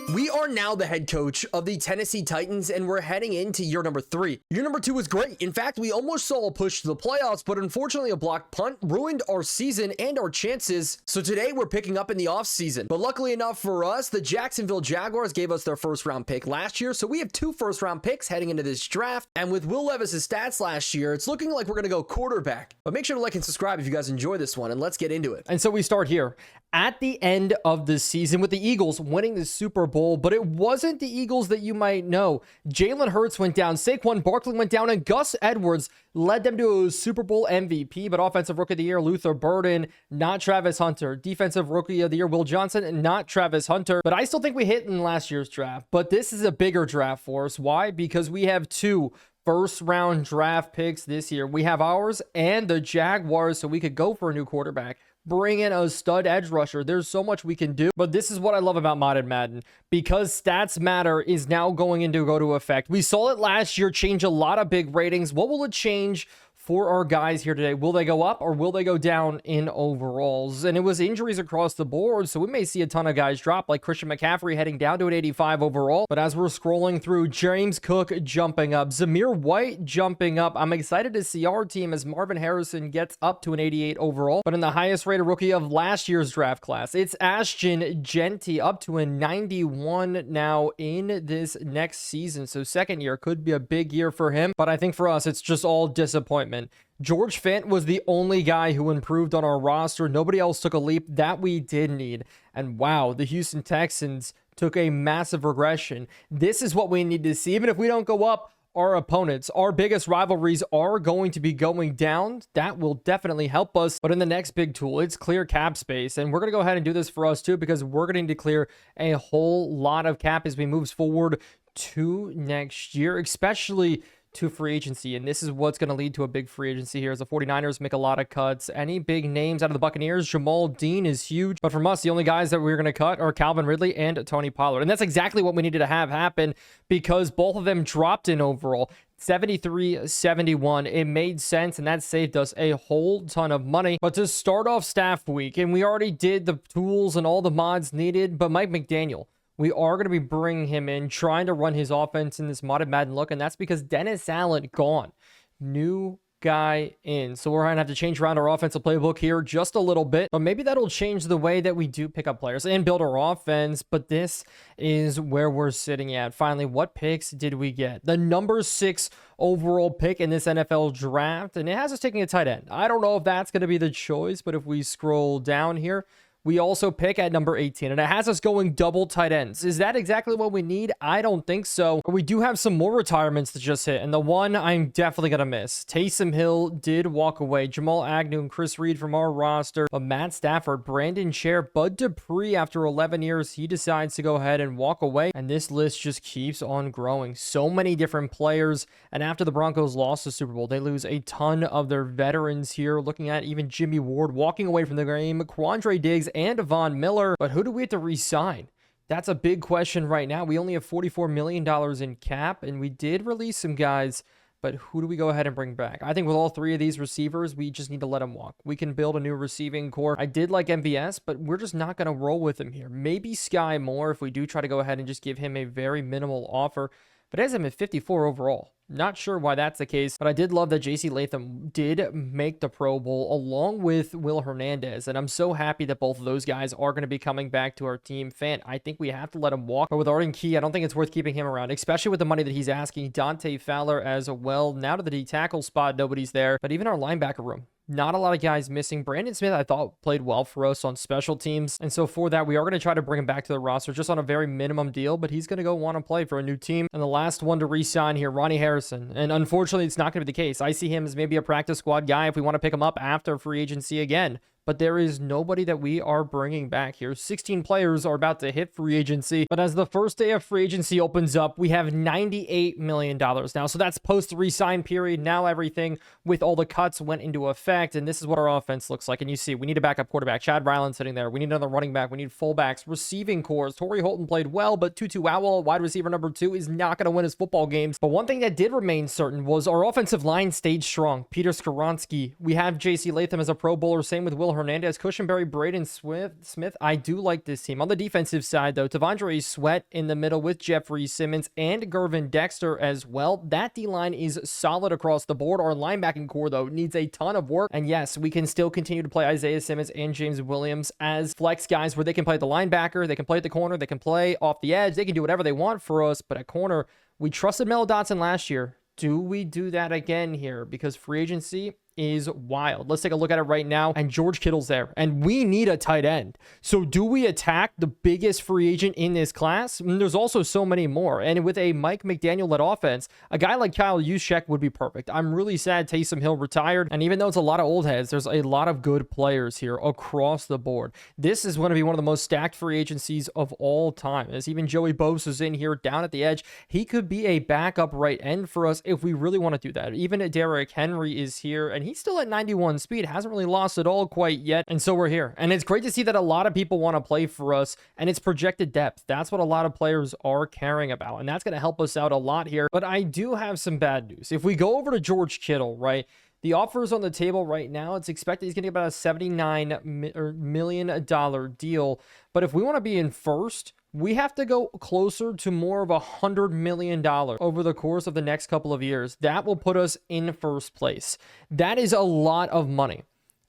We are now the head coach of the Tennessee Titans, and we're heading into year number 3. Year number 2 was great. In fact, we almost saw a push to the playoffs, but unfortunately a blocked punt ruined our season and our chances. So today we're picking up in the offseason. But luckily enough for us, the Jacksonville Jaguars gave us their first round pick last year, so we have 2 first round picks heading into this draft. And with Will Levis's stats last year, it's looking like we're going to go quarterback. But make sure to like and subscribe if you guys enjoy this one, and let's get into it. And so we start here at the end of the season with the Eagles winning the Super Bowl, but it wasn't the Eagles that you might know. Jalen Hurts went down, Saquon Barkley went down, and Gus Edwards led them to a Super Bowl MVP. But Offensive Rookie of the Year, Luther Burden, not Travis Hunter. Defensive Rookie of the Year, Will Johnson, not Travis Hunter. But I still think we hit in last year's draft. But this is a bigger draft for us. Why? Because we have 2 first-round draft picks this year. We have ours and the Jaguars, so we could go for a new quarterback. Bring in a stud edge rusher. There's so much we can do. But this is what I love about modern Madden. Because stats matter is now going into go to effect. We saw it last year change a lot of big ratings. What will it change for our guys here today? Will they go up or will they go down in overalls? And it was injuries across the board, so we may see a ton of guys drop, like Christian McCaffrey heading down to an 85 overall. But as we're scrolling through, James Cook jumping up, Zamir White jumping up. I'm excited to see our team as Marvin Harrison gets up to an 88 overall. But in the highest rated rookie of last year's draft class, it's Ashton Genty up to a 91 now in this next season. So second year could be a big year for him. But I think for us, it's just all disappointment. George Fant was the only guy who improved on our roster. Nobody else took a leap that we did need. And wow, the Houston Texans took a massive regression. This is what we need to see. Even if we don't go up, our opponents, our biggest rivalries are going to be going down. That will definitely help us. But in the next big tool, it's clear cap space. And we're going to go ahead and do this for us too, because we're going to clear a whole lot of cap as we move forward to next year, especially to free agency. And this is what's going to lead to a big free agency here as the 49ers make a lot of cuts. Any big names out of the Buccaneers? Jamal Dean is huge. But from us, the only guys that we're going to cut are Calvin Ridley and Tony Pollard. And that's exactly what we needed to have happen because both of them dropped in overall. 73-71. It made sense, and that saved us a whole ton of money. But to start off staff week, and we already did the tools and all the mods needed, but Mike McDaniel, we are going to be bringing him in, trying to run his offense in this modded Madden look, and that's because Dennis Allen gone. New guy in. So we're going to have to change around our offensive playbook here just a little bit, but maybe that'll change the way that we do pick up players and build our offense. But this is where we're sitting at. Finally, what picks did we get? The number 6 overall pick in this NFL draft, and it has us taking a tight end. I don't know if that's going to be the choice, but if we scroll down here, we also pick at number 18, and it has us going double tight ends. Is that exactly what we need? I don't think so. But we do have some more retirements to just hit, and the one I'm definitely going to miss. Taysom Hill did walk away. Jamal Agnew and Chris Reed from our roster. But Matt Stafford, Brandon Chair, Bud Dupree, after 11 years, he decides to go ahead and walk away. And this list just keeps on growing. So many different players. And after the Broncos lost the Super Bowl, they lose a ton of their veterans here. Looking at even Jimmy Ward walking away from the game. Quandre Diggs and Von Miller. But who do we have to re-sign? That's a big question right now. We only have $44 million in cap, and we did release some guys, but who do we go ahead and bring back? I think with all 3 of these receivers, we just need to let them walk. We can build a new receiving core. I did like MVS, but we're just not going to roll with him here. Maybe Sky Moore if we do try to go ahead and just give him a very minimal offer, but it has him at 54 overall. Not sure why that's the case, but I did love that J.C. Latham did make the Pro Bowl along with Will Hernandez, and I'm so happy that both of those guys are going to be coming back to our team. Fant, I think we have to let him walk, but with Arden Key, I don't think it's worth keeping him around, especially with the money that he's asking. Dante Fowler as well. Now to the D-tackle spot, nobody's there, but even our linebacker room, not a lot of guys missing. Brandon Smith, I thought, played well for us on special teams. And so for that, we are going to try to bring him back to the roster just on a very minimum deal, but he's going to go want to play for a new team. And the last one to re-sign here, Ronnie Harrison. And unfortunately, it's not going to be the case. I see him as maybe a practice squad guy if we want to pick him up after free agency again. but there is nobody that we are bringing back here. 16 players are about to hit free agency, but as the first day of free agency opens up, we have $98 million now. So that's post re-sign period. Now everything with all the cuts went into effect, and this is what our offense looks like. And you see, we need a backup quarterback. Chad Ryland sitting there. We need another running back. We need fullbacks, receiving cores. Torrey Holton played well, but Tutu Atwell, wide receiver number 2, is not going to win his football games. But one thing that did remain certain was our offensive line stayed strong. Peter Skoronski. We have J.C. Latham as a Pro Bowler. Same with Will Will Hernandez, Cushenberry, Braden Smith. I do like this team. On the defensive side, though, Tavondre Sweat in the middle with Jeffrey Simmons and Gervin Dexter as well. That D-line is solid across the board. Our linebacking core, though, needs a ton of work. And yes, we can still continue to play Isaiah Simmons and James Williams as flex guys where they can play the linebacker, they can play at the corner, they can play off the edge, they can do whatever they want for us. But at corner, we trusted Mel Dotson last year. Do we do that again here? Because free agency is wild. Let's take a look at it right now. And George Kittle's there. And we need a tight end. So do we attack the biggest free agent in this class? There's also so many more. And with a Mike McDaniel-led offense, a guy like Kyle Juszczyk would be perfect. I'm really sad Taysom Hill retired. And even though it's a lot of old heads, there's a lot of good players here across the board. This is going to be one of the most stacked free agencies of all time. As even Joey Bosa's in here down at the edge. He could be a backup right end for us if we really want to do that. Even Derrick Henry is here. And he's still at 91 speed, hasn't really lost it all quite yet, and so we're here. And it's great to see that a lot of people want to play for us, and it's projected depth. That's what a lot of players are caring about, and that's going to help us out a lot here. But I do have some bad news. If we go over to George Kittle, right, the offers on the table right now, it's expected he's going to get about a $79 million deal. But if we want to be in first, we have to go closer to more of $100 million over the course of the next couple of years. That will put us in first place. That is a lot of money.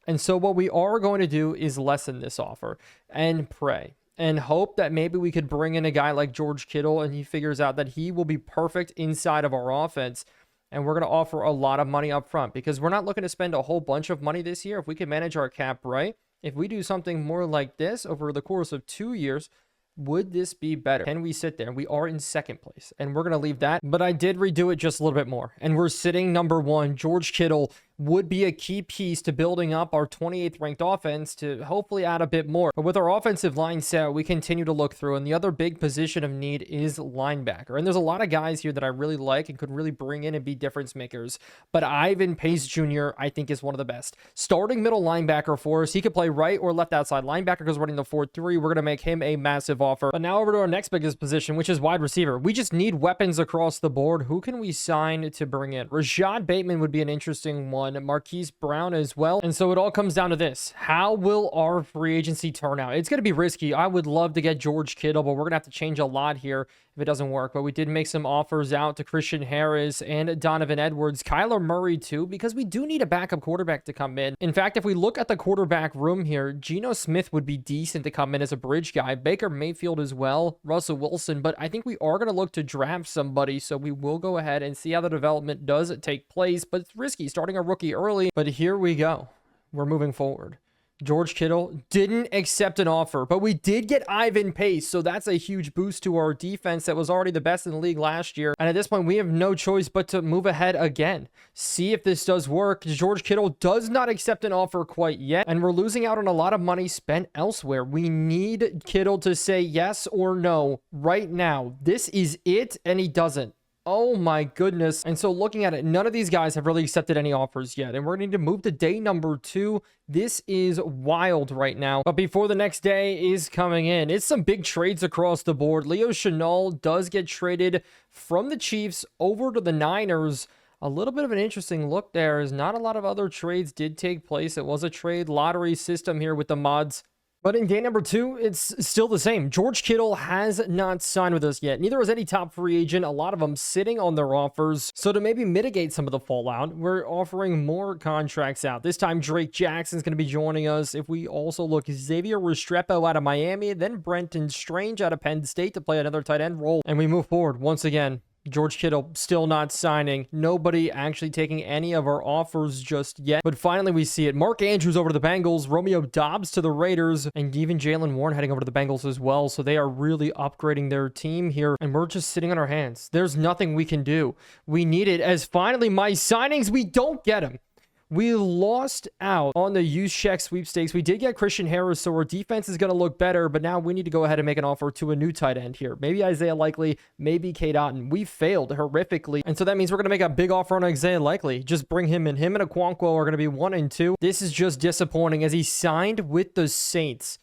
And so what we are going to do is lessen this offer and pray and hope that maybe we could bring in a guy like George Kittle and he figures out that he will be perfect inside of our offense. And we're going to offer a lot of money up front because we're not looking to spend a whole bunch of money this year. If we can manage our cap right, if we do something more like this over the course of 2 years, would this be better? Can we sit there? We are in second place, and we're going to leave that. But I did redo it just a little bit more, and we're sitting number one. George Kittle would be a key piece to building up our 28th ranked offense to hopefully add a bit more. But with our offensive line set, we continue to look through, and the other big position of need is linebacker. And there's a lot of guys here that I really like and could really bring in and be difference makers. But Ivan Pace Jr., I think, is one of the best. Starting middle linebacker for us. He could play right or left outside linebacker because we're running the 4-3. We're going to make him a massive offer. But now over to our next biggest position, which is wide receiver. We just need weapons across the board. Who can we sign to bring in? Rashad Bateman would be an interesting one. Marquise Brown as well. And so it all comes down to this. How will our free agency turn out? It's going to be risky. I would love to get George Kittle, but we're going to have to change a lot here if it doesn't work. But we did make some offers out to Christian Harris and Donovan Edwards, Kyler Murray too, because we do need a backup quarterback to come in. In fact, if we look at the quarterback room here, Geno Smith would be decent to come in as a bridge guy. Baker Mayfield as well, Russell Wilson, but I think we are going to look to draft somebody, so we will go ahead and see how the development does take place, but it's risky starting a rookie early. But here we go. We're moving forward. George Kittle didn't accept an offer, but we did get Ivan Pace, so that's a huge boost to our defense that was already the best in the league last year. And at this point, we have no choice but to move ahead again. See if this does work. George Kittle does not accept an offer quite yet, and we're losing out on a lot of money spent elsewhere. We need Kittle to say yes or no right now. This is it, and he doesn't. Oh my goodness. And so looking at it, none of these guys have really accepted any offers yet. And we're going to need to move to day number 2. This is wild right now. But before the next day is coming in, it's some big trades across the board. Leo Chenal does get traded from the Chiefs over to the Niners. A little bit of an interesting look there, as not a lot of other trades did take place. It was a trade lottery system here with the mods. But in day number 2, it's still the same. George Kittle has not signed with us yet. Neither has any top free agent. A lot of them sitting on their offers. So to maybe mitigate some of the fallout, we're offering more contracts out. This time, Drake Jackson's going to be joining us. If we also look, Xavier Restrepo out of Miami, then Brenton Strange out of Penn State to play another tight end role. And we move forward once again. George Kittle still not signing. Nobody actually taking any of our offers just yet. But finally we see it. Mark Andrews over to the Bengals, Romeo Doubs to the Raiders, and even Jalen Warren heading over to the Bengals as well. So they are really upgrading their team here, and we're just sitting on our hands. There's nothing we can do. We need it, as finally my signings, we don't get them. We lost out on the Juszczyk sweepstakes. We did get Christian Harris, so our defense is going to look better, but now we need to go ahead and make an offer to a new tight end here. Maybe Isaiah Likely, maybe Cade Otton. We failed horrifically, and so that means we're going to make a big offer on Isaiah Likely. Just bring him in. Him and Okonkwo are going to be 1 and 2. This is just disappointing, as he signed with the Saints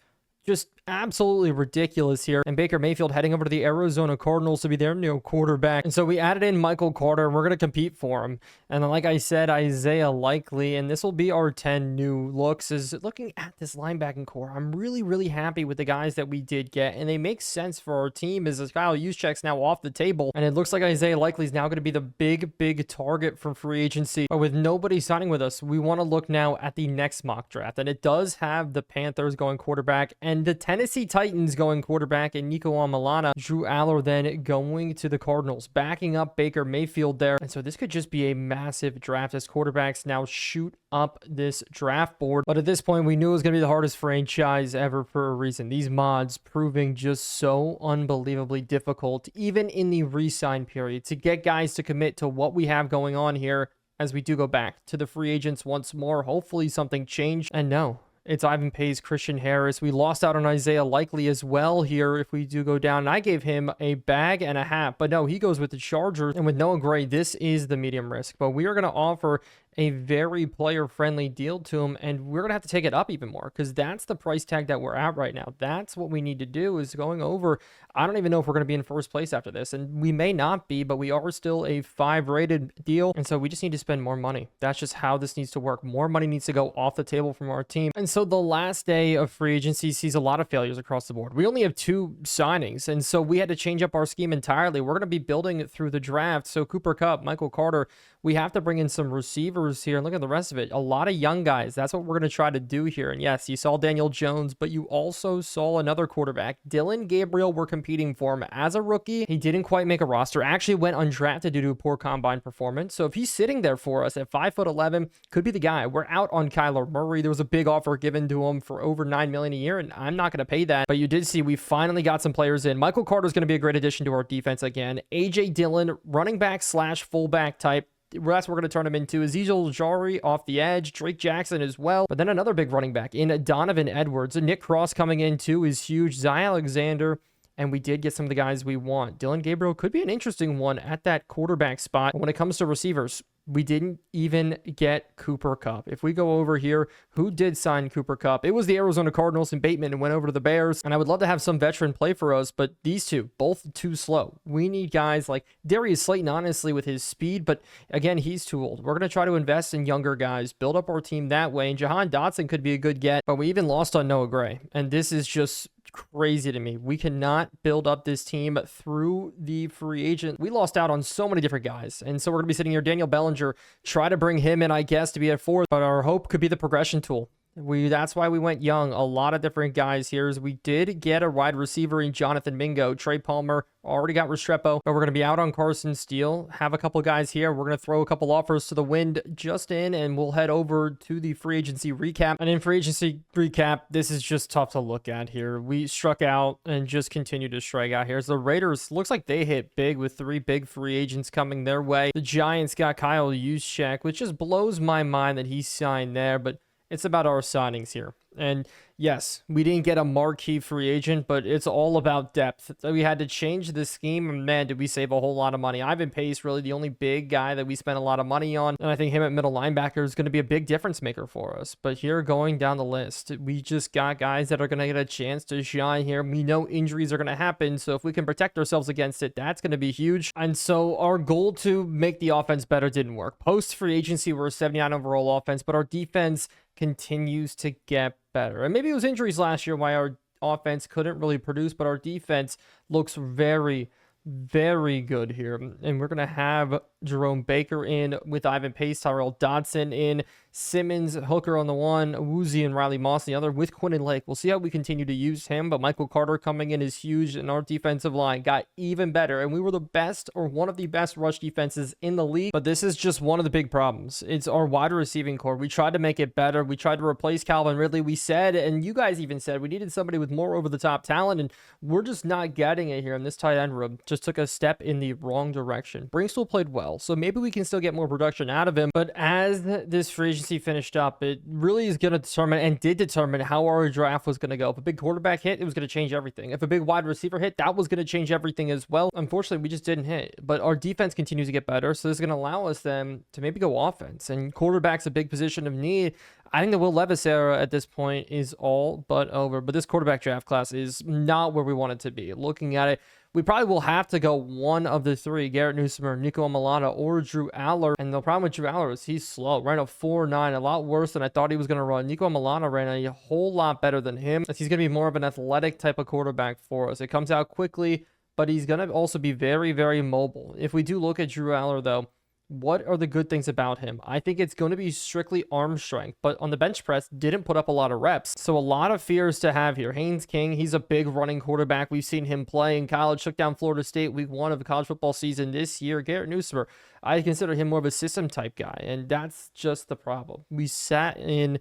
just absolutely ridiculous here. And Baker Mayfield heading over to the Arizona Cardinals to be their new quarterback. And so we added in Michael Carter, and we're going to compete for him. And then, like I said, Isaiah Likely, and this will be our 10 new looks. Is looking at this linebacking core, I'm really, really happy with the guys that we did get, and they make sense for our team as Kyle Juszczyk's now off the table. And it looks like Isaiah Likely is now going to be the big target for free agency. But with nobody signing with us, we want to look now at the next mock draft. And it does have the Panthers going quarterback and the Tennessee Titans going quarterback and Nico Amalana. Drew Aller then going to the Cardinals, backing up Baker Mayfield there. And so this could just be a massive draft as quarterbacks now shoot up this draft board. But at this point, we knew it was going to be the hardest franchise ever for a reason. These mods proving just so unbelievably difficult, even in the re-sign period, to get guys to commit to what we have going on here as we do go back to the free agents once more. Hopefully something changed. And no, it's Ivan Pace, Christian Harris. We lost out on Isaiah Likely as well here if we do go down. And I gave him a bag and a hat, but no, he goes with the Chargers. And with Noah Gray, this is the medium risk. But we are going to offer a very player-friendly deal to him, and we're going to have to take it up even more because that's the price tag that we're at right now. That's what we need to do is going over. I don't even know if we're going to be in first place after this, and we may not be, but we are still a 5-rated deal, and so we just need to spend more money. That's just how this needs to work. More money needs to go off the table from our team. And so the last day of free agency sees a lot of failures across the board. We only have 2 signings, and so we had to change up our scheme entirely. We're going to be building it through the draft. So Cooper Kupp, Michael Carter, we have to bring in some receivers here. And look at the rest of it. A lot of young guys. That's what we're going to try to do here. And yes, you saw Daniel Jones, but you also saw another quarterback. Dylan Gabriel, we're competing for him as a rookie. He didn't quite make a roster. Actually went undrafted due to a poor combine performance. So if he's sitting there for us at 5'11", could be the guy. We're out on Kyler Murray. There was a big offer given to him for over $9 million a year, and I'm not going to pay that. But you did see we finally got some players in. Michael Carter is going to be a great addition to our defense again. AJ Dillon, running back / fullback type. That's what we're going to turn him into. Ezekiel Jari off the edge, Drake Jackson as well. But then another big running back in Donovan Edwards. Nick Cross coming in too is huge. Zy Alexander. And we did get some of the guys we want. Dylan Gabriel could be an interesting one at that quarterback spot. When it comes to receivers, we didn't even get Cooper Kupp. If we go over here, who did sign Cooper Kupp? It was the Arizona Cardinals and Bateman and went over to the Bears. And I would love to have some veteran play for us, but these two, both too slow. We need guys like Darius Slayton, honestly, with his speed, but again, he's too old. We're going to try to invest in younger guys, build up our team that way. And Jahan Dotson could be a good get, but we even lost on Noah Gray. And this is just crazy to me. We cannot build up this team through the free agent. We lost out on so many different guys. And so we're going to be sitting here. Daniel Bellinger, try to bring him in, I guess, to be at 4th. But our hope could be the progression tool. That's why we went young. A lot of different guys here. As we did get a wide receiver in Jonathan Mingo. Trey Palmer already got Restrepo, but we're going to be out on Carson Steele. Have a couple guys here. We're going to throw a couple offers to the wind just in, and we'll head over to the free agency recap. And in free agency recap, this is just tough to look at here. We struck out and just continue to strike out here. So the Raiders, looks like they hit big with 3 big free agents coming their way. The Giants got Kyle Juszczyk, which just blows my mind that he signed there, but it's about our signings here. And yes, we didn't get a marquee free agent, but it's all about depth. So we had to change the scheme, and man, did we save a whole lot of money. Ivan Pace, really the only big guy that we spent a lot of money on, and I think him at middle linebacker is going to be a big difference maker for us. But here, going down the list, we just got guys that are going to get a chance to shine here. We know injuries are going to happen, so if we can protect ourselves against it, that's going to be huge. And so our goal to make the offense better didn't work. Post free agency, we're a 79 overall offense, but our defense continues to get better. And maybe it was injuries last year why our offense couldn't really produce, but our defense looks very, very good here. And we're going to have Jerome Baker in with Ivan Pace, Tyrell Dodson in, Simmons, Hooker on the one, Woozy and Riley Moss the other with Quinton Lake. We'll see how we continue to use him, but Michael Carter coming in is huge, and our defensive line got even better, and we were the best or one of the best rush defenses in the league. But this is just one of the big problems. It's our wide receiving core. We tried to make it better. We tried to replace Calvin Ridley. We said, and you guys even said, we needed somebody with more over-the-top talent, and we're just not getting it here. And this tight end room just took a step in the wrong direction. Brinkstool played well. well. So maybe we can still get more production out of him. But as this free agency finished up, it really is going to determine, and did determine, how our draft was going to go. If a big quarterback hit, it was going to change everything. If a big wide receiver hit, that was going to change everything as well. Unfortunately, we just didn't hit. But our defense continues to get better. So this is going to allow us then to maybe go offense. And quarterback's a big position of need. I think the Will Levis era at this point is all but over. But this quarterback draft class is not where we want it to be. Looking at it, we probably will have to go one of the three: Garrett Newsom, or Nico Amalata, or Drew Aller. And the problem with Drew Aller is he's slow. Ran a 4.9, a lot worse than I thought he was going to run. Nico Amalata ran a whole lot better than him. He's going to be more of an athletic type of quarterback for us. It comes out quickly, but he's going to also be very, very mobile. If we do look at Drew Aller, though, what are the good things about him? I think it's going to be strictly arm strength, but on the bench press, didn't put up a lot of reps. So a lot of fears to have here. Haynes King, he's a big running quarterback. We've seen him play in college, took down Florida State week 1 of the college football season this year. Garrett Newsom, I consider him more of a system type guy, and that's just the problem. We sat in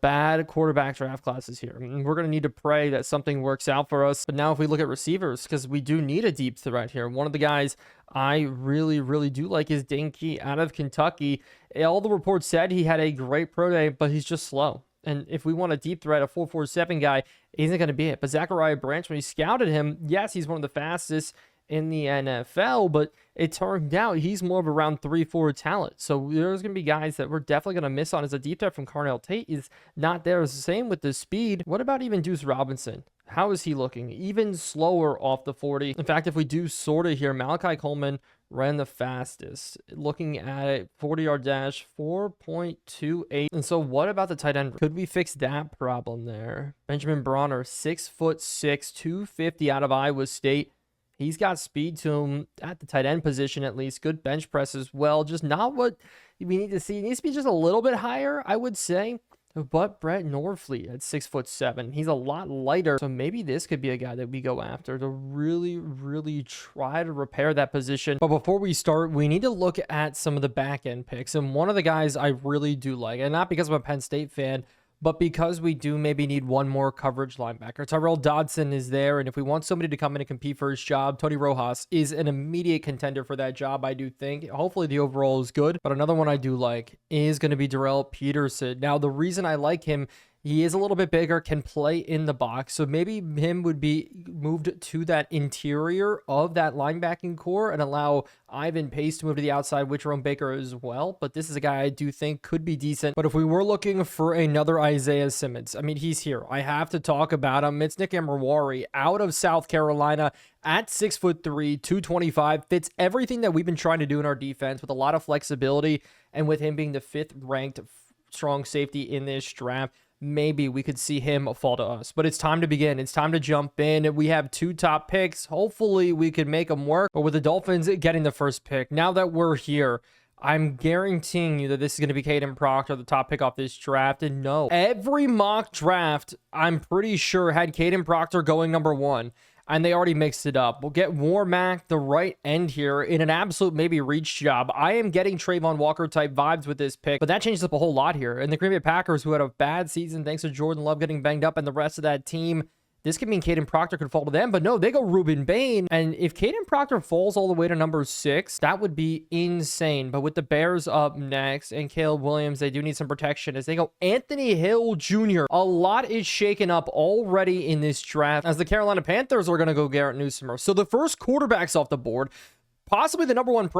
bad quarterback draft classes here. We're going to need to pray that something works out for us. But now if we look at receivers, because we do need a deep threat here. One of the guys I really, really do like is Dane Key out of Kentucky. All the reports said he had a great pro day, but he's just slow. And if we want a deep threat, a 4.47 guy isn't going to be it. But Zachariah Branch, when he scouted him, yes, he's one of the fastest in the NFL, but it turned out he's more of a round 3-4 talent. So there's going to be guys that we're definitely going to miss on. As a deep threat from Carnell Tate is not there. It's the same with the speed. What about even Deuce Robinson? How is he looking? Even slower off the 40. In fact, if we do sort of here, Malachi Coleman ran the fastest. Looking at it, 40-yard dash, 4.28. And so what about the tight end? Could we fix that problem there? Benjamin Bronner, 6'6", 250 out of Iowa State. He's got speed to him at the tight end position, at least. Good bench press as well. Just not what we need to see. It needs to be just a little bit higher, I would say. But Brett Norfleet at 6'7", he's a lot lighter. So maybe this could be a guy that we go after to really, really try to repair that position. But before we start, we need to look at some of the back end picks. And one of the guys I really do like, and not because I'm a Penn State fan, but because we do maybe need one more coverage linebacker. Tyrell Dodson is there, and if we want somebody to come in and compete for his job, Tony Rojas is an immediate contender for that job, I do think. Hopefully the overall is good, but another one I do like is going to be Darrell Peterson. Now, the reason I like him, he is a little bit bigger, can play in the box, so maybe him would be moved to that interior of that linebacking core and allow Ivan Pace to move to the outside with Jerome Baker as well. But this is a guy I do think could be decent. But if we were looking for another Isaiah Simmons, I mean, he's here. I have to talk about him. It's Nick Emirwari out of South Carolina at 6'3", 225. Fits everything that we've been trying to do in our defense with a lot of flexibility. And with him being the 5th ranked strong safety in this draft, maybe we could see him fall to us. But it's time to begin. It's time to jump in. We have 2 top picks. Hopefully we could make them work. But with the Dolphins getting the first pick, now that we're here, I'm guaranteeing you that this is going to be Caden Proctor, the top pick off this draft. And no, every mock draft, I'm pretty sure, had Caden Proctor going number 1. And they already mixed it up. We'll get Warmack, the right end here, in an absolute maybe reach job. I am getting Trayvon Walker type vibes with this pick, but that changes up a whole lot here. And the Green Bay Packers, who had a bad season thanks to Jordan Love getting banged up and the rest of that team, this could mean Caden Proctor could fall to them, but no, they go Ruben Bain. And if Caden Proctor falls all the way to number 6, that would be insane. But with the Bears up next and Caleb Williams, they do need some protection as they go Anthony Hill Jr. A lot is shaken up already in this draft as the Carolina Panthers are going to go Garrett Newsom. So the first quarterback's off the board. Possibly the number 1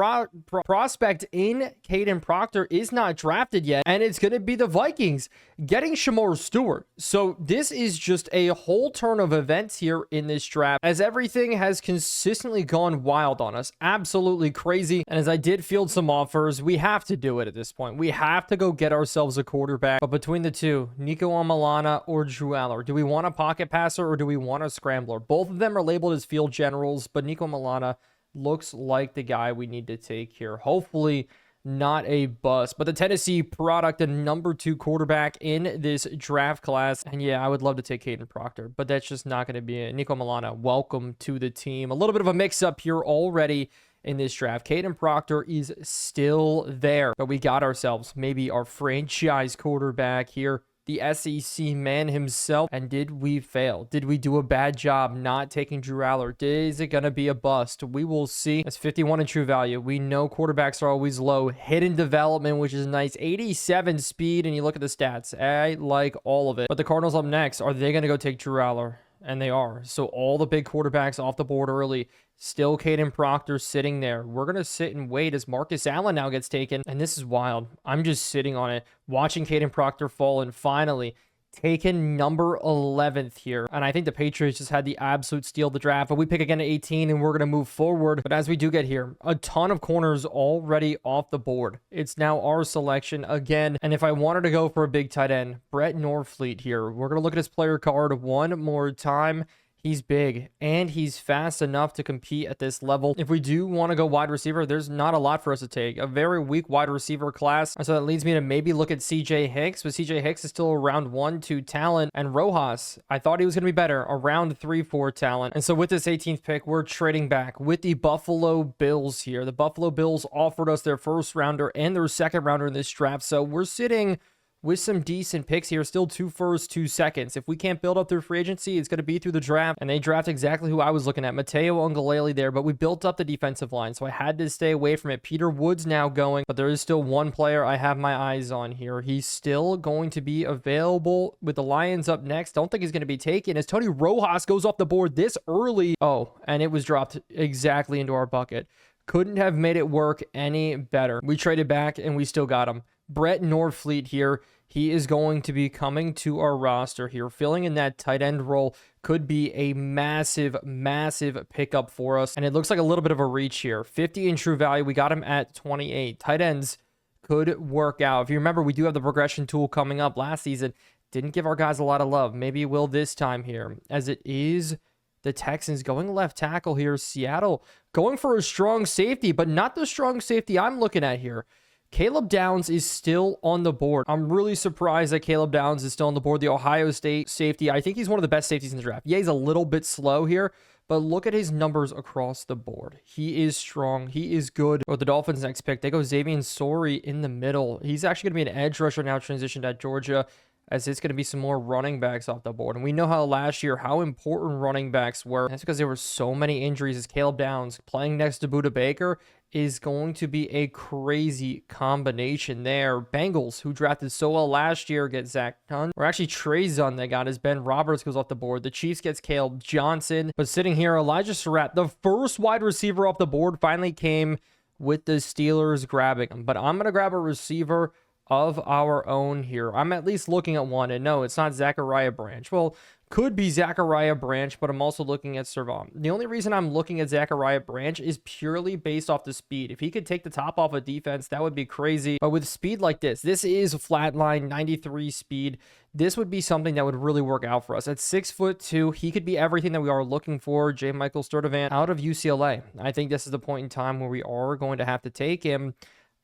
prospect in Caden Proctor is not drafted yet, and it's going to be the Vikings getting Shamar Stewart. So this is just a whole turn of events here in this draft, as everything has consistently gone wild on us. Absolutely crazy. And as I did field some offers, we have to do it at this point. We have to go get ourselves a quarterback. But between the two, Nico Amalana or Drew Aller, do we want a pocket passer or do we want a scrambler? Both of them are labeled as field generals, but Nico Amalana looks like the guy we need to take here. Hopefully not a bust, but the Tennessee product, the number 2 quarterback in this draft class. And yeah, I would love to take Caden Proctor, but that's just not going to be it. Nico Amalana, welcome to the team. A little bit of a mix up here already in this draft. Caden Proctor is still there, but we got ourselves maybe our franchise quarterback here the SEC man himself. And did we fail? Did we do a bad job not taking Drew Aller? Is it going to be a bust? We will see. It's 51 in true value. We know quarterbacks are always low. Hidden development, which is nice. 87 speed, and you look at the stats. I like all of it. But the Cardinals up next. Are they going to go take Drew Aller? And they are. So all the big quarterbacks off the board early. Still Caden Proctor sitting there. We're going to sit and wait as Marcus Allen now gets taken. And this is wild. I'm just sitting on it, watching Caden Proctor fall, and finally taken number 11th here. And I think the Patriots just had the absolute steal of the draft. But we pick again at 18, and we're going to move forward. But as we do get here, a ton of corners already off the board. It's now our selection again. And if I wanted to go for a big tight end, Brett Norfleet here. We're going to look at his player card one more time. He's big, and he's fast enough to compete at this level. If we do want to go wide receiver, there's not a lot for us to take. A very weak wide receiver class. So that leads me to maybe look at CJ Hicks, but CJ Hicks is still around 1-2 talent. And Rojas, I thought he was going to be better, around 3-4 talent. And so with this 18th pick, we're trading back with the Buffalo Bills here. The Buffalo Bills offered us their first rounder and their second rounder in this draft. So we're sitting with some decent picks here, still 2 firsts, 2 seconds. If we can't build up through free agency, it's going to be through the draft. And they draft exactly who I was looking at, Mateo Ungalele there, but we built up the defensive line, so I had to stay away from it. Peter Wood's now going, but there is still one player I have my eyes on here. He's still going to be available with the Lions up next. Don't think he's going to be taken as Tony Rojas goes off the board this early. Oh, and it was dropped exactly into our bucket. Couldn't have made it work any better. We traded back, and we still got him. Brett Norfleet here. He is going to be coming to our roster here, filling in that tight end role. Could be a massive, massive pickup for us. And it looks like a little bit of a reach here. 50 in true value. We got him at 28. Tight ends could work out. If you remember, we do have the progression tool coming up last season. Didn't give our guys a lot of love. Maybe it will this time here, as it is the Texans going left tackle here. Seattle going for a strong safety, but not the strong safety I'm looking at here. Caleb Downs is still on the board. I'm really surprised that Caleb Downs is still on the board. The Ohio State safety. I think he's one of the best safeties in the draft. Yeah, he's a little bit slow here, but look at his numbers across the board. He is strong. He is good. Or the Dolphins' next pick, they go Xavier Sori in the middle. He's actually going to be an edge rusher now, transitioned at Georgia, as it's going to be some more running backs off the board. And we know how last year, how important running backs were. That's because there were so many injuries, as Caleb Downs playing next to Budda Baker is going to be a crazy combination there. Bengals, who drafted so well last year, get Zach Dunn. Or actually Trey Zunn they got as Ben Roberts goes off the board. The Chiefs gets Caleb Johnson. But sitting here, Elijah Surratt, the first wide receiver off the board, finally came with the Steelers grabbing him. But I'm going to grab a receiver of our own here. I'm at least looking at one, and no, it's not Zachariah Branch. Well, could be Zachariah Branch, but I'm also looking at Servon. The only reason I'm looking at Zachariah Branch is purely based off the speed. If he could take the top off of defense, that would be crazy. But with speed like this is a flatline 93 speed. This would be something that would really work out for us. At 6'2", he could be everything that we are looking for. J. Michael Sturdivant out of UCLA. I think this is the point in time where we are going to have to take him,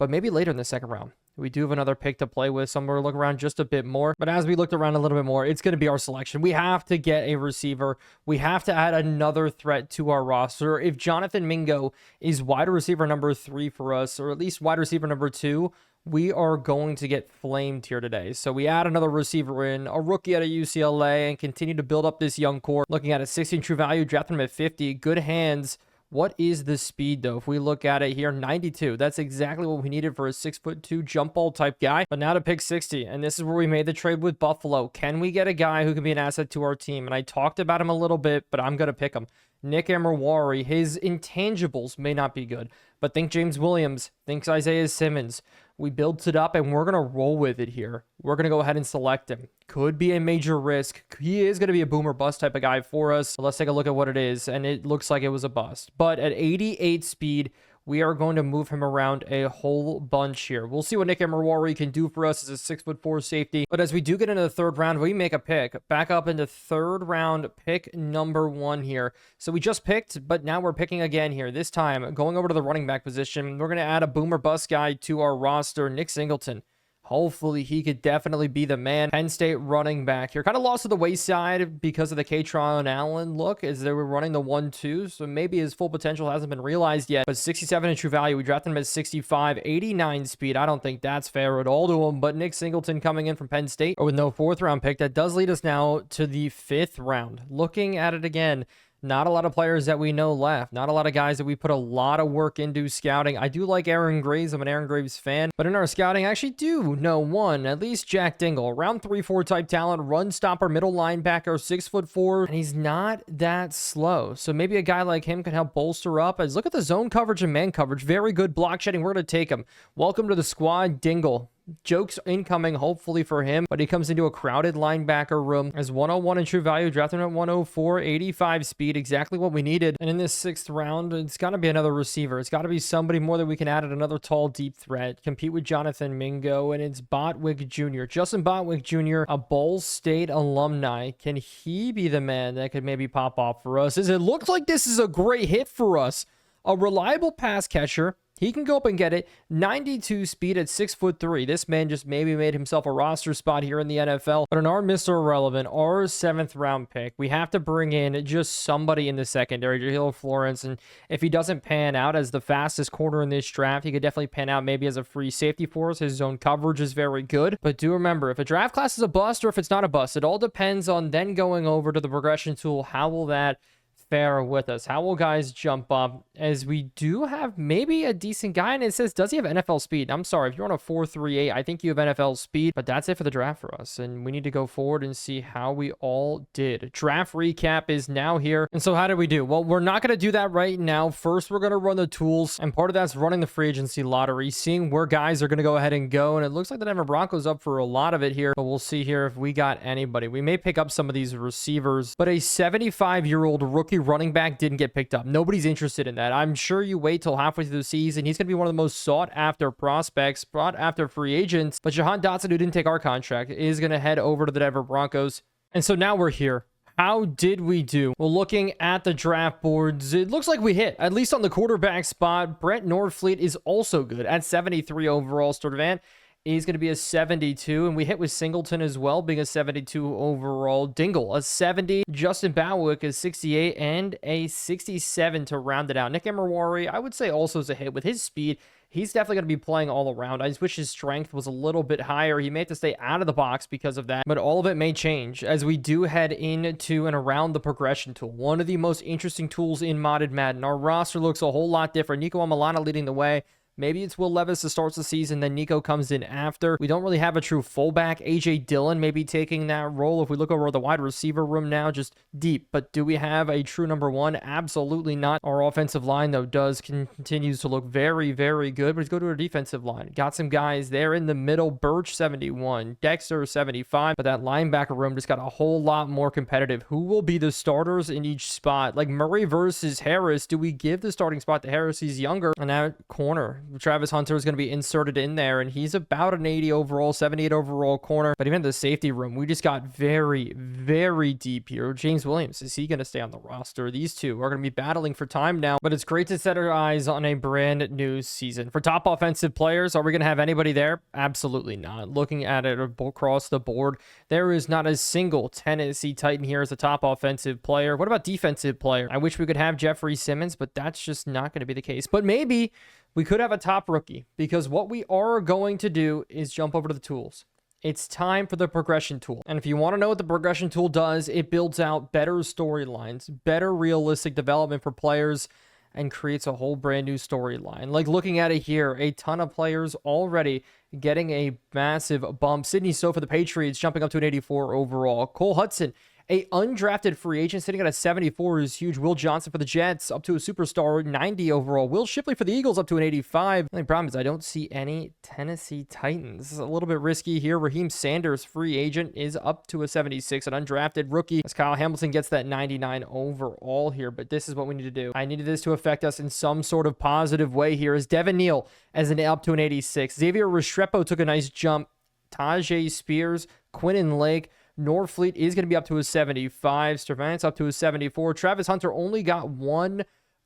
but maybe later in the second round. We do have another pick to play with, so I'm going to look around just a bit more. But as we looked around a little bit more, it's going to be our selection. We have to get a receiver. We have to add another threat to our roster. If Jonathan Mingo is wide receiver number 3 for us, or at least wide receiver number 2, we are going to get flamed here today. So we add another receiver in, a rookie out of UCLA, and continue to build up this young core. Looking at a 16 true value, draft him at 50. Good hands. What is the speed, though? If we look at it here, 92. That's exactly what we needed for a 6'2" jump ball type guy. But now to pick 60, and this is where we made the trade with Buffalo. Can we get a guy who can be an asset to our team? And I talked about him a little bit, but I'm going to pick him. Nick Emirwari. His intangibles may not be good, but think James Williams, think Isaiah Simmons. We built it up, and we're going to roll with it here. We're going to go ahead and select him. Could be a major risk. He is going to be a boomer bust type of guy for us. So let's take a look at what it is, and it looks like it was a bust. But at 88 speed, we are going to move him around a whole bunch here. We'll see what Nick Emirwari can do for us as a 6'4" safety. But as we do get into the third round, we make a pick. Back up into third round, pick number 1 here. So we just picked, but now we're picking again here. This time, going over to the running back position, we're going to add a boomer bust guy to our roster, Nick Singleton. Hopefully, he could definitely be the man. Penn State running back here. Kind of lost to the wayside because of the Katron Allen look as they were running the 1-2. So maybe his full potential hasn't been realized yet. But 67 in true value. We drafted him at 65, 89 speed. I don't think that's fair at all to him. But Nick Singleton coming in from Penn State with no 4th round pick. That does lead us now to the 5th round. Looking at it again. Not a lot of players that we know left. Not a lot of guys that we put a lot of work into scouting. I do like Aaron Graves. I'm an Aaron Graves fan. But in our scouting, I actually do know one, at least Jack Dingle. Round 3-4 type talent, run stopper, middle linebacker, 6'4", and he's not that slow. So maybe a guy like him can help bolster up. As look at the zone coverage and man coverage. Very good block shedding. We're going to take him. Welcome to the squad, Dingle. Jokes incoming, hopefully for him, but he comes into a crowded linebacker room as 101 in true value, drafted him at 104, 85 speed, exactly what we needed. And in this 6th round, it's got to be another receiver. It's got to be somebody more that we can add at another tall, deep threat, compete with Jonathan Mingo, and it's Botwick Jr. Justin Botwick Jr., a Ball State alumni. Can he be the man that could maybe pop off for us? As it looks like this is a great hit for us. A reliable pass catcher. He can go up and get it. 92 speed at 6'3". This man just maybe made himself a roster spot here in the NFL. But in our Mr. Irrelevant, our 7th round pick, we have to bring in just somebody in the secondary, Jahlil Florence. And if he doesn't pan out as the fastest corner in this draft, he could definitely pan out maybe as a free safety for us. His zone coverage is very good. But do remember, if a draft class is a bust or if it's not a bust, it all depends on then going over to the progression tool. How will that fare with us? How will guys jump up? As we do have maybe a decent guy, and it says, does he have NFL speed? I'm sorry, if you're on a 4.38, I think you have NFL speed, but that's it for the draft for us, and we need to go forward and see how we all did. Draft recap is now here, and so how did we do? Well, we're not going to do that right now. First, we're going to run the tools, and part of that's running the free agency lottery, seeing where guys are going to go ahead and go, and it looks like the Denver Broncos up for a lot of it here, but we'll see here if we got anybody. We may pick up some of these receivers, but a 75-year-old rookie running back didn't get picked up. Nobody's interested in that. I'm sure you wait till halfway through the season. He's going to be one of the most sought after prospects, sought after free agents. But Jahan Dotson, who didn't take our contract, is going to head over to the Denver Broncos. And so now we're here. How did we do? Well, looking at the draft boards, it looks like we hit, at least on the quarterback spot. Brett Norfleet is also good at 73 overall. Sturdivant is going to be a 72, and we hit with Singleton as well, being a 72 overall. Dingle, a 70. Justin Botwick is 68, and a 67 to round it out. Nick Emery, I would say also is a hit with his speed. He's definitely going to be playing all around. I just wish his strength was a little bit higher. He may have to stay out of the box because of that, but all of it may change as we do head into and around the progression tool. One of the most interesting tools in modded Madden. Our roster looks a whole lot different. Nico Amalana leading the way. Maybe it's Will Levis that starts the season, then Nico comes in after. We don't really have a true fullback. AJ Dillon maybe taking that role. If we look over the wide receiver room now, just deep. But do we have a true number one? Absolutely not. Our offensive line, though, continues to look very, very good. But let's go to our defensive line. Got some guys there in the middle. Birch, 71. Dexter, 75. But that linebacker room just got a whole lot more competitive. Who will be the starters in each spot? Like Murray versus Harris. Do we give the starting spot to Harris? He's younger. And now corner. Travis Hunter is going to be inserted in there, and he's about an 80 overall, 78 overall corner. But even the safety room, we just got very, very deep here. James Williams, is he going to stay on the roster? These two are going to be battling for time now, but it's great to set our eyes on a brand new season. For top offensive players, are we going to have anybody there? Absolutely not. Looking at it across the board, there is not a single Tennessee Titan here as a top offensive player. What about defensive player? I wish we could have Jeffrey Simmons, but that's just not going to be the case. But maybe we could have a top rookie, because what we are going to do is jump over to the tools. It's time for the progression tool. And if you want to know what the progression tool does, it builds out better storylines, better realistic development for players, and creates a whole brand new storyline. Like looking at it here, a ton of players already getting a massive bump. Sidney Sow for the Patriots jumping up to an 84 overall. Cole Hudson, a undrafted free agent, sitting at a 74 is huge. Will Johnson for the Jets up to a superstar, 90 overall. Will Shipley for the Eagles up to an 85. The only problem is I don't see any Tennessee Titans. This is a little bit risky here. Raheem Sanders, free agent, is up to a 76, an undrafted rookie, as Kyle Hamilton gets that 99 overall here. But this is what we need to do. I needed this to affect us in some sort of positive way here. As Devin Neal as an up to an 86. Xavier Restrepo took a nice jump. Tajay Spears, Quinnen Lake, Norfleet is going to be up to a 75. Sturdivant up to a 74. Travis Hunter only got one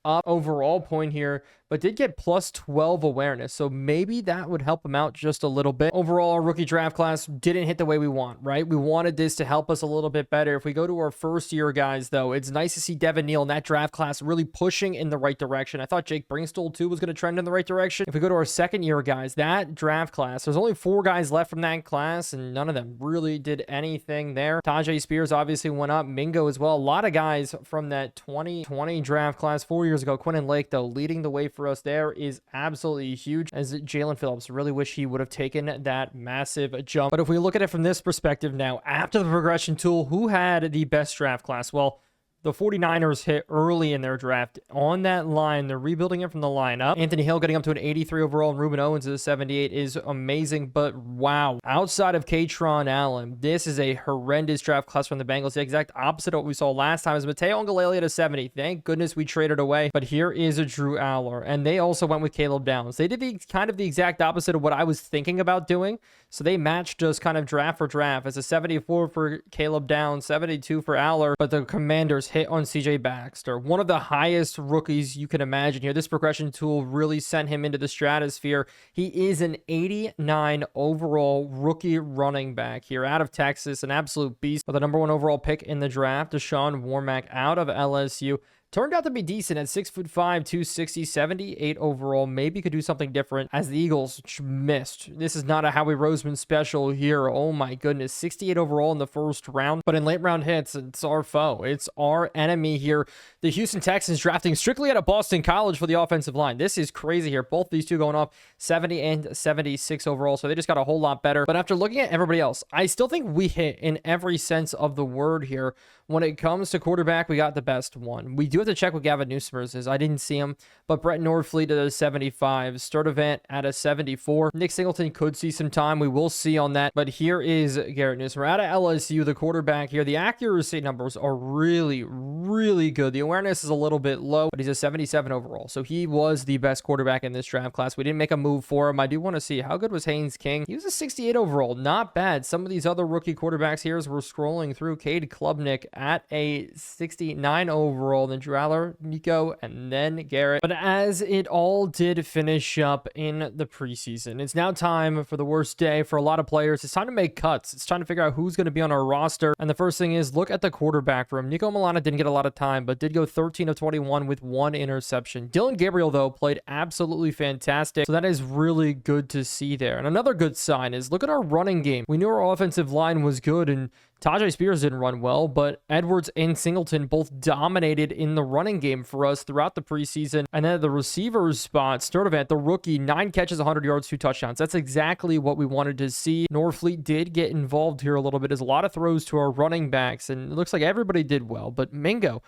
up overall point here, but did get plus 12 awareness. So maybe that would help him out just a little bit. Overall, our rookie draft class didn't hit the way we want, right? We wanted this to help us a little bit better. If we go to our first year guys, though, it's nice to see Devin Neal in that draft class really pushing in the right direction. I thought Jake Bringstall too was going to trend in the right direction. If we go to our second year guys, that draft class, there's only 4 guys left from that class, and none of them really did anything there. Tajay Spears obviously went up, Mingo as well. A lot of guys from that 2020 draft class 4 years ago. Quinton Lake, though, leading the way for us there is absolutely huge, as Jalen Phillips. Really wish he would have taken that massive jump. But if we look at it from this perspective now, after the progression tool, who had the best draft class? Well, the 49ers hit early in their draft on that line. They're rebuilding it from the line up. Anthony Hill getting up to an 83 overall and Ruben Owens at a 78 is amazing. But wow, outside of Katron Allen, this is a horrendous draft class from the Bengals. The exact opposite of what we saw last time is Mateo Angelelli at a 70. Thank goodness we traded away. But here is a Drew Aller. And they also went with Caleb Downs. They did kind of the exact opposite of what I was thinking about doing. So they matched us kind of draft for draft. It's a 74 for Caleb Downs, 72 for Aller. But the Commanders hit on CJ Baxter, one of the highest rookies you can imagine here. This progression tool really sent him into the stratosphere. He is an 89 overall rookie running back here out of Texas, an absolute beast. With the number 1 overall pick in the draft, Deshaun Warmack out of LSU. Turned out to be decent at 6'5", 260, 78 overall. Maybe could do something different as the Eagles missed. This is not a Howie Roseman special here. Oh my goodness. 68 overall in the first round. But in late round hits, it's our foe. It's our enemy here. The Houston Texans drafting strictly out of Boston College for the offensive line. This is crazy here. Both these two going off 70 and 76 overall. So they just got a whole lot better. But after looking at everybody else, I still think we hit in every sense of the word here. When it comes to quarterback, we got the best one. We do have to check what Gavin Newsomers is. I didn't see him, but Brett Nordfleet at a 75, Sturdivant at a 74. Nick Singleton could see some time. We will see on that. But here is Garrett Newsomer out of LSU, the quarterback here. The accuracy numbers are really, really good. The awareness is a little bit low, but he's a 77 overall. So he was the best quarterback in this draft class. We didn't make a move for him. I do want to see how good was Haynes King. He was a 68 overall. Not bad. Some of these other rookie quarterbacks here as we're scrolling through, Cade Klubnik at a 69 overall, then Drew Aller, Nico, and then Garrett. But as it all did finish up in the preseason, it's now time for the worst day for a lot of players. It's time to make cuts. It's time to figure out who's going to be on our roster. And the first thing is look at the quarterback room. Nico Milana didn't get a lot of time, but did go 13 of 21 with 1 interception. Dylan Gabriel, though, played absolutely fantastic. So that is really good to see there. And another good sign is look at our running game. We knew our offensive line was good, and Tajay Spears didn't run well, but Edwards and Singleton both dominated in the running game for us throughout the preseason. And then at the receivers spot, Sturdivant, the rookie, 9 catches, 100 yards, 2 touchdowns. That's exactly what we wanted to see. Norfleet did get involved here a little bit. There's a lot of throws to our running backs, and it looks like everybody did well, but Mingo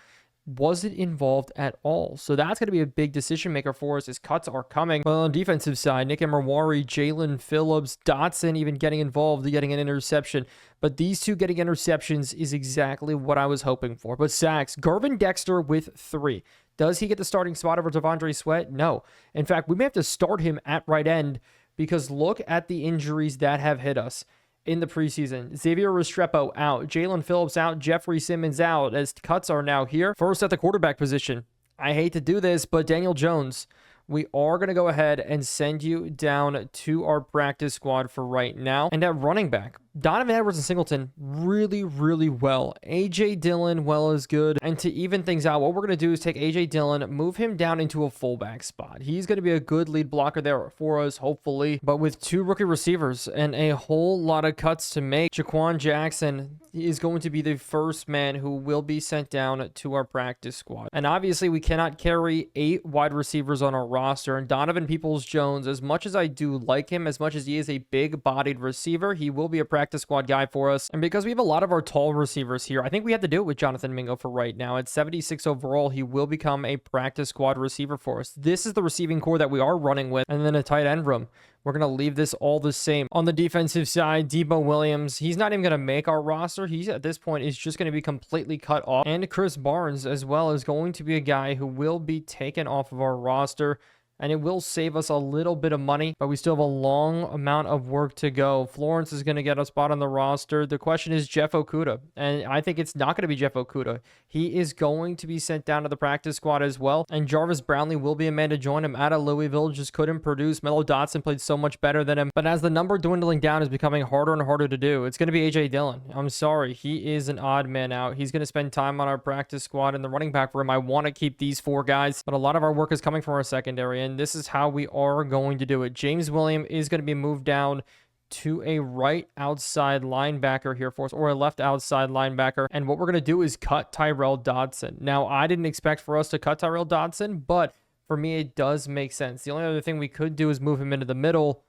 wasn't involved at all. So that's going to be a big decision maker for us. His cuts are coming. Well, on the defensive side, Nick Emerwari, Jalen Phillips, Dotson even getting involved, getting an interception. But these two getting interceptions is exactly what I was hoping for. But sacks, Garvin Dexter with 3. Does he get the starting spot over Devondre Sweat? No. In fact, we may have to start him at right end because look at the injuries that have hit us in the preseason. Xavier Restrepo out, Jalen Phillips out, Jeffrey Simmons out, as cuts are now here. First at the quarterback position. I hate to do this, but Daniel Jones, we are going to go ahead and send you down to our practice squad for right now. And at running back, Donovan Edwards and Singleton really, really well. A.J. Dillon, well as good. And to even things out, what we're going to do is take A.J. Dillon, move him down into a fullback spot. He's going to be a good lead blocker there for us, hopefully. But with 2 rookie receivers and a whole lot of cuts to make, Jaquan Jackson is going to be the first man who will be sent down to our practice squad. And obviously, we cannot carry 8 wide receivers on our roster. And Donovan Peoples-Jones, as much as I do like him, as much as he is a big-bodied receiver, he will be a practice squad guy for us. And because we have a lot of our tall receivers here, I think we have to do it with Jonathan Mingo for right now. At 76 overall, he will become a practice squad receiver for us. This is the receiving core that we are running with. And then a tight end room. We're going to leave this all the same. On the defensive side, Debo Williams, he's not even going to make our roster. He's at this point is just going to be completely cut off. And Chris Barnes as well is going to be a guy who will be taken off of our roster. and it will save us a little bit of money, but we still have a long amount of work to go. Florence is going to get a spot on the roster. The question is Jeff Okuda, and I think it's not going to be Jeff Okuda. He is going to be sent down to the practice squad as well, and Jarvis Brownlee will be a man to join him out of Louisville. Just couldn't produce. Mello Dotson played so much better than him, but as the number dwindling down is becoming harder and harder to do, it's going to be A.J. Dillon. I'm sorry. He is an odd man out. He's going to spend time on our practice squad in the running back room. I want to keep these 4 guys, but a lot of our work is coming from our secondary, and this is how we are going to do it. James Williams is going to be moved down to a right outside linebacker here for us, or a left outside linebacker. And what we're going to do is cut Tyrell Dodson. Now, I didn't expect for us to cut Tyrell Dodson, but for me, it does make sense. The only other thing we could do is move him into the middle,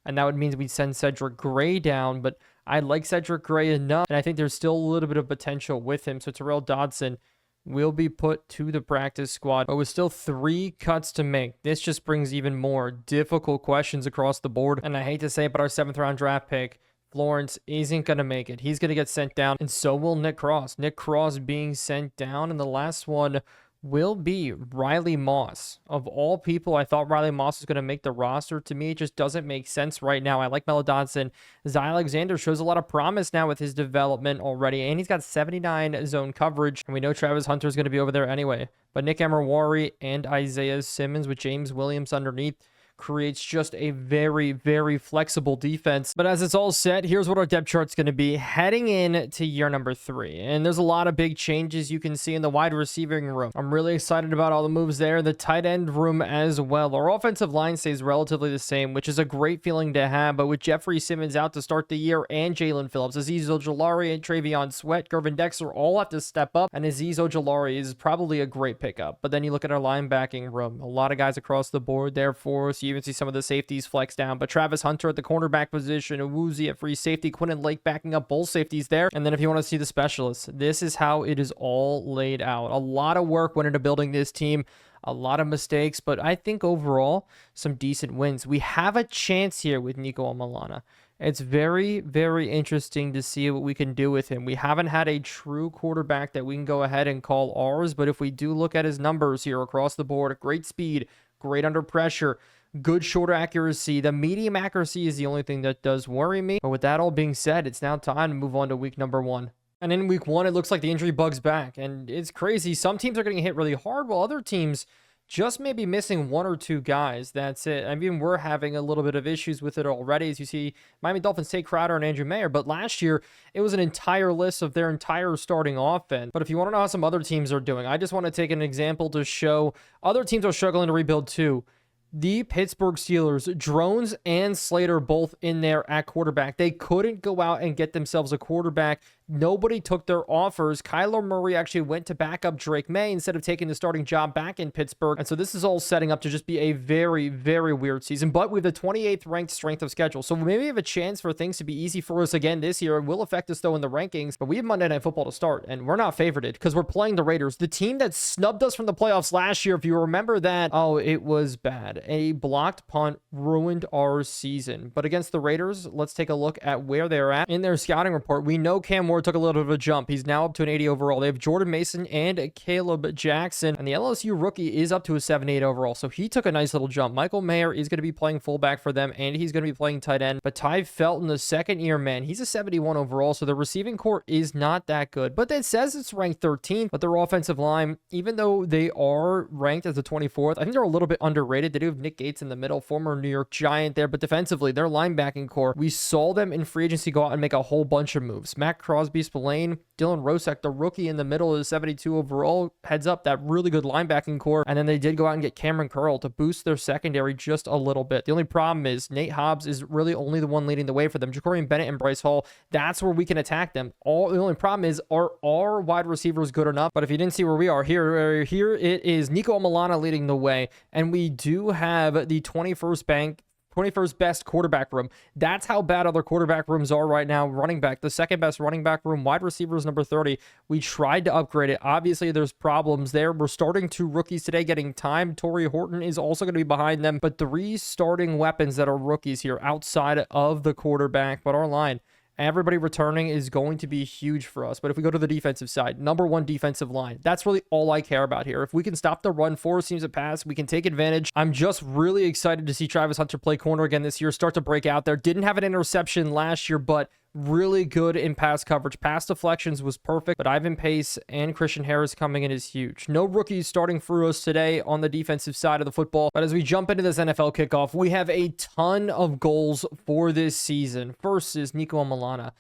and that would mean we'd send Cedric Gray down, but I like Cedric Gray enough, and I think there's still a little bit of potential with him. So Tyrell Dodson will be put to the practice squad, but with still 3 cuts to make. This just brings even more difficult questions across the board, and I hate to say it, but our 7th round draft pick, Florence, isn't going to make it. He's going to get sent down, and so will Nick Cross. Nick Cross being sent down, and the last one will be Riley Moss. Of all people, I thought Riley Moss was going to make the roster. To me, it just doesn't make sense right now. I like Mello Dodson. Zay Alexander shows a lot of promise now with his development already, and he's got 79 zone coverage, and we know Travis Hunter is going to be over there anyway. But Nick Emerwari and Isaiah Simmons with James Williams underneath creates just a very, very flexible defense. But as it's all set, here's what our depth chart's going to be heading in to year number 3. And there's a lot of big changes you can see in the wide receiving room. I'm really excited about all the moves there. The tight end room as well. Our offensive line stays relatively the same, which is a great feeling to have. But with Jeffrey Simmons out to start the year, and Jalen Phillips, Azeez Ojulari, and Travion Sweat, Gervin Dexter all have to step up. And Azeez Ojulari is probably a great pickup. But then you look at our linebacking room. A lot of guys across the board there for us. You even see some of the safeties flex down, but Travis Hunter at the cornerback position, Awuzie at free safety, Quinton Lake backing up both safeties there. And then if you want to see the specialists, this is how it is all laid out. A lot of work went into building this team, a lot of mistakes, but I think overall some decent wins. We have a chance here with Nico Amalana. It's very, very interesting to see what we can do with him. We haven't had a true quarterback that we can go ahead and call ours, but if we do look at his numbers here across the board, great speed, great under pressure, good short accuracy. The medium accuracy is the only thing that does worry me. But with that all being said, it's now time to move on to week number 1. And in week 1, it looks like the injury bug's back. And it's crazy. Some teams are getting hit really hard, while other teams just maybe missing 1 or 2 guys. That's it. I mean, we're having a little bit of issues with it already. As you see, Miami Dolphins take Crowder and Andrew Mayer. But last year, it was an entire list of their entire starting offense. But if you want to know how some other teams are doing, I just want to take an example to show other teams are struggling to rebuild too. The Pittsburgh Steelers, Drones and Slater both in there at quarterback. They couldn't go out and get themselves a quarterback. Nobody took their offers. Kyler Murray actually went to back up Drake May instead of taking the starting job back in Pittsburgh. And so this is all setting up to just be a very, very weird season. But we have the 28th ranked strength of schedule. So maybe we have a chance for things to be easy for us again this year. It will affect us though in the rankings. But we have Monday Night Football to start. And we're not favorited because we're playing the Raiders. The team that snubbed us from the playoffs last year. If you remember that, oh, it was bad. A blocked punt ruined our season. But against the Raiders, let's take a look at where they're at. In their scouting report, we know Cam Ward took a little bit of a jump. He's now up to an 80 overall. They have Jordan Mason and Caleb Jackson, and the LSU rookie is up to a 78 overall, so he took a nice little jump. Michael Mayer is going to be playing fullback for them, and he's going to be playing tight end. But Ty Felton, the second year man, he's a 71 overall, so the receiving core is not that good. But it says it's ranked 13th, but their offensive line, even though they are ranked as the 24th, I think they're a little bit underrated. They do have Nick Gates in the middle, former New York Giant there, but defensively, their linebacking core, we saw them in free agency go out and make a whole bunch of moves. Matt Crosby, Spillane, Dylan Rosek, the rookie in the middle, is 72 overall. Heads up, that really good linebacking core. And then they did go out and get Cameron Curl to boost their secondary just a little bit. The only problem is Nate Hobbs is really only the one leading the way for them. Jacorian Bennett and Bryce Hall, that's where we can attack them. The only problem is, are our wide receivers good enough? But if you didn't see where we are, here it is Nico Amalana leading the way. And we do have the 21st best quarterback room. That's how bad other quarterback rooms are right now. Running back, the second best running back room. Wide receivers, number 30. We tried to upgrade it. Obviously, there's problems there. We're starting 2 rookies today getting time. Torrey Horton is also going to be behind them. But 3 starting weapons that are rookies here outside of the quarterback. But our line, Everybody returning is going to be huge for us. But if we go to the defensive side, number one defensive line, that's really all I care about here. If we can stop the run, force teams to pass, we can take advantage. I'm just really excited to see Travis Hunter play corner again this year, start to break out there. Didn't have an interception last year, but really good in pass coverage. Pass deflections was perfect, but Ivan Pace and Christian Harris coming in is huge. No rookies starting for us today on the defensive side of the football. But as we jump into this NFL kickoff, we have a ton of goals for this season. First is Nico Milana.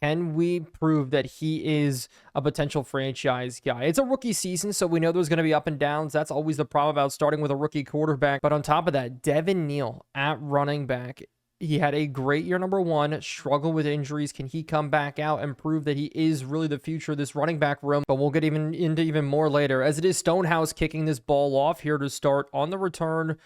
Can we prove that he is a potential franchise guy? It's a rookie season, so we know there's going to be up and downs. That's always the problem about starting with a rookie quarterback. But on top of that, Devin Neal at running back. He had a great year, number one, struggled with injuries. Can he come back out and prove that he is really the future of this running back room? But we'll get into more later, as it is Stonehouse kicking this ball off here to start on the return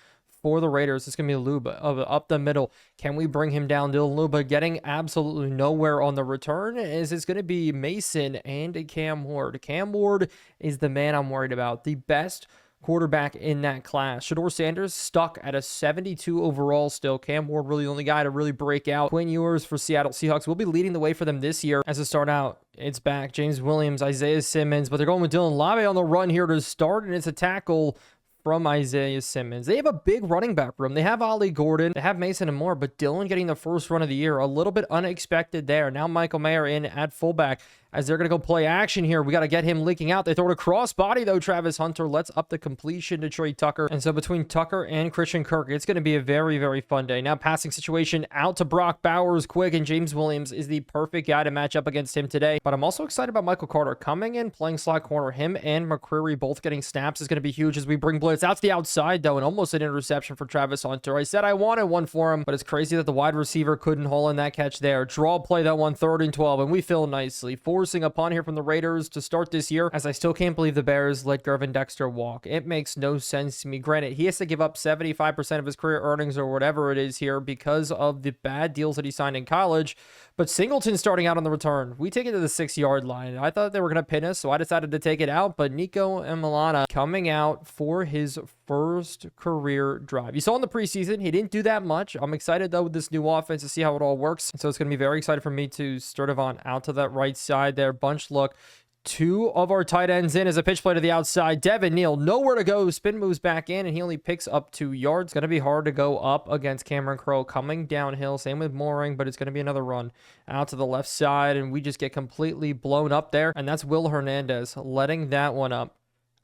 for the Raiders. It's going to be Luba up the middle. Can we bring him down? Dylan Luba getting absolutely nowhere on the return, as it's going to be Mason and Cam Ward. Cam Ward is the man I'm worried about. The best quarterback in that class. Shedeur Sanders stuck at a 72 overall still. Cam Ward really the only guy to really break out. Quinn Ewers for Seattle Seahawks will be leading the way for them this year. As a start out, it's back. James Williams, Isaiah Simmons, but they're going with Dylan Lave on the run here to start, and it's a tackle from Isaiah Simmons. They have a big running back room. They have Ollie Gordon, they have Mason and more, but Dylan getting the first run of the year, a little bit unexpected there. Now Michael Mayer in at fullback, as they're going to go play action here. We got to get him leaking out. They throw it across body, though. Travis Hunter lets up the completion to Trey Tucker. And so between Tucker and Christian Kirk, it's going to be a very, very fun day. Now passing situation out to Brock Bowers quick, and James Williams is the perfect guy to match up against him today. But I'm also excited about Michael Carter coming in, playing slot corner. Him and McCreary both getting snaps is going to be huge as we bring blitz out to the outside, though, and almost an interception for Travis Hunter. I said I wanted one for him, but it's crazy that the wide receiver couldn't haul in that catch there. Draw play that one, 3rd and 12, and we fill nicely. Forcing a punt here from the Raiders to start this year, as I still can't believe the Bears let Gervin Dexter walk. It makes no sense to me. Granted, he has to give up 75% of his career earnings or whatever it is here because of the bad deals that he signed in college, but Singleton starting out on the return. We take it to the 6-yard line. I thought they were going to pin us, so I decided to take it out, but Nico Milana coming out for his first career drive. You saw in the preseason, he didn't do that much. I'm excited, though, with this new offense to see how it all works, so it's going to be very excited for me to Sturdivant out to that right side there. Bunch look. 2 of our tight ends in as a pitch play to the outside. Devin Neal, nowhere to go. Spin moves back in, and he only picks up 2 yards. It's going to be hard to go up against Cameron Crowe coming downhill. Same with Mooring, but it's going to be another run out to the left side, and we just get completely blown up there. And that's Will Hernandez letting that one up.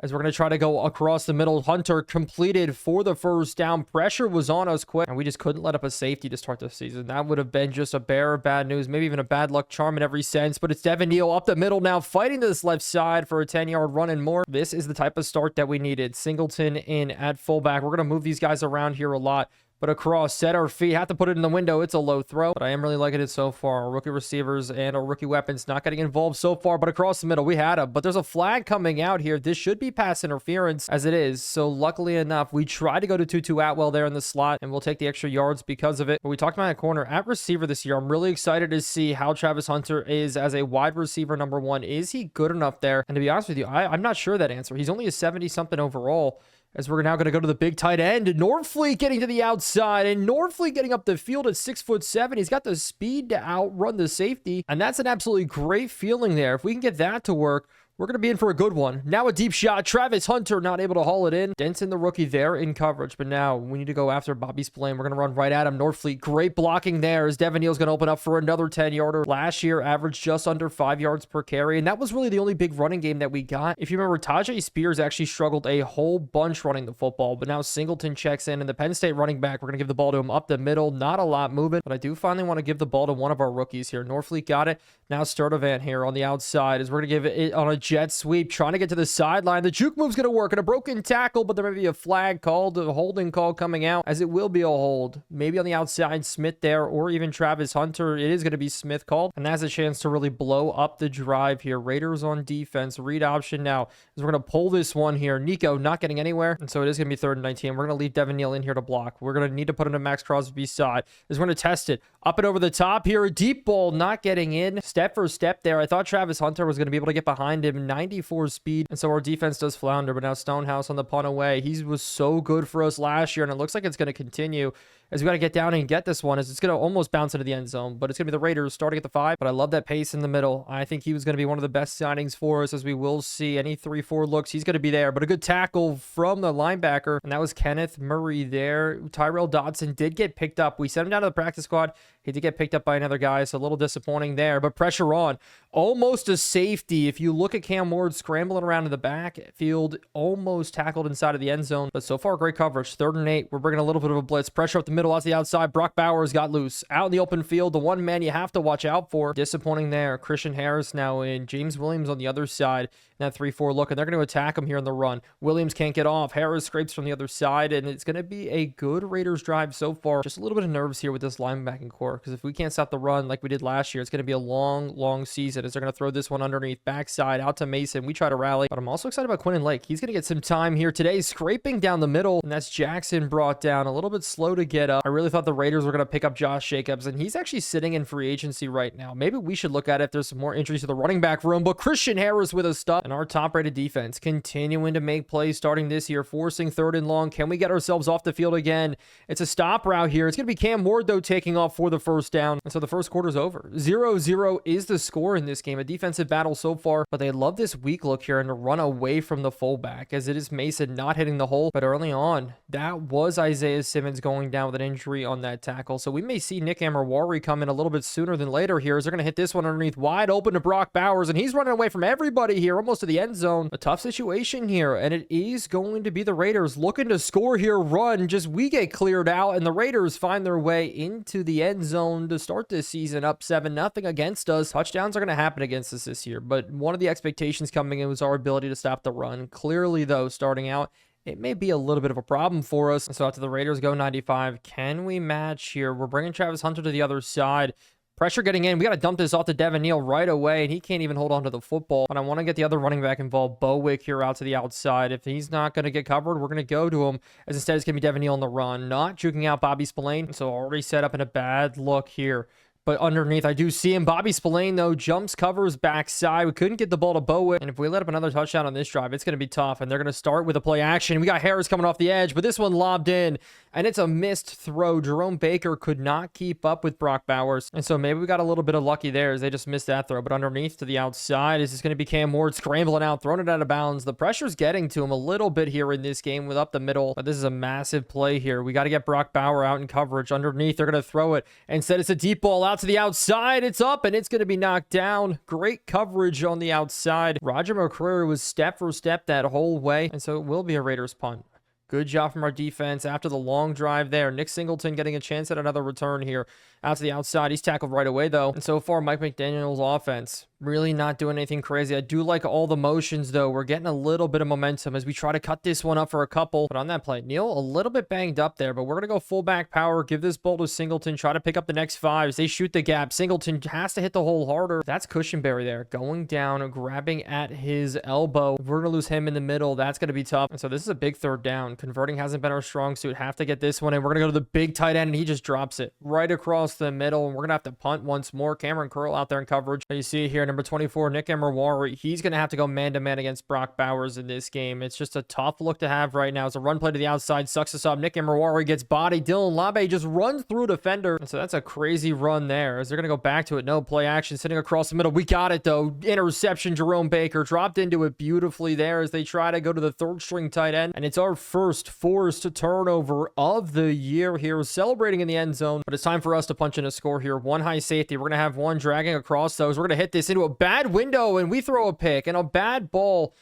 As we're going to try to go across the middle. Hunter completed for the first down. Pressure was on us quick, and we just couldn't let up a safety to start the season. That would have been just a bear of bad news, maybe even a bad luck charm in every sense. But it's Devin Neal up the middle now, fighting to this left side for a 10-yard run and more. This is the type of start that we needed. Singleton in at fullback. We're going to move these guys around here a lot. But across, set our feet, have to put it in the window. It's a low throw, but I am really liking it so far. Our rookie receivers and our rookie weapons not getting involved so far, but across the middle, we had him. But there's a flag coming out here. This should be pass interference as it is. So luckily enough, we tried to go to Tutu Atwell there in the slot, and we'll take the extra yards because of it. But we talked about a corner at receiver this year. I'm really excited to see how Travis Hunter is as a wide receiver number 1. Is he good enough there? And to be honest with you, I'm not sure that answer. He's only a 70-something overall. As we're now going to go to the big tight end. Norfleet getting to the outside, and Norfleet getting up the field at 6'7". He's got the speed to outrun the safety, and that's an absolutely great feeling there. If we can get that to work, we're going to be in for a good one. Now a deep shot. Travis Hunter not able to haul it in. Denson, the rookie, there in coverage. But now we need to go after Bobby Spillane. We're going to run right at him. Norfleet, great blocking there as Devin Neal's going to open up for another 10-yarder. Last year, averaged just under 5 yards per carry. And that was really the only big running game that we got. If you remember, Tajay Spears actually struggled a whole bunch running the football. But now Singleton checks in. And the Penn State running back, we're going to give the ball to him up the middle. Not a lot moving. But I do finally want to give the ball to one of our rookies here. Norfleet got it. Now Sturdivant here on the outside as we're going to give it on a jet sweep. Trying to get to the sideline. The juke move's going to work, and a broken tackle, but there may be a flag called, a holding call coming out, as it will be a hold. Maybe on the outside, Smith there, or even Travis Hunter. It is going to be Smith called, and that's a chance to really blow up the drive here. Raiders on defense. Read option now, as we're going to pull this one here. Nico not getting anywhere, and so it is going to be 3rd and 19. We're going to leave Devin Neal in here to block. We're going to need to put him to Max Crosby's side, as we're going to test it. Up and over the top here. A deep ball not getting in. Step for step there. I thought Travis Hunter was going to be able to get behind him 94 speed. And so our defense does flounder, but now Stonehouse on the punt away. He was so good for us last year, and it looks like it's going to continue as we got to get down and get this one, as it's going to almost bounce into the end zone, but it's going to be the Raiders starting at the 5. But I love that pace in the middle. I think he was going to be one of the best signings for us, as we will see any 3-4 looks. He's going to be there, but a good tackle from the linebacker, and that was Kenneth Murray there. Tyrell Dodson did get picked up. We sent him down to the practice squad. He did get picked up by another guy, so a little disappointing there, but pressure on. Almost a safety. If you look at Cam Ward scrambling around in the backfield, almost tackled inside of the end zone, but so far great coverage. 3rd and 8. We're bringing a little bit of a blitz. Pressure up the middle, out to the outside. Brock Bowers got loose. Out in the open field, the one man you have to watch out for. Disappointing there. Christian Harris now in. James Williams on the other side. That 3-4 look, and they're going to attack him here in the run. Williams can't get off. Harris scrapes from the other side, and it's going to be a good Raiders drive so far. Just a little bit of nerves here with this linebacking core, because if we can't stop the run like we did last year, it's going to be a long season, as they're going to throw this one underneath, backside, out to Mason. We try to rally, but I'm also excited about Quinton Lake. He's going to get some time here today, scraping down the middle, and that's Jackson brought down, a little bit slow to get up. I really thought the Raiders were going to pick up Josh Jacobs, and he's actually sitting in free agency right now. Maybe we should look at it if there's some more injuries to the running back room, but Christian Harris with a stop, and our top-rated defense continuing to make plays starting this year, forcing 3rd and long. Can we get ourselves off the field again? It's a stop route here. It's going to be Cam Ward, though, taking off for the 1st down. And so the first quarter's over. 0-0 is the score in this game. A defensive battle so far, but they love this weak look here and to run away from the fullback, as it is Mason not hitting the hole. But early on, that was Isaiah Simmons going down with an injury on that tackle. So we may see Nick Amrawari come in a little bit sooner than later here, as they're going to hit this one underneath, wide open to Brock Bowers, and he's running away from everybody here, almost to the end zone. A tough situation here, and it is going to be the Raiders looking to score here, run, just we get cleared out, and the Raiders find their way into the end zone to start this season up 7-0 against us. Touchdowns are going to happen against us this year, but one of the expectations coming in was our ability to stop the run. Clearly, though, starting out, it may be a little bit of a problem for us. So after the Raiders go 95, can we match here? We're bringing Travis Hunter to the other side. Pressure getting in. We got to dump this off to Devin Neal right away, and he can't even hold on to the football. But I want to get the other running back involved, Bowick, here out to the outside. If he's not going to get covered, we're going to go to him, as instead it's going to be Devin Neal on the run, not juking out Bobby Spillane. So already set up in a bad look here. But underneath, I do see him. Bobby Spillane, though, jumps, covers backside. We couldn't get the ball to Bowick. And if we let up another touchdown on this drive, it's going to be tough. And they're going to start with a play action. We got Harris coming off the edge, but this one lobbed in. And it's a missed throw. Jerome Baker could not keep up with Brock Bowers. And so maybe we got a little bit of lucky there, as they just missed that throw. But underneath to the outside, is this going to be Cam Ward scrambling out, throwing it out of bounds. The pressure's getting to him a little bit here in this game with up the middle. But this is a massive play here. We got to get Brock Bauer out in coverage. Underneath, they're going to throw it. Instead, it's a deep ball out to the outside. It's up, and it's going to be knocked down. Great coverage on the outside. Roger McCreary was step for step that whole way. And so it will be a Raiders punt. Good job from our defense after the long drive there. Nick Singleton getting a chance at another return here. Out to the outside. He's tackled right away, though. And so far, Mike McDaniel's offense really not doing anything crazy. I do like all the motions, though. We're getting a little bit of momentum as we try to cut this one up for a couple. But on that play, Neal a little bit banged up there, but we're going to go fullback power, give this ball to Singleton, try to pick up the next 5 as they shoot the gap. Singleton has to hit the hole harder. That's Cushenberry there, going down, grabbing at his elbow. If we're going to lose him in the middle, that's going to be tough. And so this is a big 3rd down. Converting hasn't been our strong suit. Have to get this one, and we're going to go to the big tight end, and he just drops it right across the middle, and we're going to have to punt once more. Cameron Curl out there in coverage. You see it here, number 24, Nick Emerwari. He's going to have to go man-to-man against Brock Bowers in this game. It's just a tough look to have right now. It's a run play to the outside, sucks us up. Nick Emerwari gets bodied. Dylan Labe just runs through a defender. And so that's a crazy run there, as they're going to go back to it. No play action, sitting across the middle. We got it, though. Interception, Jerome Baker dropped into it beautifully there as they try to go to the 3rd-string tight end. And it's our first forced turnover of the year here, celebrating in the end zone. But it's time for us to punch in a score here. One high safety. We're going to have one dragging across those. We're going to hit this into a bad window, and we throw a pick, and a bad ball.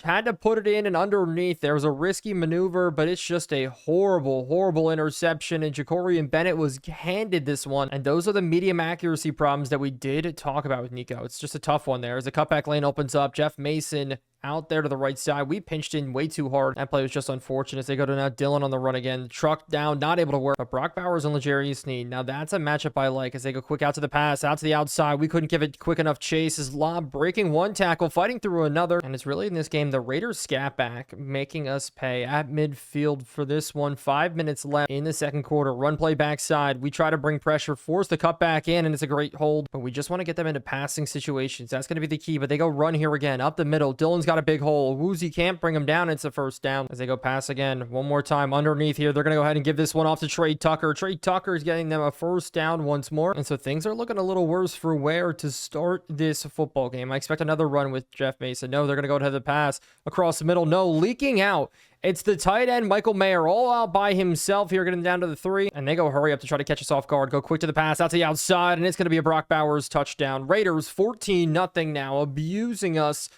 Had to put it in and underneath. There was a risky maneuver, but it's just a horrible interception, and Jacorian Bennett was handed this one. And those are the medium accuracy problems that we did talk about with Nico. It's just a tough one there. As the cutback lane opens up, Jeff Mason out there to the right side. We pinched in way too hard. That play was just unfortunate as they go to now Dylan on the run again. Truck down, not able to work. But Brock Bowers and L'Jarius Sneed. Now that's a matchup I like as they go quick out to the pass, out to the outside. We couldn't give it quick enough chase as Lob breaking one tackle, fighting through another. And it's really in this game, the Raiders scat back, making us pay at midfield for this one. 5 minutes left in the second quarter. Run play backside. We try to bring pressure, force the cut back in, and it's a great hold. But we just want to get them into passing situations. That's going to be the key. But they go run here again, up the middle. Dylan's got a big hole. Woozy can't bring him down. It's a first down as they go pass again. One more time underneath here. They're going to go ahead and give this one off to Trey Tucker. Trey Tucker is getting them a first down once more. And so things are looking a little worse for Ware to start this football game. I expect another run with Jeff Mason. No, they're going to go to the pass across the middle. No, leaking out. It's the tight end, Michael Mayer, all out by himself here, getting down to the 3. And they go hurry up to try to catch us off guard. Go quick to the pass, out to the outside, and it's going to be a Brock Bowers touchdown. Raiders 14-0 now, abusing us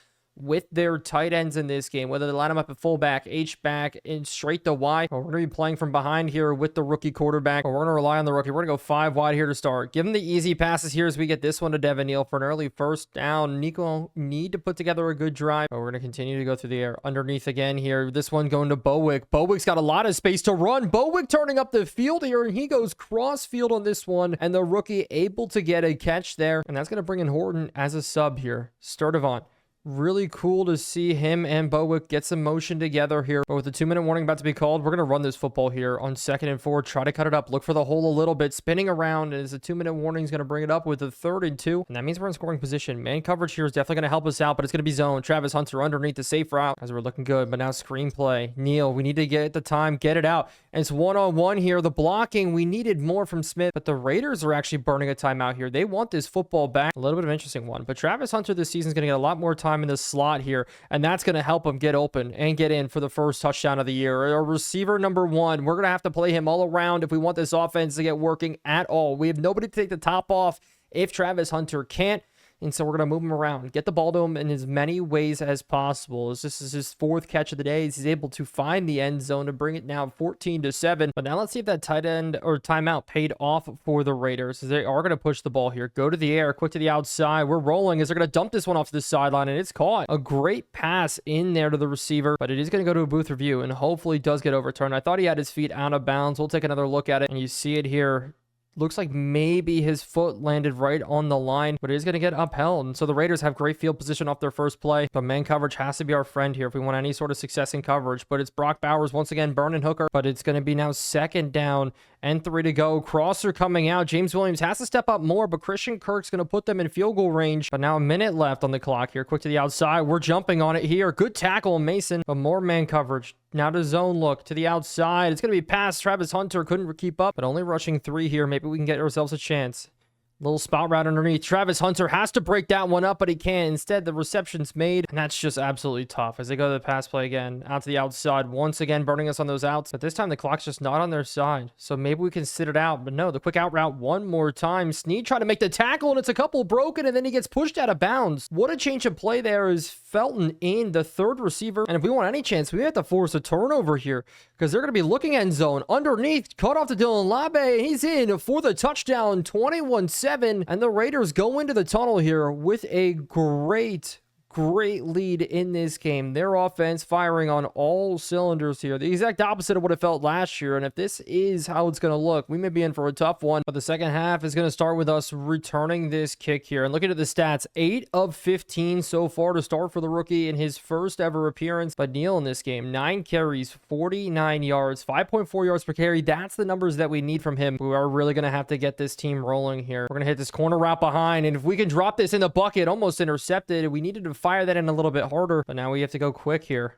with their tight ends in this game, whether they line them up at fullback, H-back, and straight to Y. We're going to be playing from behind here with the rookie quarterback. We're going to rely on the rookie. We're going to go 5 wide here to start. Give him the easy passes here as we get this one to Devin Neal for an early first down. Nico need to put together a good drive, but we're going to continue to go through the air. Underneath again here. This one going to Bowick. Bowick's got a lot of space to run. Bowick turning up the field here, and he goes cross field on this one, and the rookie able to get a catch there, and that's going to bring in Horton as a sub here. Sturdivant. Really cool to see him and Bowick get some motion together here. But with the 2-minute warning about to be called, we're going to run this football here on 2nd and 4. Try to cut it up. Look for the hole a little bit. Spinning around. And as the 2-minute warning is going to bring it up with the 3rd and 2. And that means we're in scoring position. Man coverage here is definitely going to help us out, but it's going to be zone. Travis Hunter underneath the safe route as we're looking good. But now screenplay. Neal, we need to get the time, get it out. And it's one-on-one here. The blocking, we needed more from Smith. But the Raiders are actually burning a timeout here. They want this football back. A little bit of an interesting one. But Travis Hunter this season is going to get a lot more time in the slot here. And that's going to help him get open and get in for the first touchdown of the year. Our receiver number 1, we're going to have to play him all around if we want this offense to get working at all. We have nobody to take the top off if Travis Hunter can't. And so we're going to move him around, get the ball to him in as many ways as possible. As this is his 4th catch of the day, he's able to find the end zone to bring it now 14-7. But now let's see if that tight end or timeout paid off for the Raiders. They are going to push the ball here. Go to the air, quick to the outside. We're rolling as they're going to dump this one off to the sideline, and it's caught. A great pass in there to the receiver, but it is going to go to a booth review and hopefully does get overturned. I thought he had his feet out of bounds. We'll take another look at it, and you see it here. Looks like maybe his foot landed right on the line, but it is going to get upheld. And so the Raiders have great field position off their first play. But man coverage has to be our friend here if we want any sort of success in coverage. But it's Brock Bowers once again burning Hooker. But it's going to be now 2nd down and 3 to go. Crosser coming out. James Williams has to step up more, but Christian Kirk's going to put them in field goal range. But now a minute left on the clock here. Quick to the outside. We're jumping on it here. Good tackle, Mason. But more man coverage. Now to zone look to the outside. It's going to be past Travis Hunter. Couldn't keep up, but only rushing 3 here. Maybe we can get ourselves a chance. Little spot route underneath. Travis Hunter has to break that one up, but he can't. Instead, the reception's made, and that's just absolutely tough as they go to the pass play again. Out to the outside, once again burning us on those outs. But this time, the clock's just not on their side, so maybe we can sit it out. But no, the quick out route one more time. Snead trying to make the tackle, and it's a couple broken, and then he gets pushed out of bounds. What a change of play there is Felton in, the 3rd receiver. And if we want any chance, we have to force a turnover here because they're going to be looking end zone. Underneath, cut off to Dylan Labe. He's in for the touchdown, 21-7. And the Raiders go into the tunnel here with a great lead in this game. Their offense firing on all cylinders here. The exact opposite of what it felt last year. And if this is how it's going to look, we may be in for a tough one. But the second half is going to start with us returning this kick here. And looking at the stats, 8 of 15 so far to start for the rookie in his first ever appearance. But Neal in this game, 9 carries, 49 yards, 5.4 yards per carry. That's the numbers that we need from him. We are really going to have to get this team rolling here. We're going to hit this corner route behind. And if we can drop this in the bucket, almost intercepted. We needed to fire that in a little bit harder, but now we have to go quick here.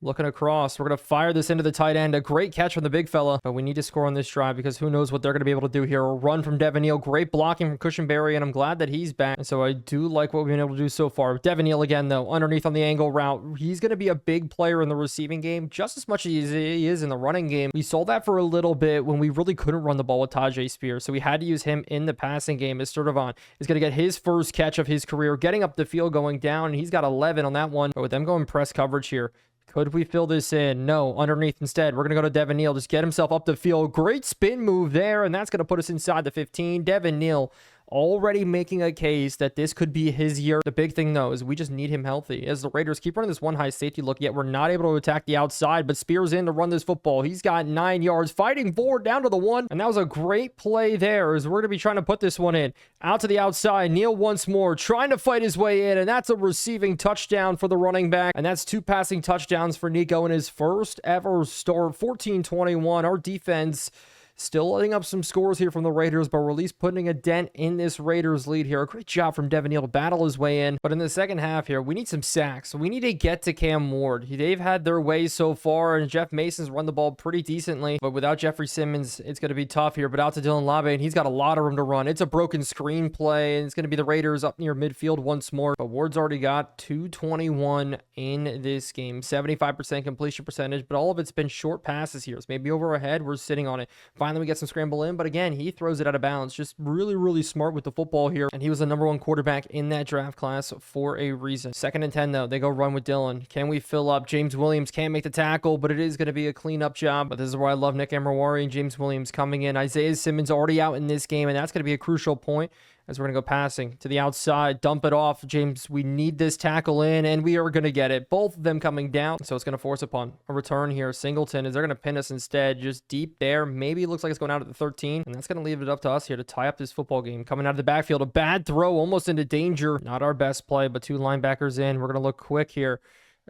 Looking across, we're going to fire this into the tight end. A great catch from the big fella, but we need to score on this drive because who knows what they're going to be able to do here. A run from Devin Neal, great blocking from Cushenberry, and I'm glad that he's back. And so I do like what we've been able to do so far. Devin Neal again, though, underneath on the angle route. He's going to be a big player in the receiving game, just as much as he is in the running game. We saw that for a little bit when we really couldn't run the ball with Tajay Spears, so we had to use him in the passing game. As Sturdivant is going to get his first catch of his career, getting up the field, going down, and he's got 11 on that one. But with them going press coverage here, could we fill this in? No, underneath instead. We're going to go to Devin Neal. Just get himself up the field. Great spin move there, and that's going to put us inside the 15. Devin Neal already making a case that this could be his year. The big thing, though, is we just need him healthy. As the Raiders keep running this one high safety look, yet we're not able to attack the outside, but Spears in to run this football. He's got 9 yards, fighting forward down to the 1, and that was a great play there, as we're going to be trying to put this one in. Out to the outside, Neal once more, trying to fight his way in, and that's a receiving touchdown for the running back, and that's 2 passing touchdowns for Nico in his first ever start. 14-21. Our defense still letting up some scores here from the Raiders, but we're at least putting a dent in this Raiders lead here. A great job from Devin Neal to battle his way in. But in the second half here, we need some sacks. We need to get to Cam Ward. They've had their way so far, and Jeff Mason's run the ball pretty decently. But without Jeffrey Simmons, it's going to be tough here. But out to Dylan Labe, and he's got a lot of room to run. It's a broken screen play, and it's going to be the Raiders up near midfield once more. But Ward's already got 221 in this game. 75% completion percentage, but all of it's been short passes here. So maybe over our head, we're sitting on it. Finally, we get some scramble in, but again, he throws it out of bounds. Just really, really smart with the football here, and he was the #1 quarterback in that draft class for a reason. 2nd and 10, though. They go run with Dylan. Can we fill up? James Williams can't make the tackle, but it is going to be a cleanup job. But this is where I love Nick Emery and James Williams coming in. Isaiah Simmons already out in this game, and that's going to be a crucial point, as we're going to go passing to the outside, dump it off. James, we need this tackle in, and we are going to get it. Both of them coming down, so it's going to force upon a return here. Singleton, is they're going to pin us instead, just deep there. Maybe it looks like it's going out at the 13, and that's going to leave it up to us here to tie up this football game. Coming out of the backfield, a bad throw, almost into danger. Not our best play, but 2 linebackers in. We're going to look quick here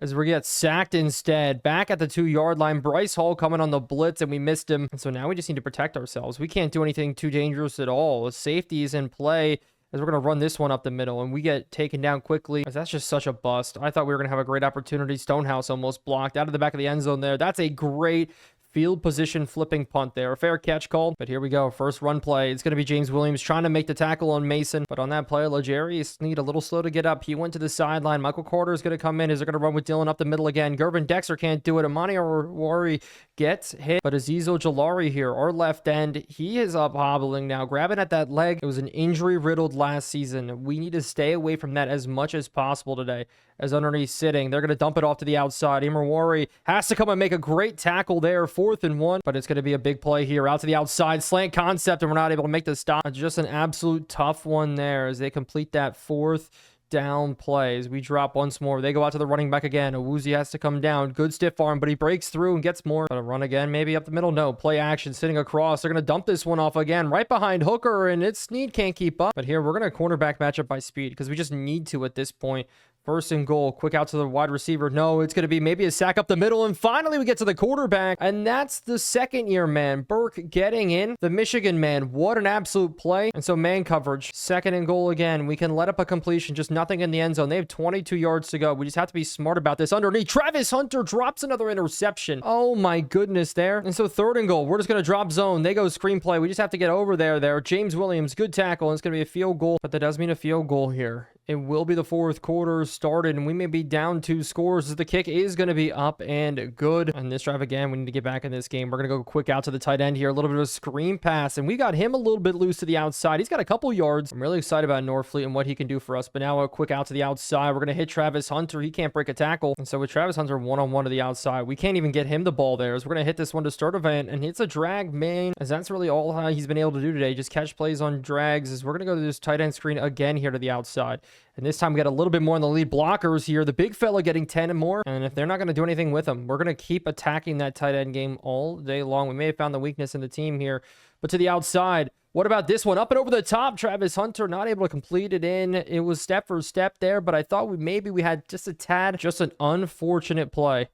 as we get sacked instead. Back at the 2-yard line, Bryce Hall coming on the blitz, and we missed him. And so now we just need to protect ourselves. We can't do anything too dangerous at all. The safety is in play, as we're going to run this one up the middle, and we get taken down quickly, as that's just such a bust. I thought we were going to have a great opportunity. Stonehouse almost blocked out of the back of the end zone there. That's a great field position flipping punt there. A fair catch called, but here we go. First run play. It's going to be James Williams trying to make the tackle on Mason, but on that play, Legere Sneed a little slow to get up. He went to the sideline. Michael Carter is going to come in, as they're going to run with Dylan up the middle again. Gervin Dexter can't do it. Amani Awari gets hit, but Azizo Jalari here, our left end, he is up hobbling now, grabbing at that leg. It was an injury riddled last season. We need to stay away from that as much as possible today. As underneath sitting, they're going to dump it off to the outside. Imawari has to come and make a great tackle there. 4th and 1, but it's going to be a big play here. Out to the outside, slant concept, and we're not able to make the stop. It's just an absolute tough one there as they complete that 4th down plays. We drop once more. They go out to the running back again. Owuzie has to come down. Good stiff arm, but he breaks through and gets more. Gonna run again, maybe up the middle. No, play action, sitting across. They're going to dump this one off again, right behind Hooker, and it's Snead can't keep up. But here, we're going to cornerback matchup by speed, because we just need to at this point. 1st and goal, quick out to the wide receiver. No, it's going to be maybe a sack up the middle, and finally we get to the quarterback, and that's the 2nd-year man, Burke, getting in. The Michigan man, what an absolute play. And so man coverage, 2nd and goal again. We can let up a completion, just nothing in the end zone. They have 22 yards to go. We just have to be smart about this. Underneath, Travis Hunter drops another interception. Oh my goodness there. And so 3rd and goal, we're just going to drop zone. They go screenplay. We just have to get over there. James Williams, good tackle, and it's going to be a field goal, but that does mean a field goal here. It will be the 4th quarter started, and we may be down 2 scores. The kick is going to be up and good. On this drive again, we need to get back in this game. We're going to go quick out to the tight end here. A little bit of a screen pass, and we got him a little bit loose to the outside. He's got a couple yards. I'm really excited about Norfleet and what he can do for us, but now a quick out to the outside. We're going to hit Travis Hunter. He can't break a tackle, and so with Travis Hunter one-on-one to the outside, we can't even get him the ball there. So we're going to hit this one to Sturdivant, and it's a drag main, as that's really all he's been able to do today. Just catch plays on drags, as we're going to go to this tight end screen again here to the outside. And this time we got a little bit more in the lead blockers here. The big fella getting 10 and more. And if they're not going to do anything with him, we're going to keep attacking that tight end game all day long. We may have found the weakness in the team here. But to the outside, what about this one? Up and over the top. Travis Hunter not able to complete it in. It was step for step there, but I thought maybe we had just a tad. Just an unfortunate play.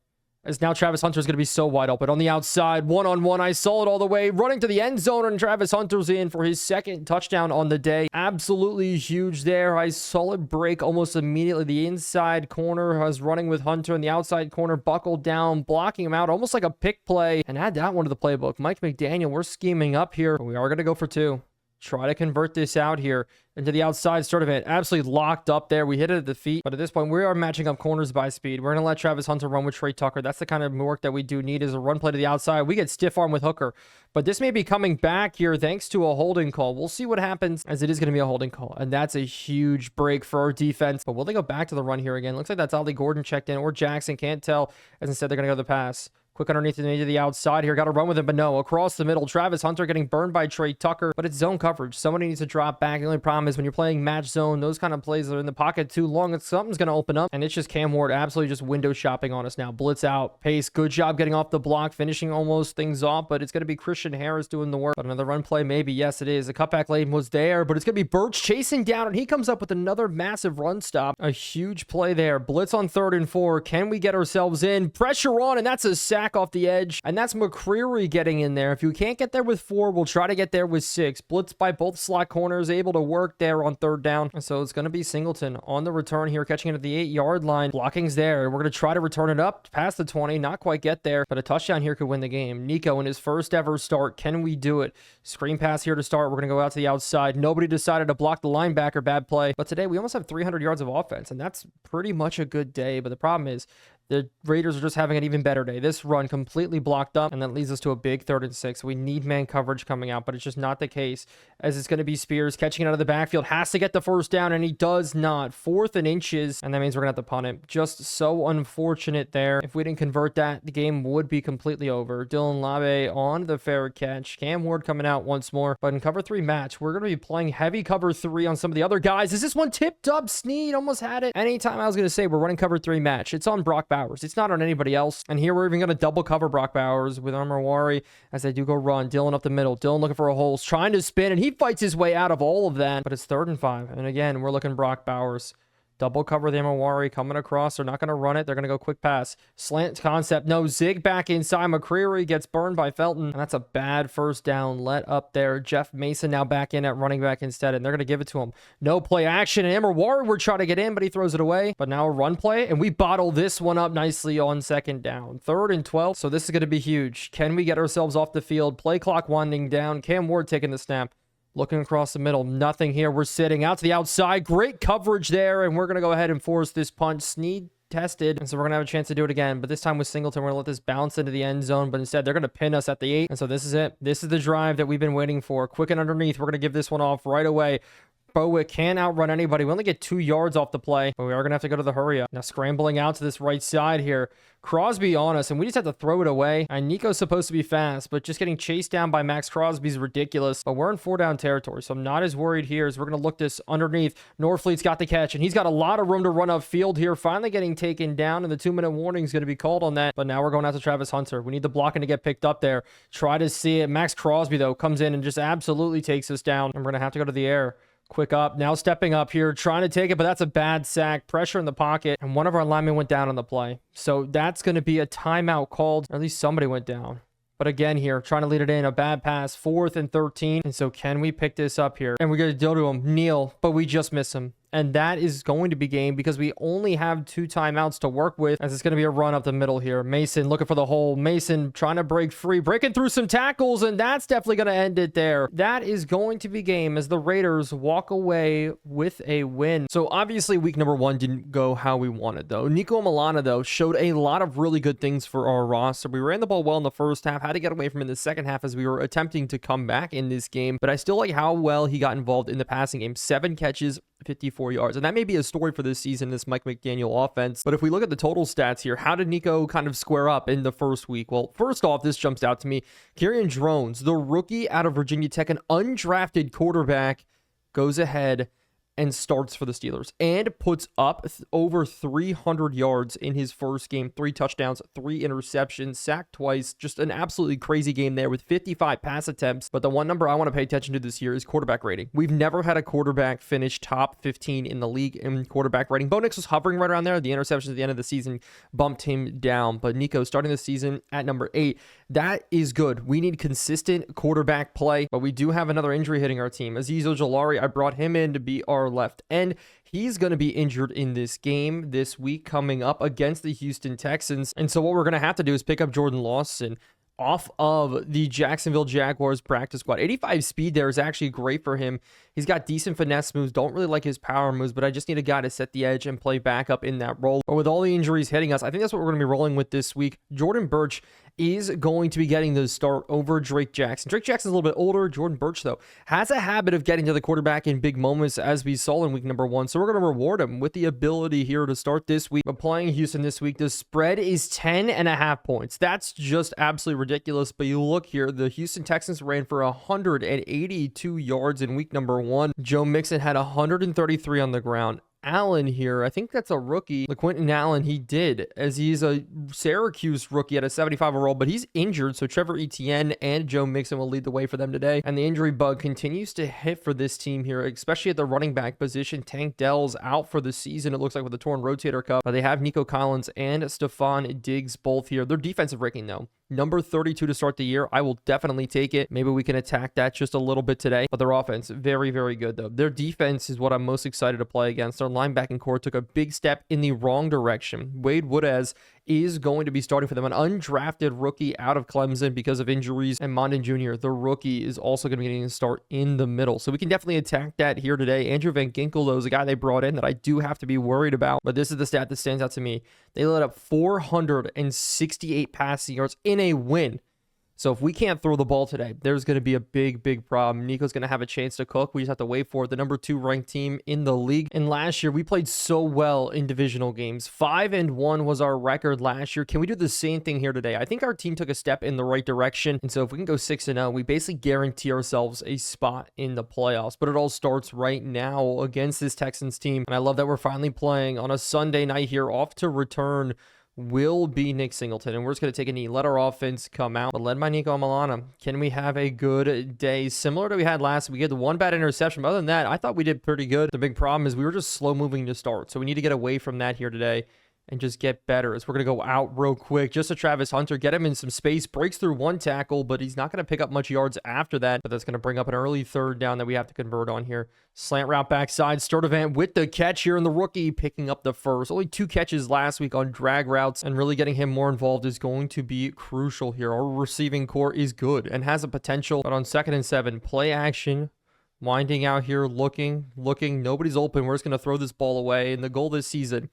As now Travis Hunter is going to be so wide open on the outside, one-on-one. I saw it all the way, running to the end zone, and Travis Hunter's in for his 2nd touchdown on the day. Absolutely huge there. I saw it break almost immediately. The inside corner was running with Hunter, and the outside corner buckled down, blocking him out, almost like a pick play. And add that one to the playbook. Mike McDaniel, we're scheming up here. But we are going to go for 2. Try to convert this out here into the outside. Sturdivant absolutely locked up there. We hit it at the feet, but at this point we are matching up corners by speed. We're going to let Travis Hunter run with Trey Tucker. That's the kind of work that we do need, is a run play to the outside. We get stiff arm with Hooker, but this may be coming back here thanks to a holding call. We'll see what happens, as it is going to be a holding call, and that's a huge break for our defense. But will they go back to the run here again? Looks like that's Ollie Gordon checked in, or Jackson, can't tell, as instead they're going to go to the pass. Quick underneath to the outside here. Got to run with him, but no. Across the middle, Travis Hunter getting burned by Trey Tucker, but it's zone coverage. Somebody needs to drop back. The only problem is when you're playing match zone, those kind of plays are in the pocket too long, and something's going to open up, and it's just Cam Ward absolutely just window shopping on us now. Blitz out, pace, good job getting off the block, finishing almost things off, but it's going to be Christian Harris doing the work. But another run play, maybe. Yes, it is. The cutback lane was there, but it's going to be Birch chasing down, and he comes up with another massive run stop. A huge play there. Blitz on 3rd and 4. Can we get ourselves in? Pressure on, and that's a sack off the edge. And that's McCreary getting in there. If you can't get there with 4, we'll try to get there with 6. Blitz by both slot corners, able to work there on 3rd down. And so it's going to be Singleton on the return here, catching it at the 8-yard line. Blocking's there. We're going to try to return it up past the 20. Not quite get there, but a touchdown here could win the game. Nico in his first ever start. Can we do it? Screen pass here to start. We're going to go out to the outside. Nobody decided to block the linebacker. Bad play. But today we almost have 300 yards of offense, and that's pretty much a good day. But the problem is, the Raiders are just having an even better day. This run completely blocked up, and that leads us to a big 3rd and 6. We need man coverage coming out, but it's just not the case, as it's going to be Spears catching it out of the backfield. Has to get the 1st down, and he does not. 4th and inches, and that means we're going to have to punt it. Just so unfortunate there. If we didn't convert that, the game would be completely over. Dylan Labe on the fair catch. Cam Ward coming out once more, but in cover 3 match, we're going to be playing heavy cover 3 on some of the other guys. Is this one tipped up? Snead almost had it. Anytime I was going to say we're running cover 3 match, it's on Brock Bowers. It's not on anybody else. And here we're even going to double cover Brock Bowers with Amrawari as they do go run. Dylan up the middle. Dylan looking for a hole, trying to spin, and he fights his way out of all of that. But it's 3rd and 5. And again, we're looking Brock Bowers. Double cover the Amawari coming across. They're not going to run it. They're going to go quick pass. Slant concept. No, zig back inside. McCreary gets burned by Felton. And that's a bad 1st down let up there. Jeff Mason now back in at running back instead. And they're going to give it to him. No play action. And Amawari would try to get in, but he throws it away. But now a run play. And we bottle this one up nicely on 2nd down. 3rd and 12. So this is going to be huge. Can we get ourselves off the field? Play clock winding down. Cam Ward taking the snap. Looking across the middle, nothing here. We're sitting out to the outside. Great coverage there, and we're going to go ahead and force this punt. Snead tested, and so we're going to have a chance to do it again. But this time with Singleton, we're going to let this bounce into the end zone, but instead they're going to pin us at the 8. And so this is it. This is the drive that we've been waiting for. Quick and underneath. We're going to give this one off right away. Bowick can't outrun anybody. We only get 2 yards off the play, but we are going to have to go to the hurry up. Now scrambling out to this right side here. Crosby on us, and we just have to throw it away. And Nico's supposed to be fast, but just getting chased down by Max Crosby is ridiculous. But we're in 4-down territory, so I'm not as worried here as we're going to look this underneath. Norfleet's got the catch, and he's got a lot of room to run upfield here. Finally getting taken down, and the 2-minute warning is going to be called on that. But now we're going out to Travis Hunter. We need the blocking to get picked up there. Try to see it. Max Crosby, though, comes in and just absolutely takes us down. And we're going to have to go to the air. Quick up, now stepping up here, trying to take it, but that's a bad sack. Pressure in the pocket, and one of our linemen went down on the play. So that's going to be a timeout called, or at least somebody went down. But again here, trying to lead it in, a bad pass, 4th and 13. And so can we pick this up here? And we're going to go to him, Neal, but we just miss him. And that is going to be game because we only have 2 timeouts to work with, as it's going to be a run up the middle here. Mason looking for the hole. Mason trying to break free, breaking through some tackles, and that's definitely going to end it there. That is going to be game as the Raiders walk away with a win. So obviously week number 1 didn't go how we wanted, though. Nico Milana, though, showed a lot of really good things for our roster. We ran the ball well in the first half, had to get away from it in the second half as we were attempting to come back in this game. But I still like how well he got involved in the passing game. 7 catches, 54 yards. And that may be a story for this season, this Mike McDaniel offense. But if we look at the total stats here, how did Nico kind of square up in the first week? Well, first off, this jumps out to me. Kerryon Drones, the rookie out of Virginia Tech, an undrafted quarterback, goes ahead and starts for the Steelers and puts up over 300 yards in his first game. 3 touchdowns, 3 interceptions, sacked twice. Just an absolutely crazy game there with 55 pass attempts. But the one number I want to pay attention to this year is quarterback rating. We've never had a quarterback finish top 15 in the league in quarterback rating. Bo Nix was hovering right around there. The interceptions at the end of the season bumped him down. But Nico starting the season at number 8. That is good. We need consistent quarterback play. But we do have another injury hitting our team. Azeez Ojulari, I brought him in to be our left end. He's going to be injured in this game this week coming up against the Houston Texans. And so what we're going to have to do is pick up Jordan Lawson off of the Jacksonville Jaguars practice squad. 85 speed there is actually great for him. He's got decent finesse moves. Don't really like his power moves, but I just need a guy to set the edge and play backup in that role. But with all the injuries hitting us, I think that's what we're going to be rolling with this week. Jordan Birch, is going to be getting the start over Drake Jackson. Drake Jackson's a little bit older. Jordan Birch, though, has a habit of getting to the quarterback in big moments, as we saw in week number 1. So we're going to reward him with the ability here to start this week. But playing Houston this week, the spread is 10.5 points. That's just absolutely ridiculous. But you look here, the Houston Texans ran for 182 yards in week number 1. Joe Mixon had 133 on the ground. Allen here, I think that's a rookie. LaQuinton Allen, he did, as he's a Syracuse rookie at a 75 overall, but he's injured, so Trevor Etienne and Joe Mixon will lead the way for them today. And the injury bug continues to hit for this team here, especially at the running back position. Tank Dell's out for the season, it looks like, with a torn rotator cuff. But they have Nico Collins and Stephon Diggs both here. Their defensive ranking, though, number 32 to start the year. I will definitely take it. Maybe we can attack that just a little bit today. But their offense, very, very good, though. Their defense is what I'm most excited to play against. Their linebacking core took a big step in the wrong direction. Wade Woodaz is going to be starting for them, an undrafted rookie out of Clemson because of injuries. And Mondin Jr., the rookie, is also going to be getting a start in the middle. So we can definitely attack that here today. Andrew Van Ginkel, though, is a guy they brought in that I do have to be worried about. But this is the stat that stands out to me. They let up 468 passing yards in a win. So if we can't throw the ball today, there's going to be a big, big problem. Nico's going to have a chance to cook. We just have to wait for it. The number 2 ranked team in the league. And last year, we played so well in divisional games. 5-1 was our record last year. Can we do the same thing here today? I think our team took a step in the right direction. And so if we can go 6-0, we basically guarantee ourselves a spot in the playoffs. But it all starts right now against this Texans team. And I love that we're finally playing on a Sunday night here. Off to return will be Nick Singleton, and we're just going to take a knee, let our offense come out, but led by Nico Milana. Can we have a good day similar to we had last week? We had the one bad interception, but other than that, I thought we did pretty good. The big problem is we were just slow moving to start, so we need to get away from that here today and just get better. As we're going to go out real quick just to Travis Hunter, get him in some space, breaks through one tackle, but he's not going to pick up much yards after that. But that's going to bring up an early third down that we have to convert on here. Slant route backside, Sturdivant with the catch here, and the rookie picking up the first. Only 2 catches last week on drag routes, and really getting him more involved is going to be crucial here. Our receiving core is good and has a potential, but on 2nd and 7, play action. Winding out here, looking, nobody's open. We're just going to throw this ball away, and the goal this season,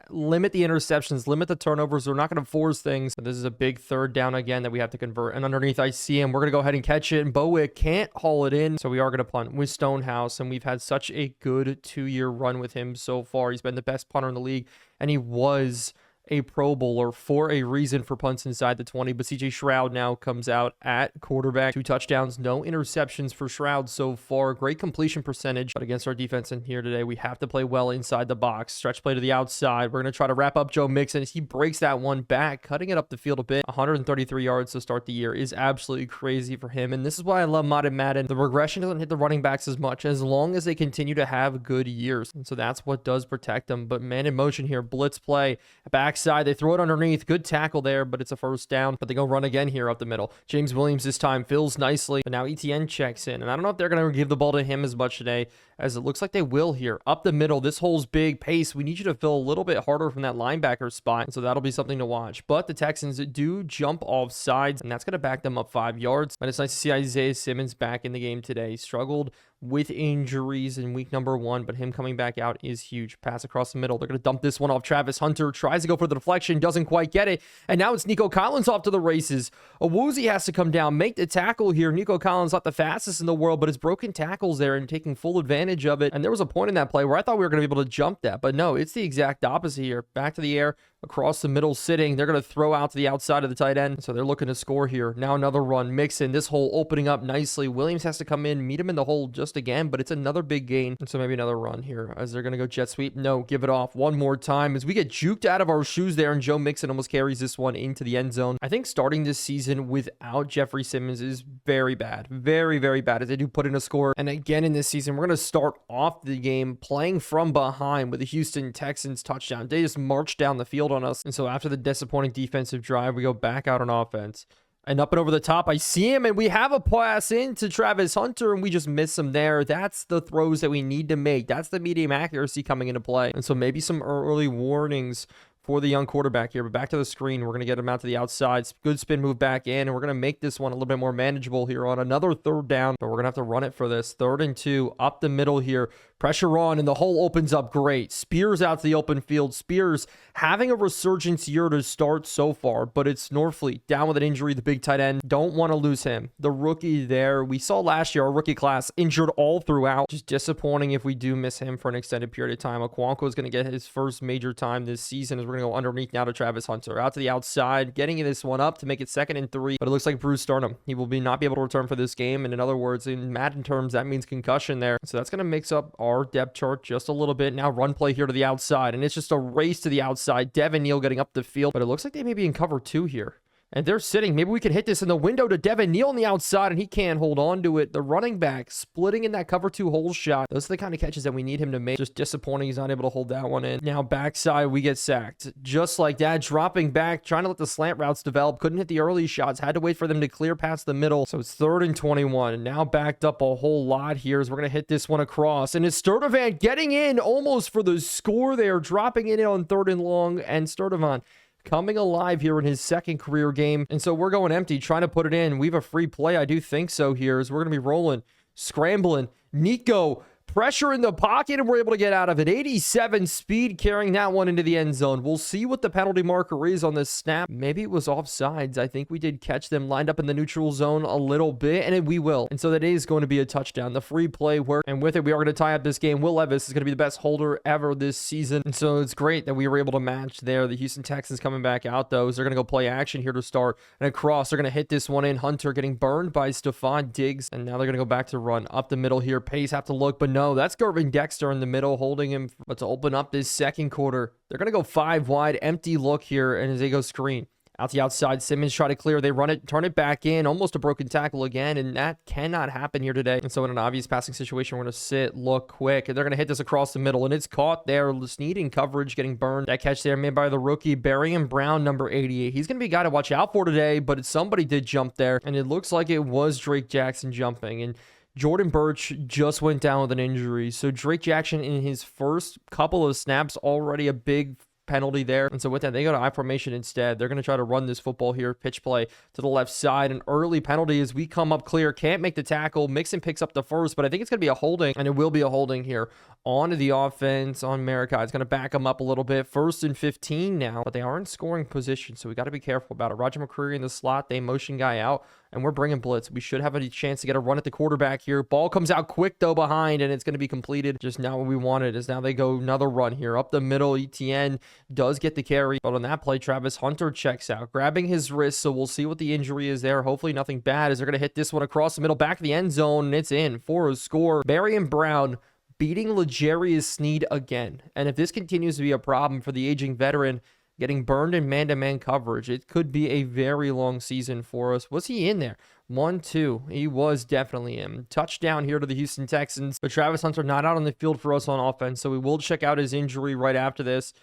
limit the interceptions, limit the turnovers. We're not going to force things. But this is a big third down again that we have to convert. And underneath, I see him. We're going to go ahead and catch it. And Bowick can't haul it in. So we are going to punt with Stonehouse. And we've had such a good 2-year run with him so far. He's been the best punter in the league. And he was a Pro Bowler for a reason for punts inside the 20. But CJ Stroud now comes out at quarterback. 2 touchdowns, no interceptions for Stroud so far. Great completion percentage. But against our defense in here today, we have to play well inside the box. Stretch play to the outside. We're going to try to wrap up Joe Mixon as he breaks that one back, cutting it up the field a bit. 133 yards to start the year is absolutely crazy for him. And this is why I love Madden. The regression doesn't hit the running backs as much as long as they continue to have good years. And so that's what does protect them. But man in motion here, blitz play, backside. They throw it underneath. Good tackle there, but it's a first down. But they go run again here up the middle. James Williams this time fills nicely. But now Etienne checks in. And I don't know if they're going to give the ball to him as much today as it looks like they will here. Up the middle. This hole's big. Pace. We need you to fill a little bit harder from that linebacker spot. And so that'll be something to watch. But the Texans do jump off sides, and that's going to back them up 5 yards. But it's nice to see Isaiah Simmons back in the game today. He struggled with injuries in week number 1, but him coming back out is huge. Pass across the middle. They're going to dump this one off. Travis Hunter tries to go for the deflection, doesn't quite get it. And now it's Nico Collins off to the races. Awuzie has to come down, make the tackle here. Nico Collins not the fastest in the world, but his broken tackles there and taking full advantage of it. And there was a point in that play where I thought we were going to be able to jump that, but no, it's the exact opposite here. Back to the air, across the middle sitting. They're going to throw out to the outside of the tight end. So they're looking to score here. Now another run. Mixon, this hole opening up nicely. Williams has to come in, meet him in the hole just again, but it's another big gain. And so maybe another run here as they're going to go jet sweep. No, give it off one more time as we get juked out of our shoes there, and Joe Mixon almost carries this one into the end zone. I think starting this season without Jeffrey Simmons is very bad. Very, very bad as they do put in a score. And again in this season, we're going to start off the game playing from behind with the Houston Texans touchdown. They just marched down the field on us. And so after the disappointing defensive drive, we go back out on offense. And up and over the top, I see him, and we have a pass into Travis Hunter, and we just miss him there. That's the throws that we need to make. That's the medium accuracy coming into play. And so maybe some early warnings for the young quarterback here. But back to the screen, we're going to get him out to the outside. Good spin move back in, and we're going to make this one a little bit more manageable here on another third down. But we're going to have to run it for this. 3rd and 2, up the middle here. Pressure on, and the hole opens up great. Spears out to the open field. Spears having a resurgence year to start so far, but it's Norfleet down with an injury, the big tight end. Don't want to lose him. The rookie there, we saw last year, our rookie class injured all throughout. Just disappointing if we do miss him for an extended period of time. Okonkwo is going to get his first major time this season as we're going to go underneath now to Travis Hunter. Out to the outside, getting this one up to make it 2nd and 3, but it looks like Bruce Sternum. He will not be able to return for this game, and in other words, in Madden terms, that means concussion there. So that's going to mix up our depth chart just a little bit. Now run play here to the outside, and it's just a race to the outside. Devin Neal getting up the field, but it looks like they may be in cover 2 here. And they're sitting. Maybe we can hit this in the window to Devin Neal on the outside, and he can't hold on to it. The running back splitting in that cover 2 hole shot. Those are the kind of catches that we need him to make. Just disappointing he's not able to hold that one in. Now backside, we get sacked. Just like that, dropping back, trying to let the slant routes develop. Couldn't hit the early shots. Had to wait for them to clear past the middle. So it's 3rd and 21. And now backed up a whole lot here as we're going to hit this one across. And it's Sturdivant getting in almost for the score there. Dropping in on 3rd and long. And Sturdivant coming alive here in his 2nd career game. And so we're going empty, trying to put it in. We have a free play. I do think so here as we're going to be rolling, scrambling. Nico, pressure in the pocket, and we're able to get out of it. 87 speed carrying that one into the end zone. We'll see what the penalty marker is on this snap. Maybe it was offsides. I think we did catch them lined up in the neutral zone a little bit, and we will. And so that is going to be a touchdown. The free play worked, and with it, we are going to tie up this game. Will Levis is going to be the best holder ever this season. And so it's great that we were able to match there. The Houston Texans coming back out, though. They're going to go play action here to start. And across, they're going to hit this one in. Hunter getting burned by Stephon Diggs. And now they're going to go back to run. Up the middle here. Pace have to look, but no, that's Gervin Dexter in the middle, holding him. But to open up this 2nd quarter, they're going to go 5 wide. Empty look here, and as they go screen. Out the outside, Simmons try to clear. They run it, turn it back in. Almost a broken tackle again, and that cannot happen here today. And so in an obvious passing situation, we're going to sit, look quick, and they're going to hit this across the middle, and it's caught there. Needing coverage, getting burned. That catch there made by the rookie, Barian Brown, number 88. He's going to be a guy to watch out for today, but somebody did jump there, and it looks like it was Drake Jackson jumping. And Jordan Birch just went down with an injury. So Drake Jackson in his first couple of snaps, already a big penalty there. And so with that, they go to I formation instead. They're going to try to run this football here. Pitch play to the left side. An early penalty as we come up clear. Can't make the tackle. Mixon picks up the first, but I think it's going to be a holding, and it will be a holding here onto the offense on Maricai. It's going to back them up a little bit. 1st and 15 now, but they are in scoring position, so we got to be careful about it. Roger McCreary in the slot. They motion guy out, and we're bringing blitz. We should have a chance to get a run at the quarterback here. Ball comes out quick, though, behind, and it's going to be completed. Just not what we wanted, as now they go another run here. Up the middle, ETN does get the carry, but on that play, Travis Hunter checks out, grabbing his wrist, so we'll see what the injury is there. Hopefully nothing bad, as they're going to hit this one across the middle, back of the end zone, and it's in for a score. Barian Brown beating L'Jarius Sneed again. And if this continues to be a problem for the aging veteran, getting burned in man-to-man coverage, it could be a very long season for us. Was he in there? 1-2. He was definitely in. Touchdown here to the Houston Texans. But Travis Hunter not out on the field for us on offense, so we will check out his injury right after this.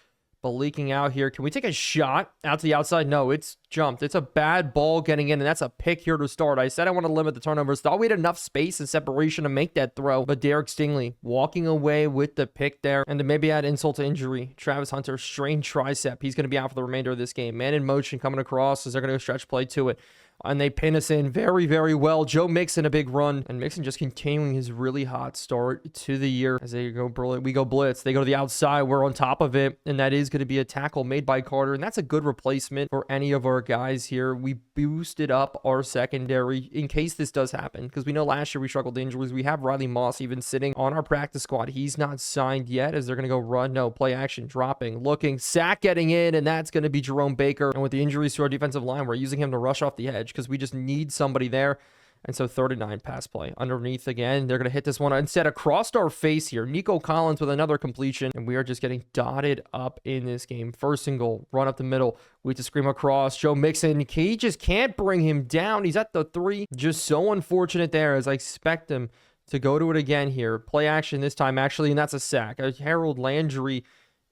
But leaking out here. Can we take a shot out to the outside? No, it's jumped. It's a bad ball getting in, and that's a pick here to start. I said I want to limit the turnovers. Thought we had enough space and separation to make that throw. But Derek Stingley walking away with the pick there. And to maybe add insult to injury, Travis Hunter strained tricep. He's going to be out for the remainder of this game. Man in motion coming across as they're going to go stretch play to it. And they pin us in very, very well. Joe Mixon a big run. And Mixon just continuing his really hot start to the year. As they go, we go blitz. They go to the outside. We're on top of it. And that is going to be a tackle made by Carter. And that's a good replacement for any of our guys here. We boosted up our secondary in case this does happen. Because we know last year we struggled with injuries. We have Riley Moss even sitting on our practice squad. He's not signed yet as they're going to go run. No, play action, dropping, looking, sack getting in. And that's going to be Jerome Baker. And with the injuries to our defensive line, we're using him to rush off the edge, because we just need somebody there. And so 39 pass play underneath again. They're going to hit this one instead across our face here. Nico Collins with another completion, and we are just getting dotted up in this game. 1st and goal, run up the middle. We have to scream across. Joe Mixon, he just can't bring him down. He's at the 3. Just so unfortunate there, as I expect him to go to it again here. Play action this time, actually, and that's a sack. Harold Landry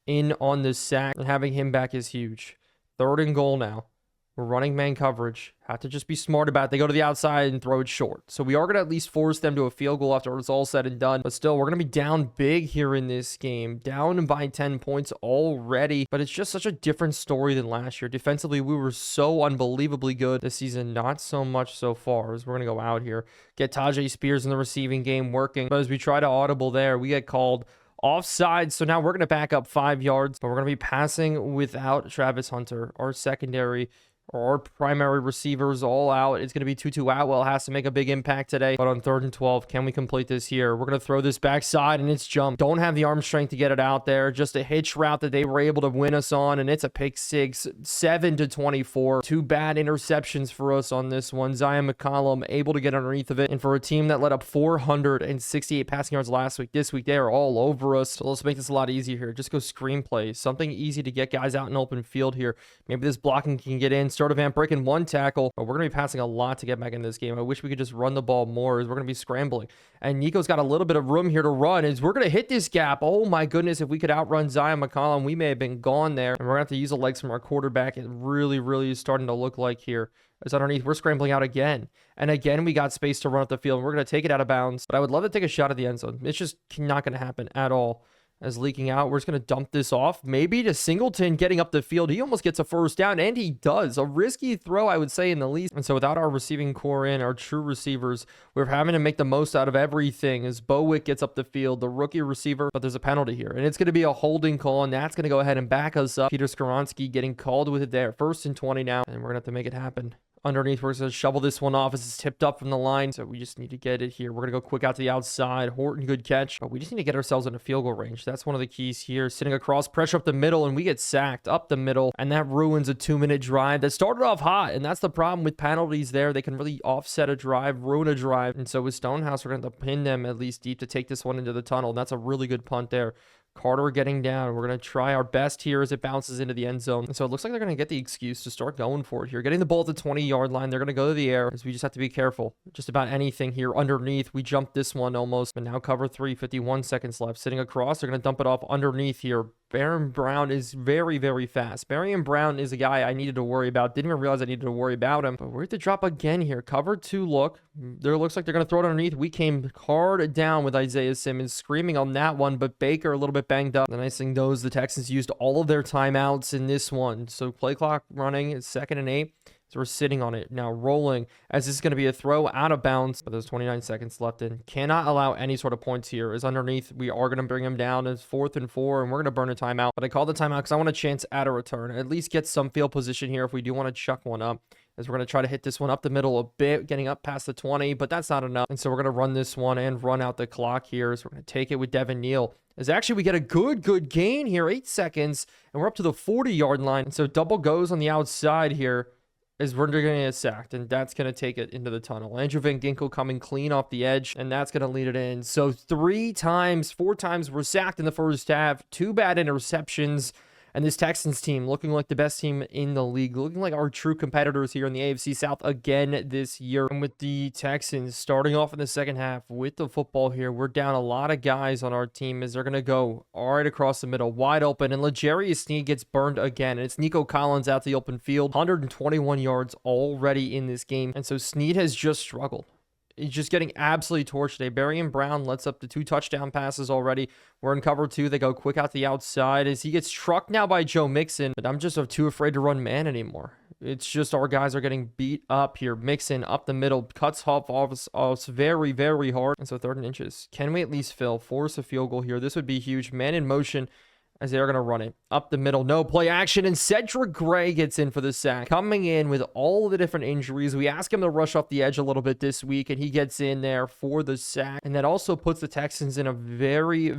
in on the sack, and having him back is huge. 3rd and goal now. We're running man coverage. Have to just be smart about it. They go to the outside and throw it short. So we are going to at least force them to a field goal after it's all said and done. But still, we're going to be down big here in this game. Down by 10 points already. But it's just such a different story than last year. Defensively, we were so unbelievably good this season. Not so much so far, as we're going to go out here. Get Tajay Spears in the receiving game working. But as we try to audible there, we get called offside. So now we're going to back up 5 yards. But we're going to be passing without Travis Hunter, our secondary, our primary receivers all out. It's going to be Tutu Atwell has to make a big impact today. But on 3rd and 12, can we complete this here? We're going to throw this backside, and it's jump. Don't have the arm strength to get it out there. Just a hitch route that they were able to win us on, and it's a pick six, 7-24. 2 bad interceptions for us on this one. Zion McCollum able to get underneath of it. And for a team that let up 468 passing yards last week, this week they are all over us. So let's make this a lot easier here. Just go screenplay. Something easy to get guys out in open field here. Maybe this blocking can get in. Start of Van breaking 1 tackle, but we're going to be passing a lot to get back in this game. I wish we could just run the ball more, as we're going to be scrambling. And Nico's got a little bit of room here to run, as we're going to hit this gap. Oh my goodness, if we could outrun Zion McCollum, we may have been gone there. And we're going to have to use the legs from our quarterback. It really is starting to look like here. As underneath, we're scrambling out again. And again, we got space to run up the field. And we're going to take it out of bounds. But I would love to take a shot at the end zone. It's just not going to happen at all. As leaking out, we're just going to dump this off. Maybe to Singleton getting up the field. He almost gets a first down, and he does. A risky throw, I would say, in the least. And so without our receiving core in, our true receivers, we're having to make the most out of everything as Bowick gets up the field, the rookie receiver. But there's a penalty here, and it's going to be a holding call, and that's going to go ahead and back us up. Peter Skoronski getting called with it there. 1st and 20 now, and we're going to have to make it happen. Underneath, we're going to shovel this one off as it's tipped up from the line. So we just need to get it here. We're going to go quick out to the outside. Horton, good catch. But we just need to get ourselves in a field goal range. That's one of the keys here. Sitting across, pressure up the middle, and we get sacked up the middle. And that ruins a 2-minute drive that started off hot. And that's the problem with penalties there. They can really offset a drive, ruin a drive. And so with Stonehouse, we're going to pin them at least deep to take this one into the tunnel. And that's a really good punt there. Carter getting down. We're going to try our best here as it bounces into the end zone. And so it looks like they're going to get the excuse to start going for it here. Getting the ball at the 20-yard line. They're going to go to the air, as we just have to be careful. Just about anything here underneath. We jumped this one almost, but now cover 3, 51 seconds left. Sitting across, they're going to dump it off underneath here. Baron Brown is very fast. Baron Brown is a guy I needed to worry about. Didn't even realize I needed to worry about him. But we're at the drop again here. Cover 2 look. There looks like they're going to throw it underneath. We came hard down with Isaiah Simmons screaming on that one, but Baker a little bit banged up. The nice thing though is the Texans used all of their timeouts in this one. So play clock running. It's 2nd and 8. So we're sitting on it now, rolling, as this is going to be a throw out of bounds. But there's 29 seconds left in. Cannot allow any sort of points here. As underneath, we are going to bring him down. It's 4th and 4, and we're going to burn a timeout. But I called the timeout because I want a chance at a return. At least get some field position here if we do want to chuck one up. As we're going to try to hit this one up the middle a bit, getting up past the 20, but that's not enough. And so we're going to run this one and run out the clock here. So we're going to take it with Devin Neal. As actually we get a good gain here, 8 seconds, and we're up to the 40-yard line. And so double goes on the outside here, as we're going to get sacked, and that's going to take it into the tunnel. Andrew Van Ginkel coming clean off the edge, and that's going to lead it in. So 4 times we're sacked in the first half. 2 bad interceptions. And this Texans team looking like the best team in the league, looking like our true competitors here in the AFC South again this year. And with the Texans starting off in the second half with the football here, we're down a lot of guys on our team as they're going to go right across the middle, wide open. And L'Jarius Sneed gets burned again. And it's Nico Collins out the open field, 121 yards already in this game. And so Sneed has just struggled. He's just getting absolutely torched today. Baron Brown lets up the 2 touchdown passes already. We're in cover 2. They go quick out the outside as he gets trucked now by Joe Mixon. But I'm just too afraid to run man anymore. It's just our guys are getting beat up here. Mixon up the middle, cuts off us very hard. And so 3rd and inches. Can we at least force a field goal here? This would be huge. Man in motion. As they're going to run it up the middle. No play action. And Cedric Gray gets in for the sack. Coming in with all the different injuries. We ask him to rush off the edge a little bit this week. And he gets in there for the sack. And that also puts the Texans in a very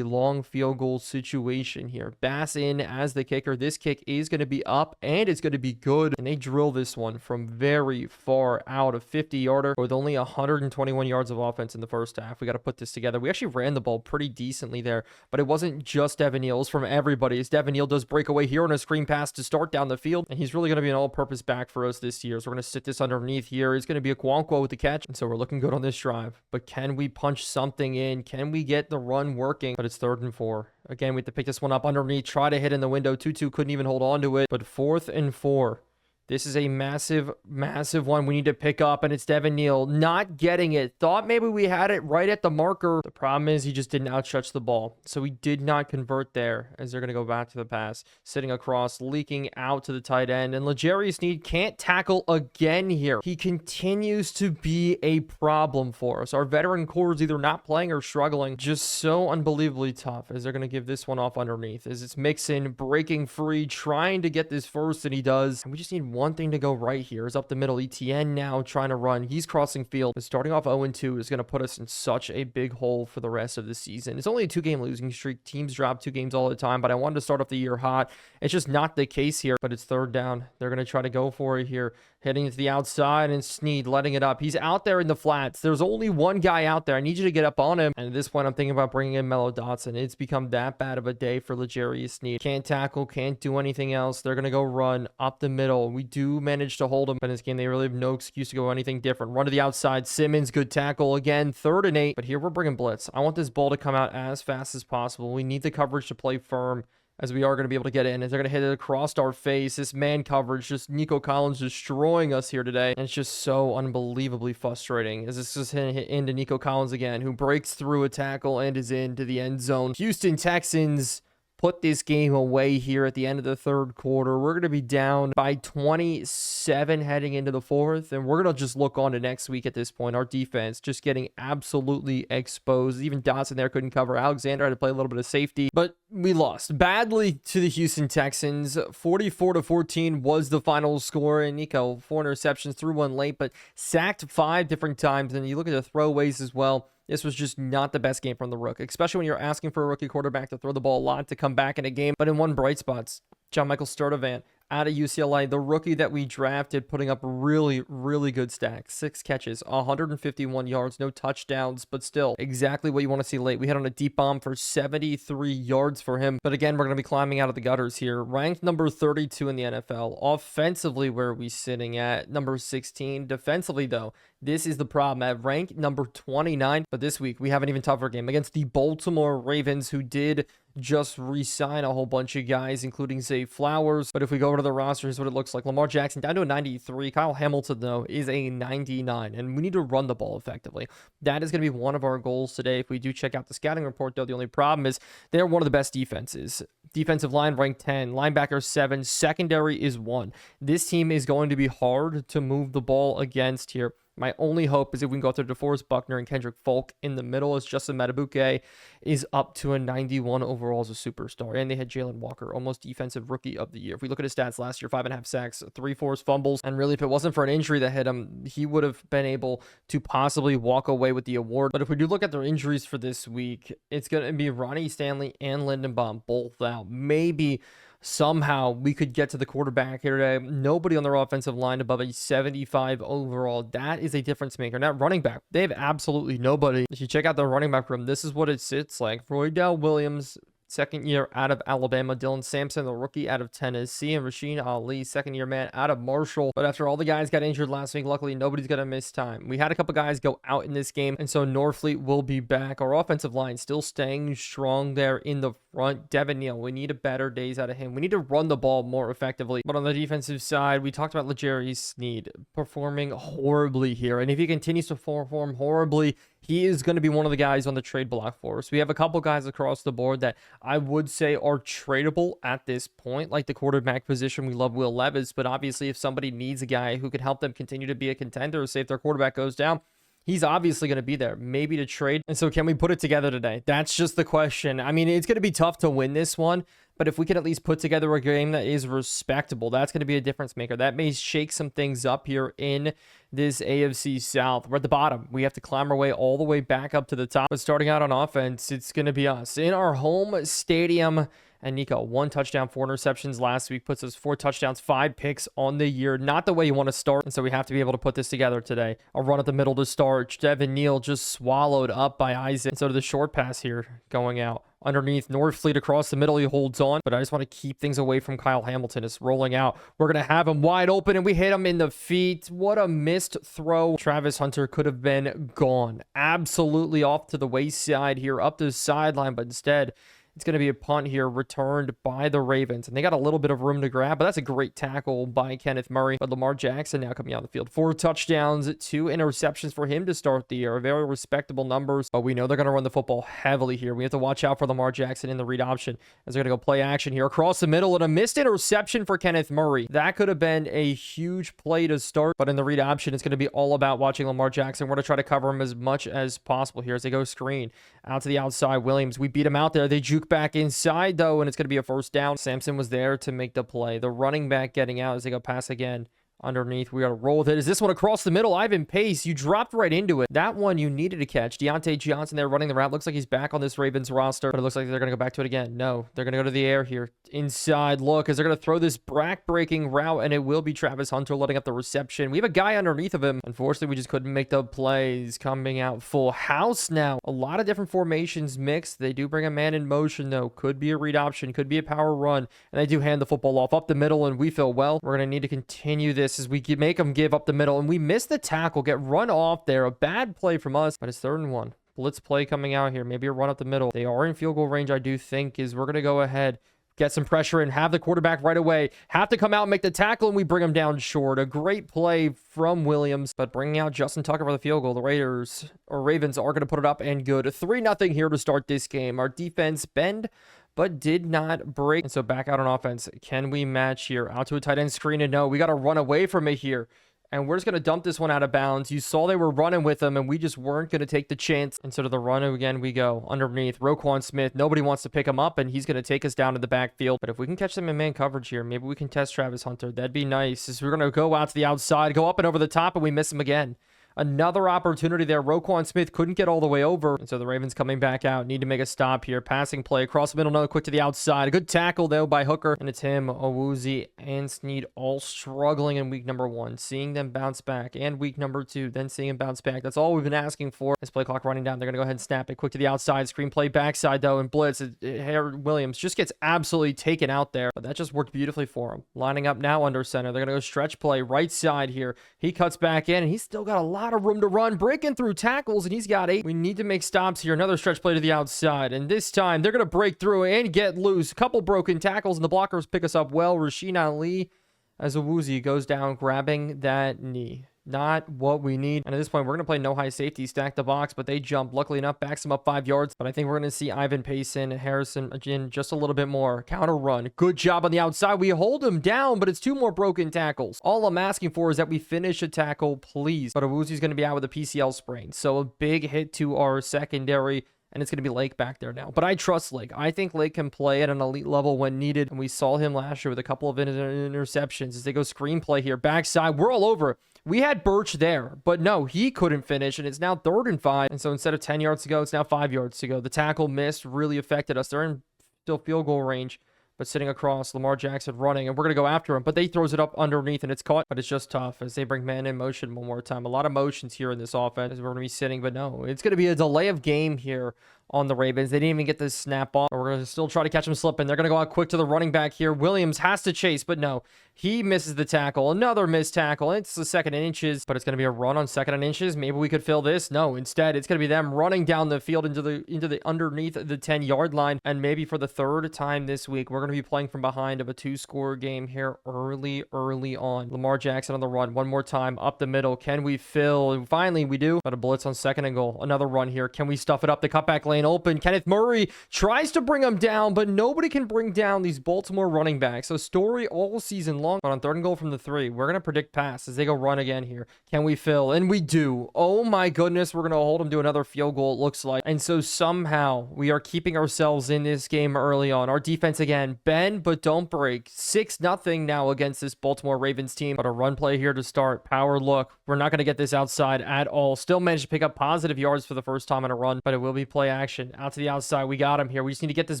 long field goal situation here. Bass in as the kicker. This kick is going to be up. And it's going to be good. And they drill this one from very far out, of 50-yarder. With only 121 yards of offense in the first half. We got to put this together. We actually ran the ball pretty decently there. But it wasn't just Devin Neal. From everybody, as Devin Neal does break away here on a screen pass to start down the field, and he's really going to be an all-purpose back for us this year. So we're going to sit this underneath here. It's going to be a Kwonkwo with the catch, and so we're looking good on this drive. But can we punch something in? Can we get the run working? But it's 3rd and 4. Again, we have to pick this one up underneath, try to hit in the window. Tutu couldn't even hold on to it, but 4th and 4. This is a massive, massive one we need to pick up, and it's Devin Neal not getting it. Thought maybe we had it right at the marker. The problem is he just didn't outstretch the ball, so he did not convert there as they're going to go back to the pass. Sitting across, leaking out to the tight end, and L'Jarius Sneed can't tackle again here. He continues to be a problem for us. Our veteran core is either not playing or struggling. Just so unbelievably tough as they're going to give this one off underneath. As it's Mixon breaking free, trying to get this first, and he does. And we just need one thing to go right here. Is up the middle. ETN now trying to run. He's crossing field. But starting off 0-2 is going to put us in such a big hole for the rest of the season. It's only a 2-game losing streak. Teams drop 2 games all the time, but I wanted to start off the year hot. It's just not the case here, but it's third down. They're going to try to go for it here. Heading to the outside, and Sneed letting it up. He's out there in the flats. There's only one guy out there. I need you to get up on him. And at this point, I'm thinking about bringing in Mello Dotson. It's become that bad of a day for L'Jarius Sneed. Can't tackle, can't do anything else. They're going to go run up the middle. We do manage to hold him, but in this game, they really have no excuse to go anything different. Run to the outside. Simmons, good tackle again. 3rd and 8. But here we're bringing blitz. I want this ball to come out as fast as possible. We need the coverage to play firm, as we are going to be able to get in. As they're going to hit it across our face. This man coverage, just Nico Collins destroying us here today. And it's just so unbelievably frustrating as this is hit into Nico Collins again, who breaks through a tackle and is into the end zone. Houston Texans put this game away here at the end of the 3rd quarter. We're going to be down by 27 heading into the 4th, and we're going to just look on to next week at this point. Our defense just getting absolutely exposed. Even Dotson there couldn't cover. Alexander had to play a little bit of safety, but we lost badly to the Houston Texans. 44-14 was the final score, and Nico, 4 interceptions, threw one late, but sacked 5 different times, and you look at the throwaways as well. This was just not the best game from the rook, especially when you're asking for a rookie quarterback to throw the ball a lot to come back in a game. But in one bright spots, John Michael Sturdivant out of UCLA, the rookie that we drafted, putting up really, really good stacks. 6 catches, 151 yards, no touchdowns, but still exactly what you want to see late. We hit on a deep bomb for 73 yards for him. But again, we're going to be climbing out of the gutters here. Ranked number 32 in the NFL. Offensively, where are we sitting at? Number 16. Defensively, though, this is the problem. At rank number 29. But this week, we have an even tougher game against the Baltimore Ravens, who did just re-sign a whole bunch of guys, including Zay Flowers. But if we go over to the roster, here's what it looks like. Lamar Jackson down to a 93. Kyle Hamilton, though, is a 99. And we need to run the ball effectively. That is going to be one of our goals today. If we do check out the scouting report, though, the only problem is they're one of the best defenses. Defensive line ranked 10, linebacker 7, secondary is 1. This team is going to be hard to move the ball against here. My only hope is if we can go through DeForest Buckner and Kendrick Folk in the middle, as Justin Matabuke is up to a 91 overall as a superstar. And they had Jalen Walker, almost defensive rookie of the year. If we look at his stats last year, 5.5 sacks, 3 forced fumbles. And really, if it wasn't for an injury that hit him, he would have been able to possibly walk away with the award. But if we do look at their injuries for this week, it's going to be Ronnie Stanley and Lindenbaum both out. Maybe somehow we could get to the quarterback here today. Nobody on their offensive line above a 75 overall. That is a difference maker. Now, running back, they have absolutely nobody. If you check out the running back room, this is what it sits like. Roydell Williams, 2nd year out of Alabama. Dylan Sampson, the rookie out of Tennessee. And Rasheen Ali, 2nd year man out of Marshall. But after all the guys got injured last week, luckily nobody's going to miss time. We had a couple guys go out in this game, and so Norfleet will be back. Our offensive line still staying strong there in the front. Devin Neal, we need a better days out of him. We need to run the ball more effectively. But on the defensive side, we talked about L'Jarius Sneed performing horribly here. And if he continues to perform horribly, he is going to be one of the guys on the trade block for us. We have a couple guys across the board that I would say are tradable at this point, like the quarterback position. We love Will Levis, but obviously if somebody needs a guy who could help them continue to be a contender, say if their quarterback goes down, he's obviously going to be there, maybe to trade. And so can we put it together today? That's just the question. I mean, it's going to be tough to win this one, but if we can at least put together a game that is respectable, that's going to be a difference maker. That may shake some things up here in this AFC South. We're at the bottom. We have to climb our way all the way back up to the top. But starting out on offense, it's going to be us in our home stadium. And Nico, 1 touchdown, 4 interceptions last week, puts us 4 touchdowns, 5 picks on the year. Not the way you want to start. And so we have to be able to put this together today. A run at the middle to start. Devin Neal just swallowed up by Isaac. And so to the short pass here going out. Underneath, Norfleet across the middle, he holds on. But I just want to keep things away from Kyle Hamilton. It's rolling out. We're going to have him wide open, and we hit him in the feet. What a missed throw. Travis Hunter could have been gone. Absolutely off to the wayside here, up the sideline, but instead It's going to be a punt here returned by the Ravens. And they got a little bit of room to grab, but that's a great tackle by Kenneth Murray. But Lamar Jackson now coming out of the field. 4 touchdowns, 2 interceptions for him to start the year. Very respectable numbers, but we know they're going to run the football heavily here. We have to watch out for Lamar Jackson in the read option as they're going to go play action here across the middle, and a missed interception for Kenneth Murray. That could have been a huge play to start, but in the read option, it's going to be all about watching Lamar Jackson. We're going to try to cover him as much as possible here as they go screen out to the outside. Williams, we beat him out there. They juke back inside though, and it's going to be a first down. Sampson was there to make the play. The running back getting out as they go pass again. Underneath, we got to roll with it. Is this one across the middle? Ivan Pace, you dropped right into it. That one you needed to catch. Deontay Johnson there running the route. Looks like he's back on this Ravens roster, but it looks like they're going to go back to it again. No, they're going to go to the air here. Inside look as they're going to throw this back-breaking route, and it will be Travis Hunter letting up the reception. We have a guy underneath of him. Unfortunately, we just couldn't make the plays. Coming out full house now. A lot of different formations mixed. They do bring a man in motion, though. Could be a read option. Could be a power run. And they do hand the football off up the middle, and we feel, well, we're going to need to continue this as we make them give up the middle, and we miss the tackle, get run off there. A bad play from us, but it's 3rd and 1. Blitz play coming out here. Maybe a run up the middle. They are in field goal range, I do think, is we're going to go ahead, get some pressure and have the quarterback right away. Have to come out and make the tackle, and we bring him down short. A great play from Williams, but bringing out Justin Tucker for the field goal. The Ravens are going to put it up and good. 3-0 here to start this game. Our defense bend but did not break. And so back out on offense. Can we match here? Out to a tight end screen, and no, we got to run away from it here. And we're just going to dump this one out of bounds. You saw they were running with them, and we just weren't going to take the chance. And so to the run again we go. Underneath, Roquan Smith. Nobody wants to pick him up, and he's going to take us down to the backfield. But if we can catch them in man coverage here, maybe we can test Travis Hunter. That'd be nice. As we're going to go out to the outside, go up and over the top, and we miss him again. Another opportunity there. Roquan Smith couldn't get all the way over. And so the Ravens coming back out. Need to make a stop here. Passing play across the middle. Another quick to the outside. A good tackle, though, by Hooker. And it's him, Owuzie, and Snead all struggling in week number 1. Seeing them bounce back. And week number 2. Then seeing them bounce back. That's all we've been asking for. This play clock running down. They're going to go ahead and snap it. Quick to the outside. Screenplay backside, though, and blitz. Williams just gets absolutely taken out there. But that just worked beautifully for him. Lining up now under center. They're going to go stretch play right side here. He cuts back in, and he's still got a lot of room to run. Breaking through tackles, and he's got 8. We need to make stops here. Another stretch play to the outside, and this time they're going to break through and get loose. A couple broken tackles, and the blockers pick us up well. Rasheen Ali as Owuzie goes down, grabbing that knee. Not what we need. And at this point, we're going to play no high safety, stack the box, but they jump. Luckily enough, backs them up 5 yards. But I think we're going to see Ivan Payson and Harrison again just a little bit more. Counter run. Good job on the outside. We hold him down, but it's 2 more broken tackles. All I'm asking for is that we finish a tackle, please. But Owuzie's going to be out with a PCL sprain. So a big hit to our secondary. And it's going to be Lake back there now. But I trust Lake. I think Lake can play at an elite level when needed. And we saw him last year with a couple of interceptions as they go screenplay here. Backside, we're all over. We had Birch there, but no, he couldn't finish, and it's now 3rd and 5. And so instead of 10 yards to go, it's now 5 yards to go. The tackle missed, really affected us. They're in still field goal range, but sitting across, Lamar Jackson running, and we're going to go after him. But they throws it up underneath, and it's caught, but it's just tough as they bring man in motion one more time. A lot of motions here in this offense as we're going to be sitting, but no, it's going to be a delay of game here on the Ravens. They didn't even get this snap off. We're going to still try to catch them slipping. They're going to go out quick to the running back here. Williams has to chase, but no. He misses the tackle. Another missed tackle. It's the 2nd and inches, but it's going to be a run on 2nd and inches. Maybe we could fill this. No, instead, it's going to be them running down the field into the underneath the 10-yard line. And maybe for the 3rd time this week, we're going to be playing from behind of a 2-score game here early on. Lamar Jackson on the run. One more time up the middle. Can we fill? And finally, we do. But a blitz on 2nd and goal. Another run here. Can we stuff it up? The cutback lane open. Kenneth Murray tries to bring him down, but nobody can bring down these Baltimore running backs. So Story all season long. But on 3rd and goal from the 3, we're going to predict pass as they go run again here. Can we fill? And we do. Oh my goodness, we're going to hold them to another field goal, it looks like. And so somehow we are keeping ourselves in this game early on. Our defense again, bend but don't break. 6-0 now against this Baltimore Ravens team. But a run play here to start. Power look. We're not going to get this outside at all. Still managed to pick up positive yards for the first time in a run, but it will be play action. Out to the outside. We got him here. We just need to get this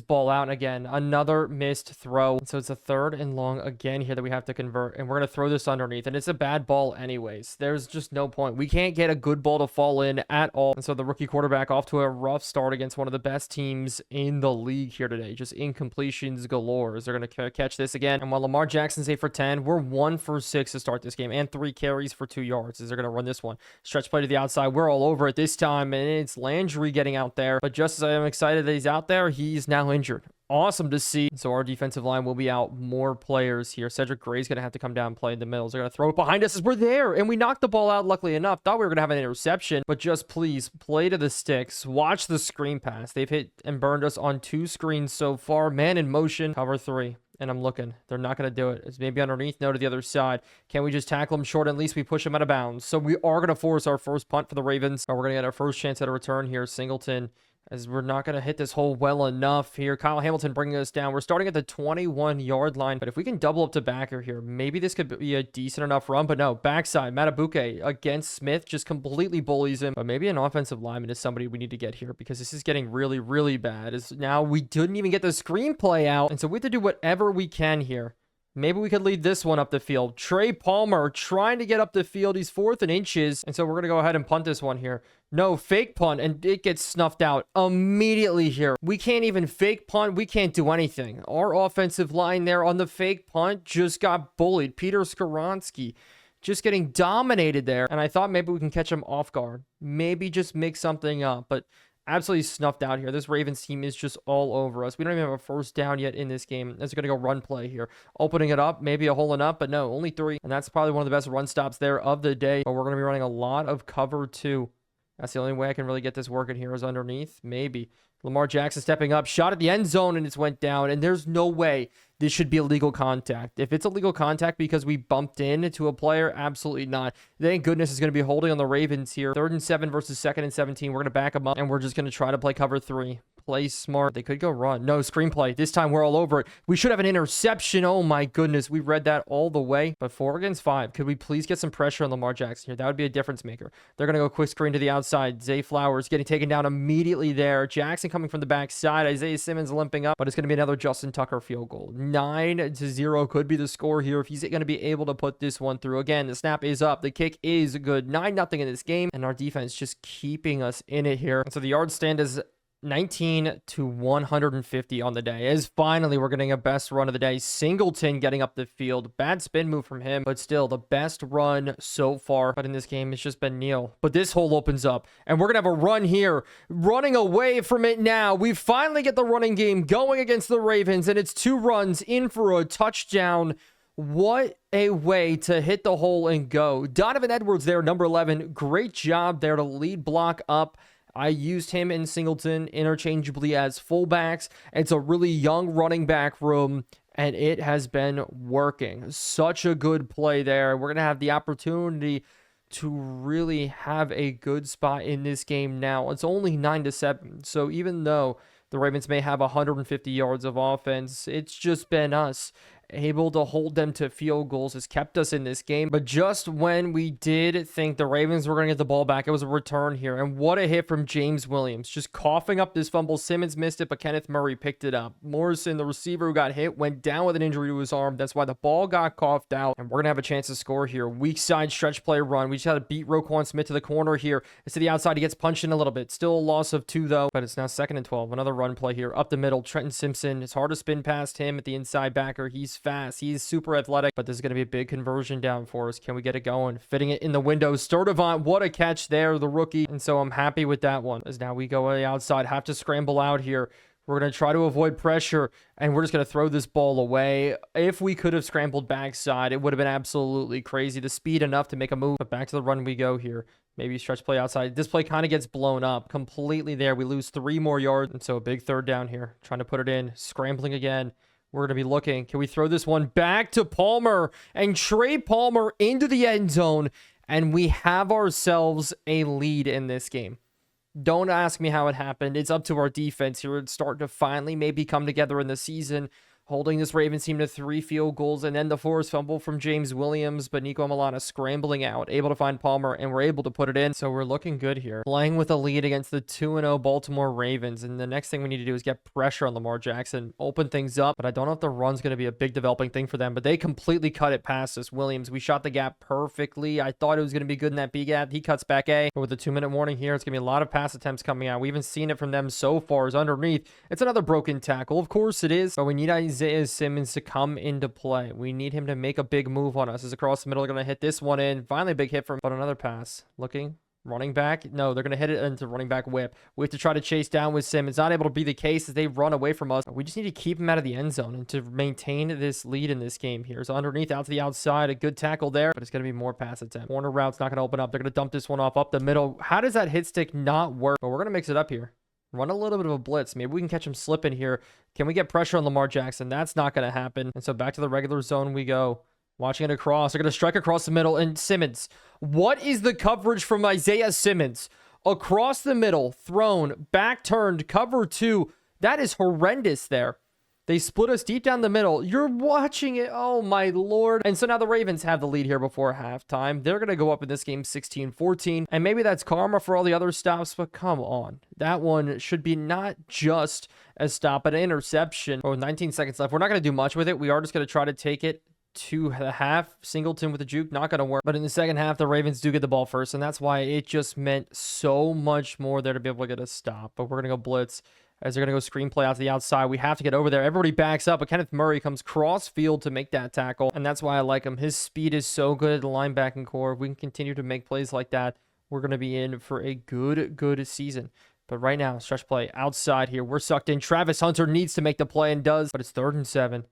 ball out. And again, another missed throw. And so it's a 3rd and long again here that we have to convert. And we're going to throw this underneath. And it's a bad ball anyways. There's just no point. We can't get a good ball to fall in at all. And so the rookie quarterback off to a rough start against one of the best teams in the league here today. Just incompletions galore as they're going to catch this again. And while Lamar Jackson's 8 for 10, we're 1 for 6 to start this game. And 3 carries for 2 yards as they're going to run this one. Stretch play to the outside. We're all over it this time. And it's Landry getting out there. But just as I am excited that he's out there, he's now injured. Awesome to see. So our defensive line will be out more players here. Cedric Gray's going to have to come down and play in the middle. They're going to throw it behind us as we're there. And we knocked the ball out, luckily enough. Thought we were going to have an interception. But just please, play to the sticks. Watch the screen pass. They've hit and burned us on 2 screens so far. Man in motion. Cover 3. And I'm looking. They're not going to do it. It's maybe underneath. No, to the other side. Can we just tackle him short? At least we push him out of bounds. So we are going to force our first punt for the Ravens. We're going to get our first chance at a return here. Singleton, as we're not going to hit this hole well enough here. Kyle Hamilton bringing us down. We're starting at the 21-yard line. But if we can double up to backer here, maybe this could be a decent enough run. But no, backside. Matabuke against Smith just completely bullies him. But maybe an offensive lineman is somebody we need to get here, because this is getting really, really bad. As now we didn't even get the screenplay out. And so we have to do whatever we can here. Maybe we could lead this one up the field. Trey Palmer trying to get up the field. He's 4th and inches. And so we're going to go ahead and punt this one here. No, fake punt. And it gets snuffed out immediately here. We can't even fake punt. We can't do anything. Our offensive line there on the fake punt just got bullied. Peter Skoronsky just getting dominated there. And I thought maybe we can catch him off guard. Maybe just make something up. But absolutely snuffed out here. This Ravens team is just all over us. We don't even have a first down yet in this game. As we're going to go run play here. Opening it up, maybe a hole and up, but no, only 3. And that's probably one of the best run stops there of the day. But we're going to be running a lot of cover 2. That's the only way I can really get this working here is underneath. Maybe. Lamar Jackson stepping up, shot at the end zone, and it's went down. And there's no way this should be illegal contact. If it's illegal contact because we bumped into a player, absolutely not. Thank goodness it's going to be holding on the Ravens here. 3rd and 7 versus 2nd and 17. We're going to back them up, and we're just going to try to play cover 3. Play smart. They could go run. No, screenplay. This time we're all over it. We should have an interception. Oh my goodness. We read that all the way. But 4 against 5. Could we please get some pressure on Lamar Jackson here? That would be a difference maker. They're going to go quick screen to the outside. Zay Flowers getting taken down immediately there. Jackson coming from the backside. Isaiah Simmons limping up. But it's going to be another Justin Tucker field goal. 9-0 could be the score here if he's going to be able to put this one through. Again, the snap is up. The kick is good. 9-0 in this game. And our defense just keeping us in it here. And so the yard stand is 19 to 150 on the day. As finally we're getting a best run of the day. Singleton getting up the field. Bad spin move from him, but still the best run so far. But in this game, it's just been Neal. But this hole opens up, and we're going to have a run here. Running away from it now. We finally get the running game going against the Ravens, and it's 2 runs in for a touchdown. What a way to hit the hole and go. Donovan Edwards there, number 11. Great job there to lead block up. I used him and Singleton interchangeably as fullbacks. It's a really young running back room, and it has been working. Such a good play there. We're going to have the opportunity to really have a good spot in this game now. It's only 9-7, so even though the Ravens may have 150 yards of offense, it's just been us able to hold them to field goals, has kept us in this game. But just when we did think the Ravens were going to get the ball back, it was a return here. And what a hit from James Williams. Just coughing up this fumble. Simmons missed it, but Kenneth Murray picked it up. Morrison, the receiver who got hit, went down with an injury to his arm. That's why the ball got coughed out. And we're going to have a chance to score here. Weak side stretch play run. We just had to beat Roquan Smith to the corner here. It's to the outside. He gets punched in a little bit. Still a loss of 2, though. But it's now 2nd and 12. Another run play here. Up the middle. Trenton Simpson. It's hard to spin past him at the inside backer. He's fast. He's super athletic, but this is going to be a big conversion down for us. Can we get it going? Fitting it in the window. Sturdivant, what a catch there, the rookie. And so I'm happy with that one. As now we go on the outside, have to scramble out here. We're going to try to avoid pressure, and we're just going to throw this ball away. If we could have scrambled backside, it would have been absolutely crazy. The speed enough to make a move, but back to the run we go here. Maybe stretch play outside. This play kind of gets blown up completely there. We lose 3 more yards, and so a big 3rd down here. Trying to put it in, scrambling again. We're going to be looking. Can we throw this one back to Palmer? And Trey Palmer into the end zone. And we have ourselves a lead in this game. Don't ask me how it happened. It's up to our defense here. It's starting to finally maybe come together in the season. Holding this Ravens team to 3 field goals, and then the forced fumble from James Williams, but Nico Milana scrambling out, able to find Palmer, and we're able to put it in. So we're looking good here. Playing with a lead against the 2-0 Baltimore Ravens, and the next thing we need to do is get pressure on Lamar Jackson, open things up, but I don't know if the run's going to be a big developing thing for them, but they completely cut it past us. Williams, we shot the gap perfectly. I thought it was going to be good in that B gap. He cuts back A, but with a 2-minute warning here, it's going to be a lot of pass attempts coming out. We haven't seen it from them so far as underneath. It's another broken tackle. Of course it is, but we need Isaiah Simmons to come into play. We need him to make a big move on us. As across the middle, going to hit this one in. Finally, a big hit from, but another pass. Looking. Running back? No, they're going to hit it into running back whip. We have to try to chase down with Simmons. Not able to be the case as they run away from us. We just need to keep him out of the end zone and to maintain this lead in this game here. So underneath, out to the outside, a good tackle there, but it's going to be more pass attempt. Corner route's not going to open up. They're going to dump this one off up the middle. How does that hit stick not work? But we're going to mix it up here. Run a little bit of a blitz. Maybe we can catch him slipping here. Can we get pressure on Lamar Jackson? That's not going to happen. And so back to the regular zone we go. Watching it across. They're going to strike across the middle. And Simmons. What is the coverage from Isaiah Simmons? Across the middle. Thrown. Back turned. Cover 2. That is horrendous there. They split us deep down the middle. You're watching it. Oh, my Lord. And so now the Ravens have the lead here before halftime. They're going to go up in this game 16-14. And maybe that's karma for all the other stops, but come on. That one should be not just a stop, but an interception. Oh, 19 seconds left. We're not going to do much with it. We are just going to try to take it to the half. Singleton with the juke, not going to work. But in the second half, the Ravens do get the ball first, and that's why it just meant so much more there to be able to get a stop. But we're going to go blitz as they're going to go screenplay out to the outside. We have to get over there. Everybody backs up, but Kenneth Murray comes cross field to make that tackle, and that's why I like him. His speed is so good at the linebacking core. If we can continue to make plays like that, we're going to be in for a good season. But right now, stretch play outside here. We're sucked in. Travis Hunter needs to make the play and does, but it's 3rd and 7.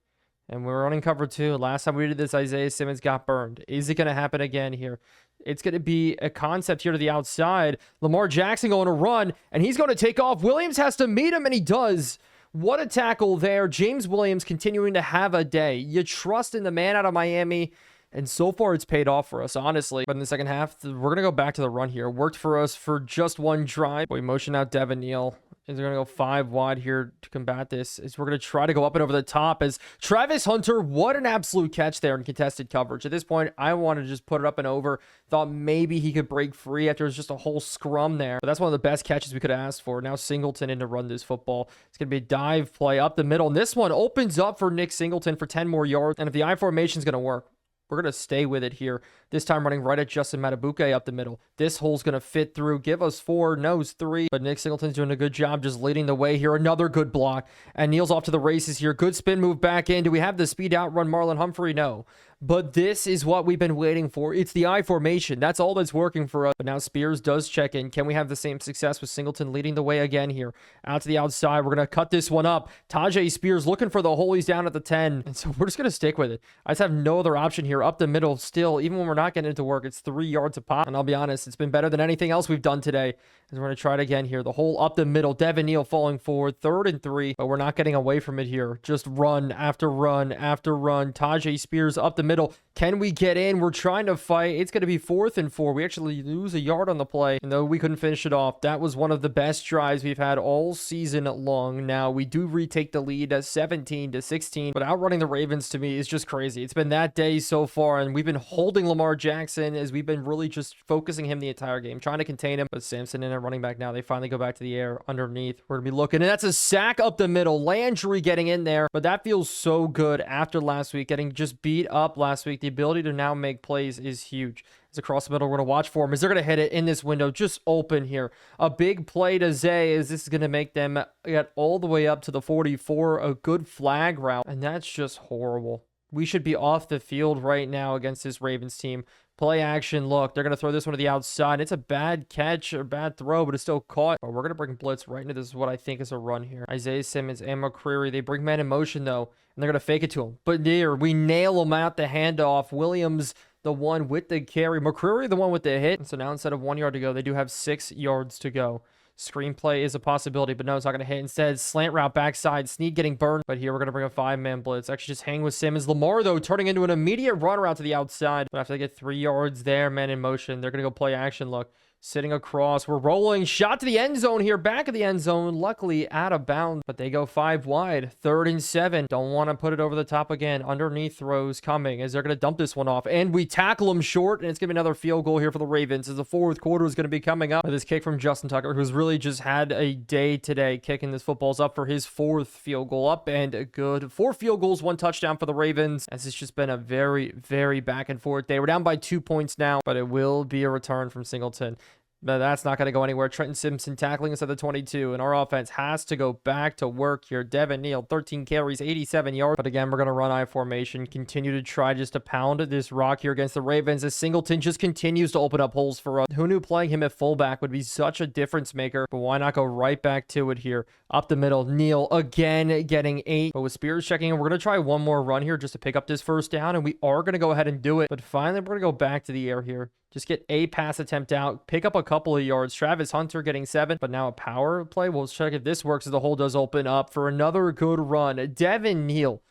And we're running cover 2. Last time we did this, Isaiah Simmons got burned. Is it going to happen again here? It's going to be a concept here to the outside. Lamar Jackson going to run, and he's going to take off. Williams has to meet him, and he does. What a tackle there. James Williams continuing to have a day. You trust in the man out of Miami, and so far it's paid off for us, honestly. But in the second half, we're going to go back to the run here. Worked for us for just one drive. We motion out Devin Neal. Is they're going to go 5 wide here to combat this. Is we're going to try to go up and over the top as Travis Hunter, what an absolute catch there in contested coverage. At this point, I wanted to just put it up and over. Thought maybe he could break free after it was just a whole scrum there. But that's one of the best catches we could have asked for. Now Singleton in to run this football. It's going to be a dive play up the middle. And this one opens up for Nick Singleton for 10 more yards. And if the I formation is going to work, we're going to stay with it here. This time running right at Justin Matabuke up the middle. This hole's going to fit through. Give us 4, nose 3. But Nick Singleton's doing a good job just leading the way here. Another good block. And Neal's off to the races here. Good spin move back in. Do we have the speed outrun Marlon Humphrey? No. But this is what we've been waiting for. It's the I formation. That's all that's working for us. But now Spears does check in. Can we have the same success with Singleton leading the way again here? Out to the outside. We're going to cut this one up. Tajay Spears looking for the hole. He's down at the 10. And so we're just going to stick with it. I just have no other option here. Up the middle still. Even when we're not getting it to work, it's 3 yards a pop. And I'll be honest, it's been better than anything else we've done today. As we're going to try it again here. The hole up the middle. Devin Neal falling forward. 3rd and 3. But we're not getting away from it here. Just run after run after run. Tajay Spears up the middle. Can we get in? We're trying to fight. It's going to be 4th and 4. We actually lose a yard on the play. And though we couldn't finish it off, that was one of the best drives we've had all season long. Now, we do retake the lead at 17-16. But outrunning the Ravens to me is just crazy. It's been that day so far. And we've been holding Lamar Jackson as we've been really just focusing him the entire game. Trying to contain him. But Sampson in at running back now. They finally go back to the air underneath. We're going to be looking. And that's a sack up the middle. Landry getting in there. But that feels so good after last week. Getting just beat up last week. The ability to now make plays is huge. It's across the middle. We're going to watch for him. Is they're going to hit it in this window. Just open here. A big play to Zay as this is going to make them get all the way up to the 44. A good flag route. And that's just horrible. We should be off the field right now against this Ravens team. Play action. Look, they're going to throw this one to the outside. It's a bad catch or bad throw, but it's still caught. But we're going to bring blitz right into this is what I think is a run here. Isaiah Simmons and McCreary. They bring man in motion, though, and they're going to fake it to him. But there, we nail him out the handoff. Williams, the one with the carry. McCreary, the one with the hit. And so now instead of 1 yard to go, they do have 6 yards to go. Screenplay is a possibility, but no, it's not going to hit. Instead, slant route backside. Snead getting burned. But here we're going to bring a 5-man blitz. Actually, just hang with Simmons. Lamar, though, turning into an immediate run route to the outside. But after they get 3 yards there, man in motion, they're going to go play action. Look. Sitting across. We're rolling. Shot to the end zone here. Back of the end zone. Luckily out of bounds. But they go 5 wide. 3rd and 7. Don't want to put it over the top again. Underneath throws coming as they're going to dump this one off. And we tackle them short. And it's going to be another field goal here for the Ravens as the 4th quarter is going to be coming up. This kick from Justin Tucker, who's really just had a day today kicking this football's up for his 4th field goal up. And a good 4 field goals, 1 touchdown for the Ravens. As it's just been a very, very back and forth day. We're down by 2 points now. But it will be a return from Singleton. But that's not going to go anywhere. Trenton Simpson tackling us at the 22, and our offense has to go back to work here. Devin Neal, 13 carries, 87 yards. But again, we're going to run I formation, continue to try just to pound this rock here against the Ravens as Singleton just continues to open up holes for us. Who knew playing him at fullback would be such a difference maker? But why not go right back to it here? Up the middle, Neal again getting 8. But with Spears checking in, we're going to try one more run here just to pick up this first down, and we are going to go ahead and do it. But finally, we're going to go back to the air here. Just get a pass attempt out, pick up a couple of yards. Travis Hunter getting 7, but now a power play. We'll check if this works as the hole does open up for another good run. Devin Neal.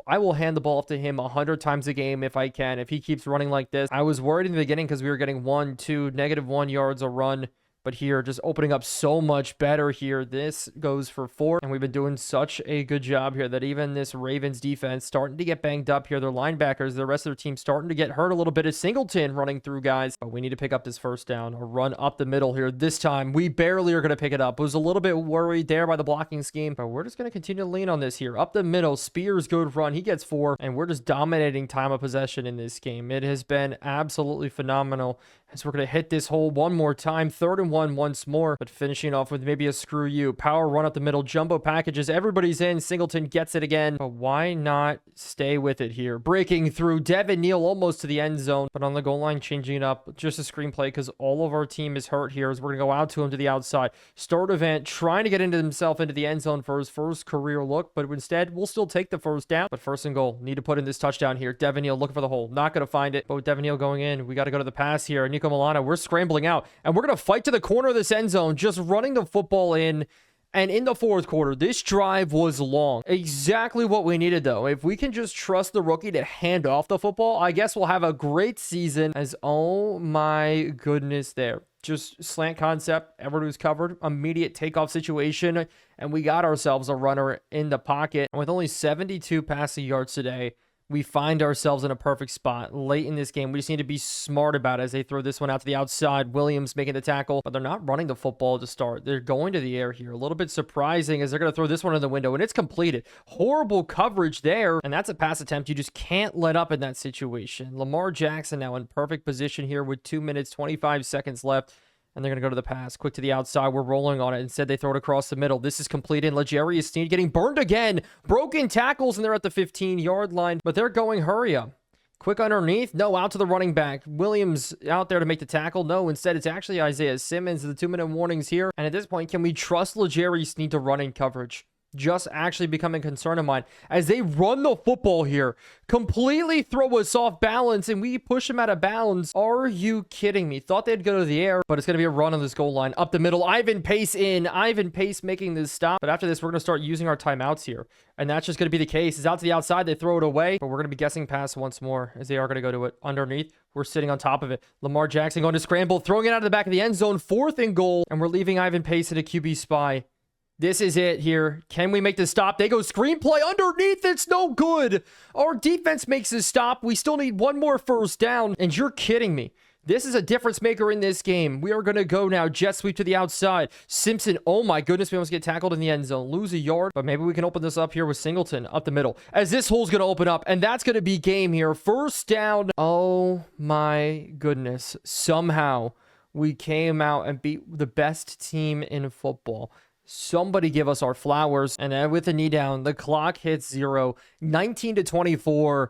I will hand the ball off to him 100 times a game if I can, if he keeps running like this. I was worried in the beginning because we were getting -1 yards a run. But here, just opening up so much better here. This goes for 4. And we've been doing such a good job here that even this Ravens defense starting to get banged up here. Their linebackers, the rest of their team starting to get hurt a little bit. Of Singleton running through guys. But we need to pick up this first down. A run up the middle here. This time, we barely are going to pick it up. Was a little bit worried there by the blocking scheme. But we're just going to continue to lean on this here. Up the middle, Spears, good run. He gets 4. And we're just dominating time of possession in this game. It has been absolutely phenomenal. As we're going to hit this hole one more time. 3rd and 1 once more. But finishing off with maybe a screw you. Power run up the middle. Jumbo packages. Everybody's in. Singleton gets it again. But why not stay with it here? Breaking through. Devin Neal almost to the end zone. But on the goal line, changing it up. Just a screenplay because all of our team is hurt here. As we're going to go out to him to the outside. Start event. Trying to get into himself into the end zone for his first career look. But instead, we'll still take the first down. But 1st and goal. Need to put in this touchdown here. Devin Neal looking for the hole. Not going to find it. But with Devin Neal going in, we got to go to the pass here. Nico Milano, we're scrambling out. And we're going to fight to the corner of this end zone. Just running the football in. And in the 4th quarter, this drive was long. Exactly what we needed, though. If we can just trust the rookie to hand off the football, I guess we'll have a great season. As, oh my goodness there. Just slant concept. Everyone was covered. Immediate takeoff situation. And we got ourselves a runner in the pocket. And with only 72 passing yards today, we find ourselves in a perfect spot late in this game. We just need to be smart about it as they throw this one out to the outside. Williams making the tackle, but they're not running the football to start. They're going to the air here. A little bit surprising as they're going to throw this one in the window, and it's completed. Horrible coverage there, and that's a pass attempt you just can't let up in that situation. Lamar Jackson now in perfect position here with 2 minutes, 25 seconds left. And they're going to go to the pass. Quick to the outside. We're rolling on it. Instead, they throw it across the middle. This is completed. L'Jarius Sneed getting burned again. Broken tackles, and they're at the 15-yard line. But they're going hurry up. Quick underneath. No, out to the running back. Williams out there to make the tackle. No, instead, it's actually Isaiah Simmons. The 2-minute warnings here. And at this point, can we trust L'Jarius Sneed to run in coverage? Just actually becoming a concern of mine as they run the football here, completely throw us off balance, and we push them out of bounds. Are you kidding me? Thought they'd go to the air, but it's going to be a run on this goal line. Up the middle, Ivan Pace in. Ivan Pace making this stop. But after this, we're going to start using our timeouts here. And that's just going to be the case. It's out to the outside. They throw it away, but we're going to be guessing pass once more as they are going to go to it underneath. We're sitting on top of it. Lamar Jackson going to scramble, throwing it out of the back of the end zone. 4th and goal, and we're leaving Ivan Pace at a QB spy. This is it here. Can we make the stop? They go screenplay underneath. It's no good. Our defense makes a stop. We still need one more first down. And you're kidding me. This is a difference maker in this game. We are going to go now. Jet sweep to the outside. Simpson, oh my goodness, we almost get tackled in the end zone. Lose a yard, but maybe we can open this up here with Singleton up the middle. As this hole's going to open up, and that's going to be game here. First down. Oh my goodness. Somehow we came out and beat the best team in football. Somebody give us our flowers. And with the knee down, the clock hits 0, 19-24,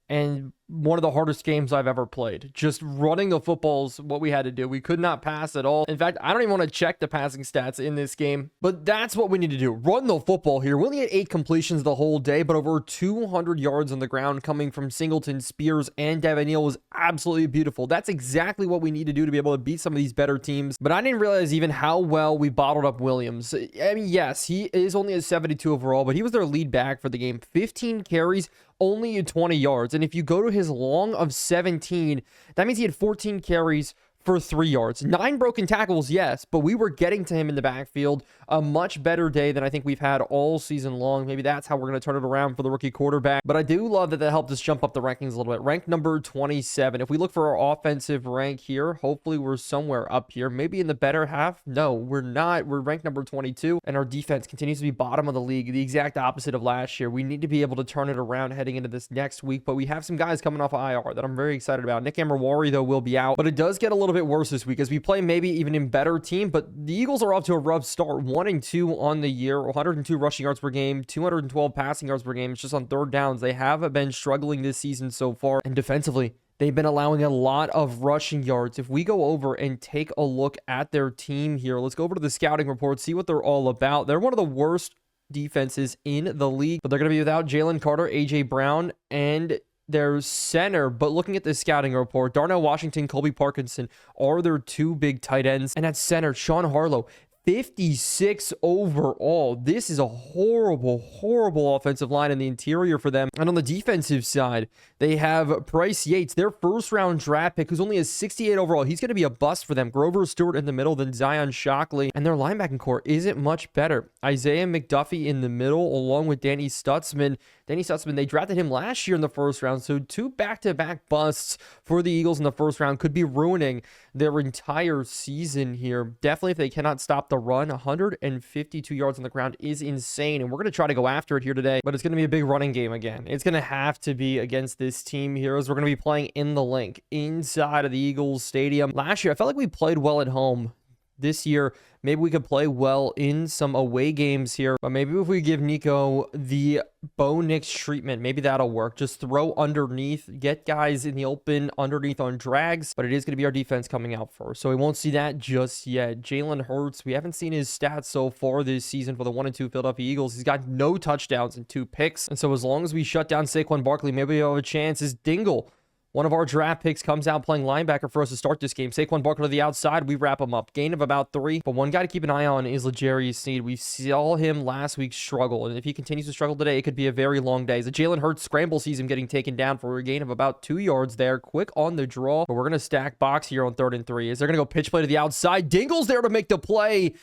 and one of the hardest games I've ever played. Just running the footballs, what we had to do. We could not pass at all. In fact, I don't even want to check the passing stats in this game, but that's what we need to do. Run the football here. We only had 8 completions the whole day, but over 200 yards on the ground coming from Singleton, Spears, and Devin Neal was absolutely beautiful. That's exactly what we need to do to be able to beat some of these better teams. But I didn't realize even how well we bottled up Williams. I mean, yes, he is only a 72 overall, but he was their lead back for the game. 15 carries, only 20 yards. And if you go to his long of 17, that means he had 14 carries for 3 yards. 9 broken tackles, yes, but we were getting to him in the backfield. A much better day than I think we've had all season long. Maybe that's how we're going to turn it around for the rookie quarterback. But I do love that helped us jump up the rankings a little bit. Ranked number 27. If we look for our offensive rank here, hopefully we're somewhere up here. Maybe in the better half. No, we're not. We're ranked number 22, and our defense continues to be bottom of the league, the exact opposite of last year. We need to be able to turn it around heading into this next week, but we have some guys coming off of IR that I'm very excited about. Nick Amrawari, though, will be out, but it does get a little little bit worse this week as we play maybe even in better team, but the Eagles are off to a rough start. 1-2 on the year, 102 rushing yards per game, 212 passing yards per game. It's just on third downs. They have been struggling this season so far, and defensively, they've been allowing a lot of rushing yards. If we go over and take a look at their team here, let's go over to the scouting report, see what they're all about. They're one of the worst defenses in the league, but they're going to be without Jalen Carter, AJ Brown, and their center. But looking at the scouting report, Darnell Washington, Colby Parkinson are their two big tight ends, and at center, Sean Harlow, 56 overall. This is a horrible offensive line in the interior for them. And on the defensive side, they have Bryce Yates, their first round draft pick, who's only a 68 overall. He's going to be a bust for them. Grover Stewart in the middle, then Zion Shockley. And their linebacking core isn't much better. Isaiah McDuffie in the middle, along with Danny Stutzman. Danny Stutzman, they drafted him last year in the first round, so two back-to-back busts for the Eagles in the first round could be ruining their entire season here. Definitely, if they cannot stop the run, 152 yards on the ground is insane, and we're going to try to go after it here today, but it's going to be a big running game again. It's going to have to be against this team here, as we're going to be playing in the link inside of the Eagles Stadium. Last year, I felt like we played well at home. This year, maybe we could play well in some away games here, but maybe if we give Nico the Bo Nix treatment, maybe that'll work. Just throw underneath, get guys in the open underneath on drags, but it is going to be our defense coming out first, so we won't see that just yet. Jalen Hurts, we haven't seen his stats so far this season for the 1-2 Philadelphia Eagles. He's got no touchdowns and 2 picks, and so as long as we shut down Saquon Barkley, maybe we'll have a chance. Is Dingle, one of our draft picks, comes out playing linebacker for us to start this game. Saquon Barkley to the outside. We wrap him up. Gain of about 3. But one guy to keep an eye on is L'Jarius Sneed. We saw him last week struggle. And if he continues to struggle today, it could be a very long day. As a Jalen Hurts scramble sees him getting taken down for a gain of about 2 yards there. Quick on the draw. But we're going to stack box here on 3rd and 3. Is they're going to go pitch play to the outside. Dingle's there to make the play.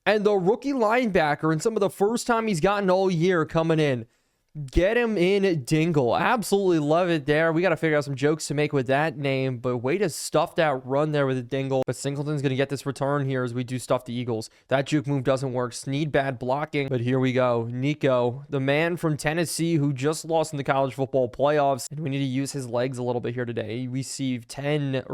And the rookie linebacker, and some of the first time he's gotten all year coming in. Get him in, Dingle. Absolutely love it there. We got to figure out some jokes to make with that name, but way to stuff that run there with a Dingle. But Singleton's going to get this return here as we do stuff the Eagles. That juke move doesn't work. Sneed bad blocking, but here we go. Nico, the man from Tennessee who just lost in the college football playoffs, and we need to use his legs a little bit here today. He received 10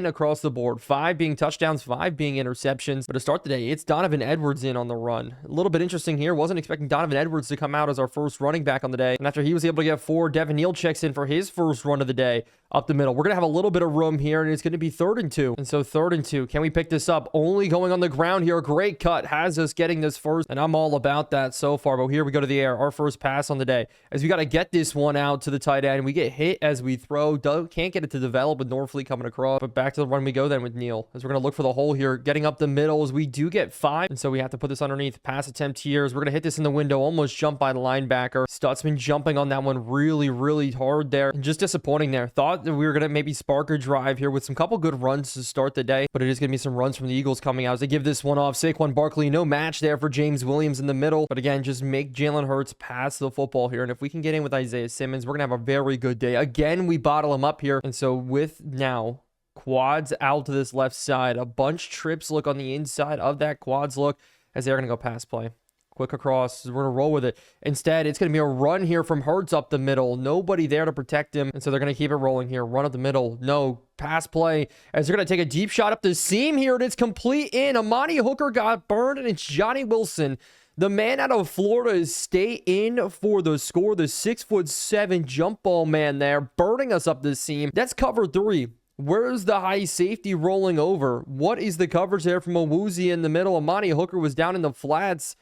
across the board, 5 being touchdowns, 5 being interceptions. But to start the day, it's Donovan Edwards in on the run. A little bit interesting here. Wasn't expecting Donovan Edwards to come out as our first running back on the day. And after he was able to get 4, Devin Neal checks in for his first run of the day up the middle. We're going to have a little bit of room here, and it's going to be 3rd and 2. And so 3rd and 2. Can we pick this up? Only going on the ground here. Great cut. Has us getting this first, and I'm all about that so far. But here we go to the air. Our first pass on the day. As we got to get this one out to the tight end. We get hit as we throw. Can't get it to develop with Norfleet coming across. But back to the run we go then with Neal. As we're going to look for the hole here. Getting up the middle as we do get 5. And so we have to put this underneath. Pass attempt here. As we're going to hit this in the window. Almost jumped by the linebacker. Stutzman jumping on that one really hard there. And just disappointing there. Thought that we were going to maybe spark a drive here with some couple good runs to start the day, but it is going to be some runs from the Eagles coming out as they give this one off. Saquon Barkley, no match there for James Williams in the middle, but again, just make Jalen Hurts pass the football here, and if we can get in with Isaiah Simmons, we're going to have a very good day. Again, we bottle him up here, and so with now quads out to this left side, a bunch trips look on the inside of that quads look as they're going to go pass play. Quick across. We're going to roll with it. Instead, it's going to be a run here from Hurts up the middle. Nobody there to protect him. And so they're going to keep it rolling here. Run up the middle. No. Pass play. As they're going to take a deep shot up the seam here. And it's complete in. Amani Hooker got burned. And it's Johnny Wilson. The man out of Florida is stay in for the score. The 6'7" jump ball man there. Burning us up the seam. That's cover 3. Where's the high safety rolling over? What is the coverage there from Owuzie in the middle? Amani Hooker was down in the flats.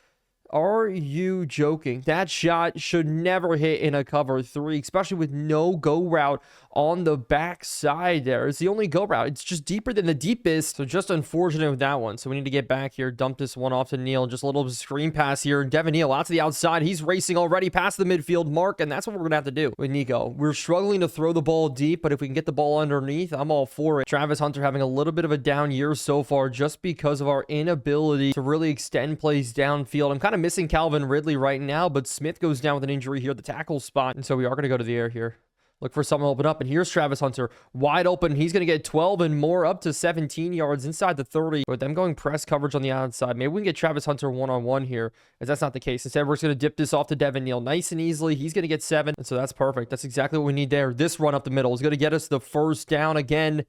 Are you joking? That shot should never hit in a cover 3, especially with no go route on the back side there. It's the only go route. It's just deeper than the deepest. So just unfortunate with that one. So we need to get back here, dump this one off to Neal. Just a little screen pass here. Devin Neal out to the outside. He's racing already past the midfield mark, and that's what we're going to have to do with Nico. We're struggling to throw the ball deep, but if we can get the ball underneath, I'm all for it. Travis Hunter having a little bit of a down year so far just because of our inability to really extend plays downfield. I'm kind of missing Calvin Ridley right now, but Smith goes down with an injury here at the tackle spot, and so we are going to go to the air here. Look for someone to open up, and here's Travis Hunter wide open. He's going to get 12 and more, up to 17 yards inside the 30. With them going press coverage on the outside, maybe we can get Travis Hunter one-on-one here, as that's not the case. Instead, we're just going to dip this off to Devin Neal nice and easily. He's going to get 7, and so that's perfect. That's exactly what we need there. This run up the middle is going to get us the first down again.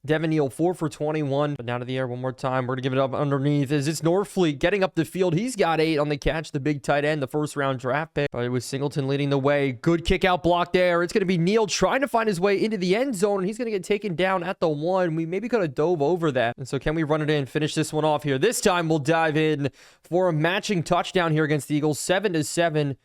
Devin Neal 4 for 21, but down to the air one more time. We're gonna give it up underneath. As it's Norfleet getting up the field. He's got 8 on the catch, the big tight end, the first round draft pick. But it was Singleton leading the way. Good kick out block there. It's gonna be Neal trying to find his way into the end zone, and he's gonna get taken down at the 1. We maybe could have dove over that. And so can we run it in, finish this one off here? This time we'll dive in for a matching touchdown here against the Eagles, 7-7.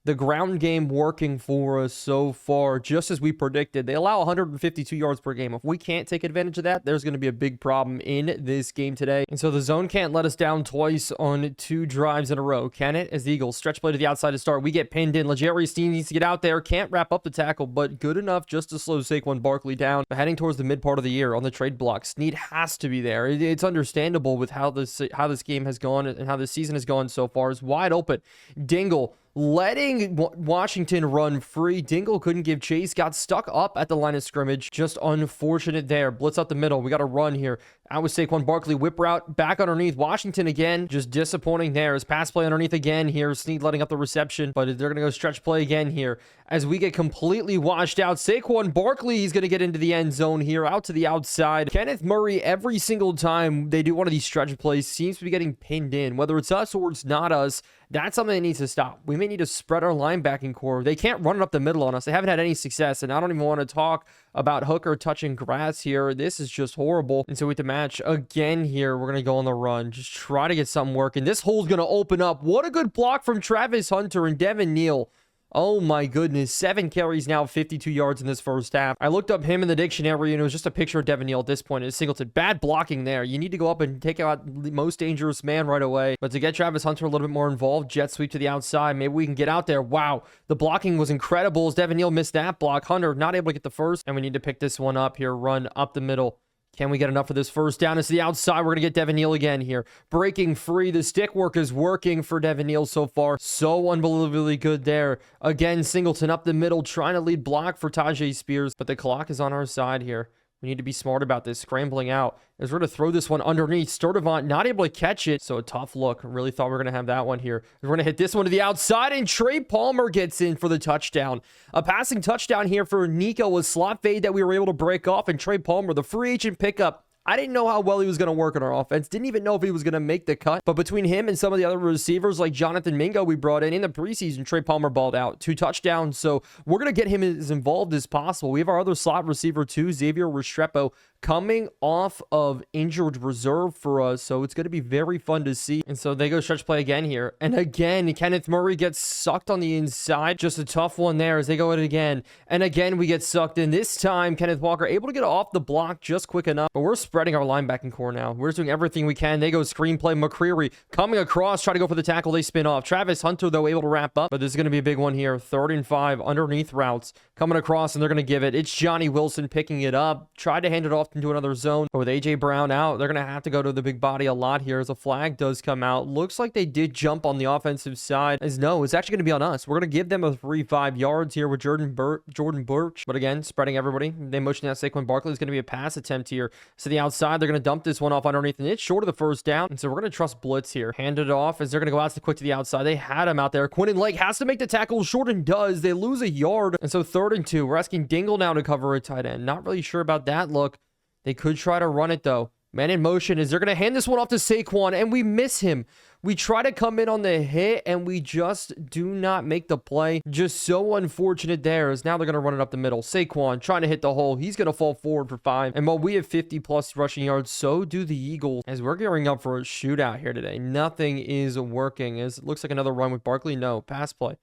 The ground game working for us so far, just as we predicted. They allow 152 yards per game. If we can't take advantage of that, there's going to be a big problem in this game today. And so the zone can't let us down twice on 2 drives in a row, can it? As the Eagles stretch play to the outside to start, we get pinned in. L'Jarius Sneed needs to get out there. Can't wrap up the tackle, but good enough just to slow Saquon Barkley down. But heading towards the mid part of the year on the trade block, Sneed has to be there. It's understandable with how this game has gone and how this season has gone so far. It's wide open. Dingle letting Washington run free. Dingle couldn't give chase, got stuck up at the line of scrimmage. Just unfortunate there. Blitz up the middle. We got to run here. Out with Saquon Barkley. Whip route back underneath. Washington again. Just disappointing there. His pass play underneath again here. Sneed letting up the reception, but they're going to go stretch play again here as we get completely washed out. Saquon Barkley, he's going to get into the end zone here, out to the outside. Kenneth Murray, every single time they do one of these stretch plays, seems to be getting pinned in. Whether it's us or it's not us, that's something that needs to stop. We may need to spread our linebacking core. They can't run it up the middle on us. They haven't had any success, and I don't even want to talk about Hooker touching grass here. This is just horrible. And so with the match again here, we're going to go on the run. Just try to get something working. This hole's going to open up. What a good block from Travis Hunter and Devin Neal. Oh my goodness, 7 carries now, 52 yards in this first half. I looked up him in the dictionary, and it was just a picture of Devin Neal at this point. It's Singleton. Bad blocking there. You need to go up and take out the most dangerous man right away. But to get Travis Hunter a little bit more involved, jet sweep to the outside. Maybe we can get out there. Wow, the blocking was incredible as Devin Neal missed that block. Hunter not able to get the first, and we need to pick this one up here. Run up the middle. Can we get enough for this first down? It's the outside. We're going to get Devin Neal again here. Breaking free. The stick work is working for Devin Neal so far. So unbelievably good there. Again, Singleton up the middle, trying to lead block for Tajay Spears. But the clock is on our side here. We need to be smart about this. Scrambling out. As we're going to throw this one underneath. Sturdivant not able to catch it. So a tough look. Really thought we were going to have that one here. We're going to hit this one to the outside. And Trey Palmer gets in for the touchdown. A passing touchdown here for Nico. A slot fade that we were able to break off. And Trey Palmer, the free agent pickup. I didn't know how well he was going to work on our offense. Didn't even know if he was going to make the cut. But between him and some of the other receivers like Jonathan Mingo we brought in the preseason, Trey Palmer balled out. 2 touchdowns. So we're going to get him as involved as possible. We have our other slot receiver too, Xavier Restrepo, coming off of injured reserve for us. So it's going to be very fun to see. And so they go stretch play again here. And again, Kenneth Murray gets sucked on the inside. Just a tough one there as they go at it again. And again, we get sucked in. This time, Kenneth Walker able to get off the block just quick enough. But we're spreading our linebacking core now. We're doing everything we can. They go screenplay. McCreary coming across, try to go for the tackle. They spin off. Travis Hunter, though, able to wrap up. But this is going to be a big one here. 3rd and 5 underneath routes. Coming across, and they're going to give it. It's Johnny Wilson picking it up. Tried to hand it off into another zone. But with A.J. Brown out, they're going to have to go to the big body a lot here as a flag does come out. Looks like they did jump on the offensive side. As no, it's actually going to be on us. We're going to give them a 3-5 yards here with Jordan Burch. But again, spreading everybody. They motion out Saquon Barkley. Is going to be a pass attempt here. So the outside, they're going to dump this one off underneath, and it's short of the first down. And so we're going to trust blitz here. Hand it off as they're going to go out quick to the outside. They had him out there. Quinton Lake has to make the tackle. Short and does. They lose a yard. And so 3rd and 2. We're asking Dingle now to cover a tight end. Not really sure about that look. They could try to run it though. Man in motion is they're going to hand this one off to Saquon, and we miss him. We try to come in on the hit, and we just do not make the play. Just so unfortunate there, as now they're going to run it up the middle. Saquon trying to hit the hole. He's going to fall forward for 5. And while we have 50-plus rushing yards, so do the Eagles. As we're gearing up for a shootout here today, nothing is working. As it looks like another run with Barkley. No, pass play.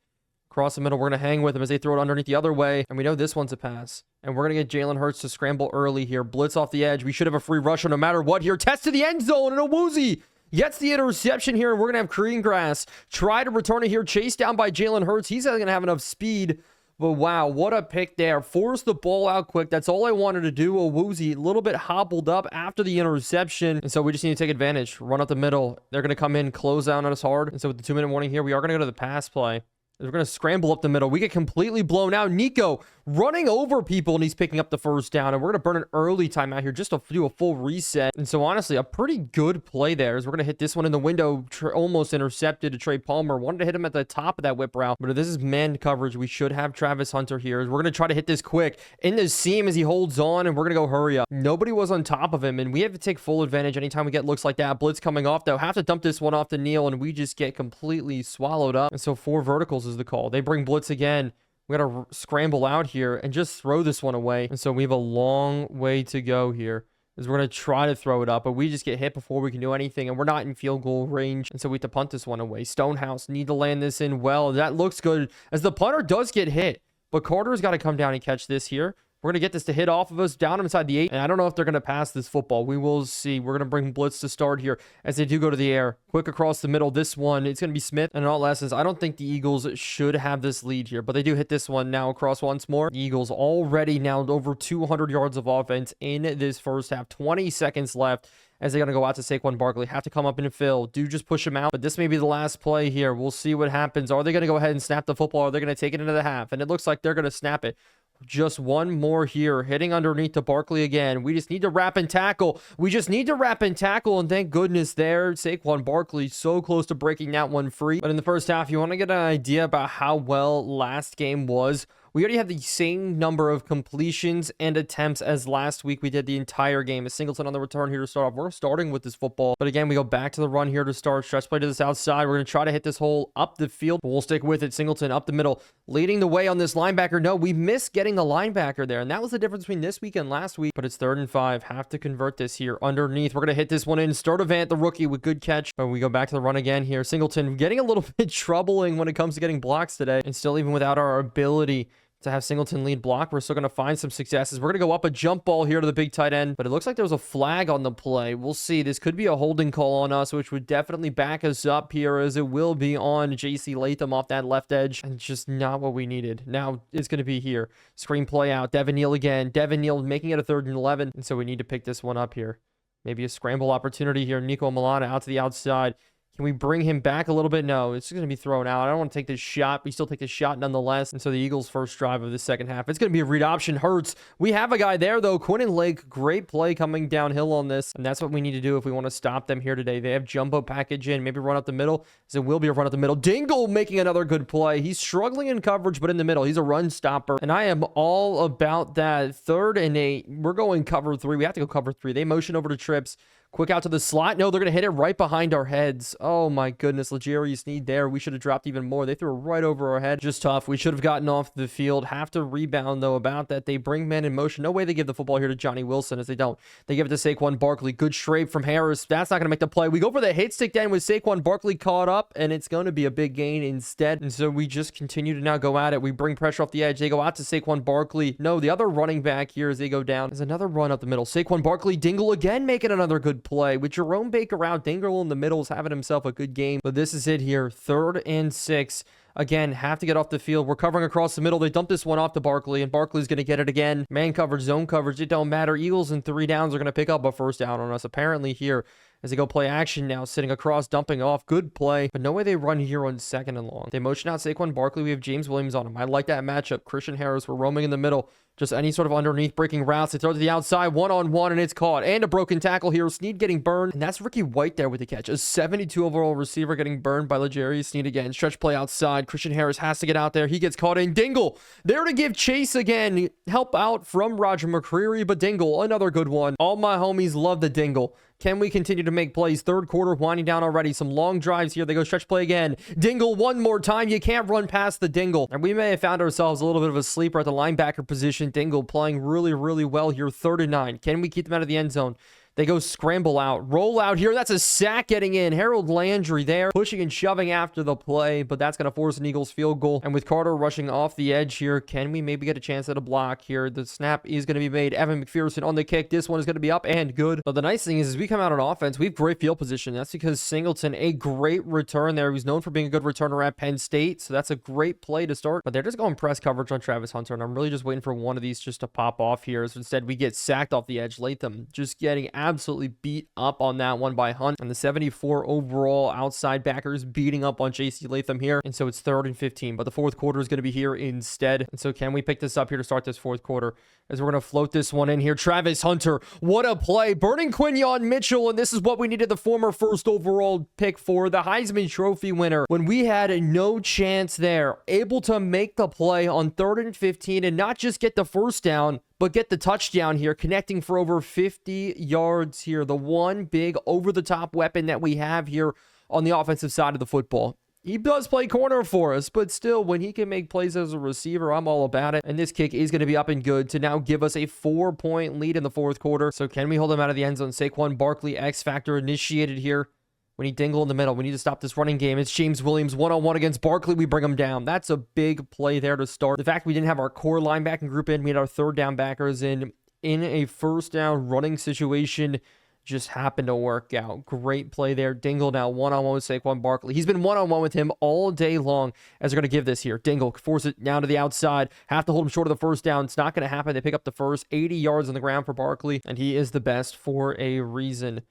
Across the middle, we're going to hang with him as they throw it underneath the other way. And we know this one's a pass. And we're going to get Jalen Hurts to scramble early here. Blitz off the edge. We should have a free rusher no matter what here. Test to the end zone, and Owuzie gets the interception here, and we're going to have green grass. Try to return it here. Chased down by Jalen Hurts. He's not going to have enough speed. But wow, what a pick there. Force the ball out quick. That's all I wanted to do. Owuzie a little bit hobbled up after the interception. And so we just need to take advantage. Run up the middle. They're going to come in, close down on us hard. And so with the 2-minute warning here, we are going to go to the pass play. We're going to scramble up the middle. We get completely blown out. Nico running over people, and he's picking up the first down. And we're going to burn an early timeout here just to do a full reset. And so honestly, a pretty good play there as we're going to hit this one in the window, almost intercepted to Trey Palmer. Wanted to hit him at the top of that whip route, but if this is man coverage, we should have Travis Hunter here. We're going to try to hit this quick in the seam as he holds on, and we're going to go hurry up. Nobody was on top of him, and we have to take full advantage anytime we get looks like that. Blitz coming off, though. Have to dump this one off to Neal, and we just get completely swallowed up. And so 4 verticals is the call. They bring blitz again. We got to scramble out here and just throw this one away. And so we have a long way to go here, as we're going to try to throw it up, but we just get hit before we can do anything, and we're not in field goal range, and so we have to punt this one away. Stonehouse need to land this in well. That looks good as the punter does get hit, but Carter's got to come down and catch this here. We're going to get this to hit off of us, down inside the 8, and I don't know if they're going to pass this football. We will see. We're going to bring blitz to start here as they do go to the air. Quick across the middle. This one, it's going to be Smith. And in all essence, I don't think the Eagles should have this lead here, but they do hit this one now across once more. The Eagles already now over 200 yards of offense in this first half. 20 seconds left as they're going to go out to Saquon Barkley. Have to come up and fill. Do just push him out, but this may be the last play here. We'll see what happens. Are they going to go ahead and snap the football, or are they going to take it into the half? And it looks like they're going to snap it. Just one more here, hitting underneath to Barkley again. We just need to wrap and tackle. And thank goodness there, Saquon Barkley so close to breaking that one free. But in the first half, you want to get an idea about how well last game was. We already have the same number of completions and attempts as last week. We did the entire game. A Singleton on the return here to start off. We're starting with this football. But again, we go back to the run here to start. Stretch play to this outside. We're going to try to hit this hole up the field. But we'll stick with it. Singleton up the middle, leading the way on this linebacker. No, we missed getting the linebacker there. And that was the difference between this week and last week. But it's 3rd and 5. Have to convert this here underneath. We're going to hit this one in. Sturdivant, the rookie, with good catch. But we go back to the run again here. Singleton getting a little bit troubling when it comes to getting blocks today. And still, even without our ability to have Singleton lead block, we're still going to find some successes. We're going to go up a jump ball here to the big tight end, but it looks like there was a flag on the play. We'll see. This could be a holding call on us, which would definitely back us up here, as it will be on J.C. Latham off that left edge, and just not what we needed. Now it's going to be here. Screen play out. Devin Neal again. Devin Neal making it a 3rd and 11, and so we need to pick this one up here. Maybe a scramble opportunity here. Nico Milana out to the outside. Can we bring him back a little bit? No, it's going to be thrown out. I don't want to take this shot. We still take the shot nonetheless. And so the Eagles' first drive of the second half, it's going to be a read option. Hurts. We have a guy there, though. Quinton Lake, great play coming downhill on this. And that's what we need to do if we want to stop them here today. They have jumbo package in. Maybe run up the middle. So it will be a run up the middle. Dingle making another good play. He's struggling in coverage, but in the middle. He's a run stopper. And I am all about that. 3rd and 8. We're going cover 3. We have to go cover 3. They motion over to trips. Quick out to the slot. No, they're going to hit it right behind our heads. Oh my goodness. L'Jarius Sneed there. We should have dropped even more. They threw it right over our head. Just tough. We should have gotten off the field. Have to rebound, though, about that. They bring men in motion. No way they give the football here to Johnny Wilson, as they don't. They give it to Saquon Barkley. Good strafe from Harris. That's not going to make the play. We go for the hit stick then with Saquon Barkley caught up, and it's going to be a big gain instead. And so we just continue to now go at it. We bring pressure off the edge. They go out to Saquon Barkley. No, the other running back here as they go down. There's another run up the middle. Saquon Barkley, Dingle again making another good play with Jerome Baker out. Dingle in the middle is having himself a good game, but this is it here. 3rd and 6. Again, have to get off the field. We're covering across the middle. They dump this one off to Barkley, and Barkley's going to get it again. Man coverage, zone coverage, it don't matter. Eagles in 3 downs are going to pick up a first down on us. Apparently here, as they go play action now, sitting across, dumping off. Good play, but no way they run here on 2nd and long. They motion out Saquon Barkley. We have James Williams on him. I like that matchup. Christian Harris, we're roaming in the middle. Just any sort of underneath breaking routes. They throw to the outside, one-on-one, and it's caught. And a broken tackle here. Sneed getting burned. And that's Ricky White there with the catch. A 72 overall receiver getting burned by L'Jarius Sneed again. Stretch play outside. Christian Harris has to get out there. He gets caught in. Dingle there to give chase again. Help out from Roger McCreary, but Dingle, another good one. All my homies love the Dingle. Can we continue to make plays? 3rd quarter winding down already. Some long drives here. They go stretch play again. Dingle one more time. You can't run past the Dingle. And we may have found ourselves a little bit of a sleeper at the linebacker position. Dingle playing really, really well here. 3rd and 9. Can we keep them out of the end zone? They go scramble out, roll out here. That's a sack getting in. Harold Landry there, pushing and shoving after the play, but that's going to force an Eagles field goal. And with Carter rushing off the edge here, can we maybe get a chance at a block here? The snap is going to be made. Evan McPherson on the kick. This one is going to be up and good. But the nice thing is, as we come out on offense, we have great field position. That's because Singleton, a great return there. He's known for being a good returner at Penn State, so that's a great play to start. But they're just going press coverage on Travis Hunter, and I'm really just waiting for one of these just to pop off here. So instead, we get sacked off the edge. Latham just getting absolutely beat up on that one by Hunt. And the 74 overall outside backers beating up on JC Latham here. And so it's 3rd and 15, but the fourth quarter is going to be here instead. And so can we pick this up here to start this fourth quarter? As we're going to float this one in here. Travis Hunter, what a play. Burning Quinyon Mitchell, and this is what we needed the former 1st overall pick for, the Heisman Trophy winner. When we had no chance there, able to make the play on 3rd and 15 and not just get the first down, but get the touchdown here, connecting for over 50 yards here. The one big over-the-top weapon that we have here on the offensive side of the football. He does play corner for us, but still, when he can make plays as a receiver, I'm all about it. And this kick is going to be up and good to now give us a 4-point lead in the fourth quarter. So can we hold him out of the end zone? Saquon Barkley, X Factor initiated here. We need Dingle in the middle. We need to stop this running game. It's James Williams one-on-one against Barkley. We bring him down. That's a big play there to start. The fact we didn't have our core linebacking group in, we had our 3rd down backers in a 1st down running situation, just happened to work out. Great play there. Dingle now one-on-one with Saquon Barkley. He's been one-on-one with him all day long as they're going to give this here. Dingle force it down to the outside. Have to hold him short of the first down. It's not going to happen. They pick up the first. 80 yards on the ground for Barkley, and he is the best for a reason.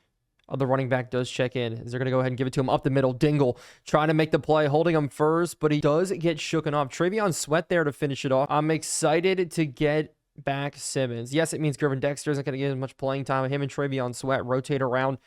The running back does check in. They're going to go ahead and give it to him up the middle. Dingle trying to make the play, holding him first, but he does get shooken off. Travion Sweat there to finish it off. I'm excited to get back Simmons. Yes, it means Gervin Dexter isn't going to get as much playing time. Him and Travion Sweat rotate around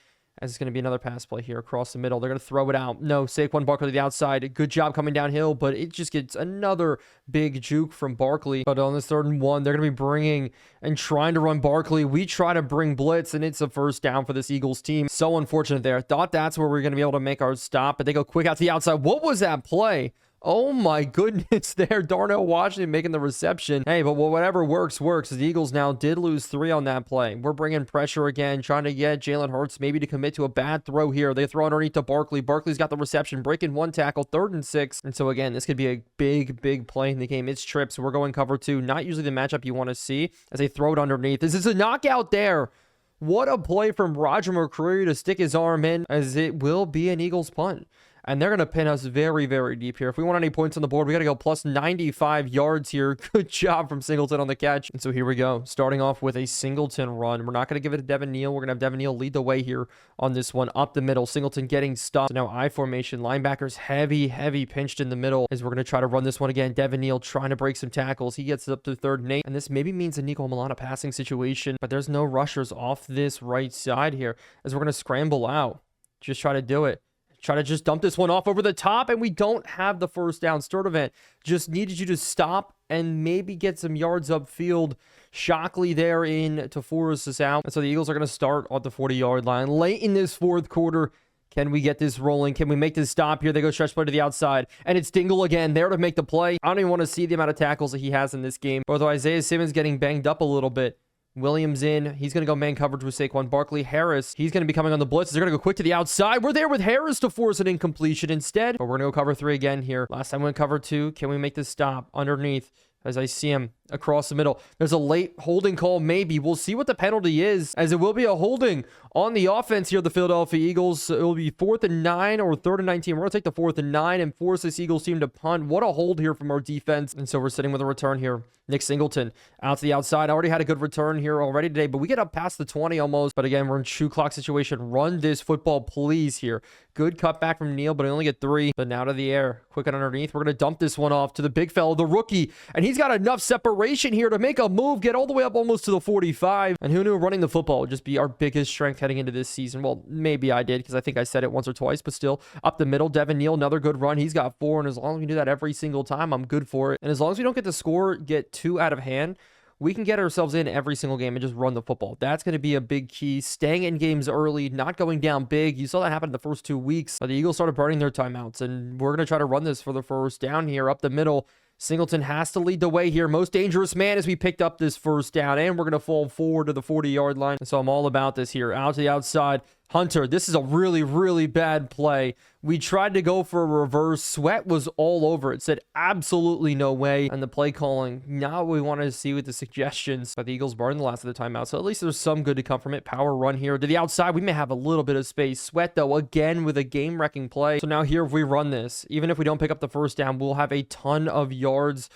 as it's going to be another pass play here across the middle. They're going to throw it out. No, Saquon Barkley to the outside. Good job coming downhill, but it just gets another big juke from Barkley. But on this 3rd and 1, they're going to be bringing and trying to run Barkley. We try to bring blitz, and it's a first down for this Eagles team. So unfortunate there. Thought that's where we are going to be able to make our stop, but they go quick out to the outside. What was that play? Oh my goodness there. Darnell Washington making the reception. Hey, but whatever works. The Eagles now did lose 3 on that play. We're bringing pressure again, trying to get Jalen Hurts maybe to commit to a bad throw here. They throw underneath to Barkley. Barkley's got the reception, breaking 1 tackle, 3rd and 6. And so again, this could be a big play in the game. It's trips. We're going cover 2. Not usually the matchup you want to see as they throw it underneath. This is a knockout there. What a play from Roger McCreary to stick his arm in, as it will be an Eagles punt. And they're going to pin us very deep here. If we want any points on the board, we got to go plus 95 yards here. Good job from Singleton on the catch. And so here we go. Starting off with a Singleton run. We're not going to give it to Devin Neal. We're going to have Devin Neal lead the way here on this one. Up the middle. Singleton getting stuck. So now I formation. Linebackers heavy pinched in the middle as we're going to try to run this one again. Devin Neal trying to break some tackles. He gets it up to 3rd and 8. And this maybe means a Nico Milana passing situation. But there's no rushers off this right side here as we're going to scramble out. Just try to do it. Try to just dump this one off over the top, and we don't have the first down. Sturdivant just needed you to stop and maybe get some yards upfield. Shockley there in to force us out. And so the Eagles are going to start at the 40-yard line. Late in this fourth quarter, can we get this rolling? Can we make this stop here? They go stretch play to the outside, and it's Dingle again there to make the play. I don't even want to see the amount of tackles that he has in this game. Although Isaiah Simmons getting banged up a little bit. Williams in. He's going to go man coverage with Saquon Barkley. Harris, he's going to be coming on the blitz. They're going to go quick to the outside. We're there with Harris to force an incompletion instead. But we're going to go cover 3 again here. Last time we went cover 2. Can we make this stop underneath? As I see him across the middle. There's a late holding call, maybe. We'll see what the penalty is, as it will be a holding on the offense here, the Philadelphia Eagles. It will be 4th and 9 or 3rd and 19. We're going to take the 4th and 9 and force this Eagles team to punt. What a hold here from our defense. And so we're sitting with a return here. Nick Singleton out to the outside. I already had a good return here already today, but we get up past the 20 almost. But again, we're in shoe clock situation. Run this football, please, here. Good cutback from Neal, but I only get 3. But now to the air. Quick and underneath. We're going to dump this one off to the big fella, the rookie. And he's got enough separation here to make a move, get all the way up almost to the 45. And who knew running the football would just be our biggest strength heading into this season? Well, maybe I did, because I think I said it once or twice, but still. Up the middle, Devin Neal, another good run. He's got 4, and as long as we can do that every single time, I'm good for it. And as long as we don't get the score get too out of hand, we can get ourselves in every single game and just run the football. That's going to be a big key. Staying in games early, not going down big. You saw that happen in the first 2 weeks. The Eagles started burning their timeouts, and we're going to try to run this for the first down here up the middle. Singleton has to lead the way here. Most dangerous man as we picked up this first down, and we're going to fall forward to the 40-yard line. So I'm all about this here. Out to the outside. Hunter, this is a really bad play. We tried to go for a reverse. Sweat was all over it. Said absolutely no way. And the play calling, not what we wanted to see with the suggestions. But the Eagles burned the last of the timeout. So at least there's some good to come from it. Power run here to the outside. We may have a little bit of space. Sweat, though, again with a game-wrecking play. So now here, if we run this, even if we don't pick up the first down, we'll have a ton of yards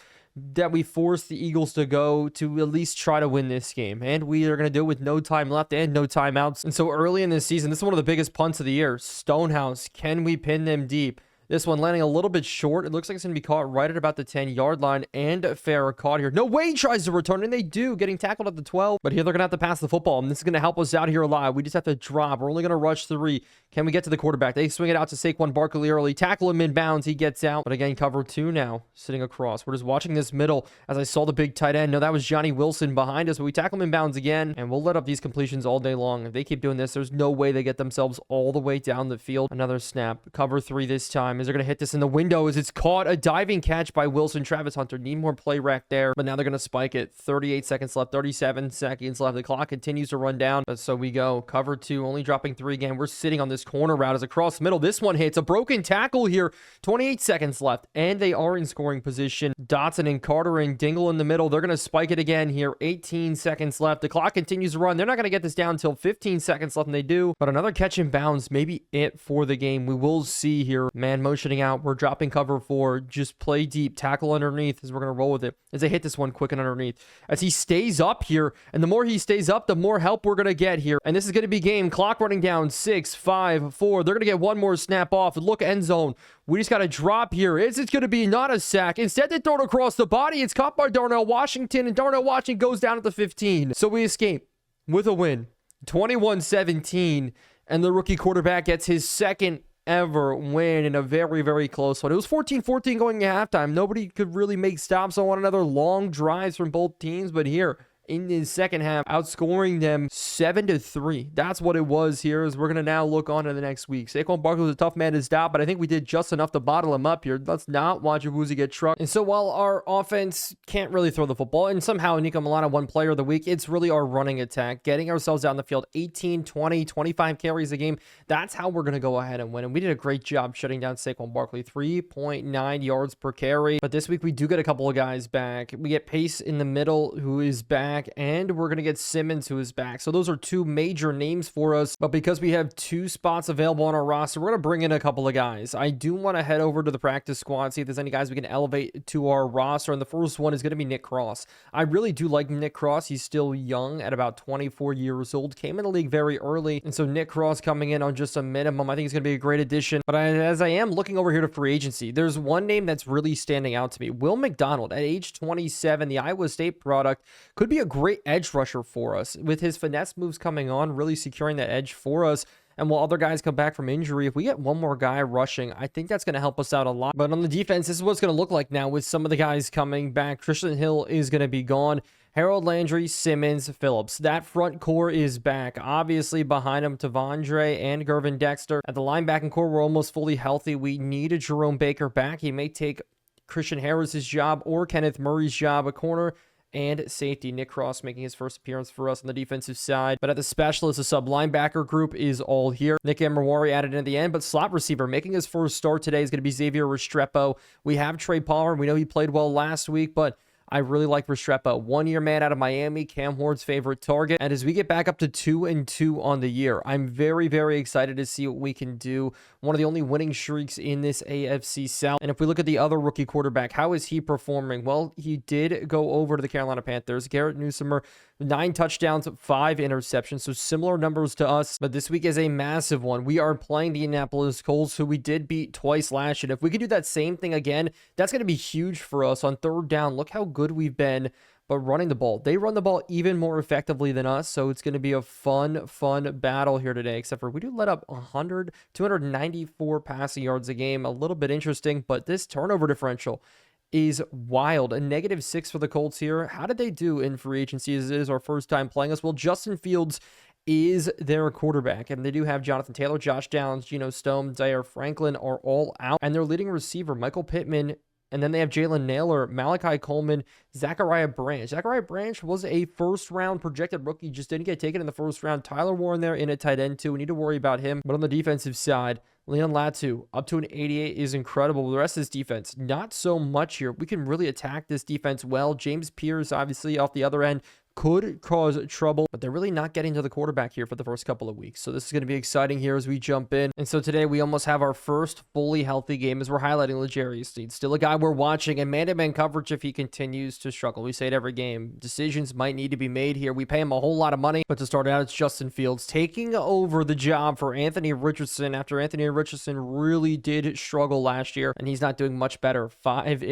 that we force the Eagles to go to at least try to win this game. And we are going to do it with no time left and no timeouts. And so early in this season, this is one of the biggest punts of the year. Stonehouse, can we pin them deep? This one landing a little bit short. It looks like it's going to be caught right at about the 10-yard line. And Farrah caught here. No way he tries to return, and they do, getting tackled at the 12. But here they're going to have to pass the football, and this is going to help us out here a lot. We just have to drop. We're only going to rush 3. Can we get to the quarterback? They swing it out to Saquon Barkley early. Tackle him inbounds. He gets out. But again, cover 2 now, sitting across. We're just watching this middle as I saw the big tight end. No, that was Johnny Wilson behind us. But we tackle him inbounds again, and we'll let up these completions all day long. If they keep doing this, there's no way they get themselves all the way down the field. Another snap. Cover 3 this time. Is they're going to hit this in the window as it's caught. A diving catch by Wilson. Travis Hunter need more play rack there, but now they're going to spike it. 38 seconds left, 37 seconds left. The clock continues to run down, but so we go. Cover 2, only dropping 3 again. We're sitting on this corner route as across the middle. This one hits a broken tackle here. 28 seconds left, and they are in scoring position. Dotson and Carter and Dingle in the middle. They're going to spike it again here. 18 seconds left. The clock continues to run. They're not going to get this down until 15 seconds left, and they do, but another catch in bounds, maybe it for the game. We will see here. Man motioning out. We're dropping cover 4. Just play deep, tackle underneath as we're going to roll with it. As they hit this one quick and underneath. As he stays up here, and the more he stays up, the more help we're going to get here. And this is going to be game. Clock running down. 6, 5, 4. They're going to get one more snap off. Look, end zone. We just got to drop here. Is it going to be not a sack? Instead, they throw it across the body. It's caught by Darnell Washington, and Darnell Washington goes down at the 15. So we escape with a win. 21-17, and the rookie quarterback gets his second ever win in a very, very close one. It was 14-14 going at halftime. Nobody could really make stops on one another. Long drives from both teams, but here in the second half, outscoring them 7-3. That's what it was here, as we're going to now look on to the next week. Saquon Barkley was a tough man to stop, but I think we did just enough to bottle him up here. Let's not watch Awuzie get trucked. And so while our offense can't really throw the football, and somehow Nico Milano won player of the week, it's really our running attack, getting ourselves out in the field, 18, 20, 25 carries a game. That's how we're going to go ahead and win. And we did a great job shutting down Saquon Barkley, 3.9 yards per carry. But this week we do get a couple of guys back. We get Pace in the middle, who is back, and we're going to get Simmons, who is back. So those are 2 major names for us. But because we have 2 spots available on our roster, we're going to bring in a couple of guys. I do want to head over to the practice squad, see if there's any guys we can elevate to our roster. And the first one is going to be Nick Cross. I really do like Nick Cross. He's still young at about 24 years old. Came in the league very early. And so Nick Cross coming in on just a minimum, I think it's going to be a great addition. But as I am looking over here to free agency, there's one name that's really standing out to me. Will McDonald, at age 27, the Iowa State product, could be a great edge rusher for us. With his finesse moves coming on, really securing that edge for us. And while other guys come back from injury, if we get one more guy rushing, I think that's going to help us out a lot. But on the defense, this is what it's going to look like now with some of the guys coming back. Christian Hill is going to be gone. Harold Landry, Simmons, Phillips. That front core is back. Obviously, behind him, Tavondre and Gervin Dexter. At the linebacking core, we're almost fully healthy. We need a Jerome Baker back. He may take Christian Harris's job or Kenneth Murray's job at corner. And safety, Nick Cross making his first appearance for us on the defensive side. But at the specialist, the sub linebacker group is all here. Nick Amrawari added in at the end, but slot receiver making his first start today is going to be Xavier Restrepo. We have Trey Palmer. We know he played well last week, but I really like Restrepo. 1-year man out of Miami, Cam Ward's favorite target. And as we get back up to 2-2 on the year, I'm very, very excited to see what we can do. One of the only winning streaks in this AFC South. And if we look at the other rookie quarterback, how is he performing? Well, he did go over to the Carolina Panthers. Garrett Newsomer, 9 touchdowns, 5 interceptions. So similar numbers to us. But this week is a massive one. We are playing the Indianapolis Colts, who we did beat twice last year. If we could do that same thing again, that's going to be huge for us on third down. Look how good we've been, but running the ball. They run the ball even more effectively than us, so it's going to be a fun battle here today, except for we do let up 294 passing yards a game. A little bit interesting, but this turnover differential is wild. A -6 for the Colts here. How did they do in free agency? It is our first time playing us. Well, Justin Fields is their quarterback, and they do have Jonathan Taylor, Josh Downs, Geno Stone, Zaire Franklin are all out, and their leading receiver, Michael Pittman, and then they have Jalen Naylor, Malachi Coleman, Zachariah Branch. Zachariah Branch was a first-round projected rookie, just didn't get taken in the first round. Tyler Warren there in at tight end, too. We need to worry about him. But on the defensive side, Leon Latu, up to an 88 is incredible. The rest of this defense, not so much here. We can really attack this defense well. James Pierce, obviously, off the other end, could cause trouble, but they're really not getting to the quarterback here for the first couple of weeks. So this is going to be exciting here as we jump in. And so today we almost have our first fully healthy game as we're highlighting L'Jarius Sneed. Still a guy we're watching, and man-to-man coverage if he continues to struggle. We say it every game. Decisions might need to be made here. We pay him a whole lot of money, but to start out, it's Justin Fields taking over the job for Anthony Richardson after Anthony Richardson really did struggle last year, and he's not doing much better. 7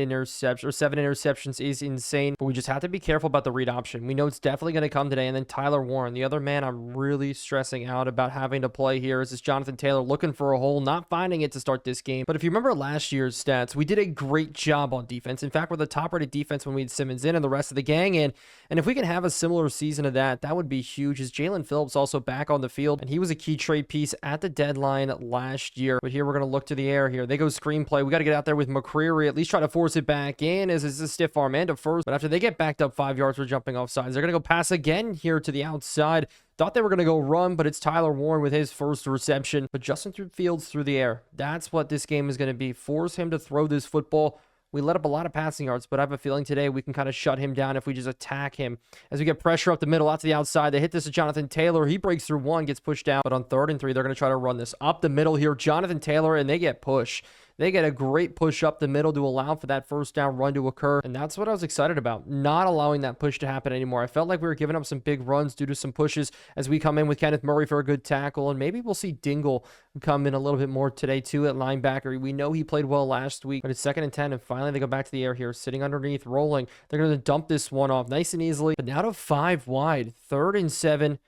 interceptions is insane, but we just have to be careful about the read option. We know it's definitely going to come today. And then Tyler Warren, the other man I'm really stressing out about having to play here, is this Jonathan Taylor looking for a hole, not finding it to start this game. But if you remember last year's stats, we did a great job on defense. In fact, we're the top rated defense when we had Simmons in and the rest of the gang in. And if we can have a similar season of that, that would be huge. As Jalen Phillips also back on the field, and he was a key trade piece at the deadline last year. But here we're going to look to the air here. They go screenplay. We got to get out there with McCreary, at least try to force it back in as it's a stiff arm and a first. But after they get backed up 5 yards, we're jumping off sides. They're going to go pass again here to the outside. Thought they were going to go run, but it's Tyler Warren with his first reception. But Justin Fields through the air. That's what this game is going to be. Force him to throw this football. We let up a lot of passing yards, but I have a feeling today we can kind of shut him down if we just attack him. As we get pressure up the middle, out to the outside, they hit this to Jonathan Taylor. He breaks through one, gets pushed down. But on 3rd and 3, they're going to try to run this up the middle here. Jonathan Taylor, and they get push. They get a great push up the middle to allow for that first down run to occur. And that's what I was excited about, not allowing that push to happen anymore. I felt like we were giving up some big runs due to some pushes as we come in with Kenneth Murray for a good tackle. And maybe we'll see Dingle come in a little bit more today too at linebacker. We know he played well last week, but it's 2nd and 10. And finally they go back to the air here, sitting underneath, rolling. They're going to dump this one off nice and easily. But now to 5 wide, 3rd and 7.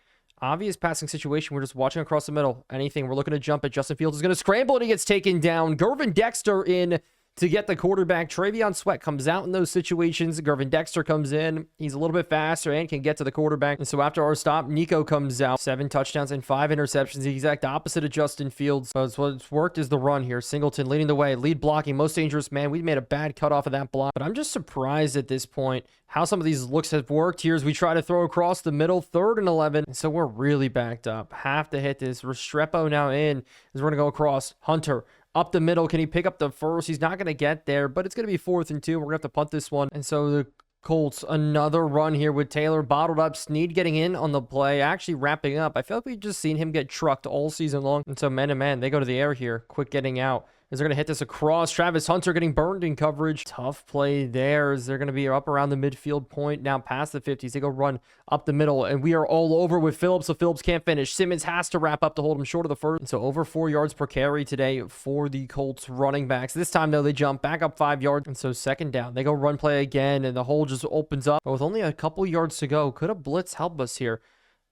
Obvious passing situation. We're just watching across the middle. Anything. We're looking to jump it. Justin Fields is going to scramble and he gets taken down. Gervin Dexter in to get the quarterback. Travion Sweat comes out in those situations. Gervin Dexter comes in. He's a little bit faster and can get to the quarterback. And so after our stop, Nico comes out. 7 touchdowns and 5 interceptions. The exact opposite of Justin Fields. So what's worked is the run here. Singleton leading the way. Lead blocking. Most dangerous man. We made a bad cut off of that block. But I'm just surprised at this point how some of these looks have worked here as we try to throw across the middle. 3rd and 11. And so we're really backed up. Have to hit this. Restrepo now in as we're going to go across. Hunter up the middle. Can he pick up the first? He's not going to get there, but it's going to be 4th and 2. We're going to have to punt this one. And so the Colts, another run here with Taylor bottled up. Sneed getting in on the play, actually wrapping up. I feel like we've just seen him get trucked all season long. And so man-to-man, they go to the air here. Quick getting out. As they're going to hit this across. Travis Hunter getting burned in coverage. Tough play there as they're going to be up around the midfield point. Now past the 50s. They go run up the middle. And we are all over with Phillips. So Phillips can't finish. Simmons has to wrap up to hold him short of the first. And so over 4 yards per carry today for the Colts running backs. This time, though, they jump back up 5 yards. And so 2nd down. They go run play again. And the hole just opens up. But with only a couple yards to go, could a blitz help us here?